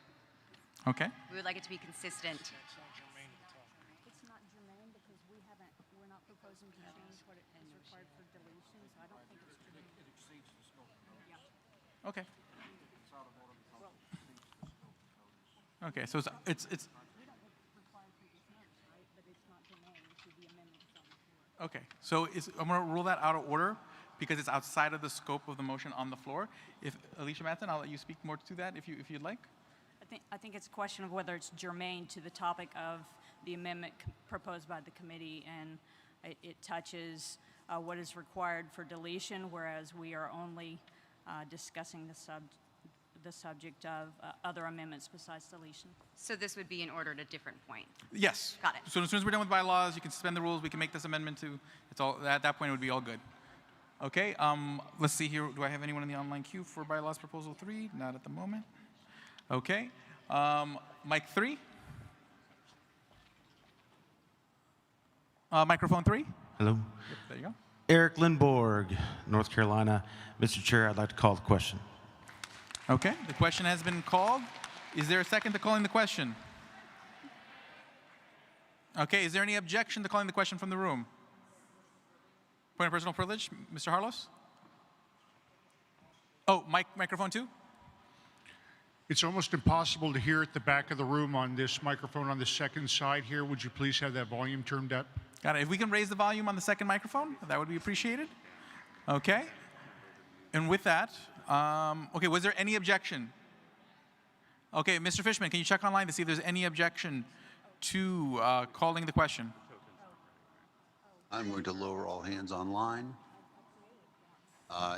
Okay. We would like it to be consistent. It's not germane because we're not proposing to change what is required for deletion, so I don't think it's germane. Yeah. Okay. Okay, so it's okay. So I'm going to rule that out of order because it's outside of the scope of the motion on the floor. If Alicia Matson, I'll let you speak more to that if you'd like. I think it's a question of whether it's germane to the topic of the amendment proposed by the committee, and it touches what is required for deletion, whereas we are only discussing the subject of other amendments besides deletion. So this would be in order at a different point. Yes. Got it. So as soon as we're done with bylaws, you can suspend the rules. We can make this amendment to. It's all at that point. It would be all good. Okay. Let's see here. Do I have anyone in the online queue for bylaws proposal 3? Not at the moment. Okay. Mic 3. Microphone 3. Hello. Yep, there you go. Eric Lindborg, North Carolina. Mr. Chair, I'd like to call the question. Okay. The question has been called. Is there a second to calling the question? Okay. Is there any objection to calling the question from the room? Point of personal privilege, Mr. Harlos? Oh, microphone 2? It's almost impossible to hear at the back of the room on this microphone on the second side here. Would you please have that volume turned up? Got it. If we can raise the volume on the second microphone, that would be appreciated. Okay. And with that, okay, was there any objection? Okay, Mr. Fishman, can you check online to see if there's any objection to calling the question? I'm going to lower all hands online.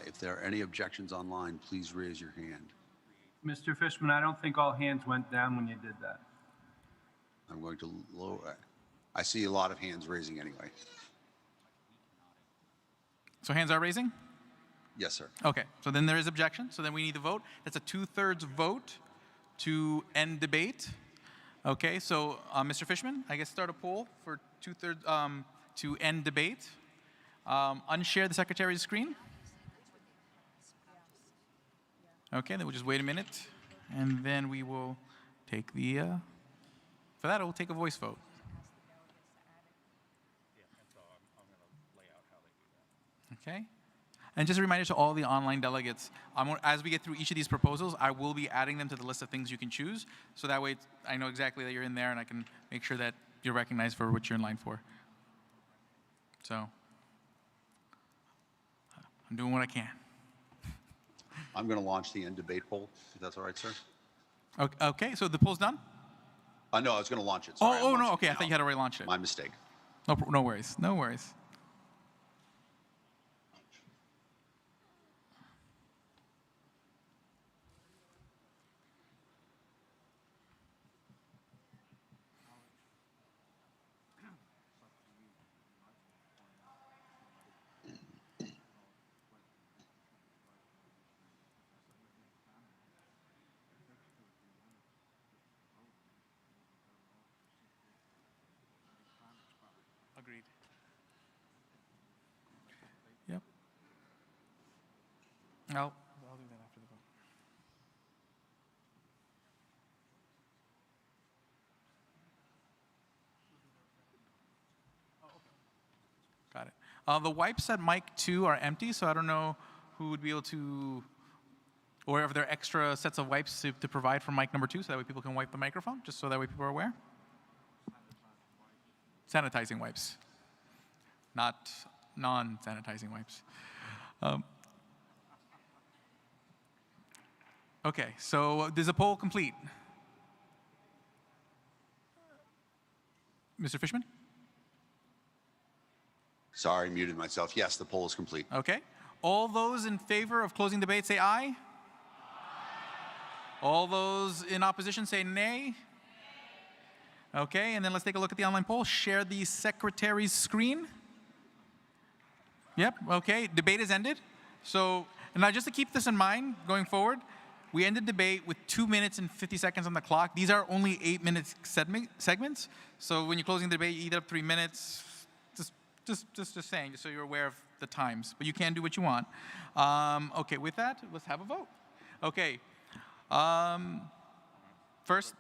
If there are any objections online, please raise your hand. Mr. Fishman, I don't think all hands went down when you did that. I'm going to lower. I see a lot of hands raising anyway. So hands are raising? Yes, sir. Okay, so then there is objection. So then we need to vote. That's a 2/3 vote to end debate. Okay, so Mr. Fishman, I guess start a poll for 2/3 to end debate. Unshare the secretary's screen. Okay, then we'll just wait a minute, and then we will take the, for that, we'll take a voice vote. Okay, and just a reminder to all the online delegates, as we get through each of these proposals, I will be adding them to the list of things you can choose, so that way I know exactly that you're in there, and I can make sure that you're recognized for what you're in line for. So, I'm doing what I can. I'm going to launch the end debate poll, if that's all right, sir. Okay, so the poll's done? No, I was going to launch it. Sorry, Oh, no, okay, I thought you had already launched it. My mistake. No worries, no worries. Agreed. Yep. I'll do that after the vote. Got it. The wipes at mic 2 are empty, so I don't know who would be able to, or if there are extra sets of wipes to provide for mic number 2, so that way people can wipe the microphone, just so that way people are aware. Sanitizing wipes, not non-sanitizing wipes. Okay, so is the poll complete? Mr. Fishman? Sorry, muted myself. Yes, the poll is complete. Okay. All those in favor of closing debate say aye. All those in opposition say nay. Okay, and then let's take a look at the online poll. Share the secretary's screen. Yep, okay, debate is ended. So, and now just to keep this in mind going forward, we ended debate with 2 minutes and 50 seconds on the clock. These are only 8-minute segments. So when you're closing the debate, you eat up 3 minutes. Just saying, just so you're aware of the times. But you can do what you want. Okay, with that, let's have a vote. Okay. First,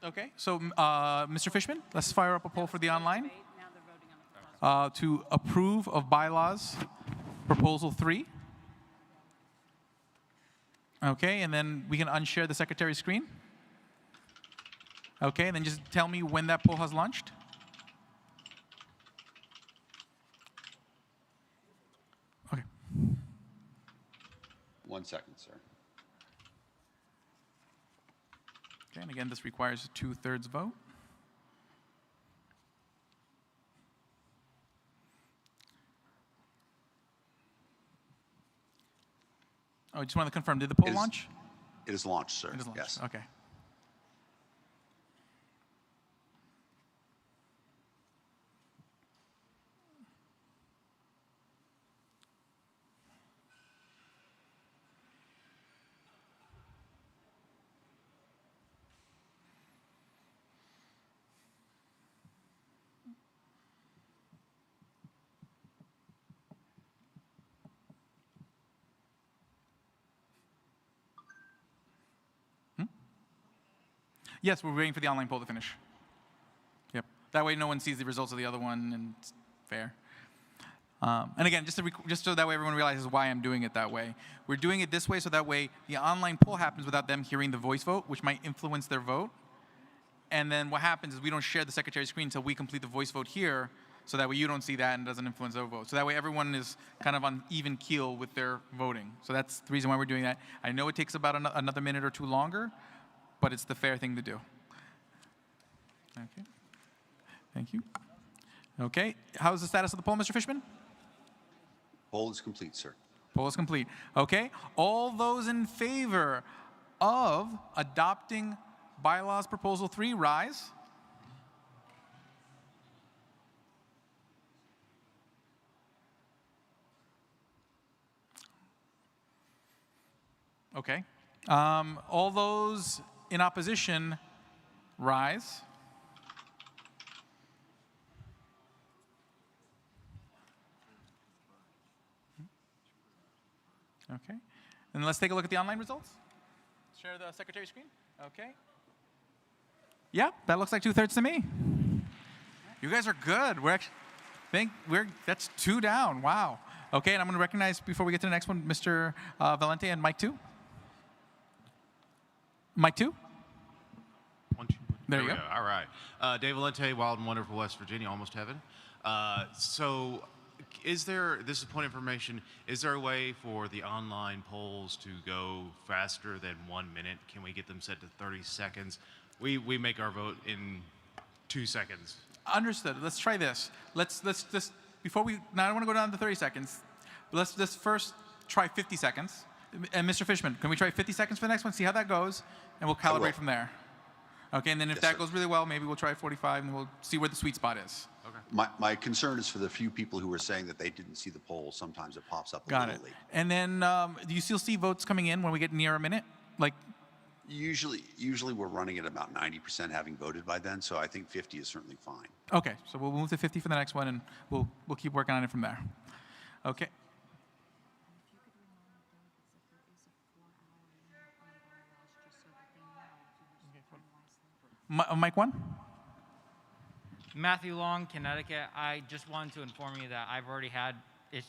okay, so Mr. Fishman, let's fire up a poll for the online. To approve of bylaws, proposal 3. Okay, and then we can unshare the secretary's screen. Okay, and then just tell me when that poll has launched. Okay. 1 second, sir. Okay, and again, this requires a 2/3 vote. Oh, I just wanted to confirm, did the poll launch? It is launched, sir. It is launched, Yes. okay. Yes, we're waiting for the online poll to finish. Yep. That way no one sees the results of the other one, and it's fair. And again, just so that way everyone realizes why I'm doing it that way. We're doing it this way so that way the online poll happens without them hearing the voice vote, which might influence their vote. And then what happens is we don't share the secretary's screen until we complete the voice vote here, so that way you don't see that and it doesn't influence their vote. So that way everyone is kind of on even keel with their voting. So that's the reason why we're doing that. I know it takes about another minute or two longer, but it's the fair thing to do. Okay. Thank you. Okay. How's the status of the poll, Mr. Fishman? Poll is complete, sir. Poll is complete. Okay. All those in favor of adopting bylaws proposal 3, rise. Okay. All those in opposition, rise. Okay. And let's take a look at the online results. Share the secretary's screen. Okay. Yeah, that looks like 2/3 to me. You guys are good. That's 2 down. Wow. Okay, and I'm going to recognize before we get to the next one, Mr. Valente and Mike 2. Mike 2. There you go. All right. Dave Valente, Wild and Wonderful West Virginia, almost heaven. So is there, this is point of information, is there a way for the online polls to go faster than 1 minute? Can we get them set to 30 seconds? We make our vote in 2 seconds. Understood. Let's try this. Let's just, before we, now I don't want to go down to 30 seconds, but let's just first try 50 seconds. And Mr. Fishman, can we try 50 seconds for the next one, see how that goes, and we'll calibrate from there. Okay, and then if that goes really well, maybe we'll try 45 and we'll see where the sweet spot is. Okay. My concern is for the few people who are saying that they didn't see the poll. Sometimes it pops up a Got little it. late. And then do you still see votes coming in when we get near a minute? Like, Usually we're running at about 90% having voted by then, so I think 50 is certainly fine. okay, so we'll move to 50 for the next one, and we'll keep working on it from there. Okay. Mike 1? Matthew Long, Connecticut. I just wanted to inform you that I've already had,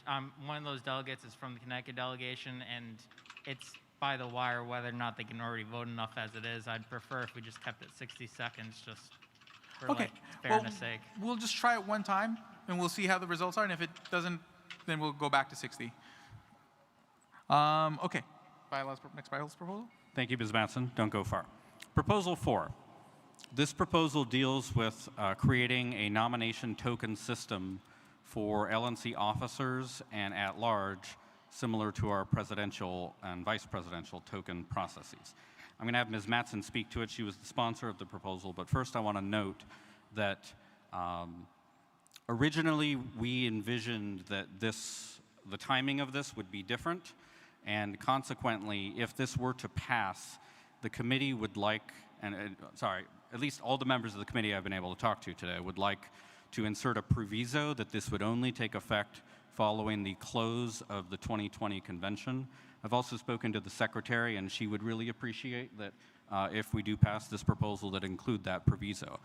I'm one of those delegates is from the Connecticut delegation, and it's by the wire whether or not they can already vote enough as it is. I'd prefer if we just kept it 60 seconds just for like fairness sake. We'll just try it one time, and we'll see how the results are, and if it doesn't, then we'll go back to 60. Okay. Next bylaws proposal? Thank you, Ms. Matson. Don't go far. Proposal 4. This proposal deals with creating a nomination token system for LNC officers and at large, similar to our presidential and vice presidential token processes. I'm going to have Ms. Matson speak to it. She was the sponsor of the proposal, but first I want to note that originally we envisioned that the timing of this would be different, and consequently, if this were to pass, the committee would like, at least all the members of the committee I've been able to talk to today would like to insert a proviso that this would only take effect following the close of the 2020 convention. I've also spoken to the secretary, and she would really appreciate that if we do pass this proposal that include that proviso.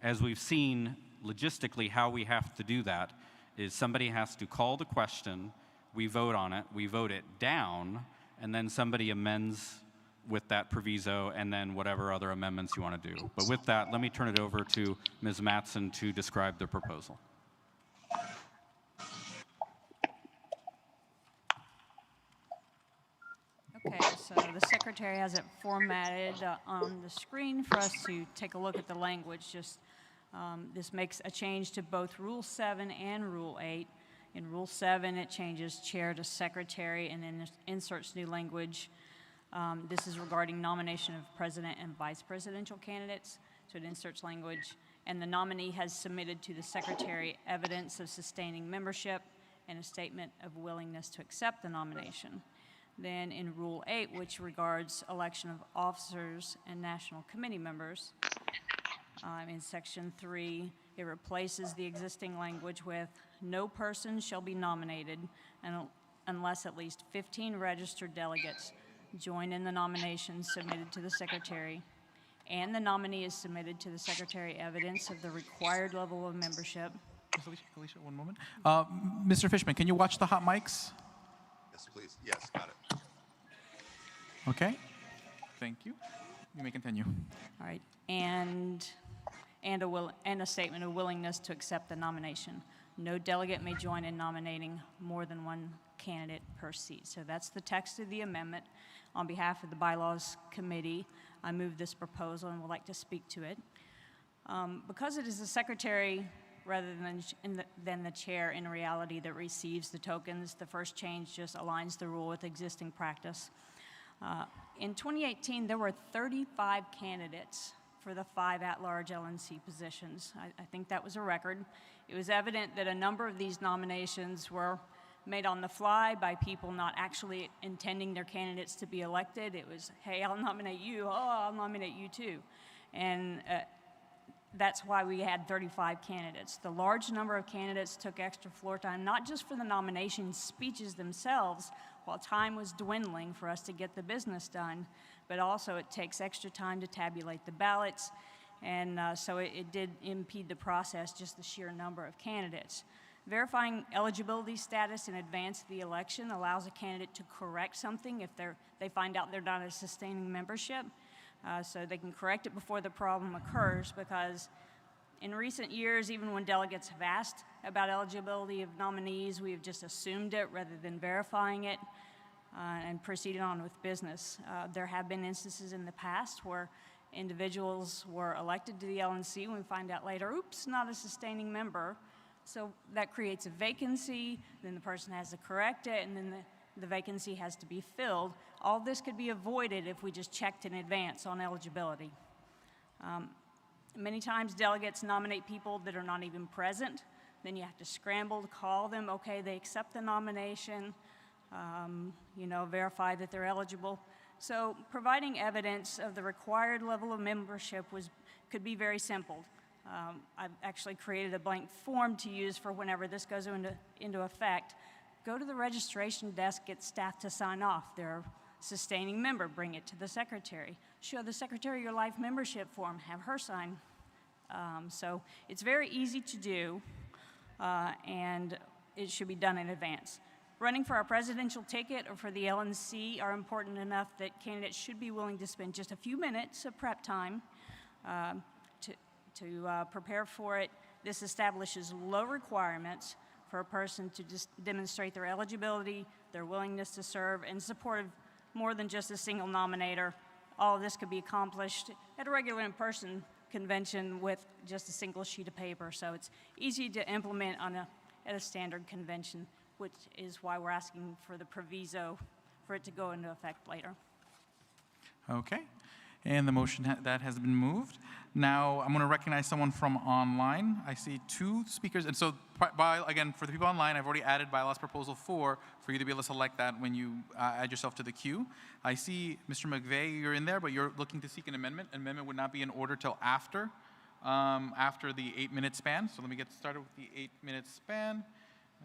As we've seen logistically, how we have to do that is somebody has to call the question, we vote on it, we vote it down, and then somebody amends with that proviso, and then whatever other amendments you want to do. But with that, let me turn it over to Ms. Matson to describe the proposal. So the secretary has it formatted on the screen for us to take a look at the language. This makes a change to both Rule 7 and Rule 8. In Rule 7, it changes chair to secretary and then inserts new language. This is regarding nomination of president and vice presidential candidates. So it inserts language. And the nominee has submitted to the secretary evidence of sustaining membership and a statement of willingness to accept the nomination. Then in Rule 8, which regards election of officers and national committee members, in Section 3, it replaces the existing language with no person shall be nominated unless at least 15 registered delegates join in the nomination submitted to the secretary, and the nominee is submitted to the secretary evidence of the required level of membership. Alicia, one moment. Mr. Fishman, can you watch the hot mics? Yes, please. Yes, got it. Okay. Thank you. You may continue. All right, and a statement of willingness to accept the nomination. No delegate may join in nominating more than one candidate per seat. So that's the text of the amendment. On behalf of the Bylaws Committee, I move this proposal and would like to speak to it. Because it is the secretary rather than the chair in reality that receives the tokens, the first change just aligns the rule with existing practice. In 2018, there were 35 candidates for the 5 at-large LNC positions. I think that was a record. It was evident that a number of these nominations were made on the fly by people not actually intending their candidates to be elected. It was, hey, I'll nominate you. Oh, I'll nominate you too. And that's why we had 35 candidates. The large number of candidates took extra floor time, not just for the nomination speeches themselves, while time was dwindling for us to get the business done, but also it takes extra time to tabulate the ballots, and so it did impede the process, just the sheer number of candidates. Verifying eligibility status in advance of the election allows a candidate to correct something if they find out they're not a sustaining membership, so they can correct it before the problem occurs, because in recent years, even when delegates have asked about eligibility of nominees, we have just assumed it rather than verifying it and proceeded on with business. There have been instances in the past where individuals were elected to the LNC and we find out later, oops, not a sustaining member. So that creates a vacancy, then the person has to correct it, and then the vacancy has to be filled. All this could be avoided if we just checked in advance on eligibility. Many times delegates nominate people that are not even present. Then you have to scramble to call them. Okay, they accept the nomination, verify that they're eligible. So providing evidence of the required level of membership could be very simple. I've actually created a blank form to use for whenever this goes into effect. Go to the registration desk, get staff to sign off. They're a sustaining member, bring it to the secretary. Show the secretary your life membership form, have her sign. So it's very easy to do, and it should be done in advance. Running for our presidential ticket or for the LNC are important enough that candidates should be willing to spend just a few minutes of prep time to prepare for it. This establishes low requirements for a person to just demonstrate their eligibility, their willingness to serve, and support of more than just a single nominator. All of this could be accomplished at a regular in-person convention with just a single sheet of paper. So it's easy to implement at a standard convention, which is why we're asking for the proviso for it to go into effect later. Okay. And the motion that has been moved. Now I'm going to recognize someone from online. I see 2 speakers. And so, again, for the people online, I've already added bylaws proposal 4 for you to be able to select that when you add yourself to the queue. I see Mr. McVeigh, you're in there, but you're looking to seek an amendment. An amendment would not be in order till after the 8-minute span. So let me get started with the 8-minute span.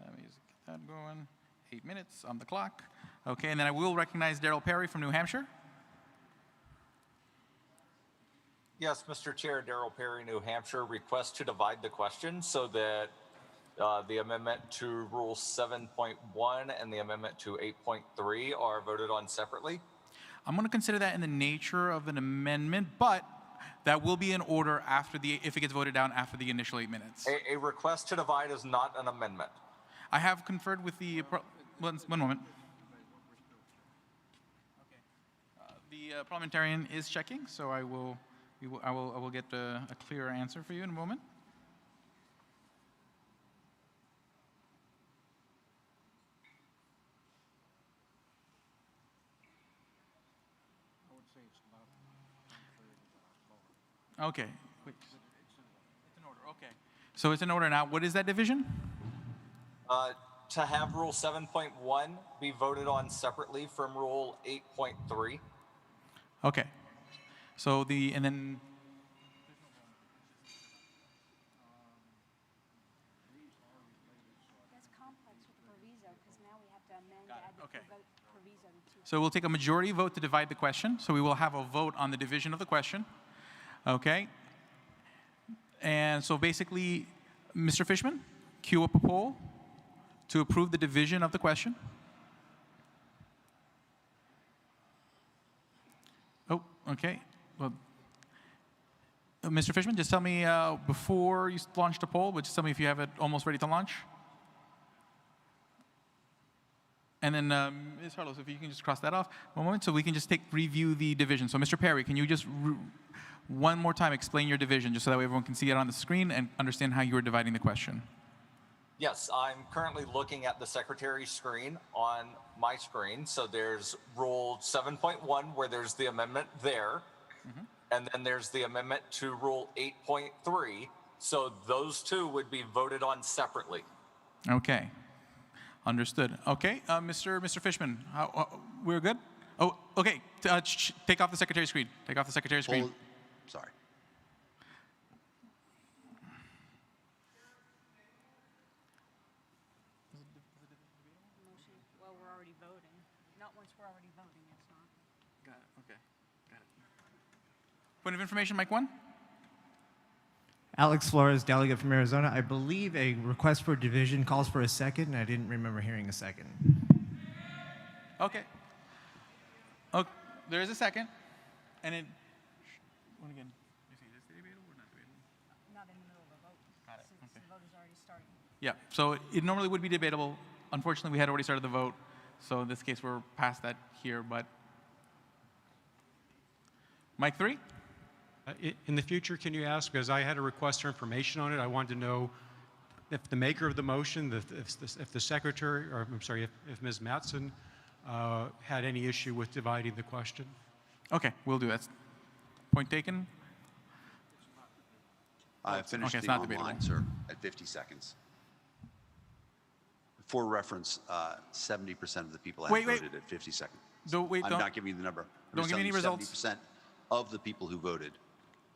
Let me just get that going. 8 minutes on the clock. Okay, and then I will recognize Darrell Perry from New Hampshire. Yes, Mr. Chair, Darrell Perry, New Hampshire, request to divide the question so that the amendment to Rule 7.1 and the amendment to 8.3 are voted on separately. I'm going to consider that in the nature of an amendment, but that will be in order if it gets voted down after the initial 8 minutes. A request to divide is not an amendment. I have conferred with the, one moment. parliamentarian is checking, so I will get a clearer answer for you in a moment. Okay. Wait. It's in order. Okay. So it's in order now. What is that division? To have Rule 7.1 be voted on separately from Rule 8.3. Okay. So and then. That's complex with the proviso because now we have to amend, add the Okay. proviso to. So we'll take a majority vote to divide the question. So we will have a vote on the division of the question. Okay. And so basically, Mr. Fishman, cue up a poll to approve the division of the question. Oh, okay. Well, Mr. Fishman, just tell me before you launch the poll, but just tell me if you have it almost ready to launch. And then, Ms. Harlow, if you can just cross that off one moment so we can just review the division. So, Mr. Perry, can you just one more time explain your division just so that way everyone can see it on the screen and understand how you are dividing the question? Yes, I'm currently looking at the secretary's screen on my screen. So there's Rule 7.1 where there's the amendment there. And then there's the amendment to Rule 8.3. So those two would be voted on separately. Okay. Understood. Okay, Mr. Fishman, we're good? Oh, okay. Take off the secretary's screen. Take off the secretary's screen. Sorry. Well, we're already voting. Not once we're already voting, it's not. Got it. Okay. Got it. Point of information, Mike 1. Alex Flores, delegate from Arizona. I believe a request for division calls for a second, and I didn't remember hearing a second. Okay. Okay. There is a second. And it. One again. Is it debatable or not debatable? Not in the middle of a vote. Got it. Since Okay. the vote is already starting. Yeah. So it normally would be debatable. Unfortunately, we had already started the vote. So in this case, we're past that here. But Mike 3. In the future, can you ask, because I had a request for information on it, I wanted to know if the maker of the motion, if the secretary, or I'm sorry, if Ms. Mattson had any issue with dividing the question. Okay, we'll do that. Point taken. I finished Okay, it's the not online, debatable. sir, at 50 seconds. For reference, 70% of the people have Wait. voted at 50 seconds. Don't wait. I'm Don't, not giving you the number. I'm don't just give me any telling you results. 70% of the people who voted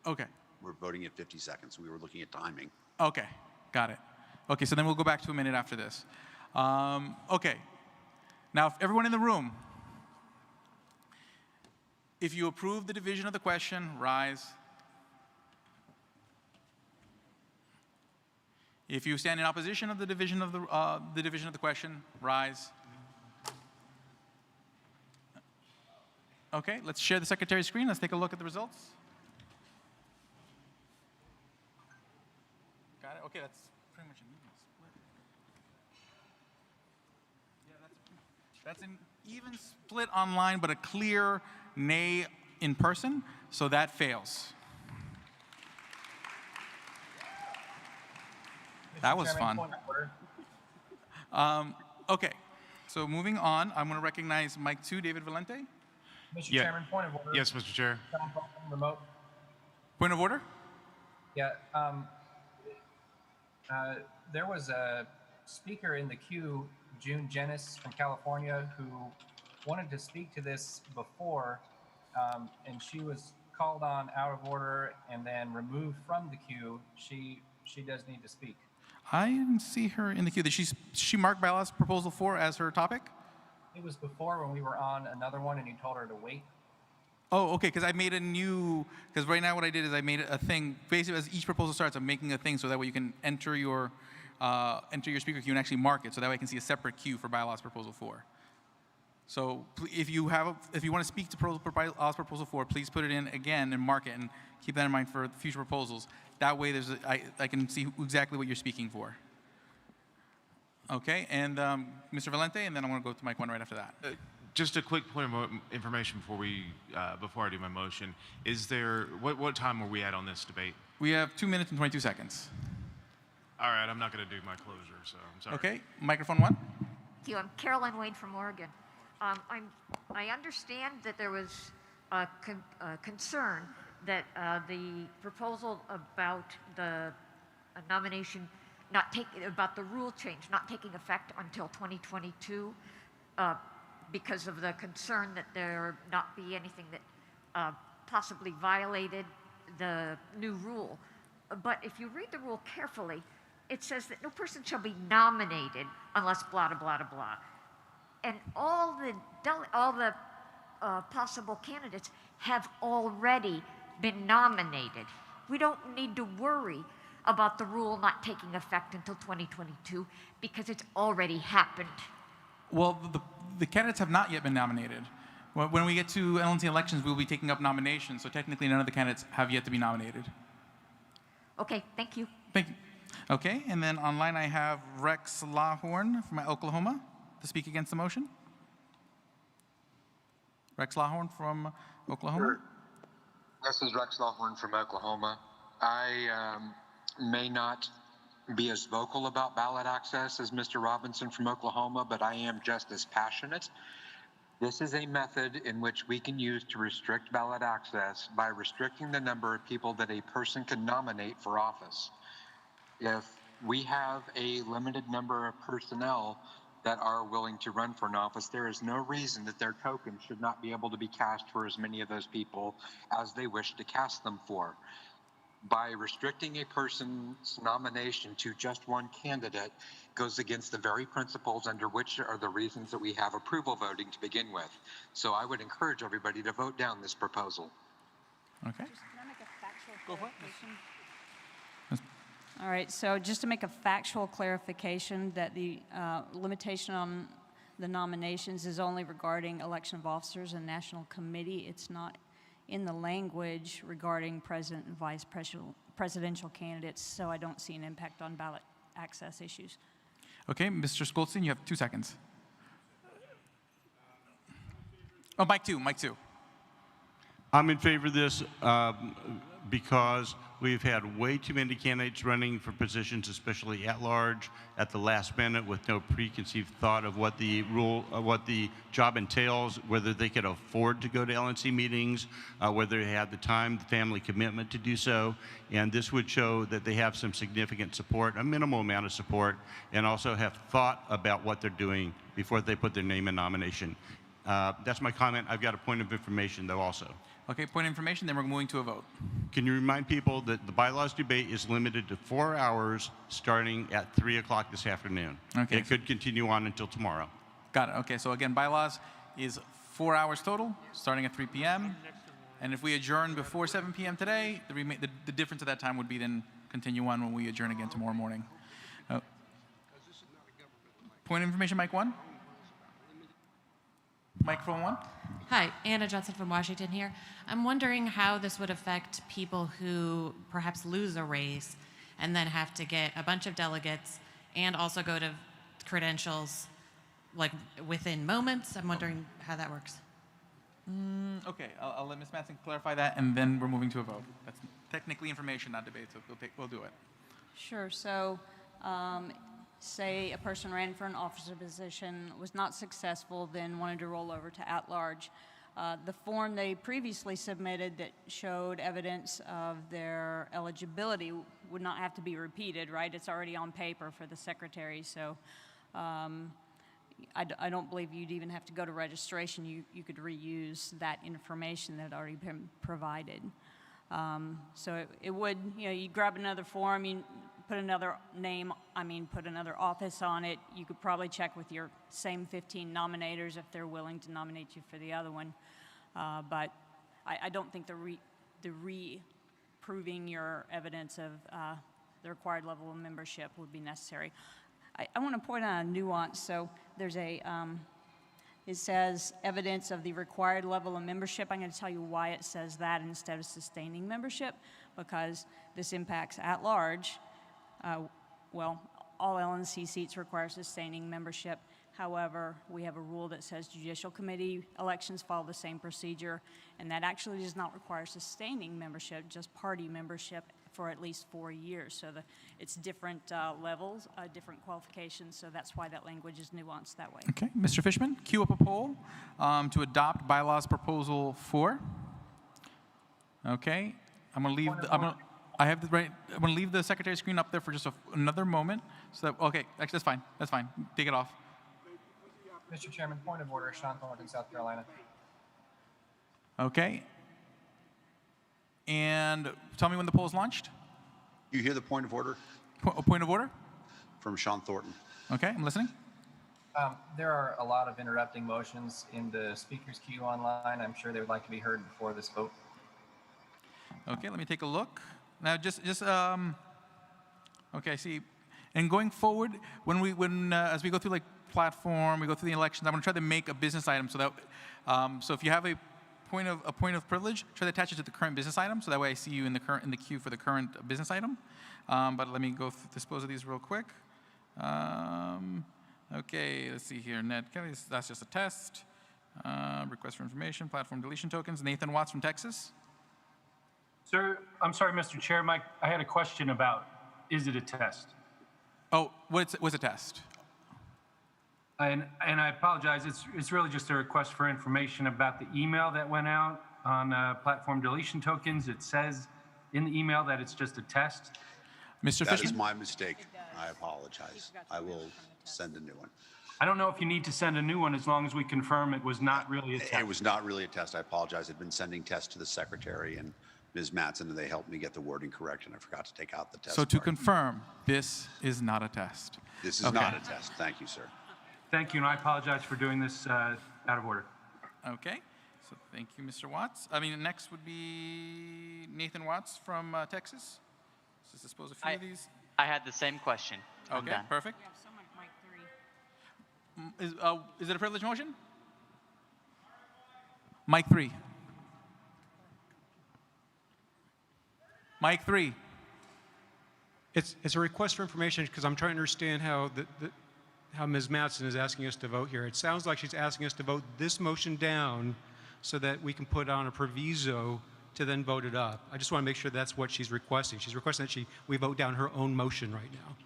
Okay. were voting at 50 seconds. We were looking at timing. Okay. Got it. Okay, so then we'll go back to a minute after this. Okay. Now, if everyone in the room, if you approve the division of the question, rise. If you stand in opposition of the division of the question, rise. Okay, let's share the secretary's screen. Let's take a look at the results. Got it. Okay, that's pretty much an even split. Yeah, that's an even split online, but a clear nay in person. So that fails. That was fun. Okay, so moving on, I'm going to recognize Mike 2, David Valente. Mr. Chairman, point of order. Yes, Mr. Chair. Remote. Point of order? Yeah. There was a speaker in the queue, June Jennis from California, who wanted to speak to this before, and she was called on out of order and then removed from the queue. She does need to speak. I didn't see her in the queue. Did she mark bylaws proposal 4 as her topic? It was before when we were on another one and you told her to wait. Oh, okay, because I made a new, because right now what I did is I made a thing, basically as each proposal starts, I'm making a thing so that way you can enter your speaker queue and actually mark it, so that way I can see a separate queue for bylaws proposal 4. So if you want to speak to bylaws proposal 4, please put it in again and mark it and keep that in mind for future proposals. That way I can see exactly what you're speaking for. Okay, and Mr. Valente, and then I'm going to go to Mike 1 right after that. Just a quick point of information before I do my motion. Is there what time are we at on this debate? We have 2 minutes and 22 seconds. All right, I'm not going to do my closure, so I'm sorry. Okay, microphone 1. Thank you. I'm Caroline Wade from Oregon. I understand that there was a concern that the proposal about the nomination about the rule change not taking effect until 2022 because of the concern that there not be anything that possibly violated the new rule. But if you read the rule carefully, it says that no person shall be nominated unless blah, blah, blah, blah. And all the possible candidates have already been nominated. We don't need to worry about the rule not taking effect until 2022 because it's already happened. Well, the candidates have not yet been nominated. When we get to LNC elections, we will be taking up nominations, so technically none of the candidates have yet to be nominated. Okay, thank you. Thank you. Okay, and then online I have Rex Lawhorn from Oklahoma to speak against the motion. Rex Lawhorn from Oklahoma. Sure. This is Rex Lawhorn from Oklahoma. I may not be as vocal about ballot access as Mr. Robinson from Oklahoma, but I am just as passionate. This is a method in which we can use to restrict ballot access by restricting the number of people that a person can nominate for office. If we have a limited number of personnel that are willing to run for an office, there is no reason that their token should not be able to be cast for as many of those people as they wish to cast them for. By restricting a person's nomination to just one candidate goes against the very principles under which are the reasons that we have approval voting to begin with. So I would encourage everybody to vote down this proposal. Okay. Can I make a factual clarification? All right, so just to make a factual clarification that the limitation on the nominations is only regarding election of officers and national committee. It's not in the language regarding president and vice presidential candidates, so I don't see an impact on ballot access issues. Okay, Mr. Skolstein, you have 2 seconds. Oh, mic two. I'm in favor of this because we've had way too many candidates running for positions, especially at large, at the last minute with no preconceived thought of what the what the job entails, whether they could afford to go to LNC meetings, whether they had the time, the family commitment to do so. And this would show that they have some significant support, a minimal amount of support, and also have thought about what they're doing before they put their name in nomination. That's my comment. I've got a point of information, though, also. Okay, point of information, then we're moving to a vote. Can you remind people that the bylaws debate is limited to 4 hours starting at 3 o'clock this afternoon? Okay. It could continue on until tomorrow. Got it. Okay, so again, bylaws is 4 hours total, starting at 3 p.m. And if we adjourn before 7 p.m. today, the difference at that time would be then continue on when we adjourn again tomorrow morning. Point of information, mic 1. Microphone 1. Hi, Anna Johnson from Washington here. I'm wondering how this would affect people who perhaps lose a race and then have to get a bunch of delegates and also go to credentials like within moments. I'm wondering how that works. Okay, I'll let Ms. Matson clarify that, and then we're moving to a vote. That's technically information, not debate, so we'll do it. Sure. So, say a person ran for an officer position, was not successful, then wanted to roll over to at-large. The form they previously submitted that showed evidence of their eligibility would not have to be repeated, right? It's already on paper for the secretary, so I don't believe you'd even have to go to registration. You could reuse that information that had already been provided. So it would, you grab another form, you put another name, put another office on it. You could probably check with your same 15 nominators if they're willing to nominate you for the other one. But I don't think the re-proving your evidence of the required level of membership would be necessary. I want to point out a nuance. So there's it says evidence of the required level of membership. I'm going to tell you why it says that instead of sustaining membership, because this impacts at large. Well, all LNC seats require sustaining membership. However, we have a rule that says judicial committee elections follow the same procedure, and that actually does not require sustaining membership, just party membership for at least 4 years. So it's different levels, different qualifications, so that's why that language is nuanced that way. Okay, Mr. Fishman, queue up a poll to adopt bylaws proposal 4. Okay, I'm going to leave. I'm going to leave the secretary's screen up there for just another moment. So that, okay, actually that's fine. That's fine. Take it off. Mr. Chairman, point of order, Sean Thornton, South Carolina. Okay. And tell me when the poll is launched. You hear the point of order? Point of order? From Sean Thornton. Okay, I'm listening. There are a lot of interrupting motions in the speaker's queue online. I'm sure they would like to be heard before this vote. Okay, let me take a look. Now, okay, I see. And going forward, as we go through like platform, we go through the elections, I'm going to try to make a business item so that, so if you have a point of privilege, try to attach it to the current business item, so that way I see you in the queue for the current business item. But let me go dispose of these real quick. Okay, let's see here. That's just a test. Request for information, platform deletion tokens. Nathan Watts from Texas. Sir, I'm sorry, Mr. Chair. I had a question about, is it a test? Oh, what's a test? And I apologize. It's really just a request for information about the email that went out on platform deletion tokens. It says in the email that it's just a test. Mr. That Fishman? is my mistake. I apologize. I will send a new one. I don't know if you need to send a new one as long as we confirm it was not really a test. It was not really a test. I apologize. I've been sending tests to the secretary and Ms. Matson, and they helped me get the wording correct, and I forgot to take out the test. So to part. confirm, this is not a test. This is not a test. Thank you, sir. Thank you, and I apologize for doing this out of order. Okay, so thank you, Mr. Watts. Next would be Nathan Watts from Texas. Let's dispose of a few of these. I had the same question. I'm Okay, done. perfect. We have someone, Mike 3. Is it a privilege motion? Mike 3. Mike 3. It's a request for information because I'm trying to understand how how Ms. Matson is asking us to vote here. It sounds like she's asking us to vote this motion down so that we can put on a proviso to then vote it up. I just want to make sure that's what she's requesting. She's requesting that we vote down her own motion right now.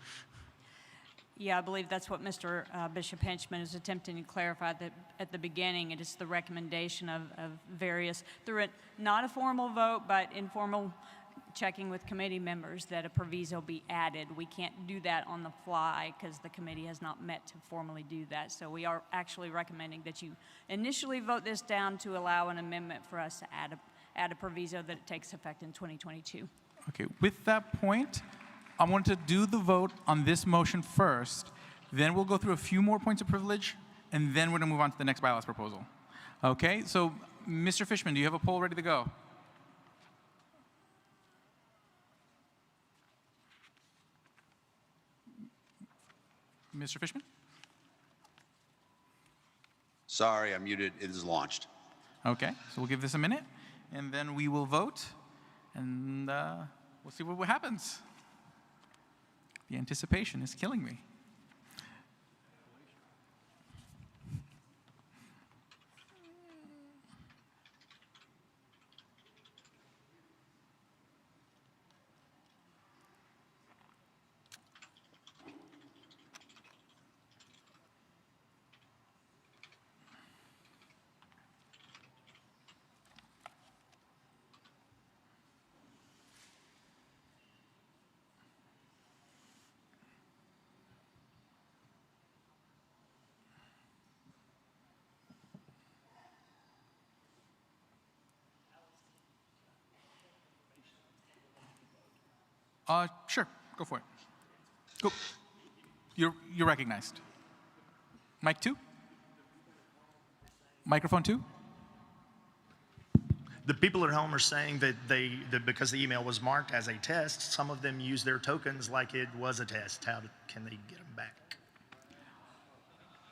Yeah, I believe that's what Mr. Bishop Henchman is attempting to clarify, that at the beginning it is the recommendation of various, through not a formal vote, but informal checking with committee members, that a proviso be added. We can't do that on the fly because the committee has not met to formally do that. So we are actually recommending that you initially vote this down to allow an amendment for us to add a proviso that it takes effect in 2022. Okay, with that point, I want to do the vote on this motion first, then we'll go through a few more points of privilege, and then we're going to move on to the next bylaws proposal. Okay, so Mr. Fishman, do you have a poll ready to go? Mr. Fishman? Sorry, I'm muted. It is launched. Okay, so we'll give this a minute, and then we will vote, and we'll see what happens. The anticipation is killing me. Sure, go for it. Go. You're recognized. Mic 2? Microphone 2? The people at home are saying that because the email was marked as a test, some of them use their tokens like it was a test. How can they get them back?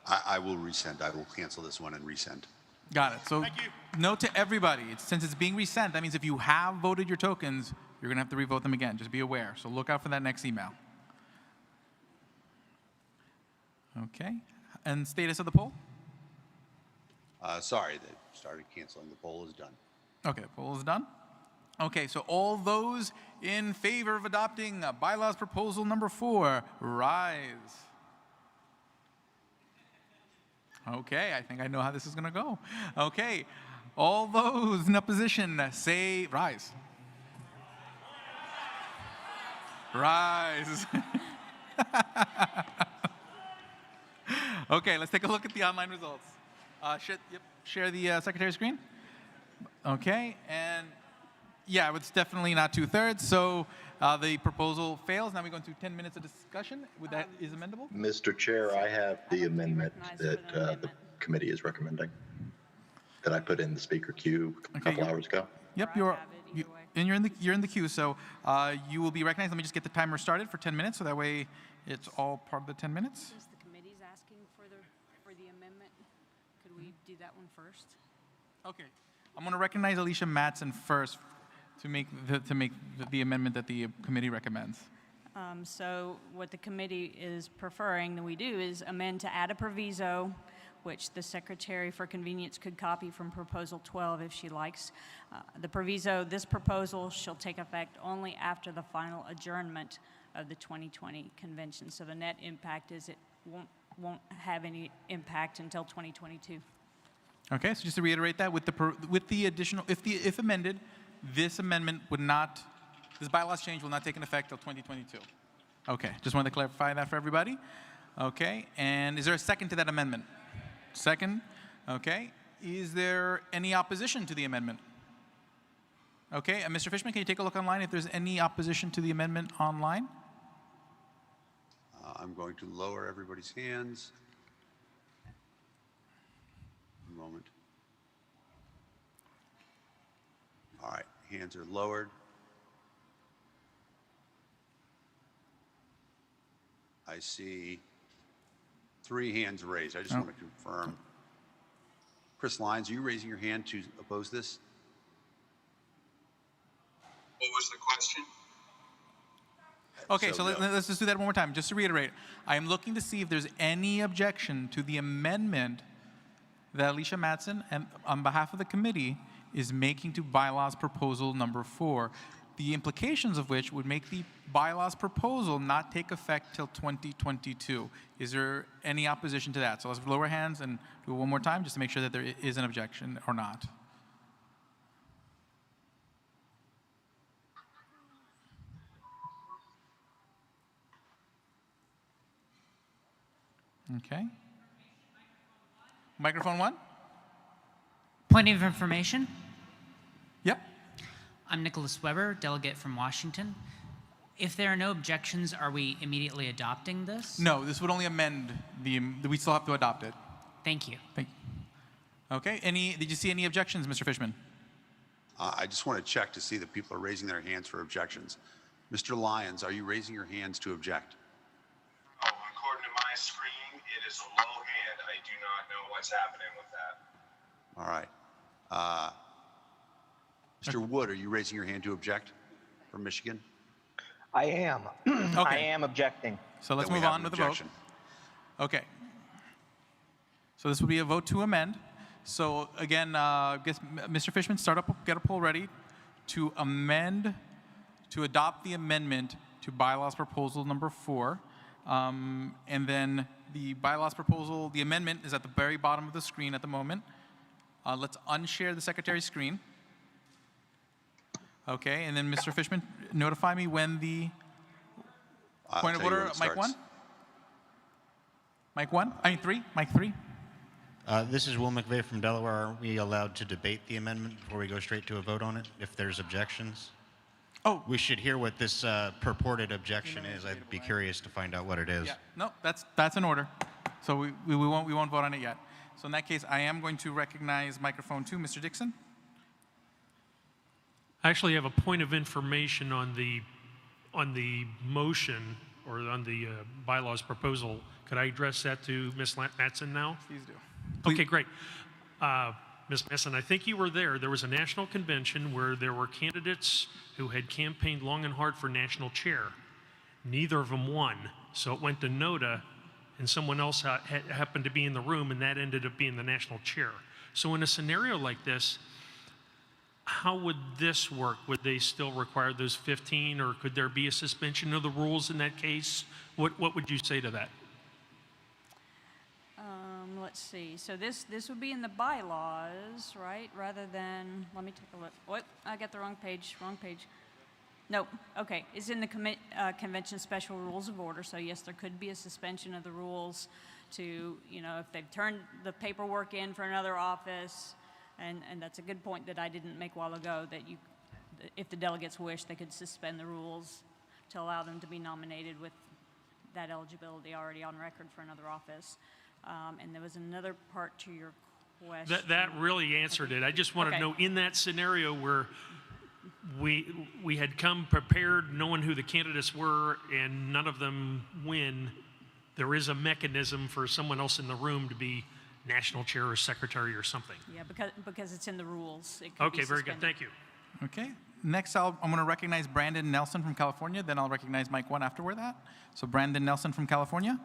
I will resend. I will cancel this one and resend. Got it. So note to everybody, since it's being resent, that means if you have voted your tokens, you're going to have to revote them again. Just be aware. So look out for that next email. Okay. And status of the poll? Sorry, they started canceling. The poll is done. Okay, poll is done. Okay, so all those in favor of adopting bylaws proposal number 4, rise. Okay, I think I know how this is going to go. Okay, all those in opposition say rise. Rise. Okay, let's take a look at the online results. Share the secretary screen. Okay, and yeah, it's definitely not 2/3, so the proposal fails. Now we go into 10 minutes of discussion. That is amendable? Mr. Chair, I have the amendment that the committee is recommending that I put in the speaker queue a couple hours ago. Yep, you're in the queue, so you will be recognized. Let me just get the timer started for 10 minutes, so that way it's all part of the 10 minutes. Since the committee's asking for the amendment, could we do that one first? Okay, I'm going to recognize Alicia Mattson first to make the amendment that the committee recommends. So what the committee is preferring that we do is amend to add a proviso, which the Secretary for Convenience could copy from Proposal 12 if she likes. The proviso, this proposal shall take effect only after the final adjournment of the 2020 convention. So the net impact is it won't have any impact until 2022. Okay, so just to reiterate that, with the additional, if amended, this bylaws change will not take an effect till 2022. Okay, just wanted to clarify that for everybody. Okay, and is there a second to that amendment? Second, okay. Is there any opposition to the amendment? Okay, and Mr. Fishman, can you take a look online if there's any opposition to the amendment online? I'm going to lower everybody's hands. A moment. All right, hands are lowered. I see 3 hands raised. I just want to confirm. Chris Lyons, are you raising your hand to oppose this? What was the question? Okay, so let's just do that one more time. Just to reiterate, I am looking to see if there's any objection to the amendment that Alicia Mattson, and on behalf of the committee, is making to bylaws proposal number 4. The implications of which would make the bylaws proposal not take effect till 2022. Is there any opposition to that? So let's lower hands and do it one more time just to make sure that there is an objection or not. Okay. Microphone 1? Point of information. Yep. I'm Nicholas Weber, delegate from Washington. If there are no objections, are we immediately adopting this? No, this would only amend we still have to adopt it. Thank you. Thank you. Okay, did you see any objections, Mr. Fishman? I just want to check to see that people are raising their hands for objections. Mr. Lyons, are you raising your hands to object? Oh, according to my screen, it is a low hand. I do not know what's happening with that. All right. Mr. Wood, are you raising your hand to object from Michigan? I am. Okay. I am objecting. So let's move on with the vote. Okay. So this will be a vote to amend. So again, guess Mr. Fishman, get a poll ready to amend, to adopt the amendment to bylaws proposal number 4. And then the bylaws proposal, the amendment is at the very bottom of the screen at the moment. Let's unshare the secretary's screen. Okay, and then Mr. Fishman, notify me when the point of order, mic 1? Mic 1? I mean 3? Mic 3? This is Will McVeigh from Delaware. Are we allowed to debate the amendment before we go straight to a vote on it, if there's objections? Oh. We should hear what this purported objection is. I'd be curious to find out what it is. Yeah, no, that's in order. So we won't vote on it yet. So in that case, I am going to recognize microphone 2, Mr. Dixon. I actually have a point of information on the motion or on the bylaws proposal. Could I address that to Ms. Mattson now? Please do. Okay, great. Ms. Mattson, I think you were there. There was a national convention where there were candidates who had campaigned long and hard for national chair. Neither of them won, so it went to NODA and someone else happened to be in the room, and that ended up being the national chair. So in a scenario like this, how would this work? Would they still require those 15, or could there be a suspension of the rules in that case? What would you say to that? Let's see. So this would be in the bylaws, right? Rather than, let me take a look. What? I got the wrong page. Wrong page. Nope. Okay. It's in the convention special rules of order. So yes, there could be a suspension of the rules to, if they've turned the paperwork in for another office, and that's a good point that I didn't make a while ago, that if the delegates wish, they could suspend the rules to allow them to be nominated with that eligibility already on record for another office. And there was another part to your question. That really answered it. I just want to know, in that scenario where we had come prepared knowing who the candidates were and none of them win, there is a mechanism for someone else in the room to be national chair or secretary or something. Yeah, because it's in the rules. It could Okay, be very good. suspended. Thank you. Okay. Next, I'm going to recognize Brandon Nelson from California. Then I'll recognize Mike One afterward that. So Brandon Nelson from California.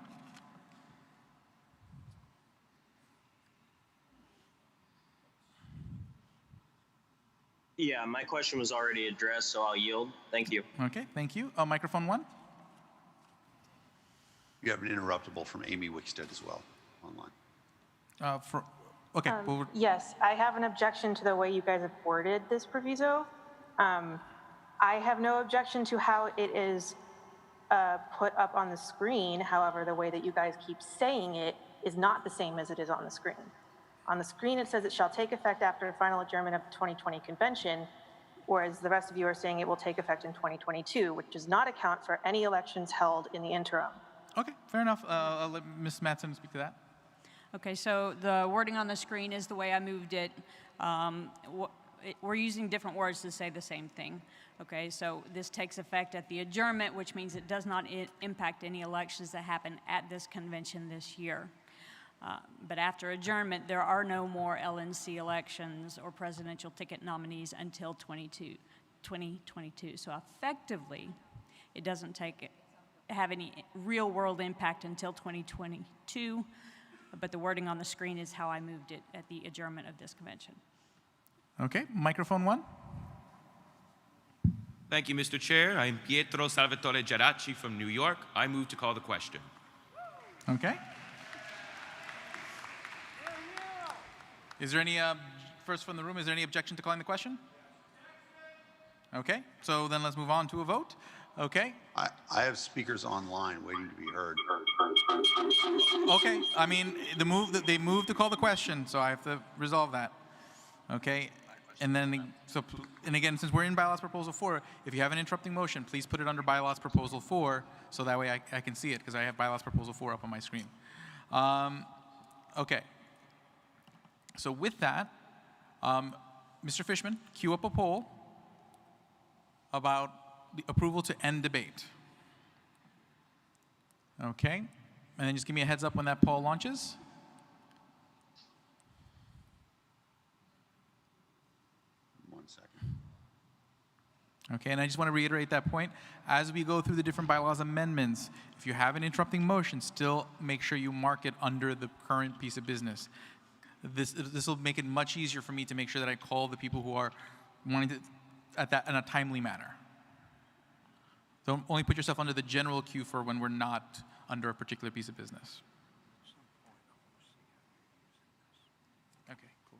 Yeah, my question was already addressed, so I'll yield. Thank you. Okay, thank you. Microphone 1. You have an interruptible from Amy Wickstead as well, online. Okay. Yes, I have an objection to the way you guys have worded this proviso. I have no objection to how it is put up on the screen. However, the way that you guys keep saying it is not the same as it is on the screen. On the screen, it says it shall take effect after the final adjournment of the 2020 convention, whereas the rest of you are saying it will take effect in 2022, which does not account for any elections held in the interim. Okay, fair enough. I'll let Ms. Mattson speak to that. Okay, so the wording on the screen is the way I moved it. We're using different words to say the same thing. Okay, so this takes effect at the adjournment, which means it does not impact any elections that happen at this convention this year. But after adjournment, there are no more LNC elections or presidential ticket nominees until 2022. So effectively, it doesn't have any real world impact until 2022. But the wording on the screen is how I moved it at the adjournment of this convention. Okay, microphone 1. Thank you, Mr. Chair. I'm Pietro Salvatore Giaracci from New York. I move to call the question. Okay. Is there any, first from the room, is there any objection to calling the question? Okay, so then let's move on to a vote. Okay. I have speakers online waiting to be heard. Okay, I mean, they moved to call the question, so I have to resolve that. Okay, and then, and again, since we're in bylaws proposal 4, if you have an interrupting motion, please put it under bylaws proposal 4, so that way I can see it, because I have bylaws proposal 4 up on my screen. Okay. So with that, Mr. Fishman, queue up a poll about the approval to end debate. Okay, and then just give me a heads up when that poll launches. One second. Okay, and I just want to reiterate that point. As we go through the different bylaws amendments, if you have an interrupting motion, still make sure you mark it under the current piece of business. This will make it much easier for me to make sure that I call the people who are wanting to in a timely manner. Don't only put yourself under the general queue for when we're not under a particular piece of business. Okay, cool.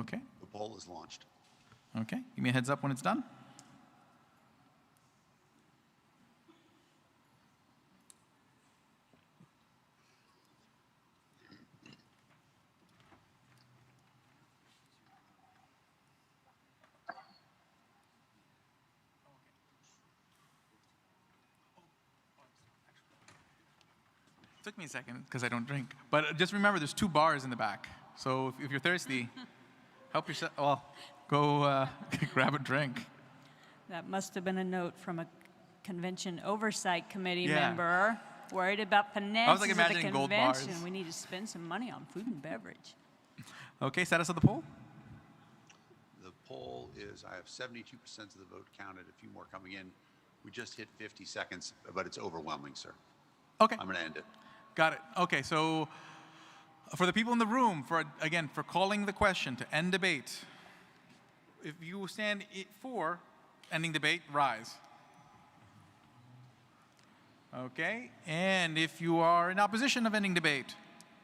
Okay. The poll is launched. Okay, give me a heads up when it's done. Took me a second because I don't drink. But just remember, there's 2 bars in the back. So if you're thirsty, help yourself. Well, go grab a drink. That must have been a note from a convention oversight committee member worried about finances of the imagining gold bars. convention. We need to spend some money on food and beverage. Okay, status of the poll? The poll is, I have 72% of the vote counted, a few more coming in. We just hit 50 seconds, but it's overwhelming, sir. Okay. I'm going to end it. Got it. Okay, so for the people in the room, for calling the question to end debate, if you stand for ending debate, rise. Okay, and if you are in opposition of ending debate,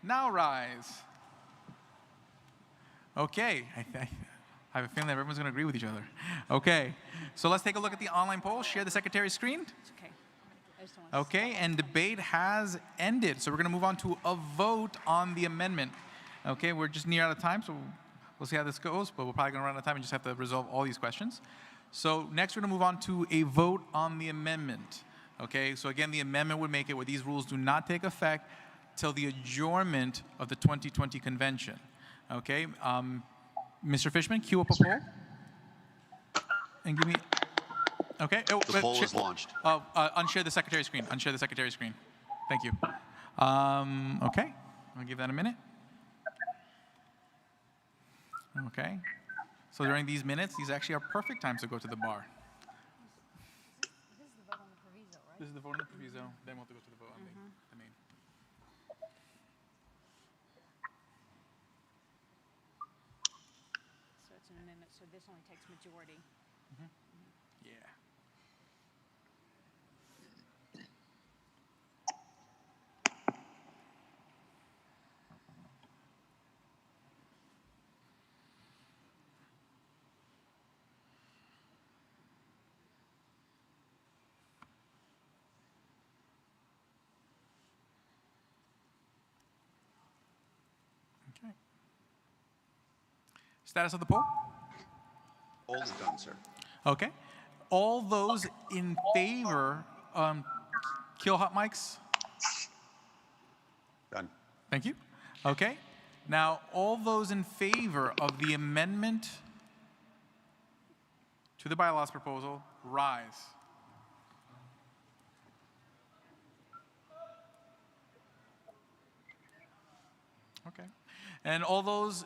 now rise. Okay, I have a feeling that everyone's going to agree with each other. Okay, so let's take a look at the online poll. Share the secretary's screen. Okay. Okay, and debate has ended. So we're going to move on to a vote on the amendment. Okay, we're just near out of time, so we'll see how this goes, but we're probably going to run out of time and just have to resolve all these questions. So next we're going to move on to a vote on the amendment. Okay, so again, the amendment would make it where these rules do not take effect till the adjournment of the 2020 convention. Okay, Mr. Fishman, cue up a poll. And give me, okay. Oh, The poll is launched. Unshare the secretary's screen. Unshare the secretary's screen. Thank you. Okay, I'll give that a minute. Okay, so during these minutes, these actually are perfect times to go to the bar. This is the vote on the proviso, then we'll have to go to the vote on the main. So it's an amendment, so this only takes majority. Yeah. Okay. Status of the poll? Poll is done, sir. Okay. All those in favor, kill hot mics. Done. Thank you. Okay. Now, all those in favor of the amendment to the bylaws proposal, rise. Okay. And all those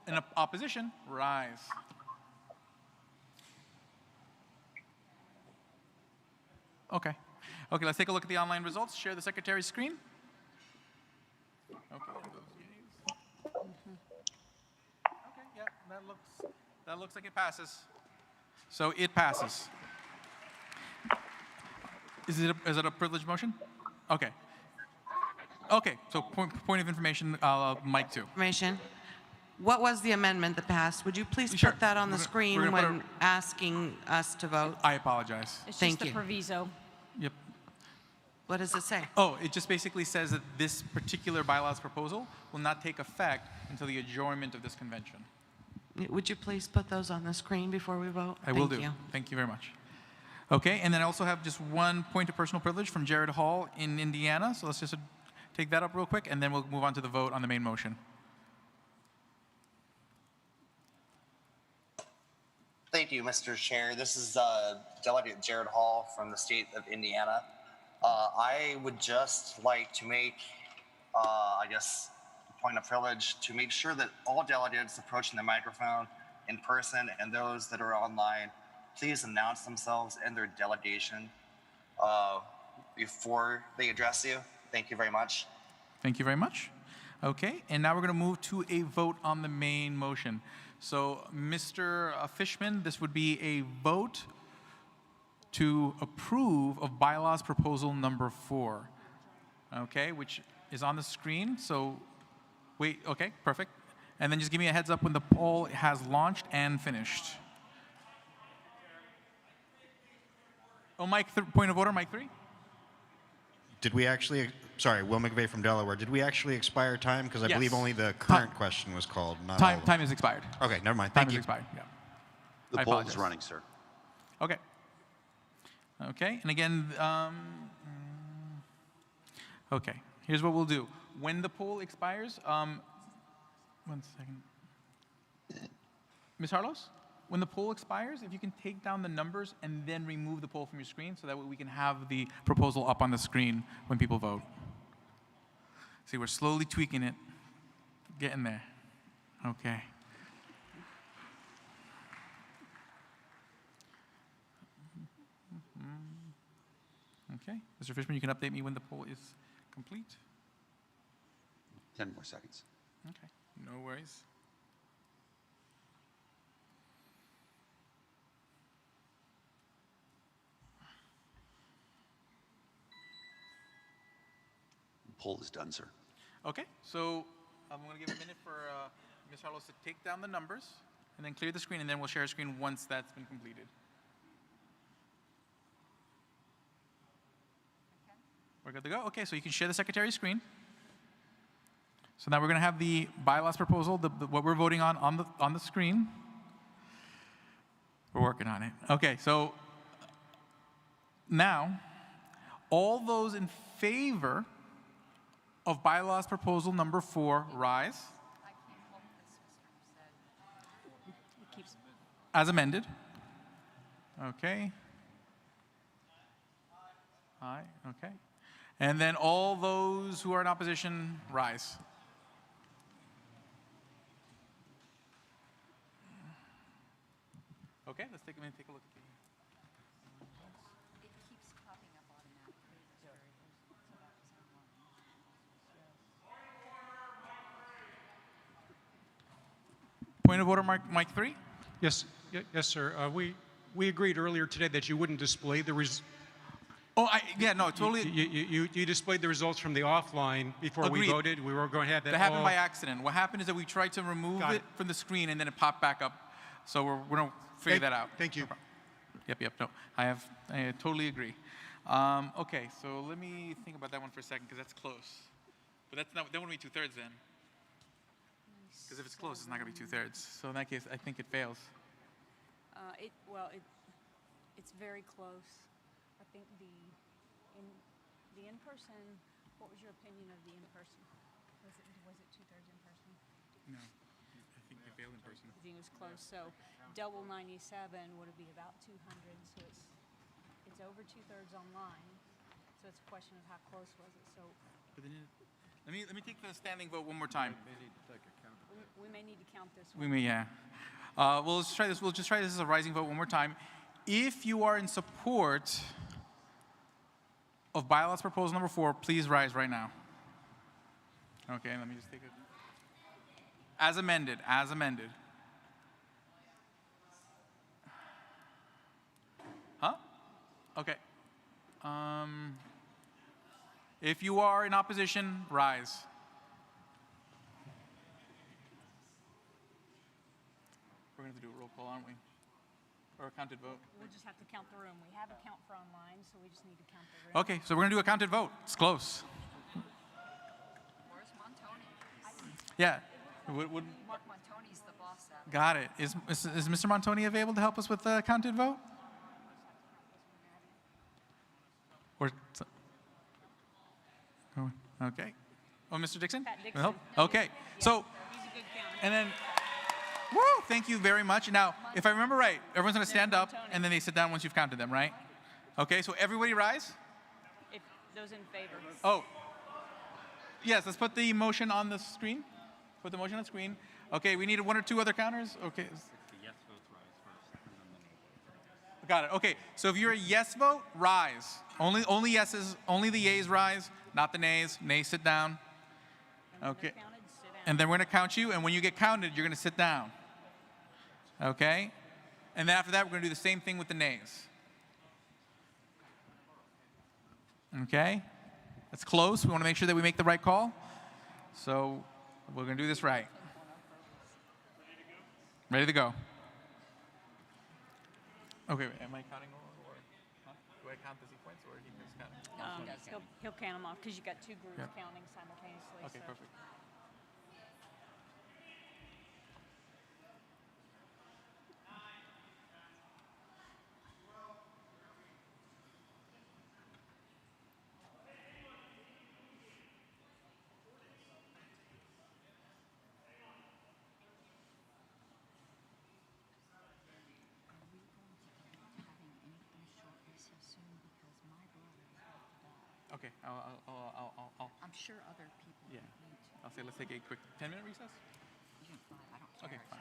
in opposition, rise. Okay. Okay, let's take a look at the online results. Share the secretary's screen. Okay. Okay, yeah, that looks like it passes. So it passes. Is it a privileged motion? Okay. Okay, so point of information, Mike 2. Information. What was the amendment that passed? Would you please Sure. put that on the We're screen gonna put when asking us to vote? I apologize. It's Thank just the you. proviso. Yep. What does it say? Oh, it just basically says that this particular bylaws proposal will not take effect until the adjournment of this convention. Would you please put those on the screen before we vote? I will Thank do. you. Thank you very much. Okay, and then I also have just one point of personal privilege from Jared Hall in Indiana. So let's just take that up real quick, and then we'll move on to the vote on the main motion. Thank you, Mr. Chair. This is Delegate Jared Hall from the state of Indiana. I would just like to make, I guess, a point of privilege to make sure that all delegates approaching the microphone in person and those that are online, please announce themselves and their delegation before they address you. Thank you very much. Thank you very much. Okay, and now we're going to move to a vote on the main motion. So, Mr. Fishman, this would be a vote to approve of bylaws proposal number 4, okay, which is on the screen. So, wait, okay, perfect. And then just give me a heads up when the poll has launched and finished. Oh, Mike, point of order, Mike 3. Did we actually, sorry, Will McVeigh from Delaware, did we actually expire time? Because I Yes. believe only the current question was called, not all Time, of them. time is expired. Okay, never mind. Time Thank is you. expired, yeah. The I poll apologize. is running, sir. Okay. Okay, and again, okay, here's what we'll do. When the poll expires, 1 second. Ms. Harlos, when the poll expires, if you can take down the numbers and then remove the poll from your screen so that way we can have the proposal up on the screen when people vote. See, we're slowly tweaking it, getting there. Okay. Okay. Mr. Fishman, you can update me when the poll is complete. 10 more seconds. Okay. No worries. Poll is done, sir. Okay. So I'm going to give a minute for Ms. Harlos to take down the numbers and then clear the screen, and then we'll share a screen once that's been completed. We're good to go? Okay, so you can share the secretary's screen. So now we're going to have the bylaws proposal, what we're voting on the screen. We're working on it. Okay, so now, all those in favor of bylaws proposal number 4, rise. As amended. Okay. Aye, okay. And then all those who are in opposition, rise. Okay, let's take a minute, take a look at the... It keeps popping up automatically. Point of order, Mike 3? Yes, yes, sir. We agreed earlier today that you wouldn't display the yeah, no, totally. You displayed the results from the offline before we voted. We were going to have that. That happened by accident. What happened is that we tried to remove it from the screen and then it popped back up. So we're going to figure that out. Thank you. Yep. No, I totally agree. Okay, so let me think about that one for a second because that's close. But that wouldn't be 2/3 then. Because if it's close, it's not going to be 2/3. So in that case, I think it fails. It's very close. I think the in-person, what was your opinion of the in-person? Was it 2/3 in-person? No, I think they failed in person. I think it was close. So double 97 would be about 200. So it's over 2/3 online. So it's a question of how close was it. So. But then let me take the standing vote one more time. We may need to count this one. We may, yeah. We'll just try this. We'll just try this as a rising vote one more time. If you are in support of bylaws proposal number 4, please rise right now. Okay, let me just take it. As amended, as amended. Huh? Okay. If you are in opposition, rise. We're going to have to do a roll call, aren't we? Or a counted vote? We'll just have to count the room. We have a count for online, so we just need to count the room. Okay, so we're going to do a counted vote. It's close. Where's Montoni? Yeah. Mark Montoni's the boss. Got it. Is Mr. Montoni available to help us with the counted vote? Or, okay. Oh, Mr. Dixon? Pat Dixon. Help? Okay. So, He's a good counter. and then, woo, thank you very much. Now, if I remember right, everyone's going to stand up, and then they sit down once you've counted them, right? Okay, so everybody rise? If those in favor. Oh. Yes, let's put the motion on the screen. Put the motion on the screen. Okay, we need 1 or 2 other counters. Okay. Got it. Okay, so if you're a yes vote, rise. Only yeses, only the yeas rise, not the nays. Nays, sit down. Okay. And then we're going to count you, and when you get counted, you're going to sit down. Okay? And then after that, we're going to do the same thing with the nays. Okay? That's close. We want to make sure that we make the right call. So we're going to do this right. Ready to go. Okay, wait, am I counting or huh? Do I count the sequence or he just count? He'll count them off because you've got 2 groups Yep. counting simultaneously. Okay, so. perfect. Okay, I'll I'm sure other people yeah. need to. I'll say let's take a quick 10-minute recess. You can fly. I don't care. Okay, fine.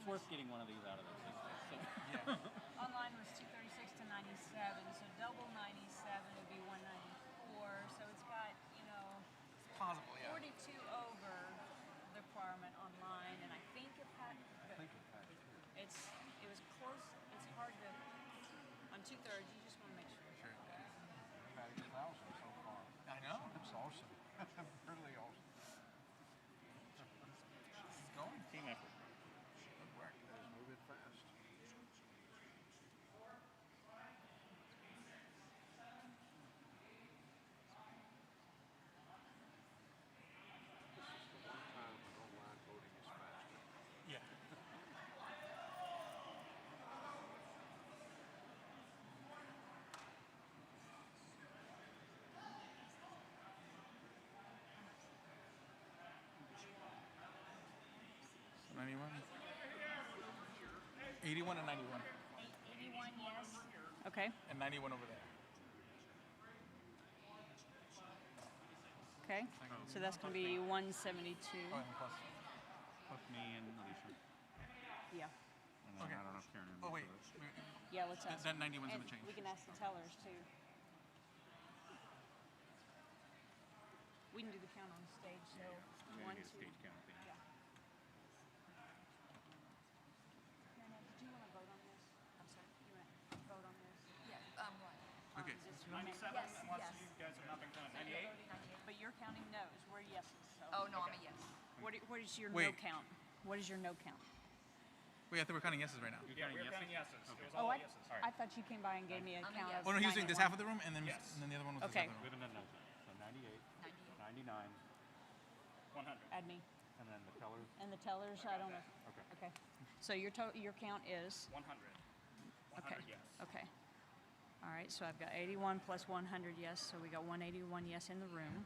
It's worth getting one of these out of there. So. Online was 236 to 97, so double 97 would be 194. So it's got, Possible, yeah. 42 over the requirement online, and I think it had. It was close. It's hard to. On 2/3, you just want to make sure. Sure. About 8,000 so far. I know. That's awesome. Really awesome. It's going. Team effort. Good work. Move it fast. Yeah. So 91. 81 and 91. 81, yes. Okay. And 91 over there. Okay. So that's going to be 172. Oh, and plus. Plus me and Alicia. Yeah. And then Okay. I don't know if Karen. Oh, wait. Yeah, let's ask. That 91's and gonna change. We can ask the tellers too. We can do the count on stage. So We're one, gonna get a two. stage count thing. Yeah. Nana, did you want to vote on this? I'm sorry. You want to vote on this? Yeah, what? Okay. This 97, yes, once yes. you guys have not been counting. 98? But you're counting no's. We're yeses. So. Oh, no, I'm a yes. What is your Wait. no count? What is your no count? Wait, I think we're counting yeses right now. You're counting We're yeses? counting yeses. Okay. It was all Oh, yeses. I thought you came by and gave me a I'm a count yes. of. Oh, no, he was doing this 91. half of the room, and then Yes. and then the other one was Okay. this half of the We room. haven't done those. So 98, 99, 100. Add me. and then the tellers. And the tellers, I don't know. Okay. Okay. So your count is? 100. 100 Okay. yes. Okay. All right, so I've got 81 plus 100 yes, so we got 181 yes in the room.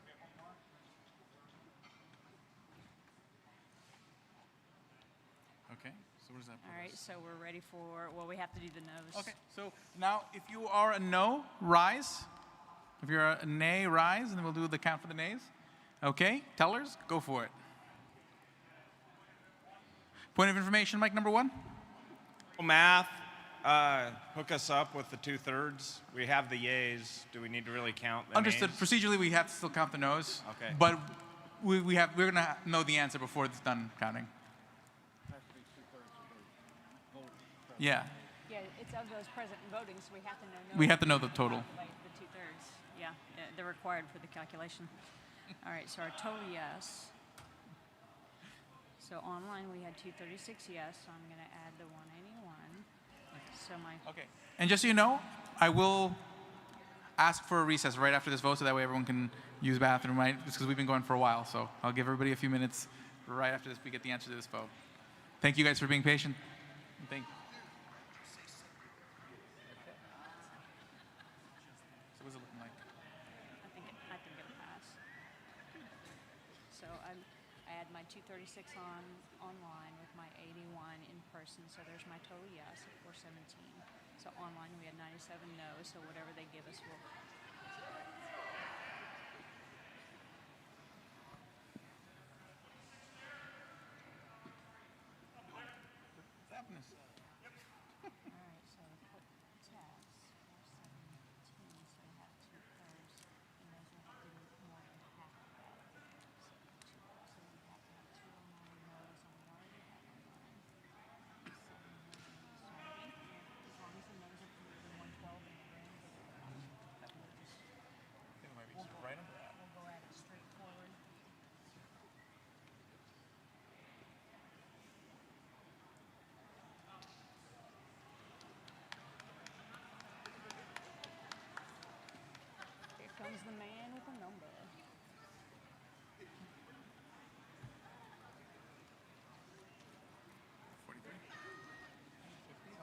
Okay, so what does that put All right, us? so we're ready for, well, we have to do the no's. Okay, so now if you are a no, rise. If you're a nay, rise, and then we'll do the count for the nays. Okay, tellers, go for it. Point of information, mic number 1. Math, hook us up with the 2/3. We have the yays. Do we need to really count the Understood. nays? Procedurally, we have to still count the no's. Okay. But we're gonna know the answer before it's done counting. Yeah. Yeah, it's of those present and voting, so we have to know. We have to know the total. Calculate the 2/3. Yeah, they're required for the calculation. All right, so our total yes. So online we had 236 yes, so I'm going to add the 181. So my Okay. And just so you know, I will ask for a recess right after this vote so that way everyone can use the bathroom, right? Just because we've been going for a while. So I'll give everybody a few minutes right after this we get the answer to this vote. Thank you guys for being patient. And thank So what's it looking like? I think it'll pass. So I add my 236 online with my 81 in person. So there's my total yes of 417. So online we had 97 no's. So whatever they give us, we'll. What's happening? All right, so put test 417. So we have 2/3, and those will have to be more than half of that. So we have to have 209 no's, and we already have 1. 7 no's. So I think as long as the no's are fewer than 112 in the room, then we'll just. I think it might be just right under that. We'll go at it straightforward. Here comes the man with a number.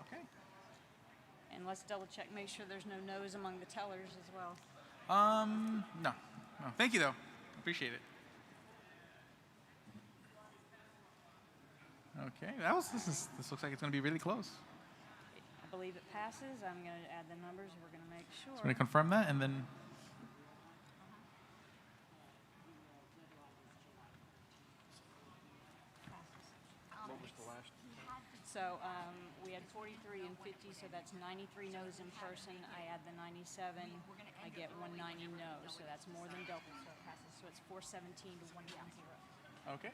Okay. And let's double check, make sure there's no no's among the tellers as well. No. Thank you though. Appreciate it. Okay, this looks like it's going to be really close. I believe it passes. I'm going to add the numbers. We're going to make sure. So I'm going to confirm that, and then What was the last? So we had 43 and 50, so that's 93 no's in person. I add the 97, I get 190 no's, so that's more than double, so it passes. So it's 417 to 190. Okay.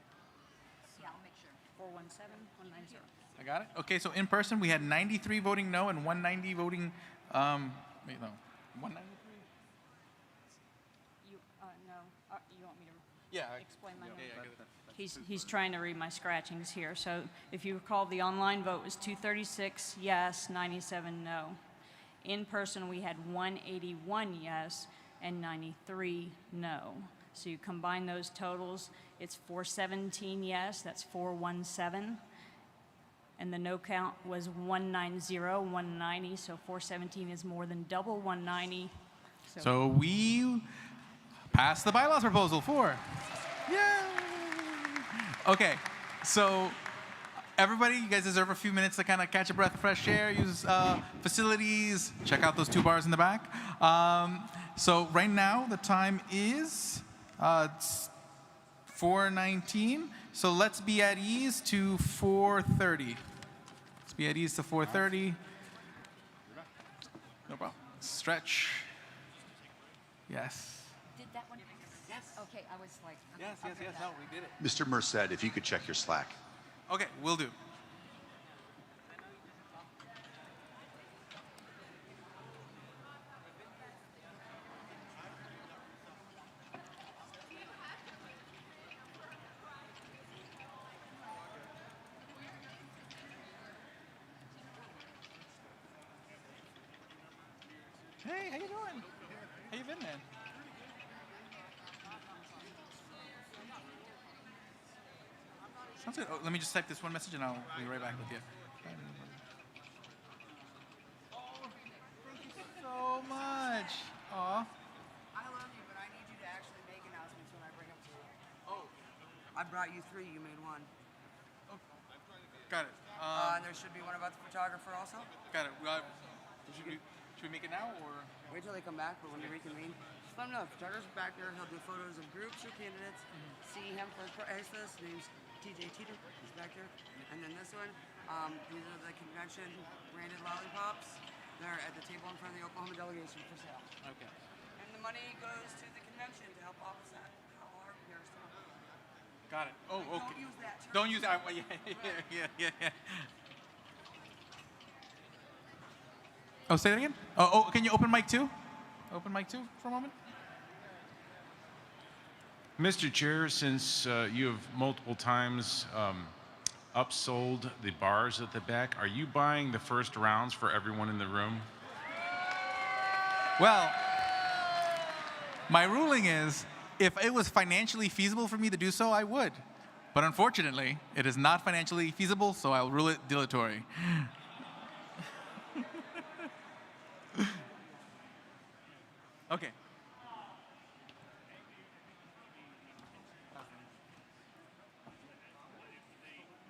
Yeah, I'll make sure. 417, 190. I got it. Okay, so in person we had 93 voting no and 190 voting, wait, no, 193? You, no, you want me to Yeah. explain my Yeah, notes? I get it. He's trying to read my scratchings here. So if you recall, the online vote was 236 yes, 97 no. In person, we had 181 yes and 93 no. So you combine those totals, it's 417 yes, that's 417. And the no count was 190, 190, so 417 is more than double 190. So we passed the bylaws proposal 4. Yay! Okay, so everybody, you guys deserve a few minutes to kind of catch a breath of fresh air, use facilities, check out those 2 bars in the back. So right now, the time is it's 4:19. So let's be at ease to 4:30. Let's be at ease to 4:30. No problem. Stretch. Yes. Did that one? Yes. Okay, I was like. Yes, no, we did it. Mr. Merced, if you could check your Slack. Okay, will do. Hey, how you doing? How you been, man? Sounds good. Oh, let me just type this one message and I'll be right back with you. Oh, thank you so much. Aw. I love you, but I need you to actually make announcements when I bring them to you. Oh. I brought you 3. You made 1. Got it. And there should be one about the photographer also. Got it. Should we make it now or? Wait till they come back, but when they reconvene, just let him know. The photographer's back there. He'll do photos of groups or candidates. See him for his list. His name's TJ Teeter. He's back there. And then this one, these are the convention branded lollipops. They're at the table in front of the Oklahoma delegation for sale. Okay. And the money goes to the convention to help offset how hard we are still. Got it. Oh, Don't okay. use that term. Don't use that. Yeah. Oh, say that again? Oh, can you open mic 2? Open mic 2 for a moment? Mr. Chair, since you have multiple times upsold the bars at the back, are you buying the first rounds for everyone in the room? Well, my ruling is if it was financially feasible for me to do so, I would. But unfortunately, it is not financially feasible, so I'll rule it dilatory. Okay.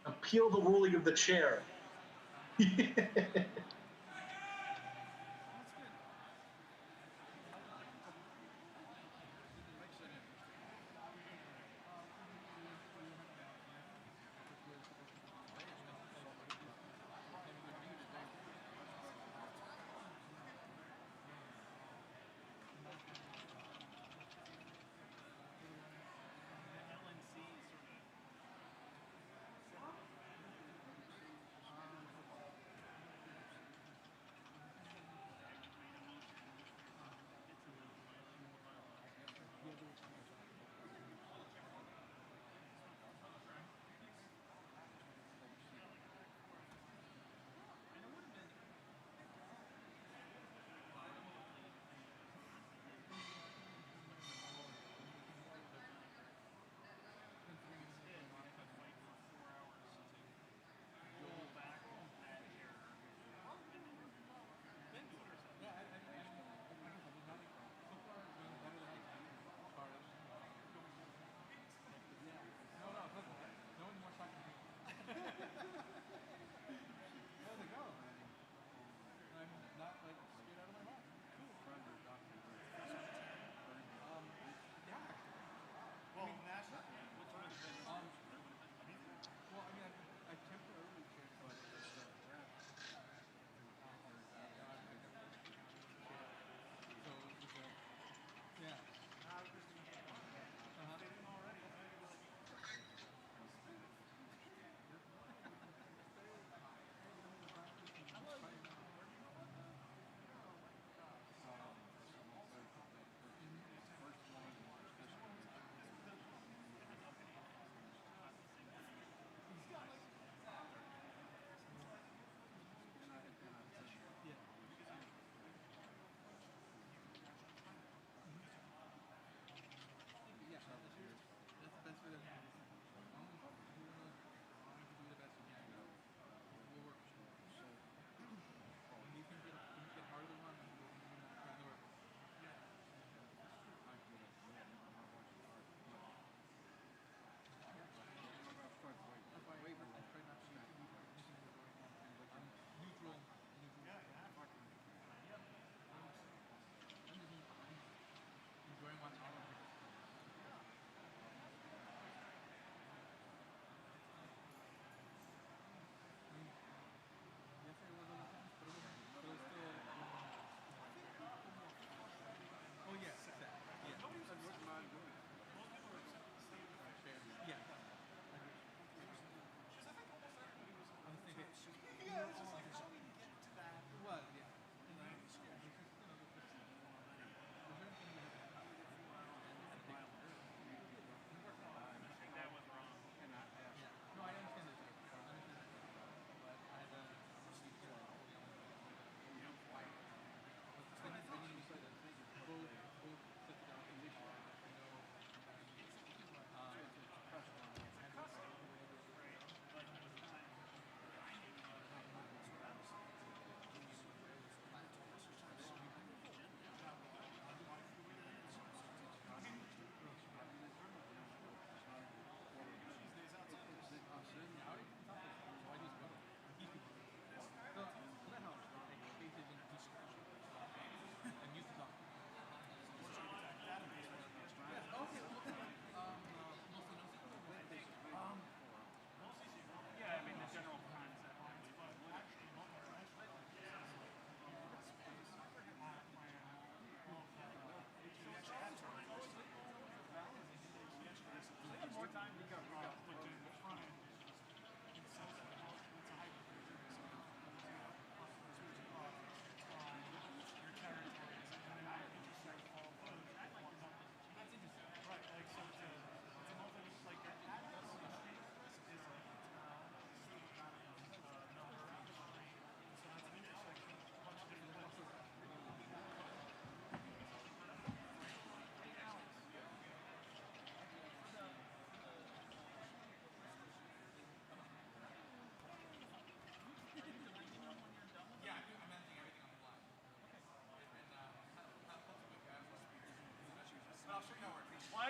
Appeal the ruling of the chair.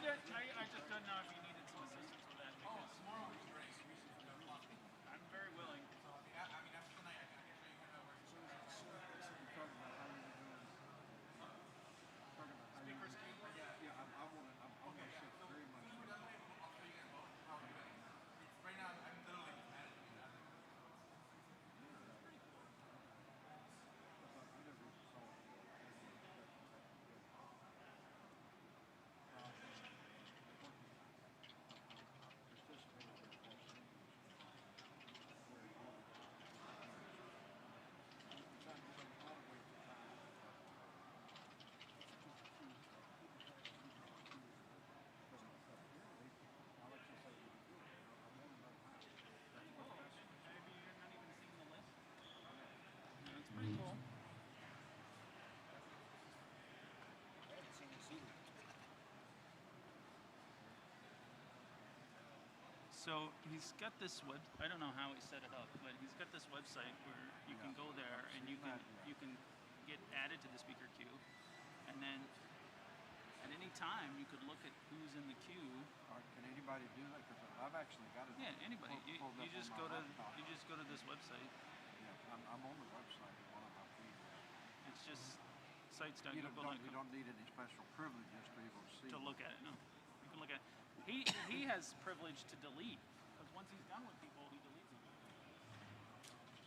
I just don't know if you needed some assistance with that. Because tomorrow we can race. I'm very willing. I mean, after tonight, I can show you kind of where it's Speakers key? Yeah, I want to. I want to shift very much. When we're done today, I'll show you guys both how we're doing it. Right now, I'm literally just managing it. That's pretty cool. So he's got this web. I don't know how he set it up, but he's got this website where you can go there and you can get added to the speaker queue, and then at any time you could look at who's in the queue. Can anybody do that? Because I've actually got it. Yeah, anybody. You just go to this website. Yeah, I'm on the website of one of my feeds. It's just sites.google.com. You don't need any special privileges to even see. To look at it. No, you can look at. He has privilege to delete because once he's done with people, he deletes them. So it's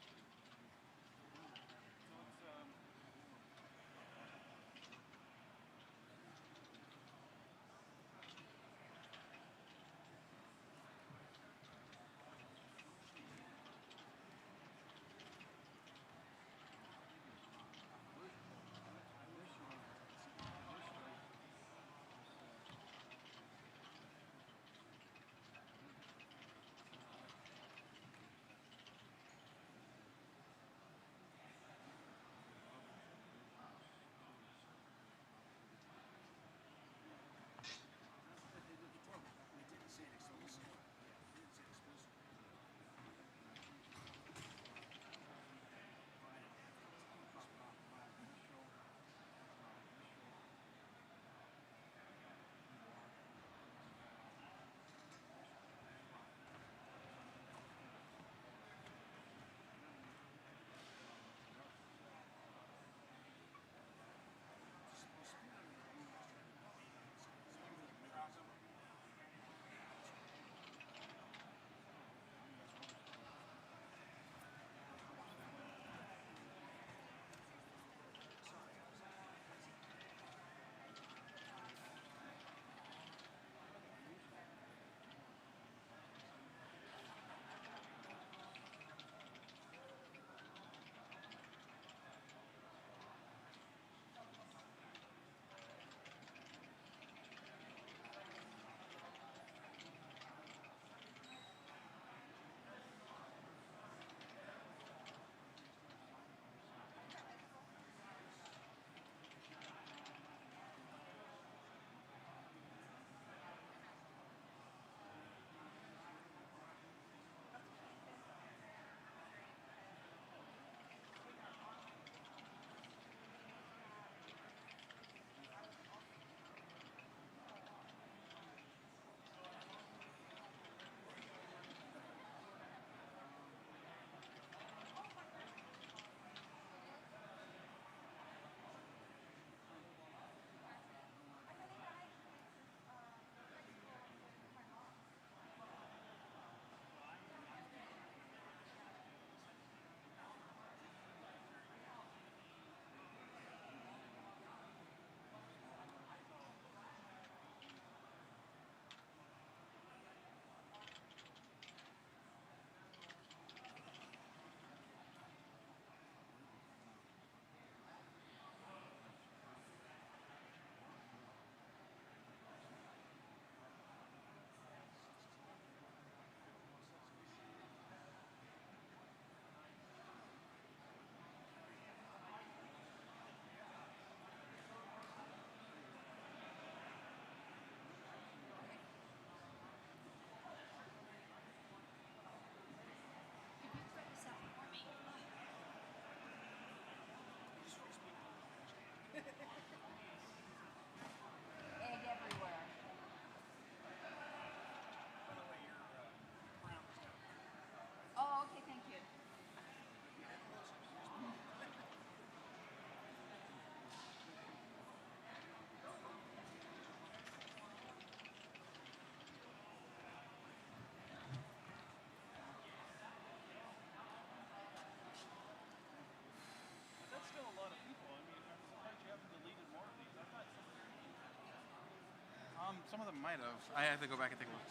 Some of them might have. I have to go back and take a look.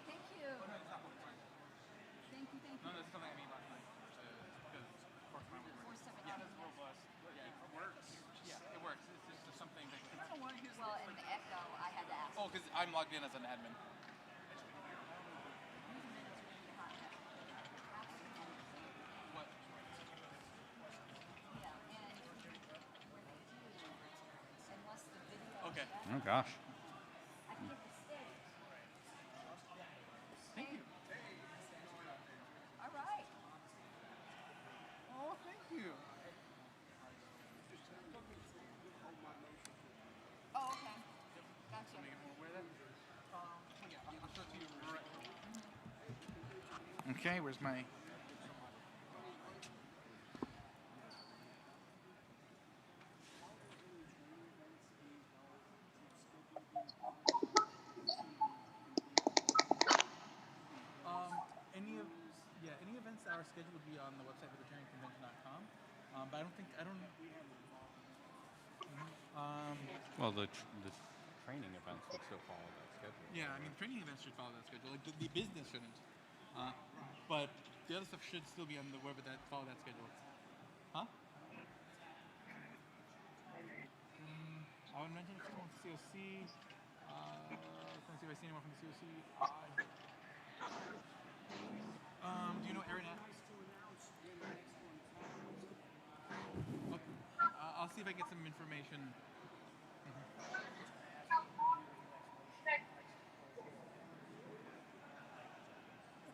Thank you. Thank you, thank you. No, that's something I made last night. Because yeah, it's robust. Yeah, it works. Yeah, it works. It's just something that. I don't want to use. Well, and the echo, I had to ask. Oh, because I'm logged in as an admin. What? Okay. Oh gosh. Thank you. All right. Oh, thank you. Oh, okay. Gotcha. Okay, where's my... any events that are scheduled would be on the website libertarianconvention.com. But I don't. Well, the training events would still follow that schedule. Yeah, I mean, training events should follow that schedule. Like the business shouldn't. But the other stuff should still be on the web that follow that schedule. Huh? I would mention if someone from the COC. Let's see if I see anyone from the COC. Do you know Aaron Adams? Okay. I'll see if I get some information.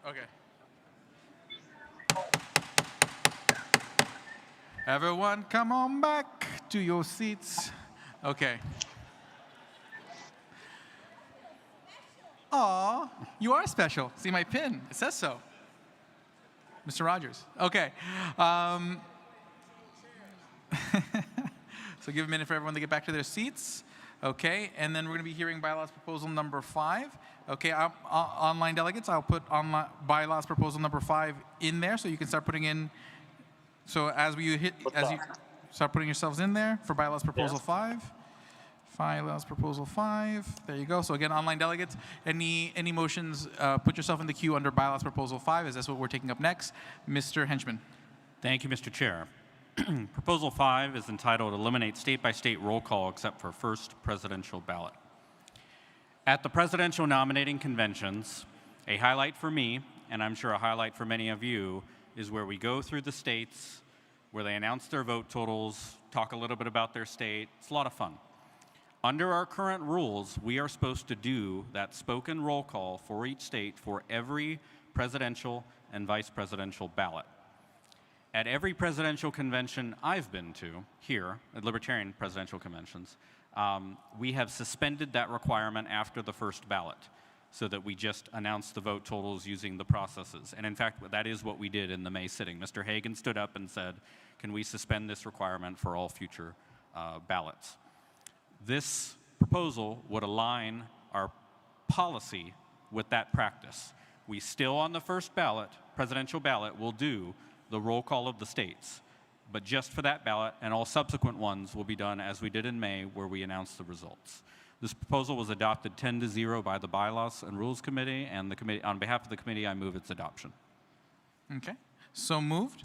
Okay. Everyone, come on back to your seats. Okay. Aw, you are special. See my pin. It says so. Mr. Rogers. Okay. So give a minute for everyone to get back to their seats. Okay, and then we're going to be hearing bylaws proposal number 5. Okay, online delegates, I'll put online bylaws proposal number 5 in there so you can start putting in. So as you start putting yourselves in there for bylaws proposal 5. Bylaws proposal 5. There you go. So again, online delegates, any motions, put yourself in the queue under bylaws proposal 5, as that's what we're taking up next. Mr. Henchman. Thank you, Mr. Chair. Proposal 5 is entitled Eliminate State-by-State Roll Call Except for First Presidential Ballot. At the presidential nominating conventions, a highlight for me, and I'm sure a highlight for many of you, is where we go through the states, where they announce their vote totals, talk a little bit about their state. It's a lot of fun. Under our current rules, we are supposed to do that spoken roll call for each state for every presidential and vice presidential ballot. At every presidential convention I've been to, here at Libertarian presidential conventions, we have suspended that requirement after the first ballot so that we just announce the vote totals using the processes. And in fact, that is what we did in the May sitting. Mr. Hagan stood up and said, can we suspend this requirement for all future ballots? This proposal would align our policy with that practice. We still, on the first ballot, presidential ballot, will do the roll call of the states, but just for that ballot, and all subsequent ones will be done as we did in May, where we announced the results. This proposal was adopted 10-0 by the Bylaws and Rules Committee, and the committee, on behalf of the committee, I move its adoption. Okay, so moved.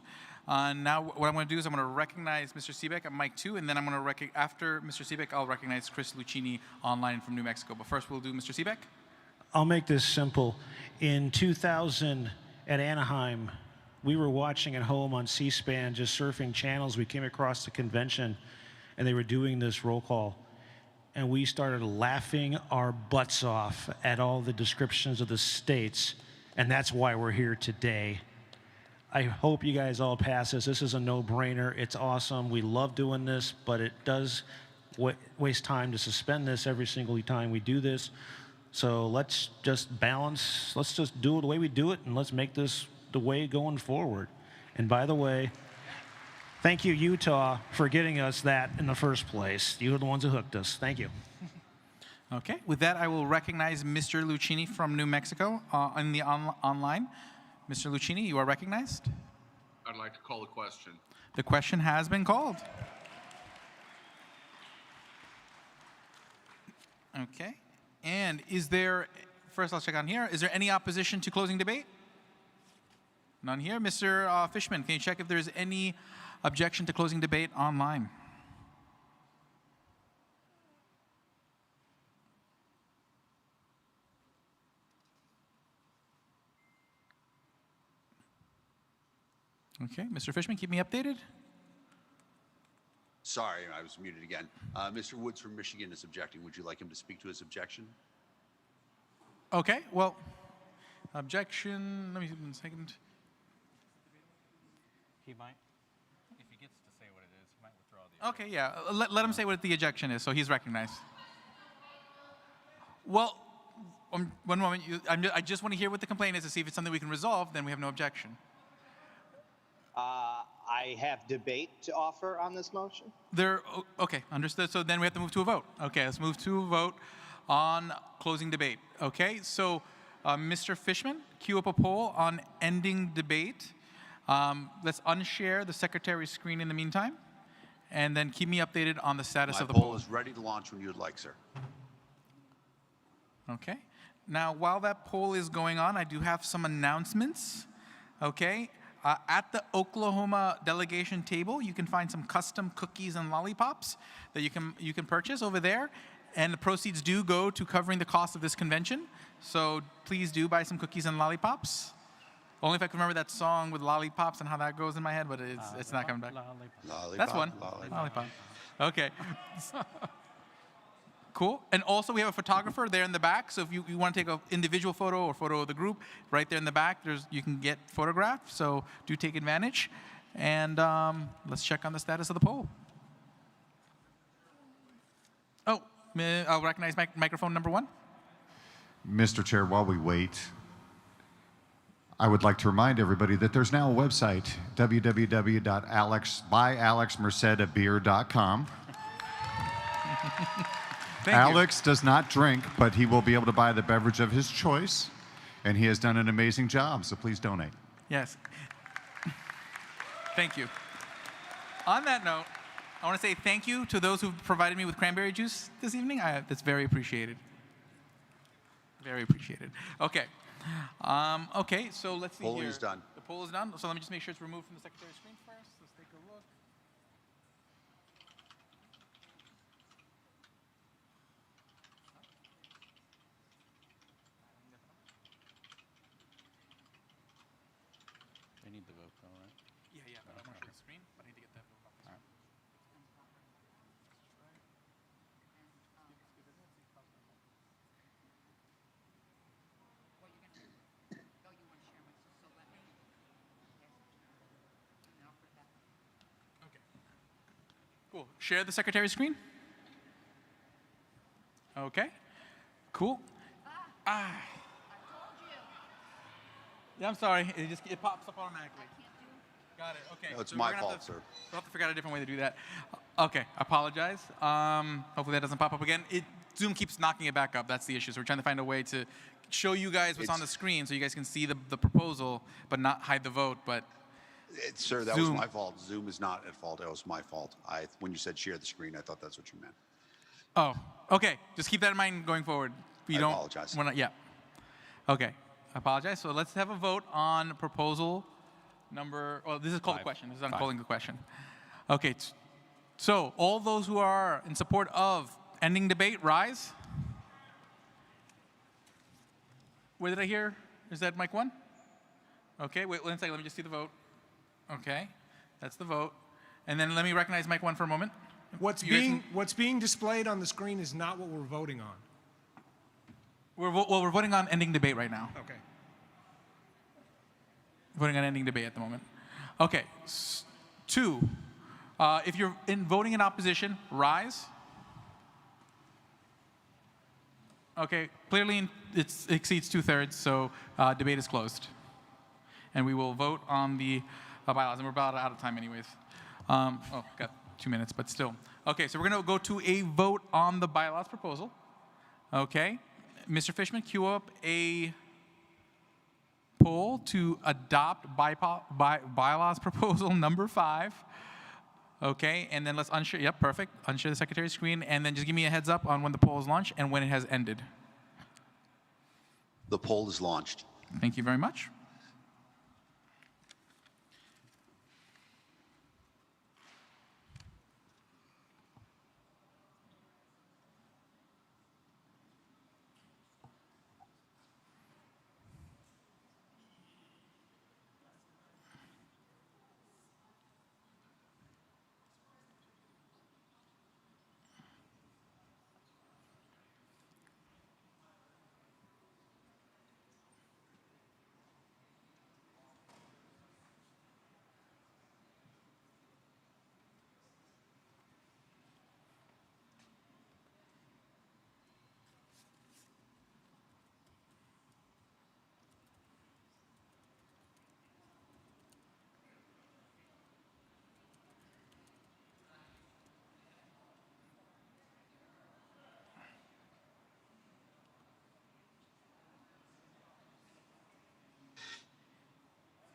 Now what I'm going to do is I'm going to recognize Mr. Seebeck at mic 2, and then I'm going to, after Mr. Seebeck, I'll recognize Chris Lucchini online from New Mexico. But first we'll do Mr. Seebeck. I'll make this simple. In 2000 at Anaheim, we were watching at home on C-SPAN, just surfing channels. We came across the convention, and they were doing this roll call. And we started laughing our butts off at all the descriptions of the states, and that's why we're here today. I hope you guys all pass this. This is a no-brainer. It's awesome. We love doing this, but it does waste time to suspend this every single time we do this. So let's just balance. Let's just do it the way we do it, and let's make this the way going forward. And by the way, thank you, Utah, for getting us that in the first place. You were the ones who hooked us. Thank you. Okay, with that, I will recognize Mr. Lucchini from New Mexico on the online. Mr. Lucchini, you are recognized. I'd like to call the question. The question has been called. Okay. And is there, first I'll check on here, is there any opposition to closing debate? None here. Mr. Fishman, can you check if there's any objection to closing debate online? Okay, Mr. Fishman, keep me updated. Sorry, I was muted again. Mr. Woods from Michigan is objecting. Would you like him to speak to his objection? Okay, well, objection, let me see 1 second. He might, if he gets to say what it is, he might withdraw the Okay, yeah, let him say what the ejection is, so he's recognized. Well, 1 moment, I just want to hear what the complaint is to see if it's something we can resolve, then we have no objection. I have debate to offer on this motion. Okay, understood. So then we have to move to a vote. Okay, let's move to a vote on closing debate. Okay, so Mr. Fishman, queue up a poll on ending debate. Let's unshare the secretary's screen in the meantime, and then keep me updated on the status of the poll. My poll is ready to launch when you would like, sir. Okay. Now, while that poll is going on, I do have some announcements. Okay. At the Oklahoma delegation table, you can find some custom cookies and lollipops that you can purchase over there, and the proceeds do go to covering the cost of this convention. So please do buy some cookies and lollipops. Only if I can remember that song with lollipops and how that goes in my head, but it's not coming back. Lollipop, That's one. Lollipop. Okay. Cool. And also we have a photographer there in the back. So if you want to take an individual photo or photo of the group, right there in the back, you can get photographed. So do take advantage. And let's check on the status of the poll. Oh, I'll recognize microphone number 1. Mr. Chair, while we wait, I would like to remind everybody that there's now a website, www.alexmercedabeer.com. Alex does not drink, but he will be able to buy the beverage of his choice, and he has done an amazing job, so please donate. Yes. Thank you. On that note, I want to say thank you to those who provided me with cranberry juice this evening. That's very appreciated. Very appreciated. Okay. Okay, so let's see here. Polling is done. The poll is done. So let me just make sure it's removed from the secretary's screen first. Let's take a look. They need the vote, though, right? Yeah, but I'm on the screen, but I need to get that vote off the screen. Okay. Cool. Share the secretary's screen. Okay. Cool. Yeah, I'm sorry. It pops up automatically. Got it. Okay. No, it's so my fault, sir. We'll have to figure out a different way to do that. Okay. Apologize. Hopefully that doesn't pop up again. Zoom keeps knocking it back up. That's the issue. So we're trying to find a way to show you guys what's on the screen so you guys can see the proposal, but not hide the vote. But Sir, that was my fault. Zoom is not at fault. It was my fault. When you said share the screen, I thought that's what you meant. Oh, okay. Just keep that in mind going forward. I apologize. Yeah. Okay. I apologize. So let's have a vote on proposal number. Well, this is called a question. This is on calling the question. Okay. So all those who are in support of ending debate, rise. Where did I hear? Is that mic 1? Okay. Wait 1 second. Let me just see the vote. Okay. That's the vote. And then let me recognize mic 1 for a moment. What's being displayed on the screen is not what we're voting on. We're voting on ending debate right now. Okay. Voting on ending debate at the moment. Okay. 2, if you're voting in opposition, rise. Okay. Clearly, it exceeds 2/3, so debate is closed. And we will vote on the bylaws, and we're about out of time anyways. Got 2 minutes, but still. Okay, so we're going to go to a vote on the bylaws proposal. Okay. Mr. Fishman, queue up a poll to adopt bylaws proposal number 5. Okay, and then let's unshare. Yep, perfect. Unshare the secretary's screen, and then just give me a heads up on when the poll is launched and when it has ended. The poll is launched. Thank you very much.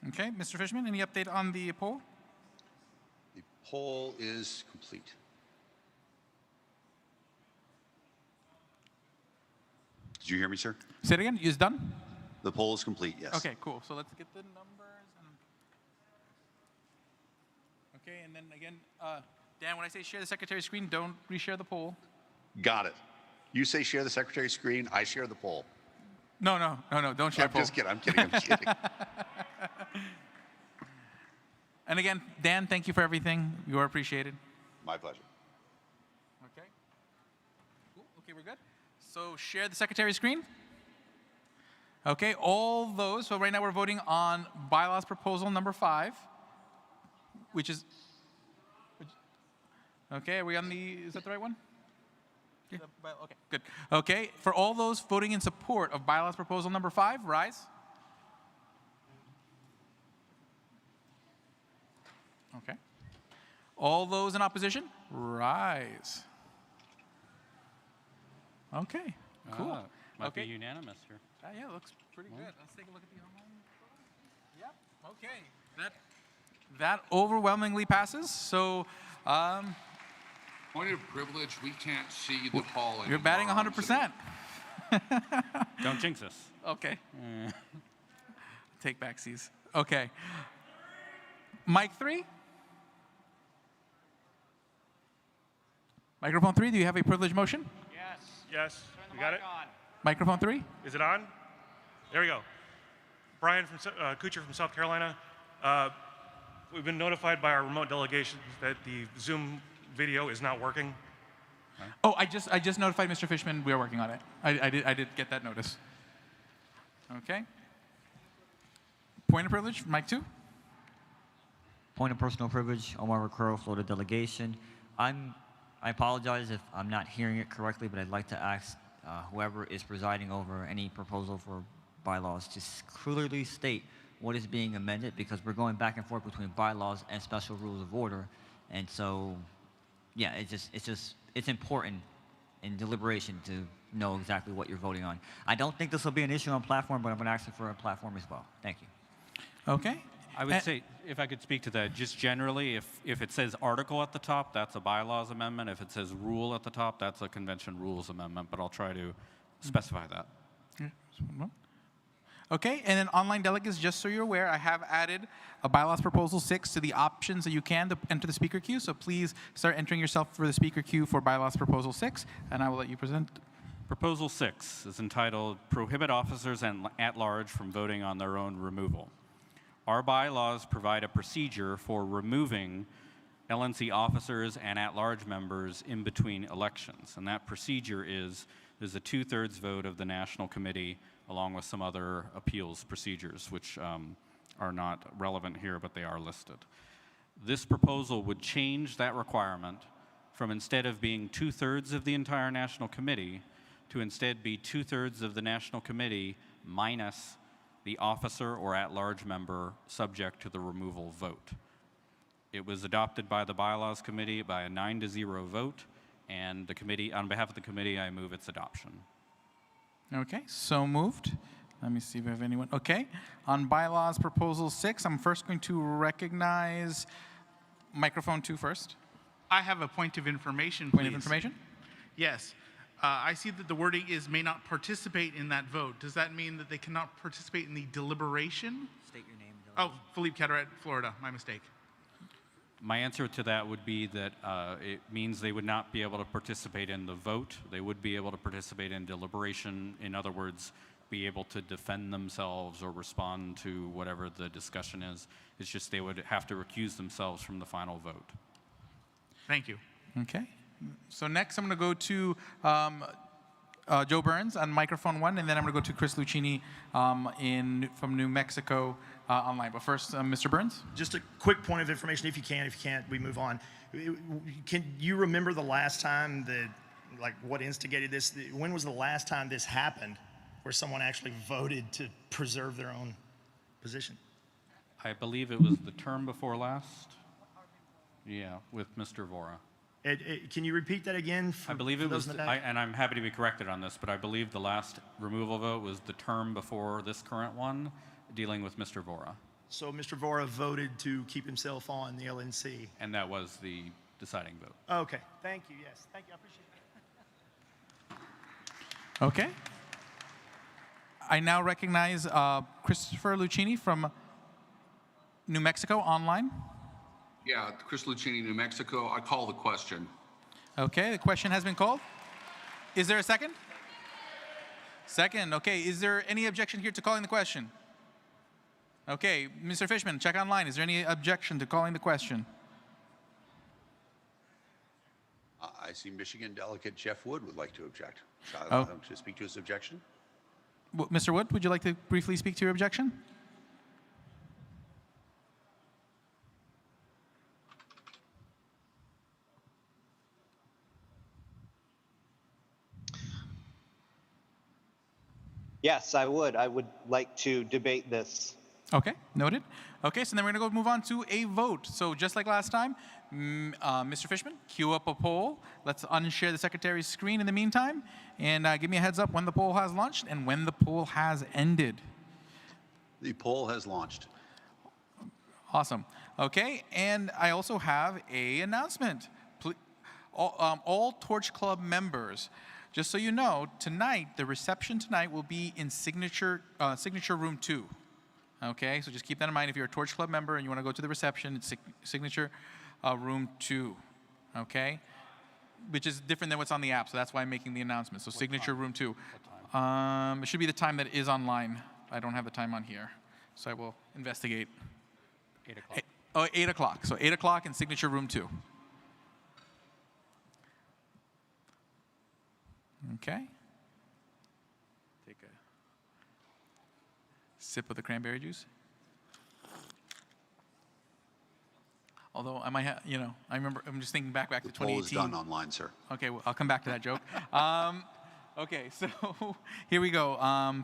Okay, Mr. Fishman, any update on the poll? The poll is complete. Did you hear me, sir? Say it again. Is done? The poll is complete, yes. Okay, cool. So let's get the numbers. Okay, and then again, Dan, when I say share the secretary's screen, don't reshare the poll. Got it. You say share the secretary's screen, I share the poll. No, don't share I'm poll. just kidding, I'm kidding, I'm kidding. And again, Dan, thank you for everything. You are appreciated. My pleasure. Okay. Cool. Okay, we're good. So share the secretary's screen. Okay, all those. So right now we're voting on bylaws proposal number 5, which is. Okay, are we on the? Is that the right one? Yeah. Okay, good. Okay, for all those voting in support of bylaws proposal number 5, rise. Okay. All those in opposition, rise. Okay, cool. Might be unanimous here. Yeah, it looks pretty good. Let's take a look at the online. Yep. Okay. That overwhelmingly passes. So, Point of privilege, we can't see the poll anymore. you're batting 100%. Don't jinx us. Okay. Take back seas. Okay. Mic 3? Microphone 3, do you have a privileged motion? Yes. You got it? Microphone 3? Is it on? There we go. Brian from Kuchar from South Carolina. We've been notified by our remote delegations that the Zoom video is not working. Oh, I just notified Mr. Fishman we are working on it. I did get that notice. Okay. Point of privilege, mic 2. Point of personal privilege, Omar Recurro, Florida delegation. I apologize if I'm not hearing it correctly, but I'd like to ask whoever is presiding over any proposal for bylaws to clearly state what is being amended, because we're going back and forth between bylaws and special rules of order. And so, yeah, it's important in deliberation to know exactly what you're voting on. I don't think this will be an issue on platform, but I'm going to ask it for a platform as well. Thank you. Okay. I would say, if I could speak to that, just generally, if it says article at the top, that's a bylaws amendment. If it says rule at the top, that's a convention rules amendment, but I'll try to specify that. Okay, and then online delegates, just so you're aware, I have added a bylaws proposal 6 to the options that you can to enter the speaker queue, so please start entering yourself for the speaker queue for bylaws proposal 6, and I will let you present. Proposal 6 is entitled Prohibit Officers and At-Large from Voting on Their Own Removal. Our bylaws provide a procedure for removing LNC officers and at-large members in between elections. And that procedure is there's a 2/3 vote of the National Committee along with some other appeals procedures, which are not relevant here, but they are listed. This proposal would change that requirement from instead of being 2/3 of the entire National Committee to instead be 2/3 of the National Committee minus the officer or at-large member subject to the removal vote. It was adopted by the Bylaws Committee by a 9-0 vote, and the committee, on behalf of the committee, I move its adoption. Okay, so moved. Let me see if we have anyone. Okay, on bylaws proposal 6, I'm first going to recognize microphone 2 first. I have a point of information, Point of please. information? Yes. I see that the wording is may not participate in that vote. Does that mean that they cannot participate in the deliberation? State your name. Oh, Philippe Cataract, Florida. My mistake. My answer to that would be that it means they would not be able to participate in the vote. They would be able to participate in deliberation. In other words, be able to defend themselves or respond to whatever the discussion is. It's just they would have to recuse themselves from the final vote. Thank you. Okay. So next I'm going to go to Joe Burns on microphone 1, and then I'm going to go to Chris Lucchini from New Mexico online. But first, Mr. Burns. Just a quick point of information, if you can. If you can't, we move on. Can you remember the last time what instigated this? When was the last time this happened, where someone actually voted to preserve their own position? I believe it was the term before last. Yeah, with Mr. Vora. Can you repeat that again? I believe it was, and I'm happy to be corrected on this, but I believe the last removal vote was the term before this current one, dealing with Mr. Vora. So Mr. Vora voted to keep himself on the LNC. And that was the deciding vote. Okay. Thank you. Yes. Thank you. I appreciate it. Okay. I now recognize Christopher Lucchini from New Mexico online. Yeah, Chris Lucchini, New Mexico. I call the question. Okay, the question has been called. Is there a second? Second, okay. Is there any objection here to calling the question? Okay, Mr. Fishman, check online. Is there any objection to calling the question? I see Michigan Delegate Jeff Wood would like to object. Shall I allow him to speak to his objection? Mr. Wood, would you like to briefly speak to your objection? Yes, I would. I would like to debate this. Okay, noted. Okay, so then we're going to go move on to a vote. So just like last time, Mr. Fishman, queue up a poll. Let's unshare the secretary's screen in the meantime, and give me a heads up when the poll has launched and when the poll has ended. The poll has launched. Awesome. Okay, and I also have a announcement. All Torch Club members, just so you know, tonight, the reception tonight will be in Signature Room 2. Okay, so just keep that in mind. If you're a Torch Club member and you want to go to the reception, it's Signature Room 2. Okay, which is different than what's on the app, so that's why I'm making the announcement. So Signature Room 2. It should be the time that is online. I don't have the time on here, so I will investigate. 8 o'clock. 8 o'clock. So 8 o'clock in Signature Room 2. Okay. Take a sip of the cranberry juice. Although I might have, I remember, I'm just thinking back to 2018. The poll is done online, sir. Okay, well, I'll come back to that joke. Okay, so here we go.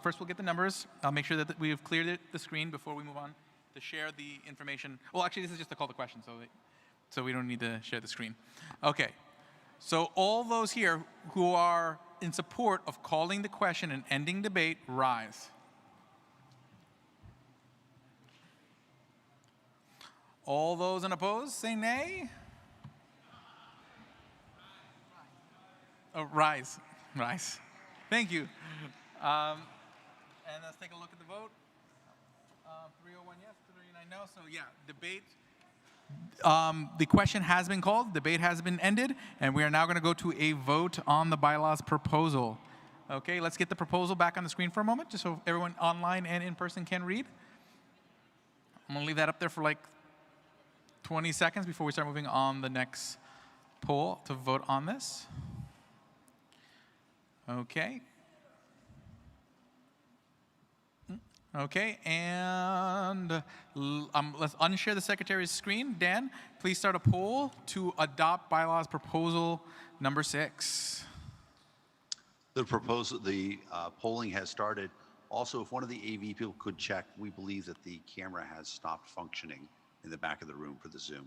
First, we'll get the numbers. I'll make sure that we have cleared the screen before we move on to share the information. Well, actually, this is just to call the question, so we don't need to share the screen. Okay, so all those here who are in support of calling the question and ending debate, rise. All those in oppose, say nay. Oh, rise. Rise. Thank you. And let's take a look at the vote. 301 yes, 309 no. So yeah, debate. The question has been called, debate has been ended, and we are now going to go to a vote on the bylaws proposal. Okay, let's get the proposal back on the screen for a moment, just so everyone online and in person can read. I'm going to leave that up there for like 20 seconds before we start moving on the next poll to vote on this. Okay. Okay, and let's unshare the secretary's screen. Dan, please start a poll to adopt bylaws proposal number 6. The polling has started. Also, if one of the AV people could check, we believe that the camera has stopped functioning in the back of the room for the Zoom.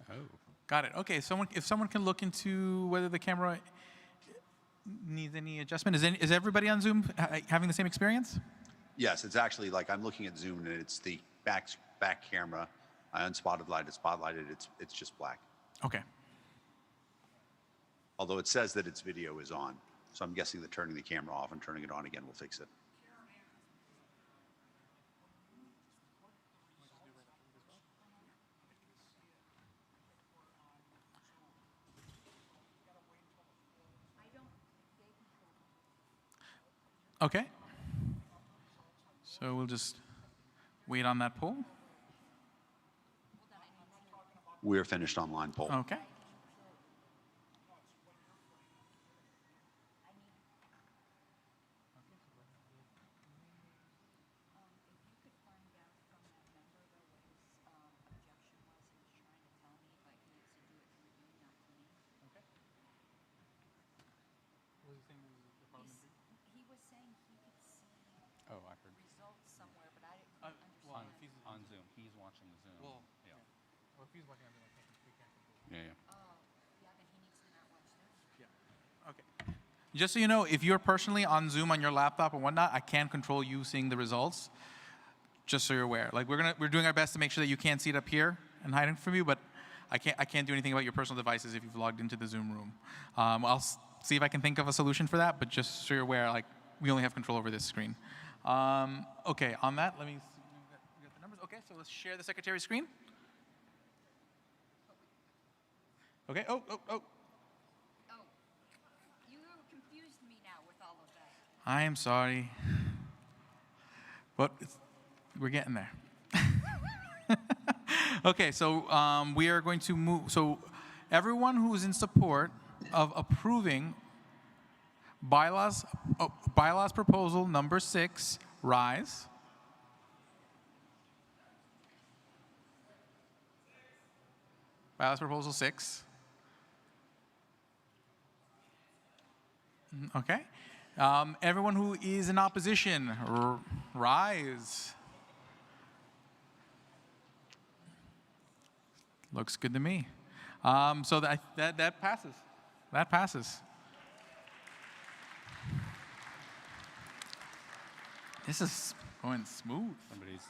Oh. Got it. Okay, if someone can look into whether the camera needs any adjustment. Is everybody on Zoom having the same experience? Yes, it's actually like I'm looking at Zoom and it's the back camera I unspotted light, spotlighted, it's just black. Okay. Although it says that its video is on. So I'm guessing that turning the camera off and turning it on again will fix it. Okay. So we'll just wait on that poll. We're finished online poll. Okay. He was saying he could see Oh, I heard. results somewhere, but I didn't On, understand. on Zoom. He's watching Zoom. Well, yeah. Well, if he's watching on Zoom, I can't control. Yeah, yeah. Oh, yeah, then he needs to not watch that. Okay. Just so you know, if you're personally on Zoom on your laptop or whatnot, I can't control you seeing the results. Just so you're aware. Like we're doing our best to make sure that you can't see it up here and hiding from you, but I can't do anything about your personal devices if you've logged into the Zoom room. I'll see if I can think of a solution for that, but just so you're aware, like we only have control over this screen. Okay, on that, let me see. We got the numbers. Okay, so let's share the secretary's screen. Okay. Oh. Oh, you confused me now with all of that. I am sorry, but we're getting there. Okay, so we are going to move. So everyone who is in support of approving bylaws proposal number 6, rise. Bylaws proposal 6. Okay. Everyone who is in opposition, rise. Looks good to me. So that passes. That passes. This is going smooth. Somebody's.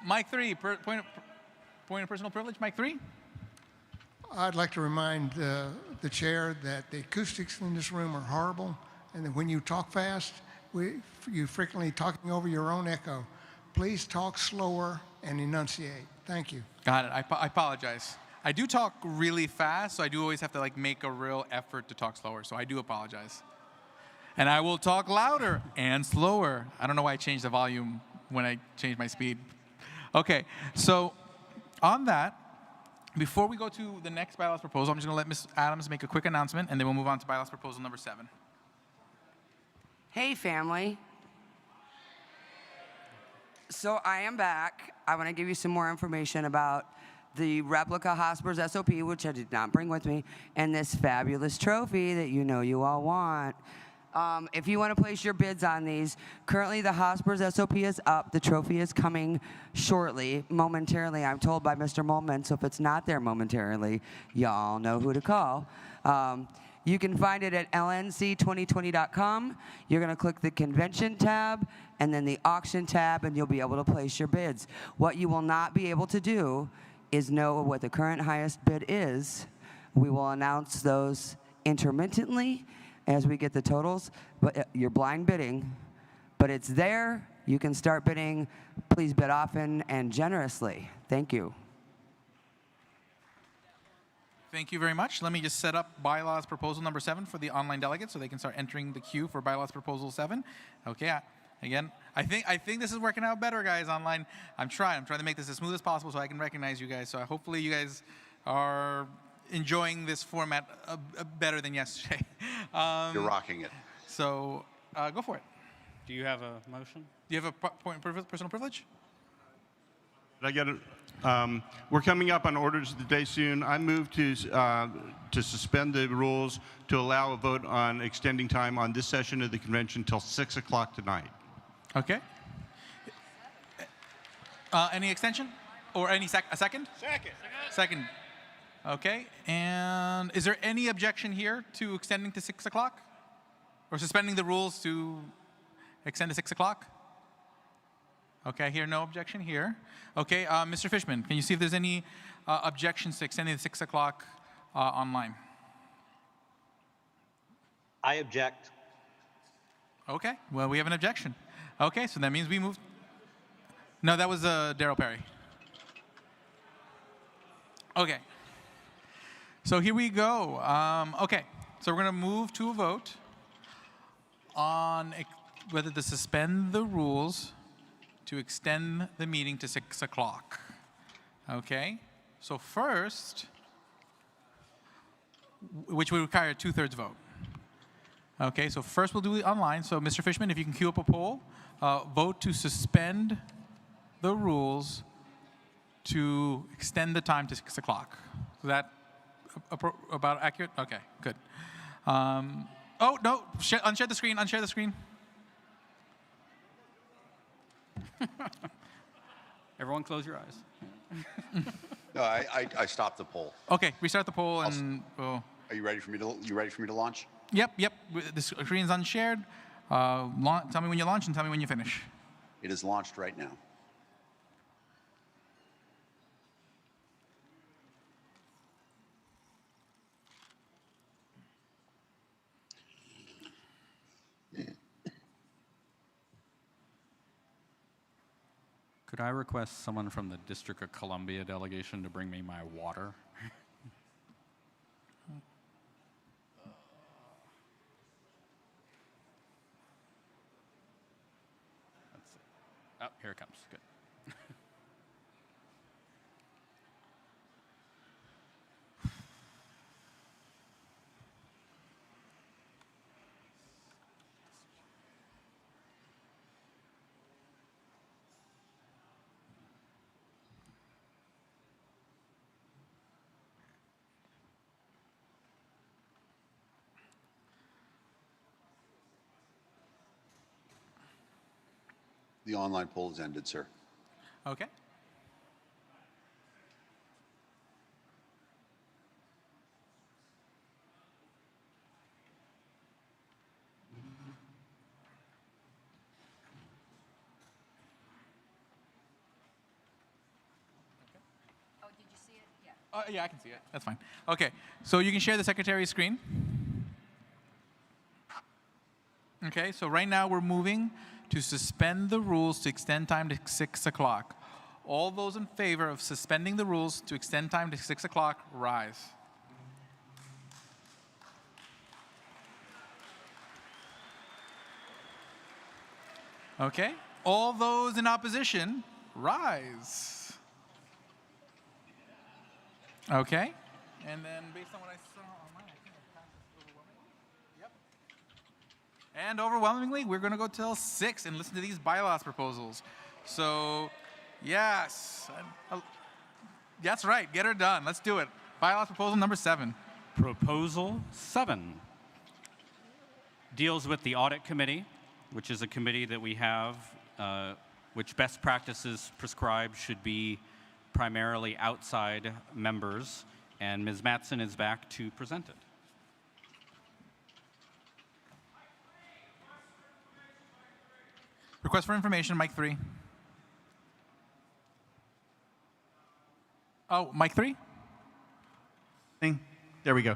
Mike 3, point of personal privilege. Mike 3. I'd like to remind the chair that the acoustics in this room are horrible, and that when you talk fast, you frequently talking over your own echo. Please talk slower and enunciate. Thank you. Got it. I apologize. I do talk really fast, so I do always have to like make a real effort to talk slower. So I do apologize. And I will talk louder and slower. I don't know why I changed the volume when I changed my speed. Okay. So on that, before we go to the next bylaws proposal, I'm just going to let Ms. Adams make a quick announcement, and then we'll move on to bylaws proposal number 7. Hey, family. So I am back. I want to give you some more information about the replica Hospers SOP, which I did not bring with me, and this fabulous trophy that you know you all want. If you want to place your bids on these, currently the Hospers SOP is up. The trophy is coming shortly, momentarily, I'm told by Mr. Molman. So if it's not there momentarily, y'all know who to call. You can find it at lnc2020.com. You're going to click the convention tab and then the auction tab, and you'll be able to place your bids. What you will not be able to do is know what the current highest bid is. We will announce those intermittently as we get the totals, but you're blind bidding. But it's there. You can start bidding. Please bid often and generously. Thank you. Thank you very much. Let me just set up bylaws proposal number 7 for the online delegates so they can start entering the queue for bylaws proposal 7. Okay, again, I think this is working out better, guys, online. I'm trying to make this as smooth as possible so I can recognize you guys. So hopefully you guys are enjoying this format better than yesterday. You're rocking it. So go for it. Do you have a motion? Do you have a point of personal privilege? Did I get it? We're coming up on orders of the day soon. I move to suspend the rules to allow a vote on extending time on this session of the convention till 6 o'clock tonight. Okay. Any extension? Or any a second? Second. Okay. And is there any objection here to extending to 6 o'clock? Or suspending the rules to extend to 6 o'clock? Okay, I hear no objection here. Okay, Mr. Fishman, can you see if there's any objections to extending the 6 o'clock online? I object. Okay, well, we have an objection. Okay, so that means we move. No, that was Darryl Perry. Okay. So here we go. Okay, so we're going to move to a vote on whether to suspend the rules to extend the meeting to 6 o'clock. Okay, so first, which would require a 2/3 vote. Okay, so first we'll do it online. So Mr. Fishman, if you can queue up a poll, vote to suspend the rules to extend the time to 6 o'clock. Is that about accurate? Okay, good. Oh, no, unshare the screen, unshare the screen. Everyone close your eyes. No, I stopped the poll. Okay, restart the poll and we'll... Are you ready for me to launch? Yep. The screen's unshared. Tell me when you launch and tell me when you finish. It is launched right now. Could I request someone from the District of Columbia delegation to bring me my water? Let's see. Oh, here it comes. Good. The online poll has ended, sir. Okay. Oh, did you see it? Yeah. Yeah, I can see it. That's fine. Okay, so you can share the secretary's screen. Okay, so right now we're moving to suspend the rules to extend time to 6 o'clock. All those in favor of suspending the rules to extend time to 6 o'clock, rise. Okay, all those in opposition, rise. Okay, and then based on what I saw online, I think it passes overwhelmingly. Yep. And overwhelmingly, we're going to go till 6 and listen to these bylaws proposals. So, yes, that's right. Get her done. Let's do it. Bylaws proposal number 7. Proposal 7 deals with the audit committee, which is a committee that we have, which best practices prescribed should be primarily outside members, and Ms. Mattson is back to present it. Request for information, mic 3. Oh, mic 3? There we go.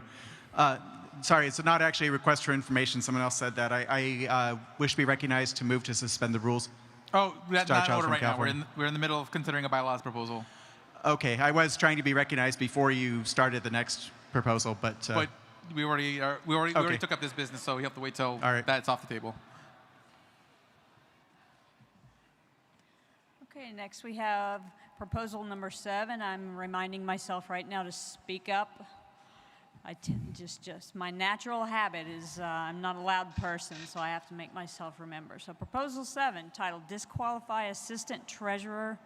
Sorry, it's not actually a request for information. Someone else said that. I wish to be recognized to move to suspend the rules. Oh, that's Star not in Child order from right now. California. We're in the middle of considering a bylaws proposal. Okay, I was trying to be recognized before you started the next proposal, but we already took up this business, so we have to wait till that's off the table. Okay, next we have proposal number 7. I'm reminding myself right now to speak up. My natural habit is I'm not a loud person, so I have to make myself remember. So proposal 7, titled Disqualify Assistant Treasurer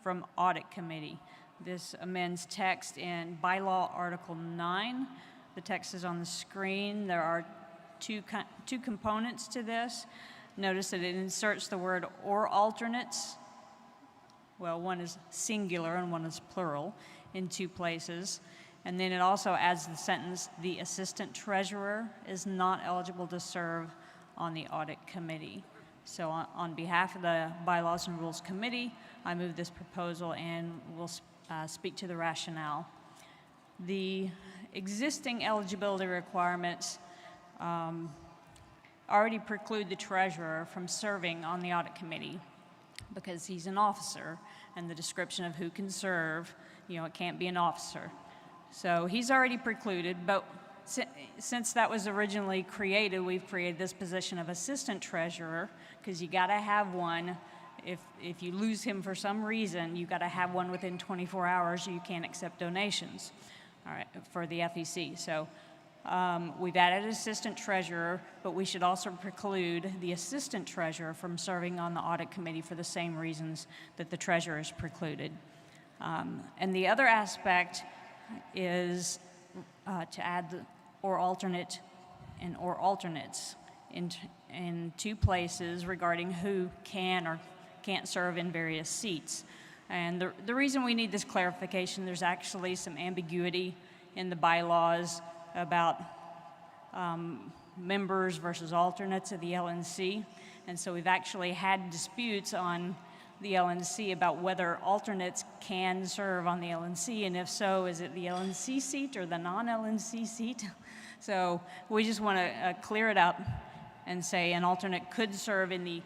from Audit Committee. This amends text in bylaw article 9. The text is on the screen. There are two components to this. Notice that it inserts the word or alternates. Well, one is singular and one is plural in 2 places. And then it also adds the sentence, the assistant treasurer is not eligible to serve on the audit committee. So on behalf of the Bylaws and Rules Committee, I move this proposal and will speak to the rationale. The existing eligibility requirements already preclude the treasurer from serving on the audit committee because he's an officer, and the description of who can serve, it can't be an officer. So he's already precluded, but since that was originally created, we've created this position of assistant treasurer, because you got to have one. If you lose him for some reason, you got to have one within 24 hours, or you can't accept donations, all right, for the FEC. So we've added assistant treasurer, but we should also preclude the assistant treasurer from serving on the audit committee for the same reasons that the treasurer is precluded. And the other aspect is to add the or alternate and or alternates in two places regarding who can or can't serve in various seats. And the reason we need this clarification, there's actually some ambiguity in the bylaws about members versus alternates of the LNC. And so we've actually had disputes on the LNC about whether alternates can serve on the LNC, and if so, is it the LNC seat or the non-LNC seat? So we just want to clear it up and say an alternate could serve in the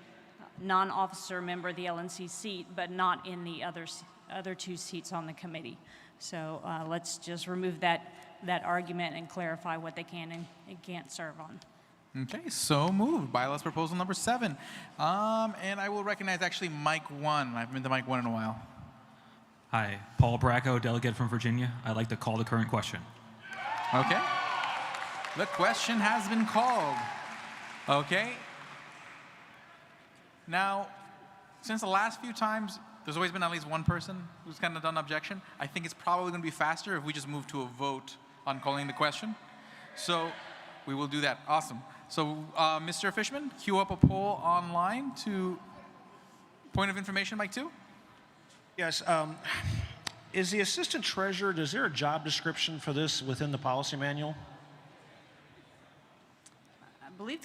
non-officer member of the LNC seat, but not in the other two seats on the committee. So let's just remove that argument and clarify what they can and can't serve on. Okay, so moved. Bylaws proposal number 7. And I will recognize actually Mike 1. I haven't been to Mike 1 in a while. Hi, Paul Bracco, delegate from Virginia. I'd like to call the current question. Okay. The question has been called. Okay. Now, since the last few times, there's always been at least one person who's kind of done objection. I think it's probably going to be faster if we just move to a vote on calling the question. So we will do that. Awesome. So, Mr. Fishman, queue up a poll online to point of information, Mike 2. Yes. Is the assistant treasurer, is there a job description for this within the policy manual? I believe,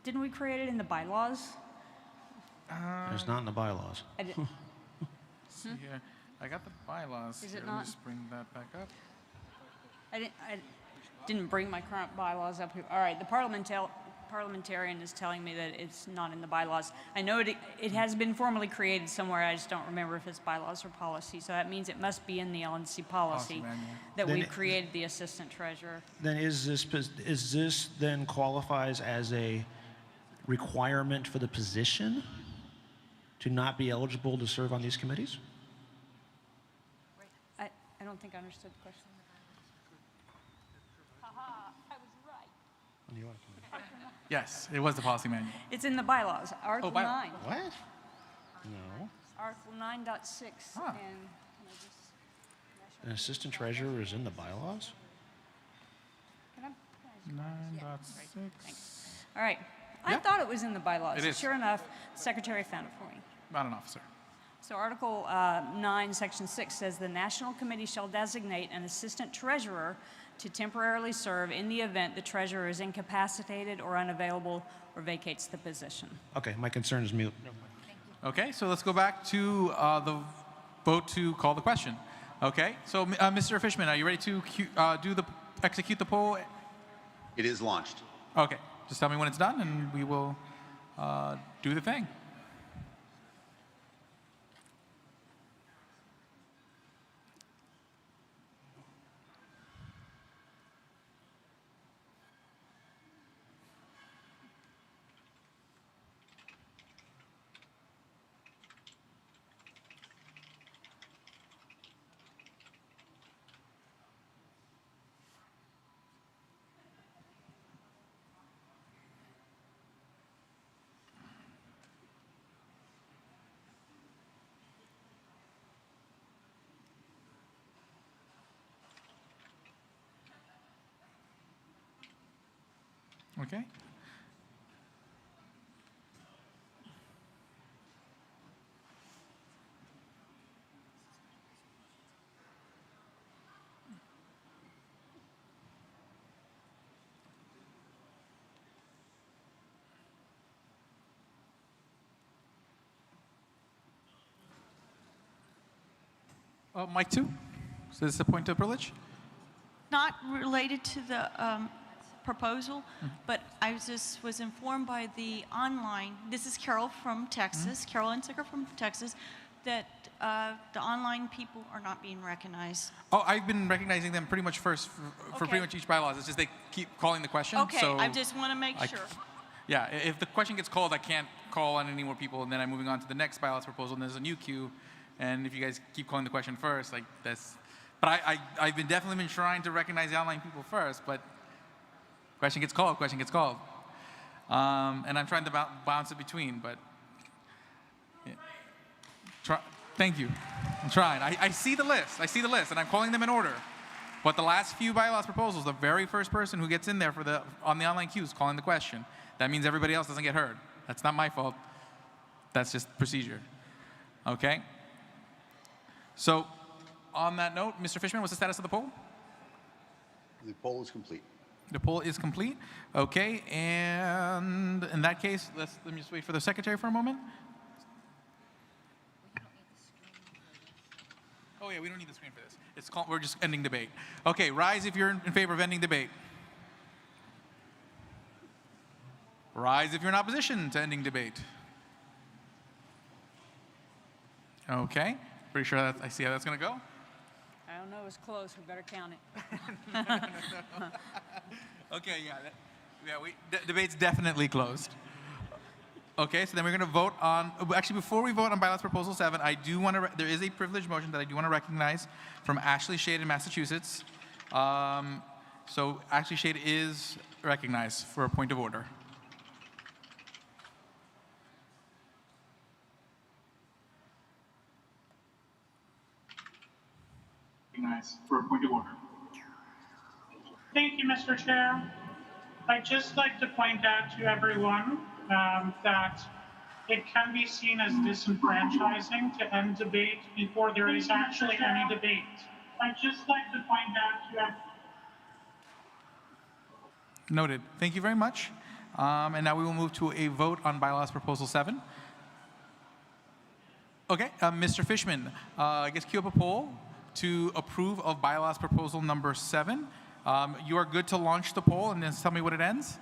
didn't we create it in the bylaws? It's not in the bylaws. Let's see here. I got the bylaws. Is it here. not? Let me just bring that back up. I didn't bring my current bylaws up here. All right, the parliamentarian is telling me that it's not in the bylaws. I know it has been formally created somewhere. I just don't remember if it's bylaws or policy. So that means it must be in the LNC policy that we've created the assistant treasurer. Then is this then qualifies as a requirement for the position to not be eligible to serve on these committees? I don't think I understood the question. I was right. Yes, it was the policy manual. It's in the bylaws, Article 9. What? No. Article 9.6. Huh. An assistant treasurer is in the bylaws? Can I? 9.6. All right. I thought it was in the bylaws. It is. Sure enough, the secretary found it for me. Not an officer. So Article 9, Section 6 says the National Committee shall designate an assistant treasurer to temporarily serve in the event the treasurer is incapacitated or unavailable or vacates the position. Okay, my concern is mute. Okay, so let's go back to the vote to call the question. Okay, so Mr. Fishman, are you ready to execute the poll? It is launched. Okay, just tell me when it's done and we will do the thing. Okay. Mic 2? So this is a point of privilege? Not related to the proposal, but I was informed by the online, this is Carol from Texas, Carol Insicker from Texas, that the online people are not being recognized. Oh, I've been recognizing them pretty much first for pretty Okay. much each bylaws. It's just they keep calling the question. Okay, so I just want to make sure. Yeah, if the question gets called, I can't call on any more people, and then I'm moving on to the next bylaws proposal, and there's a new queue. And if you guys keep calling the question first, like that's. But I've definitely been trying to recognize the online people first, but question gets called, question gets called. And I'm trying to bounce it between, but. Yeah. Thank you. I'm trying. I see the list. I see the list, and I'm calling them in order. But the last few bylaws proposals, the very first person who gets in there on the online queue is calling the question. That means everybody else doesn't get heard. That's not my fault. That's just procedure. Okay? So, on that note, Mr. Fishman, what's the status of the poll? The poll is complete. The poll is complete. Okay, and in that case, let me just wait for the secretary for a moment. Oh yeah, we don't need the screen for this. We're just ending debate. Okay, rise if you're in favor of ending debate. Rise if you're in opposition to ending debate. Okay, pretty sure I see how that's going to go. I don't know, it's close. We better count it. Okay, debate's definitely closed. Okay, so then we're going to vote on, actually before we vote on bylaws proposal 7, I do want to, there is a privileged motion that I do want to recognize from Ashley Shade in Massachusetts. So Ashley Shade is recognized for a point of order. For a point of order. Thank you, Mr. Chair. I'd just like to point out to everyone that it can be seen as disenfranchising to end debate before there is actually any debate. I'd just like to point out to everyone. Noted. Thank you very much. And now we will move to a vote on bylaws proposal 7. Okay, Mr. Fishman, I guess queue up a poll to approve of bylaws proposal number 7. You are good to launch the poll and then tell me what it ends?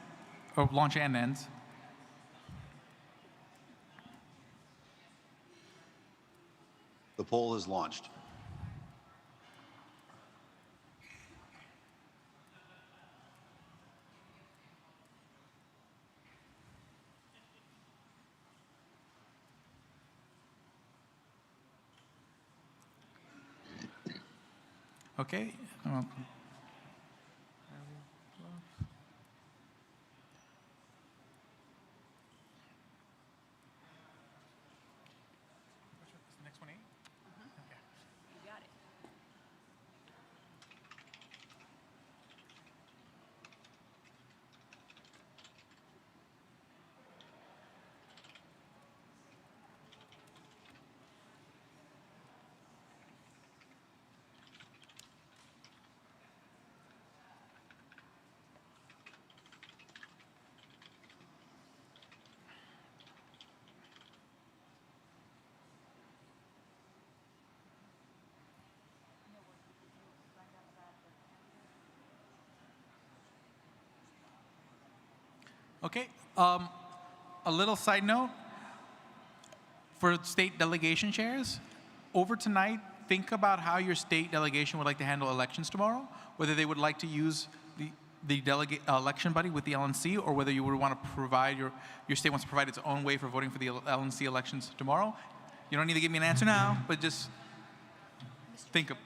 Or launch and ends. The poll is launched. Okay. Next one, 8? Okay. You got it. Okay. A little side note for state delegation chairs. Over tonight, think about how your state delegation would like to handle elections tomorrow. Whether they would like to use the delegate election buddy with the LNC, or whether you would want to provide your state wants to provide its own way for voting for the LNC elections tomorrow. You don't need to give me an answer now, but just think of.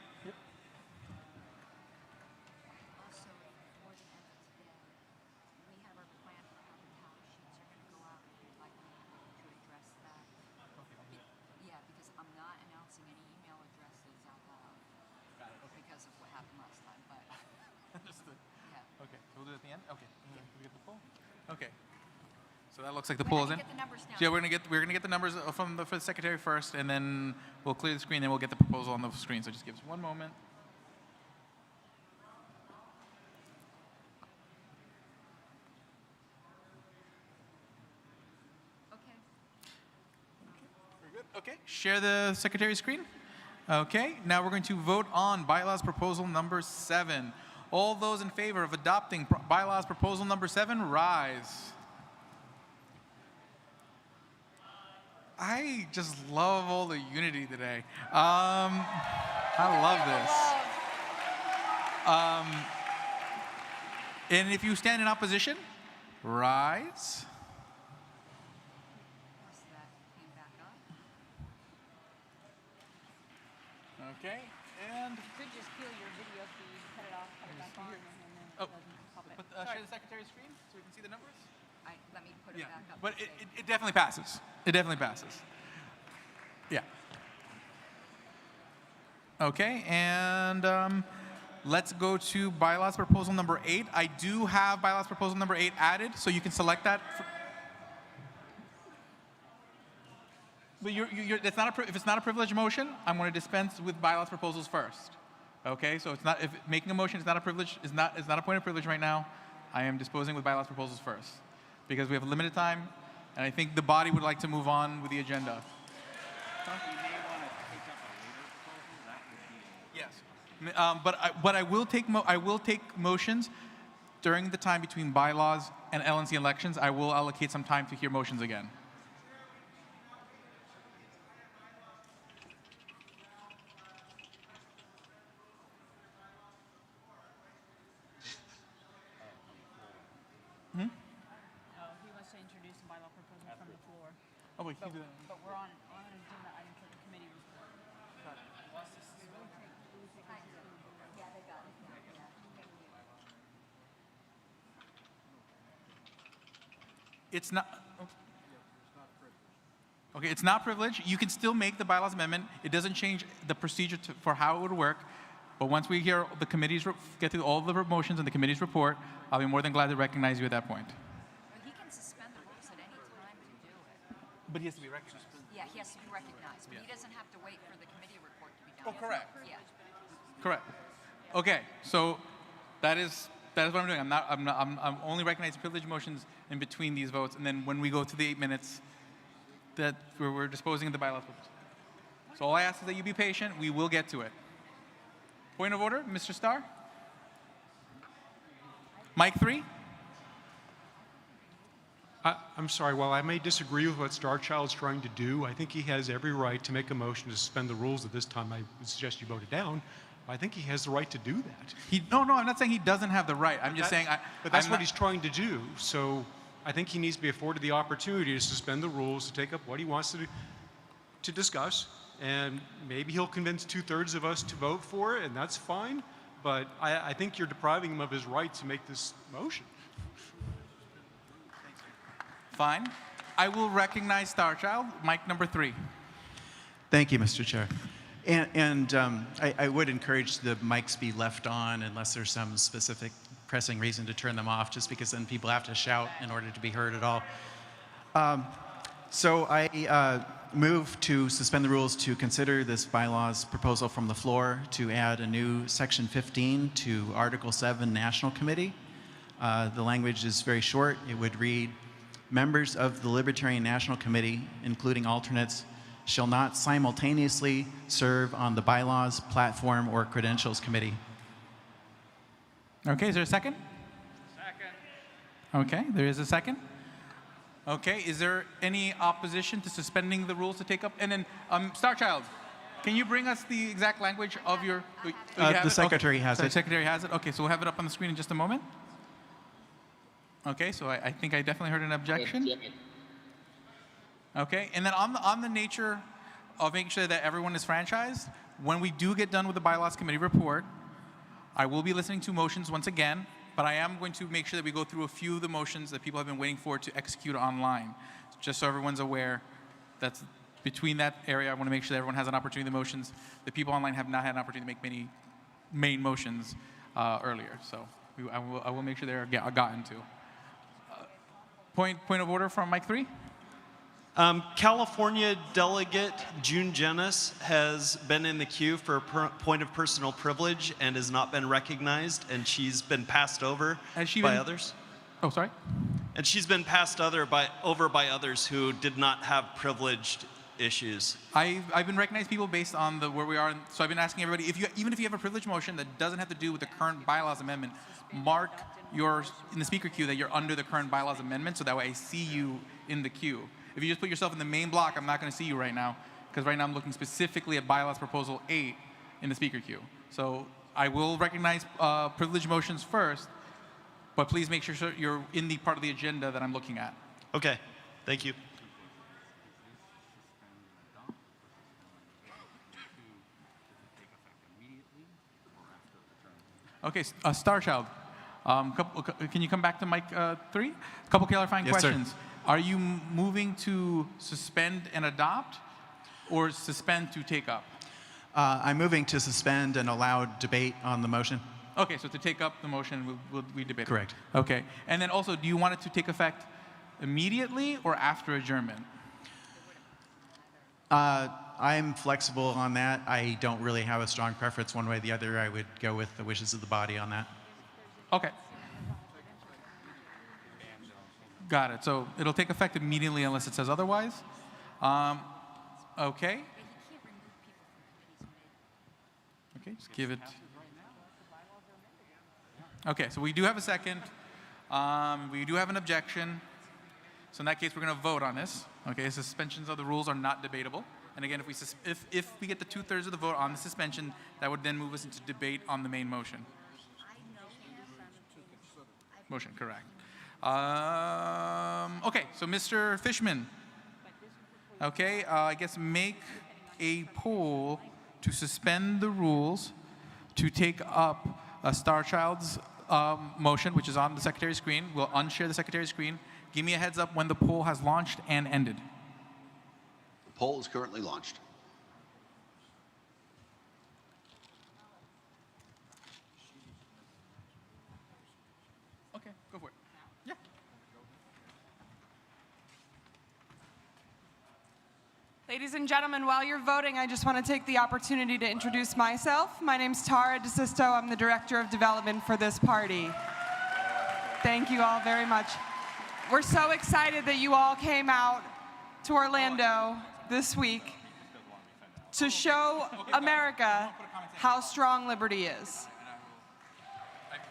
Okay, so we'll do it at the end. Okay, we get the poll. Okay, so that looks like the poll is in. Get the numbers now. So yeah, we're gonna get the numbers for the secretary first, and then we'll clear the screen, and we'll get the proposal on the screen. So just give us one moment. Okay. Very good. Okay, share the secretary's screen. Okay, now we're going to vote on bylaws proposal number 7. All those in favor of adopting bylaws proposal number 7, rise. I just love all the unity today. I love this. And if you stand in opposition, rise. Okay, and You could just kill your video feed, cut it off, cut it back on, and then it doesn't pop it. share the secretary's screen so we can see the numbers. Let me put it back up. But it definitely passes. It definitely passes. Yeah. Okay, and let's go to bylaws proposal number 8. I do have bylaws proposal number 8 added, so you can select that. But that's not if it's not a privileged motion, I'm going to dispense with bylaws proposals first. Okay, so it's not, if making a motion is not a privilege, is not a point of privilege right now. I am disposing with bylaws proposals first because we have a limited time, and I think the body would like to move on with the agenda. Yes, but I will take motions during the time between bylaws and LNC elections. I will allocate some time to hear motions again. He wants to introduce a bylaw proposal from the floor. Oh, wait, but we're on an agenda item for the committee report. Yeah, they got it. It's not. Okay, it's not privileged. You can still make the bylaws amendment. It doesn't change the procedure for how it would work. But once we hear the committees get through all the motions and the committee's report, I'll be more than glad to recognize you at that point. He can suspend the rules at any time to do it. But he has to be recognized. Yeah, he has to be recognized, but he doesn't have to wait for the committee report to be done. Oh, correct. Yeah. Correct. Okay, so that is what I'm doing. I'm only recognizing privileged motions in between these votes, and then when we go to the 8 minutes, that we're disposing of the bylaws. So all I ask is that you be patient. We will get to it. Point of order, Mr. Starr. Mic 3. I'm sorry, while I may disagree with what Starchild's trying to do, I think he has every right to make a motion to suspend the rules. At this time, I would suggest you vote it down. I think he has the right to do that. No, I'm not saying he doesn't have the right. I'm just saying. But that's what he's trying to do. So I think he needs to be afforded the opportunity to suspend the rules, to take up what he wants to discuss. And maybe he'll convince 2/3 of us to vote for it, and that's fine. But I think you're depriving him of his right to make this motion. Fine. I will recognize Starchild. Mic number 3. Thank you, Mr. Chair. And I would encourage the mics be left on unless there's some specific pressing reason to turn them off, just because then people have to shout in order to be heard at all. So I move to suspend the rules to consider this bylaws proposal from the floor to add a new Section 15 to Article 7 National Committee. The language is very short. It would read, members of the Libertarian National Committee, including alternates, shall not simultaneously serve on the Bylaws, Platform, or Credentials Committee. Okay, is there a second? Second. Okay, there is a second. Okay, is there any opposition to suspending the rules to take up? And then, Starchild, can you bring us the exact language of your... The secretary has it. The secretary has it? Okay, so we'll have it up on the screen in just a moment. Okay, so I think I definitely heard an objection. Okay, and then on the nature of making sure that everyone is franchised, when we do get done with the Bylaws Committee report, I will be listening to motions once again, but I am going to make sure that we go through a few of the motions that people have been waiting for to execute online. Just so everyone's aware, that's between that area, I want to make sure that everyone has an opportunity. The motions, the people online have not had an opportunity to make many main motions earlier, so I will make sure they're gotten to. Point of order from Mike 3. California delegate June Jenis has been in the queue for a point of personal privilege and has not been recognized, and she's been passed over by others. Oh, sorry? And she's been passed over by others who did not have privilege issues. I've been recognizing people based on where we are. So I've been asking everybody, even if you have a privilege motion that doesn't have to do with the current bylaws amendment, mark in the speaker queue that you're under the current bylaws amendment, so that way I see you in the queue. If you just put yourself in the main block, I'm not going to see you right now, because right now I'm looking specifically at bylaws proposal 8 in the speaker queue. So I will recognize privilege motions first, but please make sure you're in the part of the agenda that I'm looking at. Okay, thank you. Okay, Starchild, can you come back to mic 3? A couple clarifying questions. Sir. Are you moving to suspend and adopt, or suspend to take up? I'm moving to suspend and allow debate on the motion. Okay, so to take up the motion, we debate it. Correct. Okay, and then also, do you want it to take effect immediately or after adjournment? I'm flexible on that. I don't really have a strong preference one way or the other. I would go with the wishes of the body on that. Okay. Got it. So it'll take effect immediately unless it says otherwise. Okay. Okay, just give it. Okay, so we do have a second. We do have an objection. So in that case, we're going to vote on this. Okay, suspensions of the rules are not debatable. And again, if we get the 2/3 of the vote on the suspension, that would then move us into debate on the main motion. Motion, correct. Okay, so Mr. Fishman. Okay, I guess make a poll to suspend the rules to take up Starchild's motion, which is on the secretary's screen. We'll unshare the secretary's screen. Give me a heads up when the poll has launched and ended. The poll is currently launched. Okay, go for it. Yeah. Ladies and gentlemen, while you're voting, I just want to take the opportunity to introduce myself. My name's Tara DeSisto. I'm the Director of Development for this party. Thank you all very much. We're so excited that you all came out to Orlando this week to show America how strong liberty is.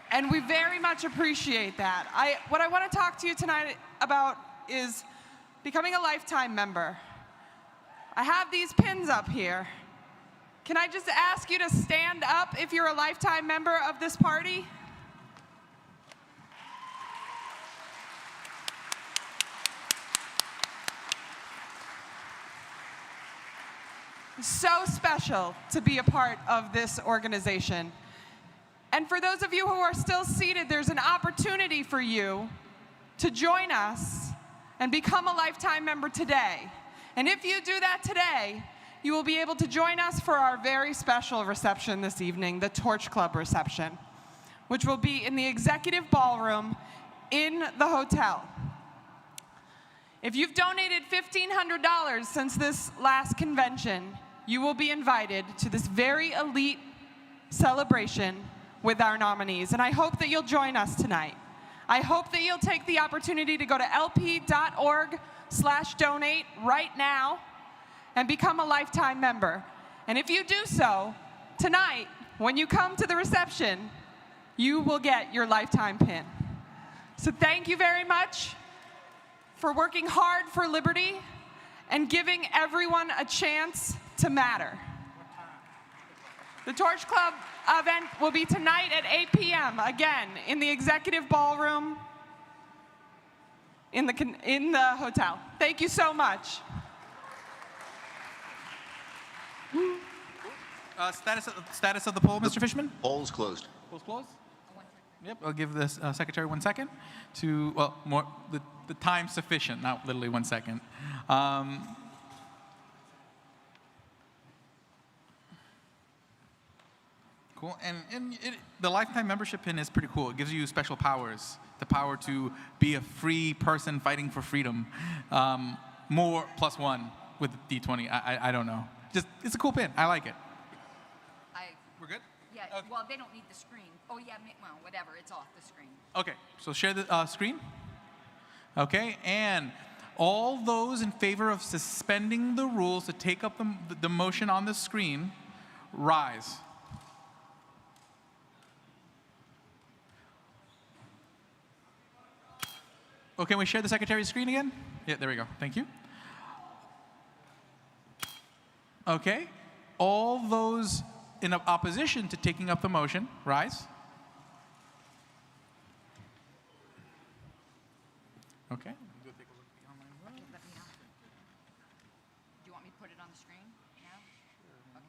And we very much appreciate that. What I want to talk to you tonight about is becoming a lifetime member. I have these pins up here. Can I just ask you to stand up if you're a lifetime member of this party? So special to be a part of this organization. And for those of you who are still seated, there's an opportunity for you to join us and become a lifetime member today. And if you do that today, you will be able to join us for our very special reception this evening, the Torch Club reception, which will be in the executive ballroom in the hotel. If you've donated $1,500 since this last convention, you will be invited to this very elite celebration with our nominees. And I hope that you'll join us tonight. I hope that you'll take the opportunity to go to lp.org/donate right now and become a lifetime member. And if you do so, tonight, when you come to the reception, you will get your lifetime pin. So thank you very much for working hard for liberty and giving everyone a chance to matter. The Torch Club event will be tonight at 8 p.m., again, in the executive ballroom in the hotel. Thank you so much. Status of the poll, Mr. Fishman? Poll is closed. Poll's closed? Yep, I'll give the secretary 1 second to, well, the time sufficient, not literally 1 second. Cool, and the lifetime membership pin is pretty cool. It gives you special powers, the power to be a free person fighting for freedom. More +1 with D20, I don't know. Just, it's a cool pin, I like it. We're good? Yeah, okay. Well, they don't need the screen. Oh, yeah, well, whatever, it's off the screen. Okay, so share the screen. Okay, and all those in favor of suspending the rules to take up the motion on the screen, rise. Oh, can we share the secretary's screen again? Yeah, there we go. Thank you. Okay. All those in opposition to taking up the motion, rise. Okay. Do you want me to put it on the screen now? Okay, 1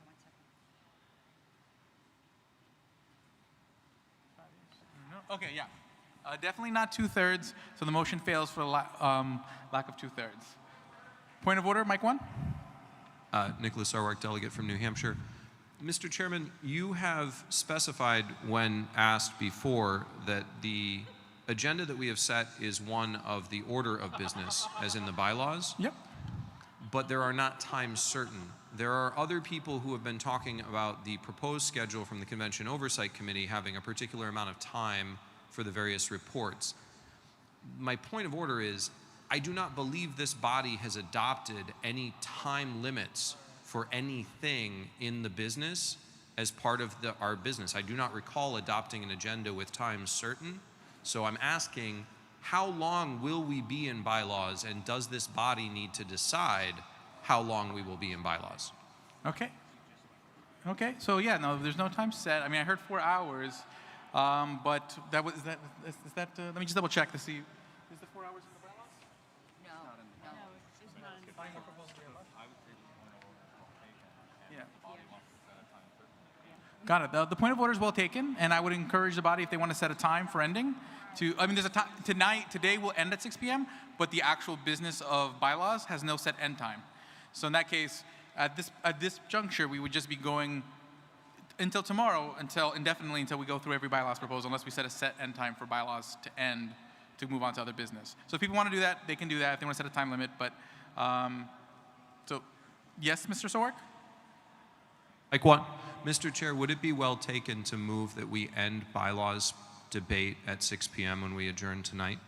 second. Okay, yeah. Definitely not 2/3, so the motion fails for lack of 2/3. Point of order, Mike 1. Nicholas Sarwark, delegate from New Hampshire. Mr. Chairman, you have specified when asked before that the agenda that we have set is one of the order of business, as in the bylaws. Yep. But there are not times certain. There are other people who have been talking about the proposed schedule from the Convention Oversight Committee having a particular amount of time for the various reports. My point of order is, I do not believe this body has adopted any time limits for anything in the business as part of our business. I do not recall adopting an agenda with time certain. So I'm asking, how long will we be in bylaws, and does this body need to decide how long we will be in bylaws? Okay. Okay, so yeah, no, there's no time set. I mean, I heard 4 hours, but that was, is that let me just double check to see. Is the 4 hours in the bylaws? No, it's not in the bylaws. Yeah. Got it. The point of order is well taken, and I would encourage the body, if they want to set a time for ending, I mean, there's a time, today will end at 6 p.m., but the actual business of bylaws has no set end time. So in that case, at this juncture, we would just be going until tomorrow, indefinitely until we go through every bylaws proposal, unless we set a set end time for bylaws to end, to move on to other business. So if people want to do that, they can do that if they want to set a time limit. But so, yes, Mr. Sarwark? Like what? Mr. Chair, would it be well taken to move that we end bylaws debate at 6 p.m. when we adjourn tonight?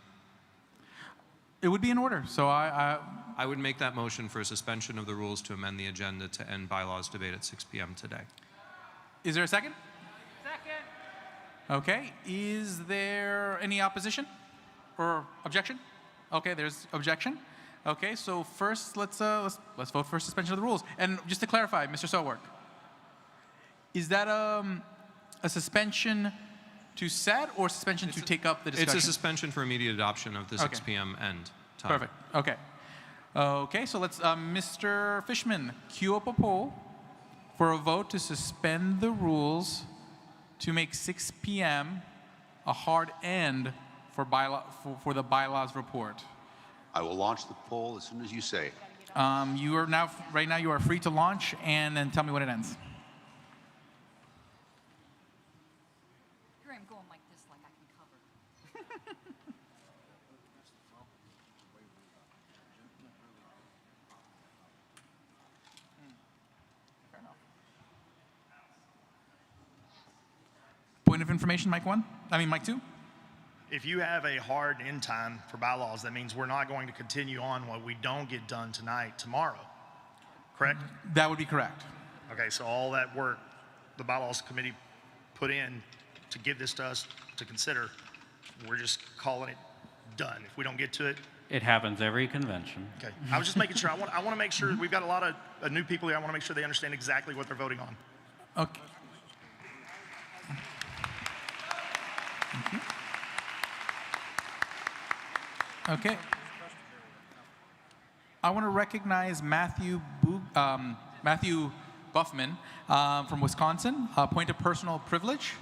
It would be in order. So I would make that motion for a suspension of the rules to amend the agenda to end bylaws debate at 6 p.m. today. Is there a second? Second. Okay. Is there any opposition or objection? Okay, there's objection. Okay, so first let's vote for suspension of the rules. And just to clarify, Mr. Sarwark, is that a suspension to set or suspension to take up the discussion? It's a suspension for immediate adoption of the 6 p.m. end time. Perfect. Okay. Okay, so let's, Mr. Fishman, queue up a poll for a vote to suspend the rules to make 6 p.m. a hard end for the bylaws report. I will launch the poll as soon as you say. You are now, right now, you are free to launch and then tell me when it ends. Here I'm going like this, like I can cover. Point of information, Mike 1? I mean, Mike 2? If you have a hard end time for bylaws, that means we're not going to continue on what we don't get done tonight, tomorrow. Correct? That would be correct. Okay, so all that work the bylaws committee put in to give this to us to consider, we're just calling it done. If we don't get to it, It happens every convention. okay. I was just making sure. I want to make sure we've got a lot of new people here. I want to make sure they understand exactly what they're voting on. Okay. Thank you. Okay. I want to recognize Matthew Buffman from Wisconsin. Point of personal privilege.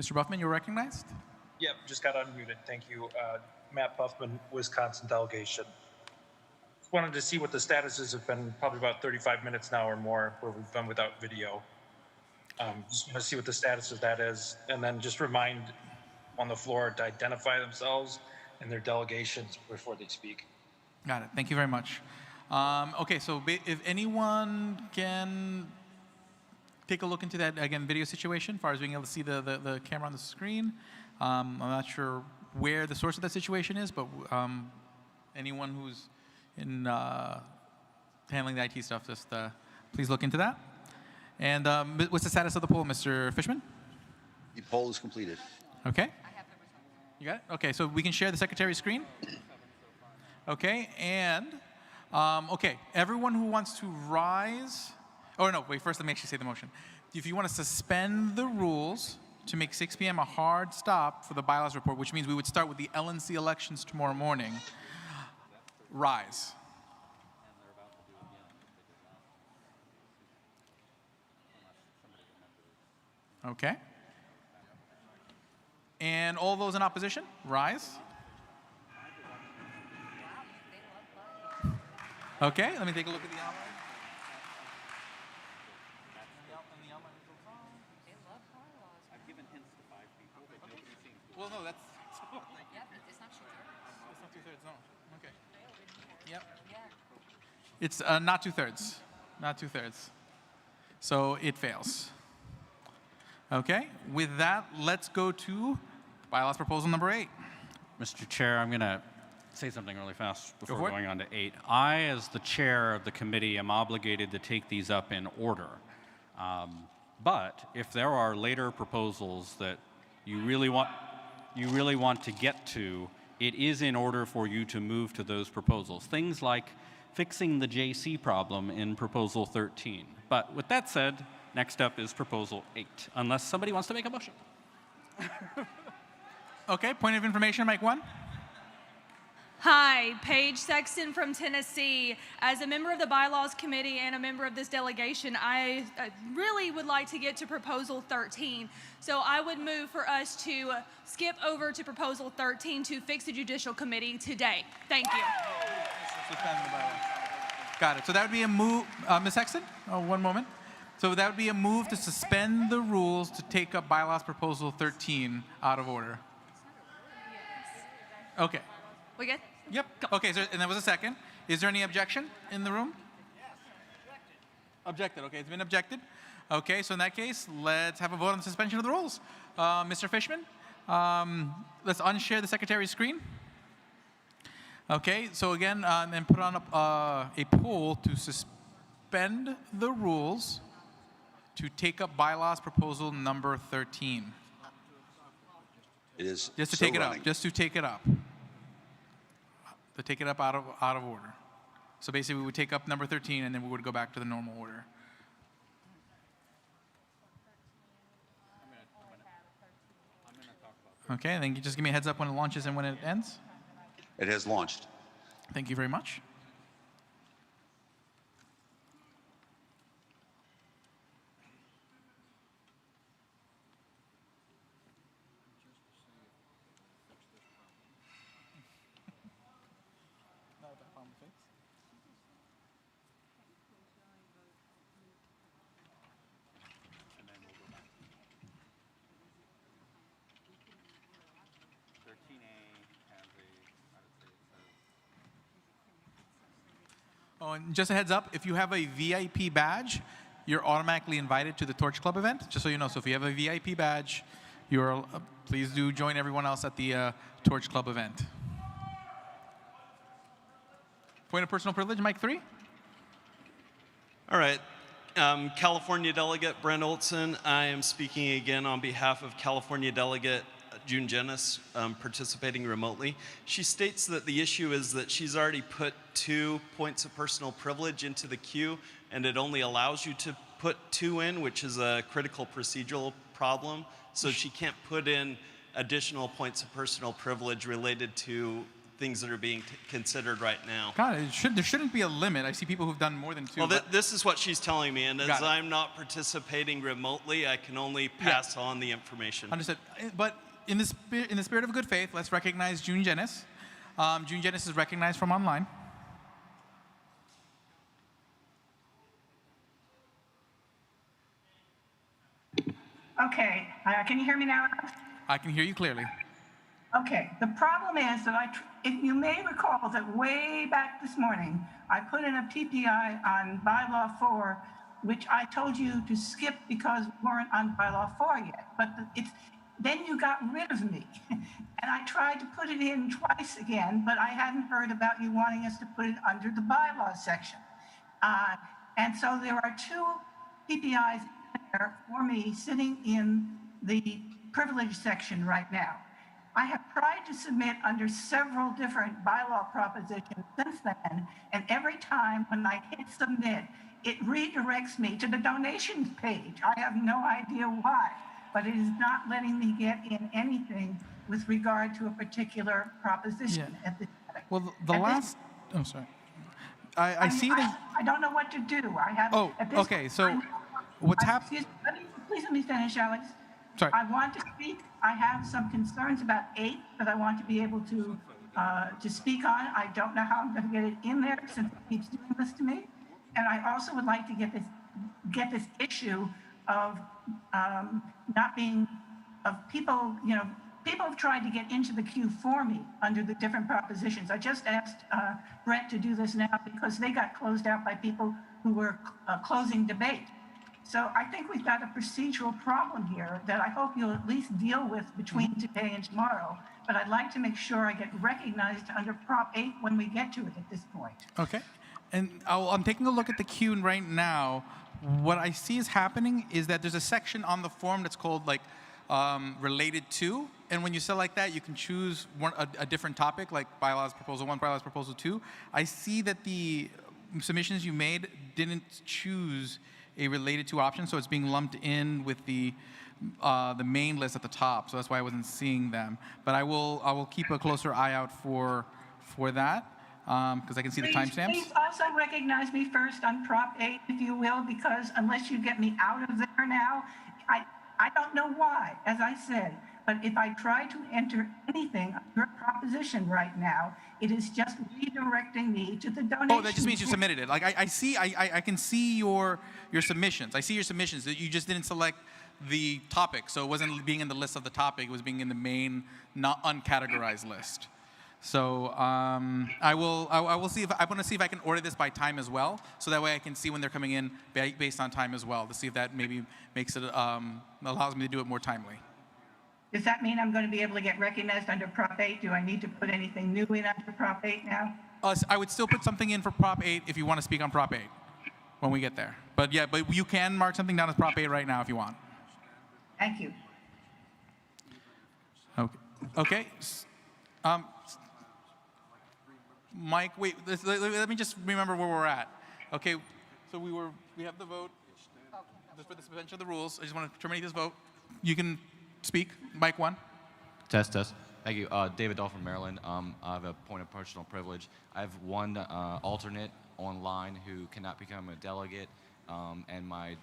Mr. Buffman, you're recognized. Yep, just got unmuted. Thank you. Matt Buffman, Wisconsin delegation. Just wanted to see what the status is. It's been probably about 35 minutes now or more where we've been without video. Just want to see what the status of that is. And then just remind on the floor to identify themselves and their delegations before they speak. Got it. Thank you very much. Okay, so if anyone can take a look into that, again, video situation as far as being able to see the camera on the screen. I'm not sure where the source of that situation is, but anyone who's in handling the IT stuff, just please look into that. And what's the status of the poll, Mr. Fishman? The poll is completed. Okay. You got it? Okay, so we can share the secretary's screen. Okay, and okay, everyone who wants to rise. Oh no, wait, first let me actually say the motion. If you want to suspend the rules to make 6 p.m. a hard stop for the bylaws report, which means we would start with the LNC elections tomorrow morning, rise. Okay. And all those in opposition, rise. Okay, let me take a look at the outline. Well, no, that's. Yeah, but it's not two-thirds. It's not two-thirds, no. Okay. Yep. It's not two-thirds. Not two-thirds. So it fails. Okay. With that, let's go to bylaws proposal number 8. Mr. Chair, I'm going to say something really fast before for it. going on to 8. I, as the chair of the committee, am obligated to take these up in order. But if there are later proposals that you really want to get to, it is in order for you to move to those proposals. Things like fixing the JC problem in Proposal 13. But with that said, next up is Proposal 8, unless somebody wants to make a motion. Okay, point of information, Mike 1. Hi, Paige Sexton from Tennessee. As a member of the Bylaws Committee and a member of this delegation, I really would like to get to Proposal 13. So I would move for us to skip over to Proposal 13 to fix the Judicial Committee today. Thank you. Got it. So that would be a move, Ms. Sexton? Oh, one moment. So that would be a move to suspend the rules to take up bylaws proposal 13 out of order. Okay. We good? Yep. Okay, so, and that was a second. Is there any objection in the room? Yes. Objected. Okay, it's been objected. Okay, so in that case, let's have a vote on the suspension of the rules. Mr. Fishman, let's unshare the secretary's screen. Okay, so again, and put on a poll to suspend the rules to take up bylaws proposal number 13. It is just to still take it running. up. Just to take it up. To take it up out of order. So basically, we would take up number 13, and then we would go back to the normal order. Okay, then you just give me a heads up when it launches and when it ends. It has launched. Thank you very much. Oh, and just a heads up, if you have a VIP badge, you're automatically invited to the Torch Club event, just so you know. So if you have a VIP badge, you're please do join everyone else at the Torch Club event. Point of personal privilege, Mike 3. All right. California Delegate Brent Olson. I am speaking again on behalf of California Delegate June Jennis, participating remotely. She states that the issue is that she's already put 2 points of personal privilege into the queue, and it only allows you to put 2 in, which is a critical procedural problem. So she can't put in additional points of personal privilege related to things that are being considered right now. God, there shouldn't be a limit. I see people who've done more than 2. Well, this is what she's telling me, and as I'm not participating remotely, I can only pass on the information. Understood. But in the spirit of good faith, let's recognize June Jennis. June Jennis is recognized from online. Okay, can you hear me now? I can hear you clearly. Okay, the problem is that if you may recall that way back this morning, I put in a PPI on bylaw 4 which I told you to skip because we weren't on bylaw 4 yet. But then you got rid of me. And I tried to put it in twice again, but I hadn't heard about you wanting us to put it under the bylaw section. And so there are 2 PPIs there for me sitting in the privilege section right now. I have tried to submit under several different bylaw propositions since then, and every time when I hit submit, it redirects me to the donations page. I have no idea why, but it is not letting me get in anything with regard to a particular proposition at this point. Well, the last, oh, sorry. I see that. I don't know what to do. I have. Oh, okay. So what's happening? Please let me finish, Alex. Sorry. I want to speak. I have some concerns about 8 that I want to be able to speak on. I don't know how I'm going to get it in there since it keeps doing this to me. And I also would like to get this issue of not being, of people, people have tried to get into the queue for me under the different propositions. I just asked Brett to do this now because they got closed out by people who were closing debate. So I think we've got a procedural problem here that I hope you'll at least deal with between today and tomorrow. But I'd like to make sure I get recognized under Prop 8 when we get to it at this point. Okay. And I'm taking a look at the queue right now. What I see is happening is that there's a section on the form that's called like related to. And when you select that, you can choose a different topic, like bylaws proposal 1, bylaws proposal 2. I see that the submissions you made didn't choose a related to option, so it's being lumped in with the main list at the top. So that's why I wasn't seeing them. But I will keep a closer eye out for that because I can see the timestamps. Please also recognize me first on Prop 8, if you will, because unless you get me out of there now, I don't know why, as I said. But if I try to enter anything under a proposition right now, it is just redirecting me to the donation. Oh, that just means you submitted it. Like I can see your submissions. I see your submissions. You just didn't select the topic, so it wasn't being in the list of the topic. It was being in the main, not uncategorized list. So I will see if I want to see if I can order this by time as well, so that way I can see when they're coming in based on time as well, to see if that maybe makes it allows me to do it more timely. Does that mean I'm going to be able to get recognized under Prop 8? Do I need to put anything new in under Prop 8 now? I would still put something in for Prop 8 if you want to speak on Prop 8 when we get there. But yeah, but you can mark something down as Prop 8 right now if you want. Thank you. Okay. Mike, wait. Let me just remember where we're at. Okay. So we have the vote just for the suspension of the rules. I just want to terminate this vote. You can speak. Mike 1. Test. Thank you. David Dahl from Maryland. I have a point of personal privilege. I have one alternate online who cannot become a delegate, and my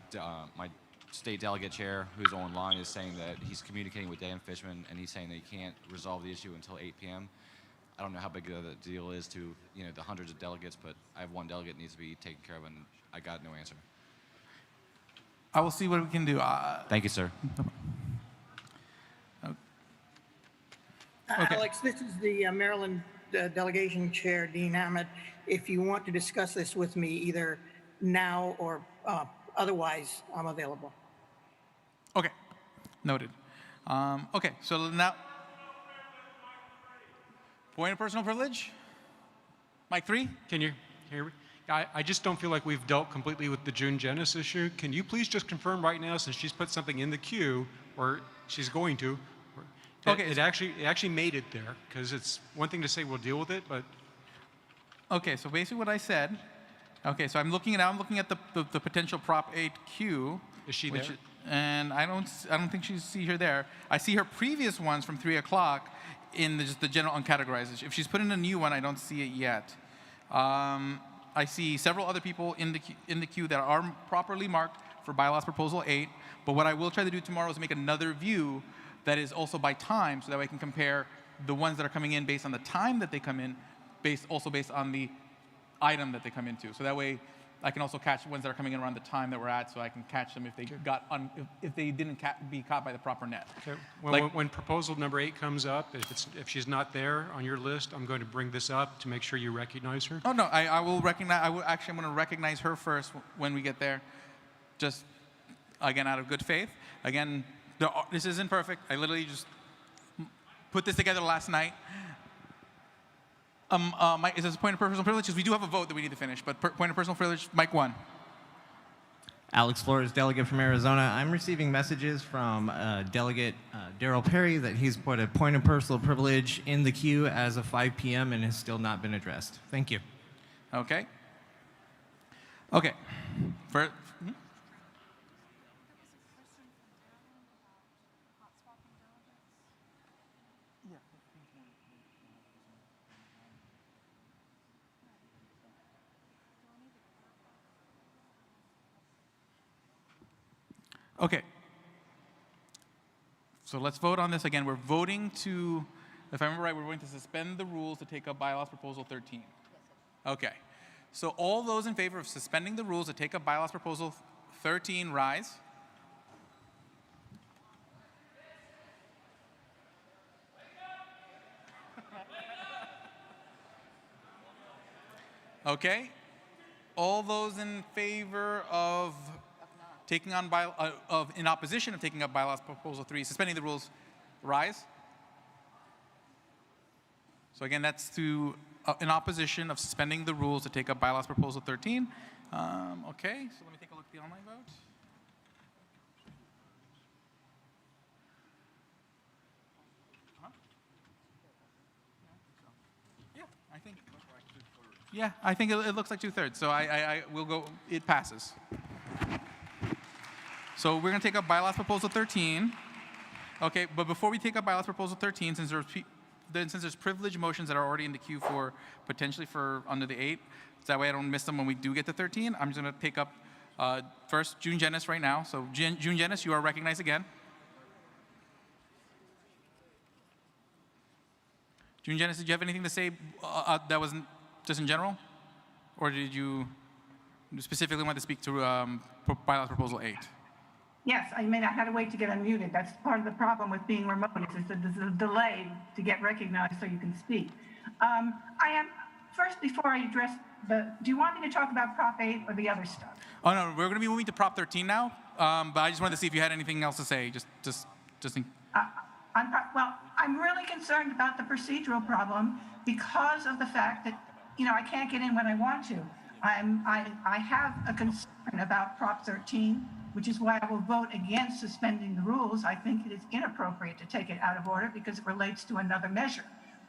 state delegate chair, who's online, is saying that he's communicating with Dan Fishman, and he's saying that he can't resolve the issue until 8 p.m. I don't know how big the deal is to the hundreds of delegates, but I have one delegate that needs to be taken care of, and I got no answer. I will see what we can do. Thank you, sir. Okay. Alex, this is the Maryland Delegation Chair, Dean Ahmed. If you want to discuss this with me either now or otherwise, I'm available. Okay, noted. Okay, so now, point of personal privilege? Mike 3? Can you hear me? I just don't feel like we've dealt completely with the June Jenness issue. Can you please just confirm right now, since she's put something in the queue, or she's going to, okay, it actually made it there, because it's one thing to say we'll deal with it, but. Okay, so basically what I said. Okay, so I'm looking at the potential Prop 8 queue. Is she there? And I don't think she see her there. I see her previous ones from 3 o'clock in just the general uncategorized. If she's put in a new one, I don't see it yet. I see several other people in the queue that are properly marked for bylaws proposal 8. But what I will try to do tomorrow is make another view that is also by time, so that way I can compare the ones that are coming in based on the time that they come in, based on the item that they come into. So that way I can also catch ones that are coming in around the time that we're at, so I can catch them if they if they didn't be caught by the proper net. Okay. When proposal number 8 comes up, if she's not there on your list, I'm going to bring this up to make sure you recognize her. Oh no, I will recognize. I'm going to recognize her first when we get there. just, again, out of good faith. Again, this isn't perfect. I literally just put this together last night. Mike, is this a point of personal privilege? Because we do have a vote that we need to finish, but point of personal privilege, Mike 1. Alex Flores, delegate from Arizona. I'm receiving messages from Delegate Darrell Perry that he's put a point of personal privilege in the queue as of 5 p.m. and has still not been addressed. Thank you. Okay. Okay. Okay. So let's vote on this again. We're voting to, if I remember right, we're going to suspend the rules to take up bylaws proposal 13. Okay. So all those in favor of suspending the rules to take up bylaws proposal 13, rise. Okay. All those in favor of taking on in opposition of taking up bylaws proposal 3, suspending the rules, rise. So again, that's to in opposition of suspending the rules to take up bylaws proposal 13. Okay, so let me take a look at the online vote. Yeah, I think it looks like 2/3. So I will go. It passes. So we're going to take up bylaws proposal 13. Okay, but before we take up bylaws proposal 13, since there's privileged motions that are already in the queue for potentially for under the 8, so that way I don't miss them when we do get to 13, I'm just going to take up first June Jennis right now. So June Jennis, you are recognized again. June Jennis, did you have anything to say that wasn't just in general? Or did you specifically want to speak to bylaws proposal 8? Yes, I mean, I had to wait to get unmuted. That's part of the problem with being remote, is that there's a delay to get recognized so you can speak. First, before I address do you want me to talk about Prop 8 or the other stuff? Oh, no, we're going to be moving to Prop 13 now, but I just wanted to see if you had anything else to say, just in... Well, I'm really concerned about the procedural problem because of the fact that, I can't get in when I want to. I have a concern about Prop 13, which is why I will vote against suspending the rules. I think it is inappropriate to take it out of order because it relates to another measure.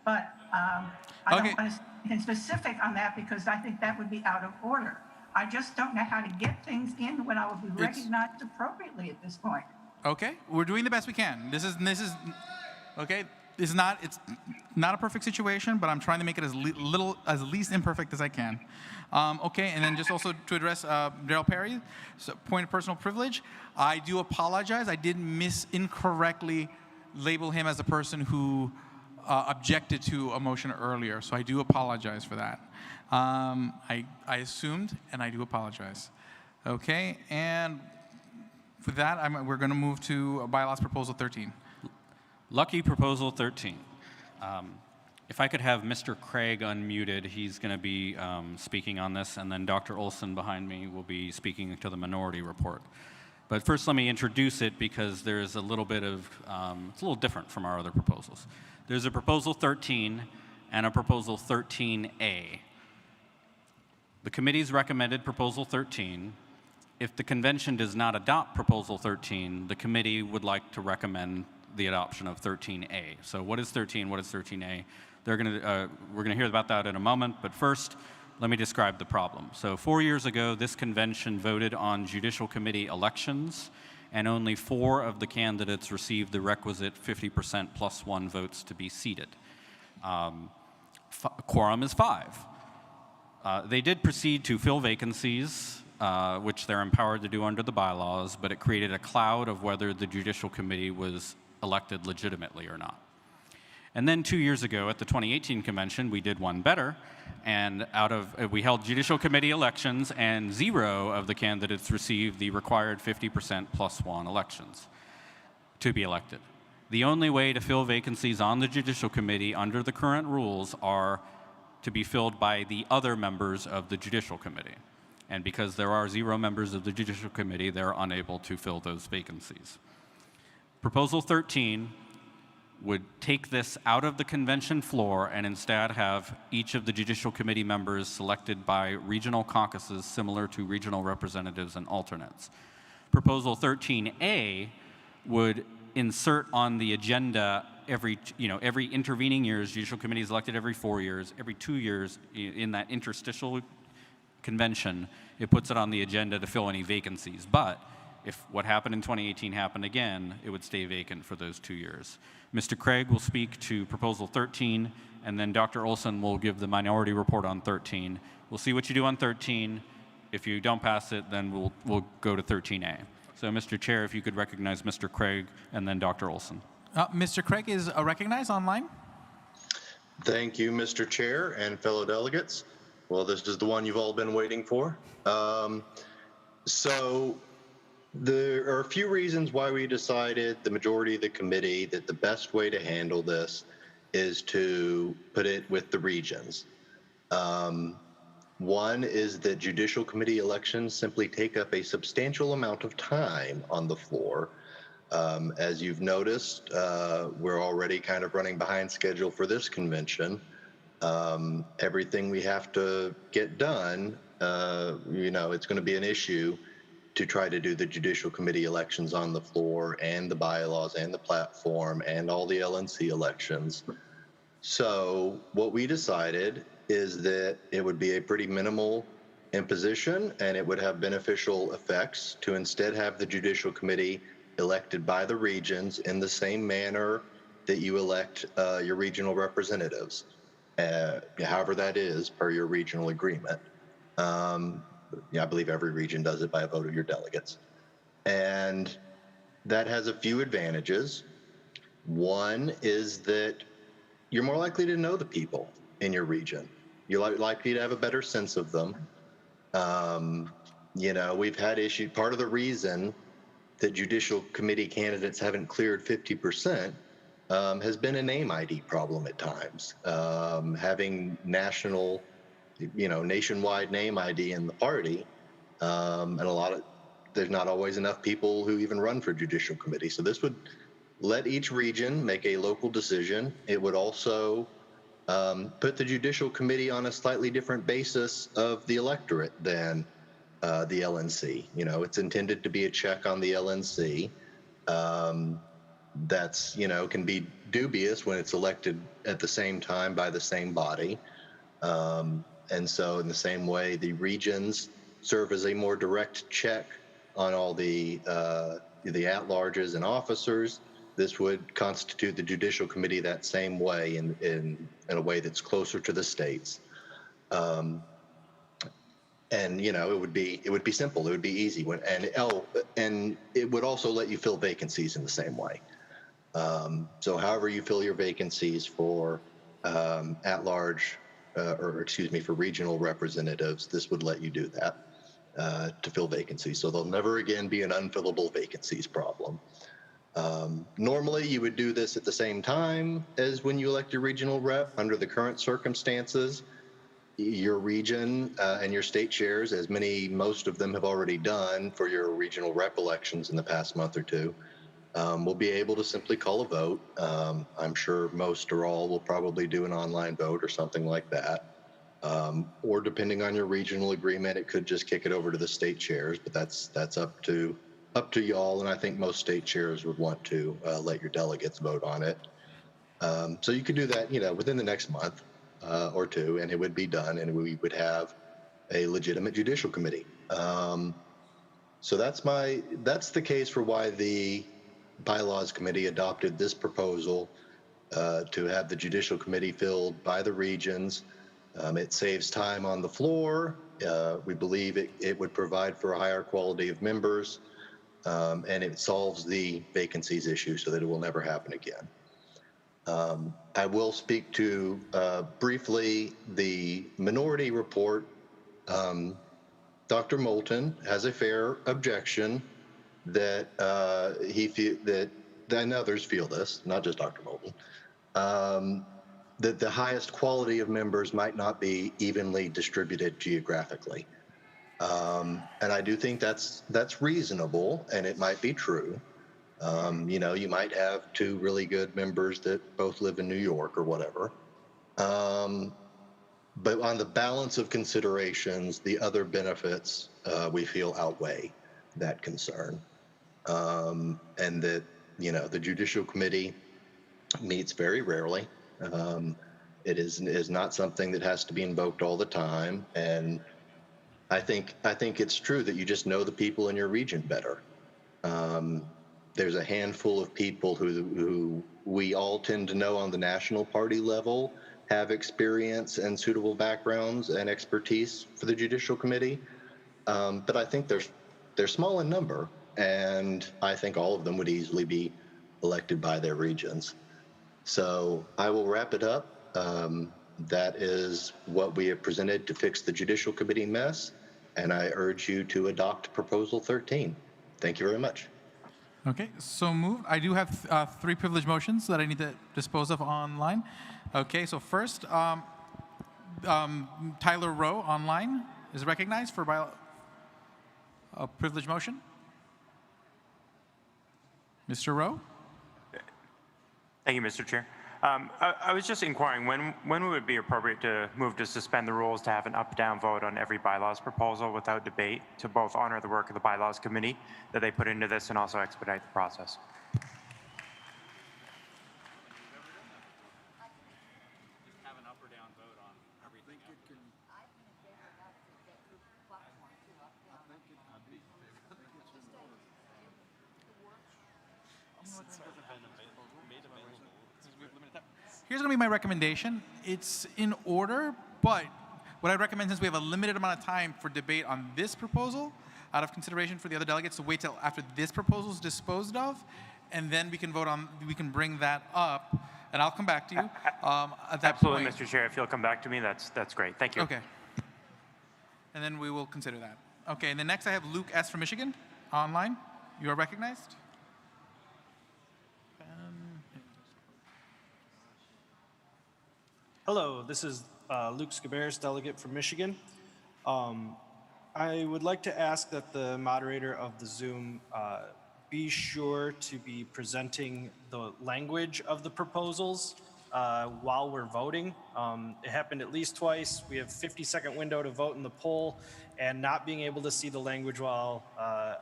But I don't want to say anything specific on that because I think that would be out of order. I just don't know how to get things in when I will be recognized appropriately at this point. Okay, we're doing the best we can. This is okay. It's not a perfect situation, but I'm trying to make it as least imperfect as I can. Okay, and then just also to address Darrell Perry, so point of personal privilege. I do apologize. I did incorrectly label him as a person who objected to a motion earlier, so I do apologize for that. I assumed, and I do apologize. Okay, and for that, we're going to move to bylaws proposal 13. Lucky proposal 13. If I could have Mr. Craig unmuted, he's going to be speaking on this, and then Dr. Olson behind me will be speaking to the minority report. But first, let me introduce it because there's a little bit of, it's a little different from our other proposals. There's a proposal 13 and a proposal 13A. The committee's recommended proposal 13. If the convention does not adopt proposal 13, the committee would like to recommend the adoption of 13A. So what is 13? What is 13A? We're going to hear about that in a moment, but first, let me describe the problem. So 4 years ago, this convention voted on judicial committee elections, and only 4 of the candidates received the requisite 50% plus 1 votes to be seated. Quorum is 5. They did proceed to fill vacancies, which they're empowered to do under the bylaws, but it created a cloud of whether the judicial committee was elected legitimately or not. And then 2 years ago at the 2018 convention, we did one better, and we held judicial committee elections, and 0 of the candidates received the required 50% plus 1 elections to be elected. The only way to fill vacancies on the judicial committee under the current rules are to be filled by the other members of the judicial committee. And because there are 0 members of the Judicial Committee, they're unable to fill those vacancies. Proposal 13 would take this out of the convention floor and instead have each of the Judicial Committee members selected by regional caucuses similar to regional representatives and alternates. Proposal 13A would insert on the agenda every intervening years. Judicial Committee is elected every 4 years. Every 2 years in that interstitial convention, it puts it on the agenda to fill any vacancies. But if what happened in 2018 happened again, it would stay vacant for those 2 years. Mr. Craig will speak to Proposal 13, and then Dr. Olson will give the minority report on 13. We'll see what you do on 13. If you don't pass it, then we'll go to 13A. So, Mr. Chair, if you could recognize Mr. Craig and then Dr. Olson. Mr. Craig is recognized online. Thank you, Mr. Chair and fellow delegates. Well, this is the one you've all been waiting for. So there are a few reasons why we decided, the majority of the committee, that the best way to handle this is to put it with the regions. One is that judicial committee elections simply take up a substantial amount of time on the floor. As you've noticed, we're already kind of running behind schedule for this convention. Everything we have to get done, it's going to be an issue to try to do the judicial committee elections on the floor and the bylaws and the platform and all the LNC elections. So what we decided is that it would be a pretty minimal imposition and it would have beneficial effects to instead have the judicial committee elected by the regions in the same manner that you elect your regional representatives, however that is per your regional agreement. I believe every region does it by a vote of your delegates. And that has a few advantages. One is that you're more likely to know the people in your region. You're likely to have a better sense of them. We've had issues. Part of the reason that judicial committee candidates haven't cleared 50% has been a name ID problem at times. Having nationwide name ID in the party, and there's not always enough people who even run for judicial committee. So this would let each region make a local decision. It would also put the judicial committee on a slightly different basis of the electorate than the LNC. It's intended to be a check on the LNC. That's, can be dubious when it's elected at the same time by the same body. And so in the same way, the regions serve as a more direct check on all the at-larges and officers. This would constitute the judicial committee that same way in a way that's closer to the states. And it would be simple. It would be easy. And it would also let you fill vacancies in the same way. So however you fill your vacancies for at-large, for regional representatives, this would let you do that to fill vacancies. So there'll never again be an unfillable vacancies problem. Normally, you would do this at the same time as when you elect your regional rep. Under the current circumstances, your region and your state chairs, as most of them have already done for your regional rep elections in the past month or two, will be able to simply call a vote. I'm sure most or all will probably do an online vote or something like that. Or depending on your regional agreement, it could just kick it over to the state chairs, but that's up to y'all, and I think most state chairs would want to let your delegates vote on it. So you could do that, within the next month or two, and it would be done, and we would have a legitimate judicial committee. So that's the case for why the Bylaws Committee adopted this proposal to have the judicial committee filled by the regions. It saves time on the floor. We believe it would provide for a higher quality of members. And it solves the vacancies issue so that it will never happen again. I will speak to briefly the minority report. Dr. Moulton has a fair objection that and others feel this, not just Dr. Moulton, that the highest quality of members might not be evenly distributed geographically. And I do think that's reasonable, and it might be true. You know, you might have two really good members that both live in New York or whatever. But on the balance of considerations, the other benefits we feel outweigh that concern. And that, you know, the Judicial Committee meets very rarely. It is not something that has to be invoked all the time. And I think it's true that you just know the people in your region better. There's a handful of people who we all tend to know on the national party level have experience and suitable backgrounds and expertise for the Judicial Committee. But I think they're small in number, and I think all of them would easily be elected by their regions. So I will wrap it up. That is what we have presented to fix the Judicial Committee mess, and I urge you to adopt Proposal 13. Thank you very much. Okay, so moved. I do have three privilege motions that I need to dispose of online. Okay, so first, Tyler Rowe online is recognized for a privilege motion. Mr. Rowe? Thank you, Mr. Chair. I was just inquiring when would it be appropriate to move to suspend the rules to have an up-down vote on every bylaws proposal without debate to both honor the work of the bylaws committee that they put into this and also expedite the process. Have an up or down vote on everything. Here's going to be my recommendation. It's in order, but what I recommend, since we have a limited amount of time for debate on this proposal, out of consideration for the other delegates, to wait till after this proposal is disposed of, and then we can vote on, we can bring that up, and I'll come back to you at that Absolutely, point. Mr. Chair. If you'll come back to me, that's great. Thank you. Okay. And then we will consider that. Okay, and then next I have Luke S. from Michigan, online. You are recognized. Hello, this is Luke Scaberis, delegate from Michigan. I would like to ask that the moderator of the Zoom be sure to be presenting the language of the proposals while we're voting. It happened at least twice. We have a 50-second window to vote in the poll, and not being able to see the language while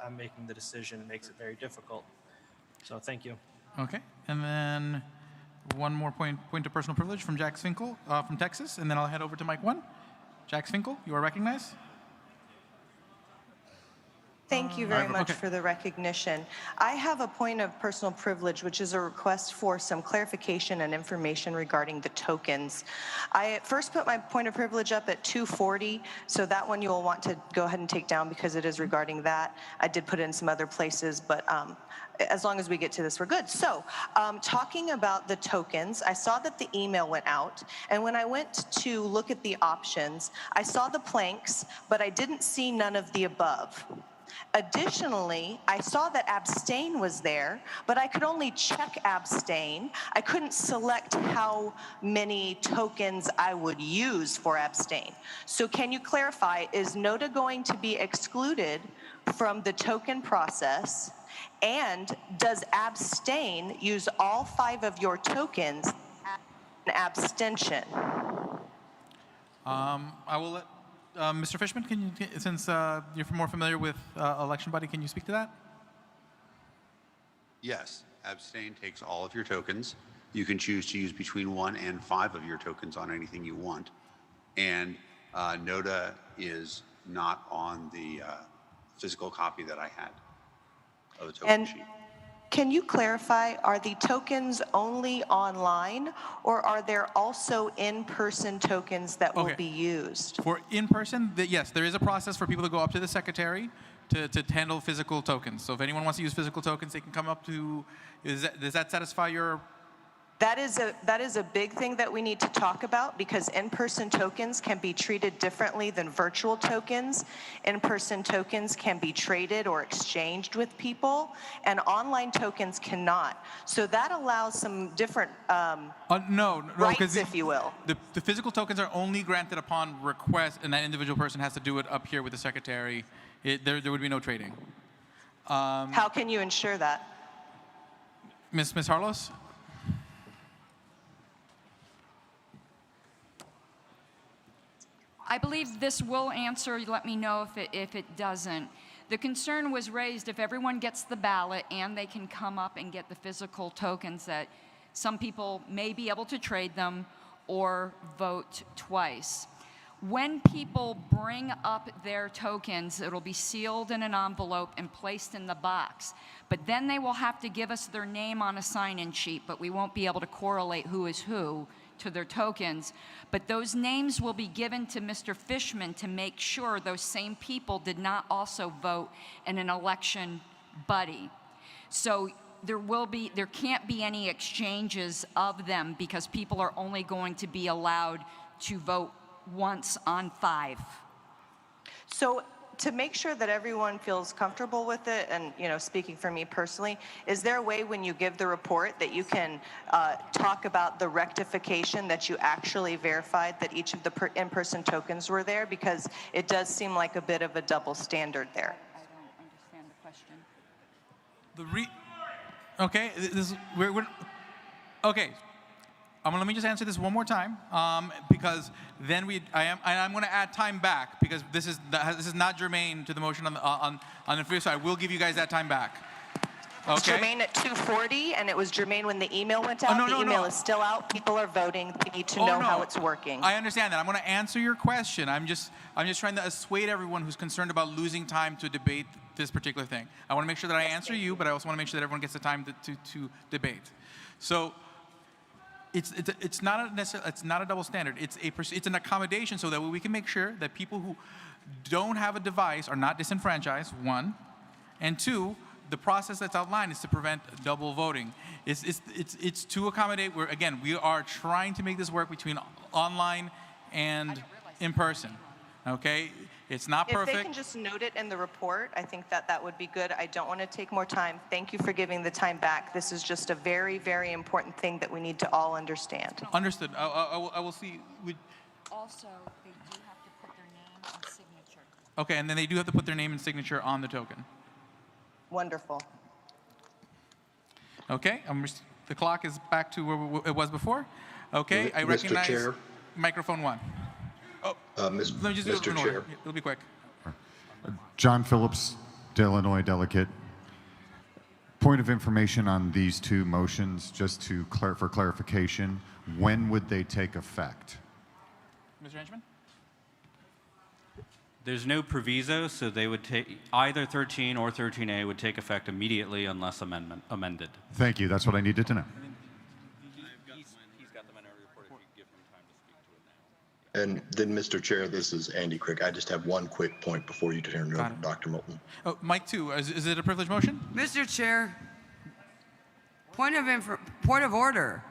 I'm making the decision makes it very difficult. So thank you. Okay, and then one more point of personal privilege from Jack Finkel from Texas, and then I'll head over to Mike 1. Jack Finkel, you are recognized. Thank you very much for the recognition. I have a point of personal privilege, which is a request for some clarification and information regarding the tokens. I at first put my point of privilege up at 240, so that one you'll want to go ahead and take down because it is regarding that. I did put it in some other places, but as long as we get to this, we're good. So talking about the tokens, I saw that the email went out, and when I went to look at the options, I saw the planks, but I didn't see none of the above. Additionally, I saw that abstain was there, but I could only check abstain. I couldn't select how many tokens I would use for abstain. So can you clarify, is NOTA going to be excluded from the token process? And does abstain use all 5 of your tokens as an abstention? I will let Mr. Fishman, can you, since you're more familiar with election body, can you speak to that? Yes, abstain takes all of your tokens. You can choose to use between 1 and 5 of your tokens on anything you want. And NOTA is not on the physical copy that I had of the token sheet. Can you clarify, are the tokens only online, or are there also in-person tokens that will be used? For in-person, yes, there is a process for people to go up to the secretary to handle physical tokens. So if anyone wants to use physical tokens, they can come up to, does that satisfy your That is a big thing that we need to talk about, because in-person tokens can be treated differently than virtual tokens. In-person tokens can be traded or exchanged with people, and online tokens cannot. So that allows some different no, rights, if you will. The physical tokens are only granted upon request, and that individual person has to do it up here with the secretary. There would be no trading. How can you ensure that? Ms. Harlos? I believe this will answer. Let me know if it doesn't. The concern was raised if everyone gets the ballot and they can come up and get the physical tokens, that some people may be able to trade them or vote twice. When people bring up their tokens, it'll be sealed in an envelope and placed in the box. But then they will have to give us their name on a sign-in sheet, but we won't be able to correlate who is who to their tokens. But those names will be given to Mr. Fishman to make sure those same people did not also vote in an election buddy. So there can't be any exchanges of them, because people are only going to be allowed to vote once on 5. So to make sure that everyone feels comfortable with it, and speaking for me personally, is there a way when you give the report that you can talk about the rectification that you actually verified that each of the in-person tokens were there? Because it does seem like a bit of a double standard there. I don't understand the question. Okay, okay. Let me just answer this one more time, because then I'm going to add time back, because this is not germane to the motion on the free, so I will give you guys that time back. Okay? It's germane at 2:40, and it was germane when the email went out. The email is still out. People are voting. We need to know how it's working. I understand that. I'm going to answer your question. I'm just trying to assuade everyone who's concerned about losing time to debate this particular thing. I want to make sure that I answer you, but I also want to make sure that everyone gets the time to debate. So it's not a double standard. It's an accommodation so that we can make sure that people who don't have a device are not disenfranchised, 1, and 2, the process that's outlined is to prevent double voting. It's to accommodate where, again, we are trying to make this work between online and in person. Okay, it's not perfect. If they can just note it in the report, I think that would be good. I don't want to take more time. Thank you for giving the time back. This is just a very, very important thing that we need to all understand. Understood. I will see. Also, they do have to put their name and signature. Okay, and then they do have to put their name and signature on the token. Wonderful. Okay, the clock is back to where it was before. Okay, I recognize Mr. Chair. Microphone 1. Let me just do it in order. It'll be quick. John Phillips, Illinois delegate. Point of information on these two motions, just for clarification. When would they take effect? Mr. Henchman? There's no proviso, so they would take either 13 or 13A would take effect immediately unless amended. Thank you. That's what I needed to know. He's got the minority report if you give him time to speak to it now. And then, Mr. Chair, this is Andy Crick. I just have one quick point before you turn it over to Dr. Moulton. Oh, Mike 2, is it a privilege motion? Mr. Chair, point of order.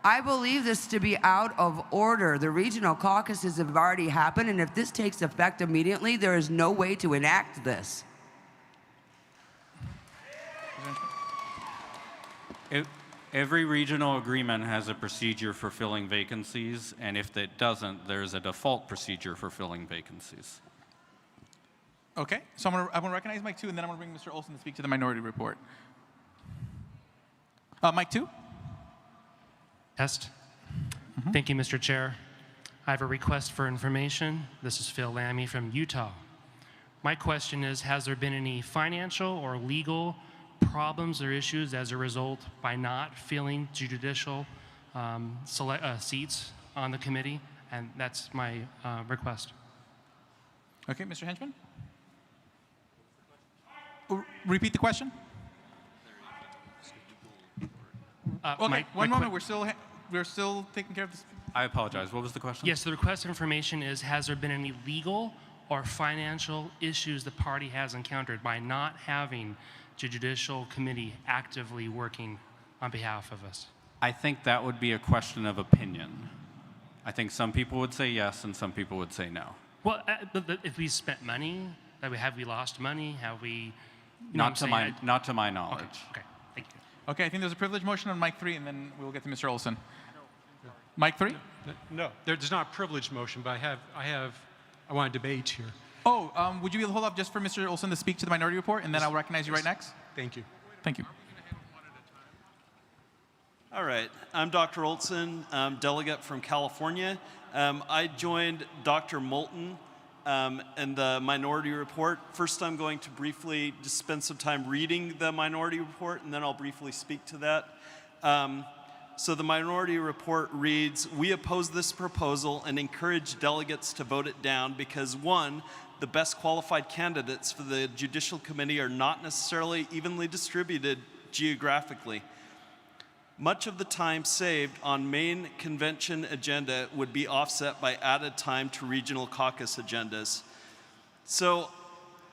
I believe this to be out of order. The regional caucuses have already happened, and if this takes effect immediately, there is no way to enact this. Every regional agreement has a procedure for filling vacancies, and if it doesn't, there's a default procedure for filling vacancies. Okay, so I'm going to recognize Mike 2, and then I'm going to bring Mr. Olson to speak to the minority report. Mike 2? Test. Thank you, Mr. Chair. I have a request for information. This is Phil Lammy from Utah. My question is, has there been any financial or legal problems or issues as a result by not filling judicial seats on the committee? And that's my request. Okay, Mr. Henchman? Repeat the question. Okay, one moment. We're still taking care of this. I apologize. What was the question? Yes, the request for information is, has there been any legal or financial issues the party has encountered by not having the judicial committee actively working on behalf of us? I think that would be a question of opinion. I think some people would say yes and some people would say no. Well, but if we spent money, have we lost money? Have we? You know Not to my knowledge. Okay. Thank you. Okay, I think there's a privilege motion on mic 3, and then we'll get to Mr. Olson. Mic 3? No, there's not a privilege motion, but I want to debate here. Oh, would you be able to hold up just for Mr. Olson to speak to the minority report, and then I'll recognize you right next? Thank you. Thank you. All right, I'm Dr. Olson, delegate from California. I joined Dr. Moulton in the minority report. First, I'm going to briefly just spend some time reading the minority report, and then I'll briefly speak to that. So the minority report reads, we oppose this proposal and encourage delegates to vote it down because, one, the best qualified candidates for the Judicial Committee are not necessarily evenly distributed geographically. Much of the time saved on main convention agenda would be offset by added time to regional caucus agendas. So,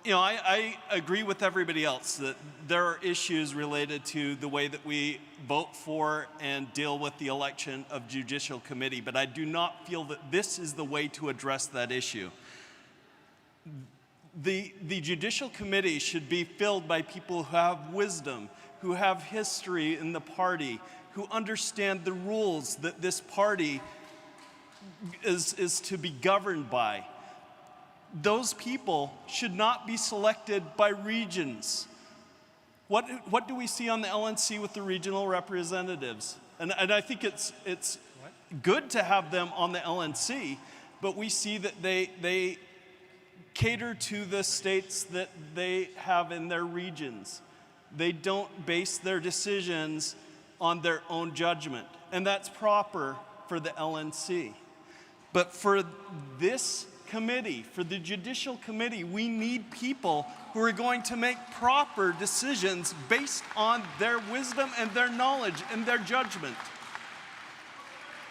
you know, I agree with everybody else that there are issues related to the way that we vote for and deal with the election of Judicial Committee, but I do not feel that this is the way to address that issue. The Judicial Committee should be filled by people who have wisdom, who have history in the party, who understand the rules that this party is to be governed by. Those people should not be selected by regions. What do we see on the LNC with the regional representatives? And I think it's good to have them on the LNC, but we see that they cater to the states that they have in their regions. They don't base their decisions on their own judgment, and that's proper for the LNC. But for this committee, for the Judicial Committee, we need people who are going to make proper decisions based on their wisdom and their knowledge and their judgment.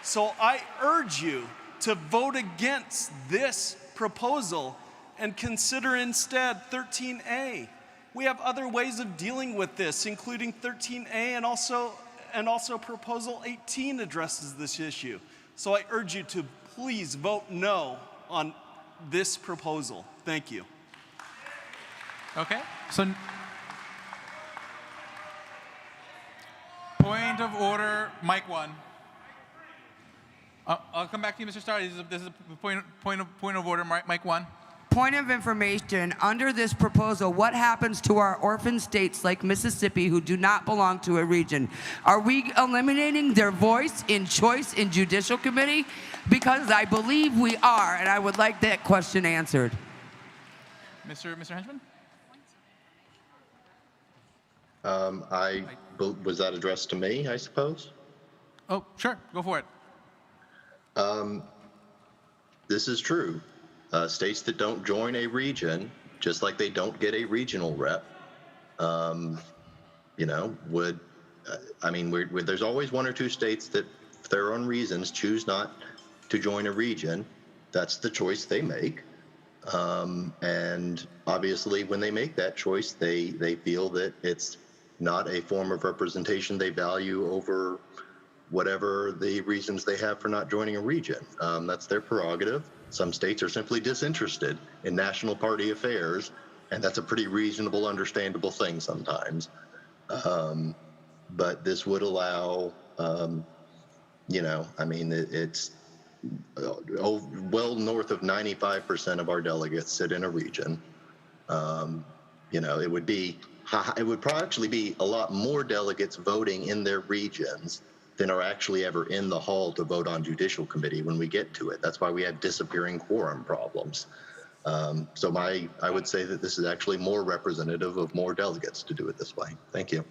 So I urge you to vote against this proposal and consider instead 13A. We have other ways of dealing with this, including 13A and also Proposal 18 addresses this issue. So I urge you to please vote no on this proposal. Thank you. Okay, so point of order, mic 1. I'll come back to you, Mr. Starr. This is a point of order, mic 1. Point of information, under this proposal, what happens to our orphan states like Mississippi who do not belong to a region? Are we eliminating their voice in choice in Judicial Committee? Because I believe we are, and I would like that question answered. Mr. Henchman? Was that addressed to me, I suppose? Oh, sure, go for it. This is true. States that don't join a region, just like they don't get a regional rep, you know, would, I mean, there's always one or two states that, for their own reasons, choose not to join a region. That's the choice they make. And obviously, when they make that choice, they feel that it's not a form of representation they value over whatever the reasons they have for not joining a region. That's their prerogative. Some states are simply disinterested in national party affairs, and that's a pretty reasonable, understandable thing sometimes. But this would allow, you know, I mean, it's well north of 95% of our delegates sit in a region. You know, it would probably actually be a lot more delegates voting in their regions than are actually ever in the hall to vote on Judicial Committee when we get to it. That's why we have disappearing quorum problems. So I would say that this is actually more representative of more delegates to do it this way. Thank you.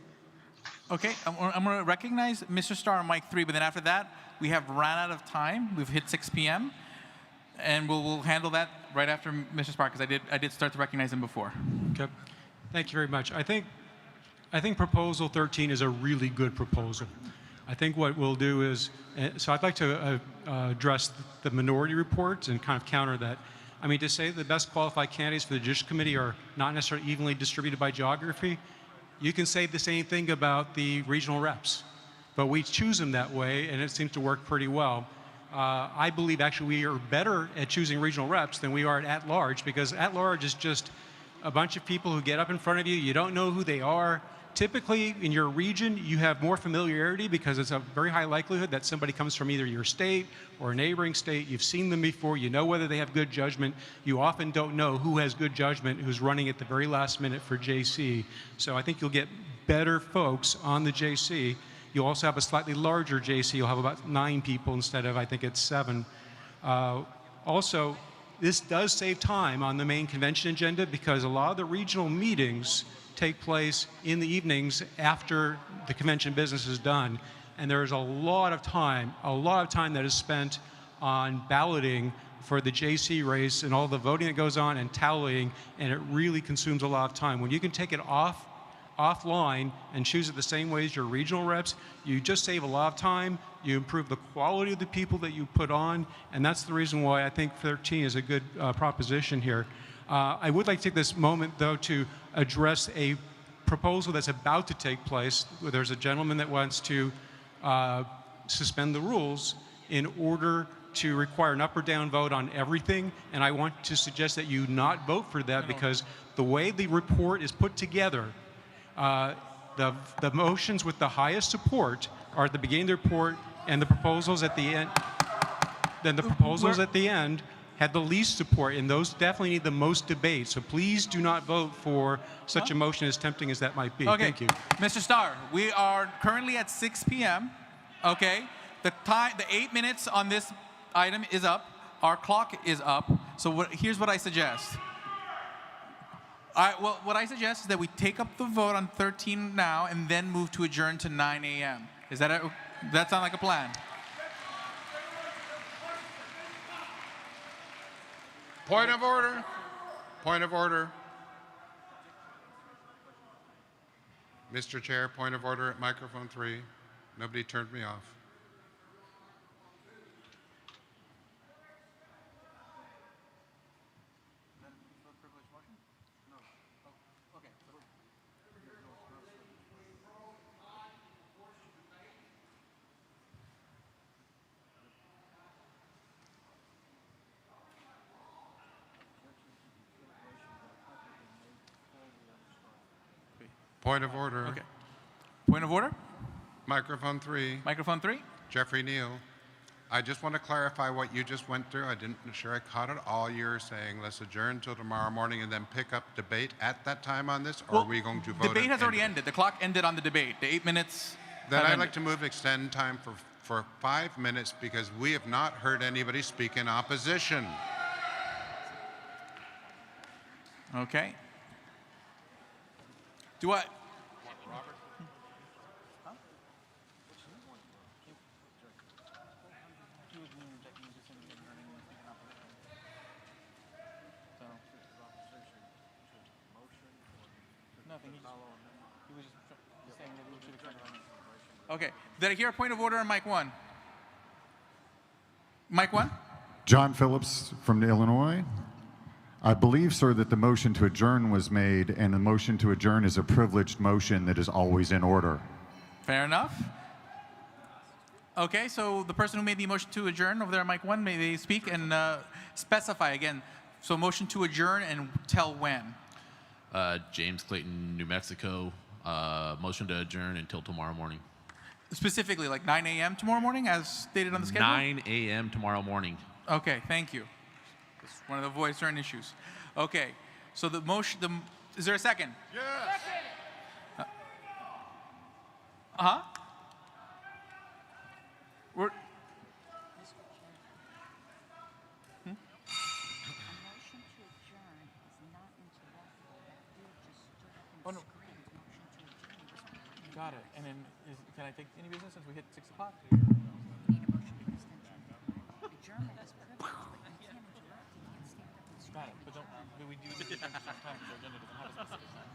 Okay, I'm going to recognize Mr. Starr on mic 3, but then after that, we have ran out of time. We've hit 6 p.m., and we'll handle that right after Mr. Starr, because I did start to recognize him before. Okay, thank you very much. I think Proposal 13 is a really good proposal. I think what we'll do is, so I'd like to address the minority report and kind of counter that. I mean, to say the best qualified candidates for the Judicial Committee are not necessarily evenly distributed by geography, you can say the same thing about the regional reps. but we choose them that way, and it seems to work pretty well. I believe actually we are better at choosing regional reps than we are at large, because at large is just a bunch of people who get up in front of you. You don't know who they are. Typically, in your region, you have more familiarity because it's a very high likelihood that somebody comes from either your state or a neighboring state. You've seen them before. You know whether they have good judgment. You often don't know who has good judgment, who's running at the very last minute for JC. So I think you'll get better folks on the JC. You'll also have a slightly larger JC. You'll have about 9 people instead of, I think it's 7. Also, this does save time on the main convention agenda because a lot of the regional meetings take place in the evenings after the convention business is done. And there's a lot of time that is spent on balloting for the JC race and all the voting that goes on and tallying, and it really consumes a lot of time. When you can take it offline and choose it the same way as your regional reps, you just save a lot of time, you improve the quality of the people that you put on, and that's the reason why I think 13 is a good proposition here. I would like to take this moment, though, to address a proposal that's about to take place. There's a gentleman that wants to suspend the rules in order to require an up or down vote on everything, and I want to suggest that you not vote for that because the way the report is put together, the motions with the highest support are at the beginning of the report, and the proposals at the end. Then the proposals at the end had the least support, and those definitely need the most debate. So please do not vote for such a motion, as tempting as that might be. Okay. Thank you. Mr. Starr, we are currently at 6 p.m. Okay, the 8 minutes on this item is up. Our clock is up. So here's what I suggest. What I suggest is that we take up the vote on 13 now and then move to adjourn to 9 a.m. Does that sound like a plan? Point of order. Point of order. Mr. Chair, point of order at microphone 3. Nobody turned me off. Point of order. Okay. Point of order? Microphone 3. Microphone 3. Jeffrey Neal. I just want to clarify what you just went through. I didn't sure I caught it all. You're saying let's adjourn till tomorrow morning and then pick up debate at that time on this, or are we going to vote? Debate has already ended. The clock ended on the debate. The 8 minutes. Then I'd like to move extend time for 5 minutes because we have not heard anybody speak in opposition. Okay. Do I? Okay. Did I hear a point of order on mic 1? Mic 1? John Phillips from Illinois. I believe, sir, that the motion to adjourn was made, and the motion to adjourn is a privileged motion that is always in order. Fair enough. Okay, so the person who made the motion to adjourn over there on mic 1, may they speak and specify again. So motion to adjourn and tell when. James Clayton, New Mexico. Motion to adjourn until tomorrow morning. Specifically, like 9 a.m. tomorrow morning, as stated on the schedule? 9 a.m. tomorrow morning. Okay, thank you. It's one of the avoid certain issues. Okay, so the motion, is there a second? Yes. Uh-huh. We're, Oh, no. Got it. And then, can I take any business since we hit 6 o'clock? Got it. But do we do the time? The agenda doesn't have a specific time.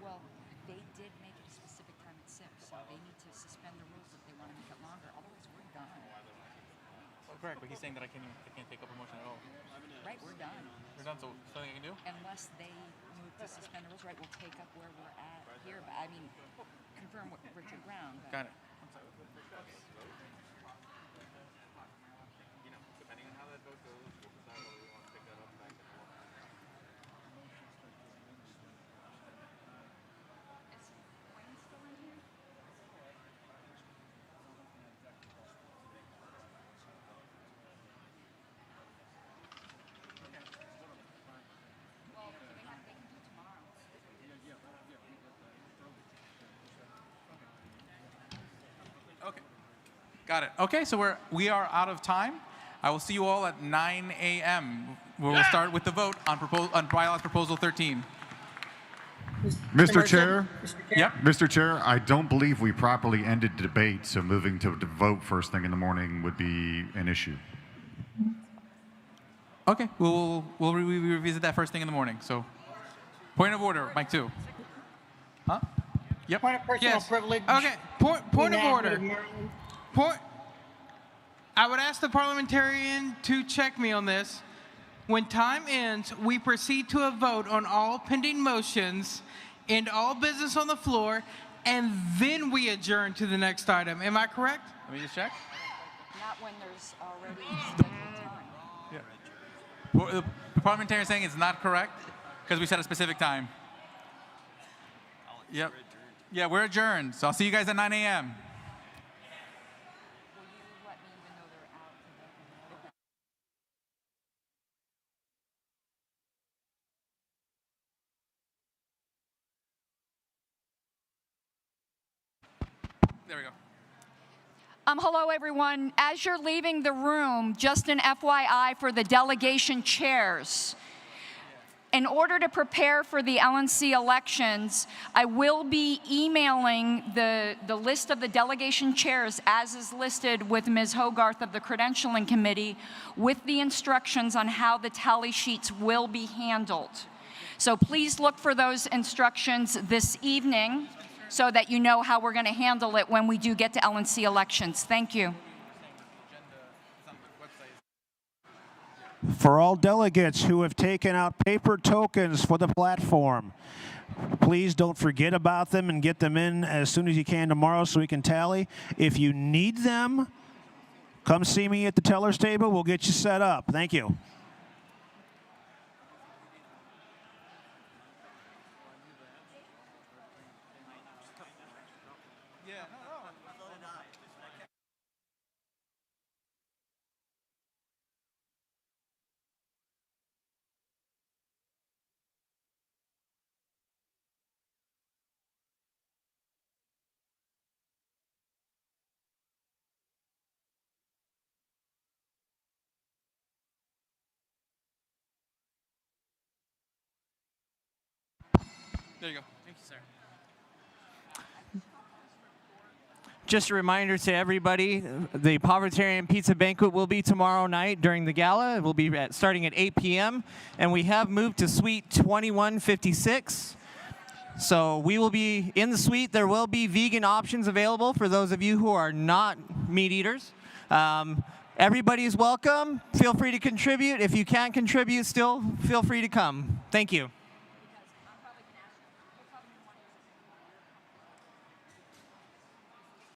Well, they did make it a specific time at 6, so they need to suspend the rules if they want to make it longer. Otherwise, we're done. Oh, correct, but he's saying that I can't take up a motion at all. Right, we're done. We're done, so something I can do? Unless they move to suspend the rules, right, we'll take up where we're at here. But I mean, confirm with Richard Brown. But Got it. Got it. Okay, so we are out of time. I will see you all at 9 a.m. where we'll start with the vote on bylaws proposal 13. Mr. Chair? Yep. Mr. Chair, I don't believe we properly ended debate, so moving to vote first thing in the morning would be an issue. Okay, we'll revisit that first thing in the morning. So, point of order, Mike 2. Huh? Yep. Point of personal privilege. Okay, point of order. Maryland. I would ask the parliamentarian to check me on this. When time ends, we proceed to a vote on all pending motions and all business on the floor, and then we adjourn to the next item. Am I correct? Let me just check. Not when there's already scheduled time. The parliamentarian is saying it's not correct because we set a specific time. Yep. Yeah, we're adjourned. So I'll see you guys at 9 a.m. There we go. Hello, everyone. As you're leaving the room, just an FYI for the delegation chairs. In order to prepare for the LNC elections, I will be emailing the list of the delegation chairs as is listed with Ms. Hogarth of the Credentialing Committee with the instructions on how the tally sheets will be handled. So please look for those instructions this evening so that you know how we're going to handle it when we do get to LNC elections. Thank you. For all delegates who have taken out paper tokens for the platform, please don't forget about them and get them in as soon as you can tomorrow so we can tally. If you need them, come see me at the teller's table. We'll get you set up. Thank you. There you go. Thank you, sir. Just a reminder to everybody, the Povertarian Pizza Banquet will be tomorrow night during the gala. It will be starting at 8 p.m. And we have moved to suite 2156. So we will be in the suite. There will be vegan options available for those of you who are not meat eaters. Everybody is welcome. Feel free to contribute. If you can't contribute, still feel free to come. Thank you.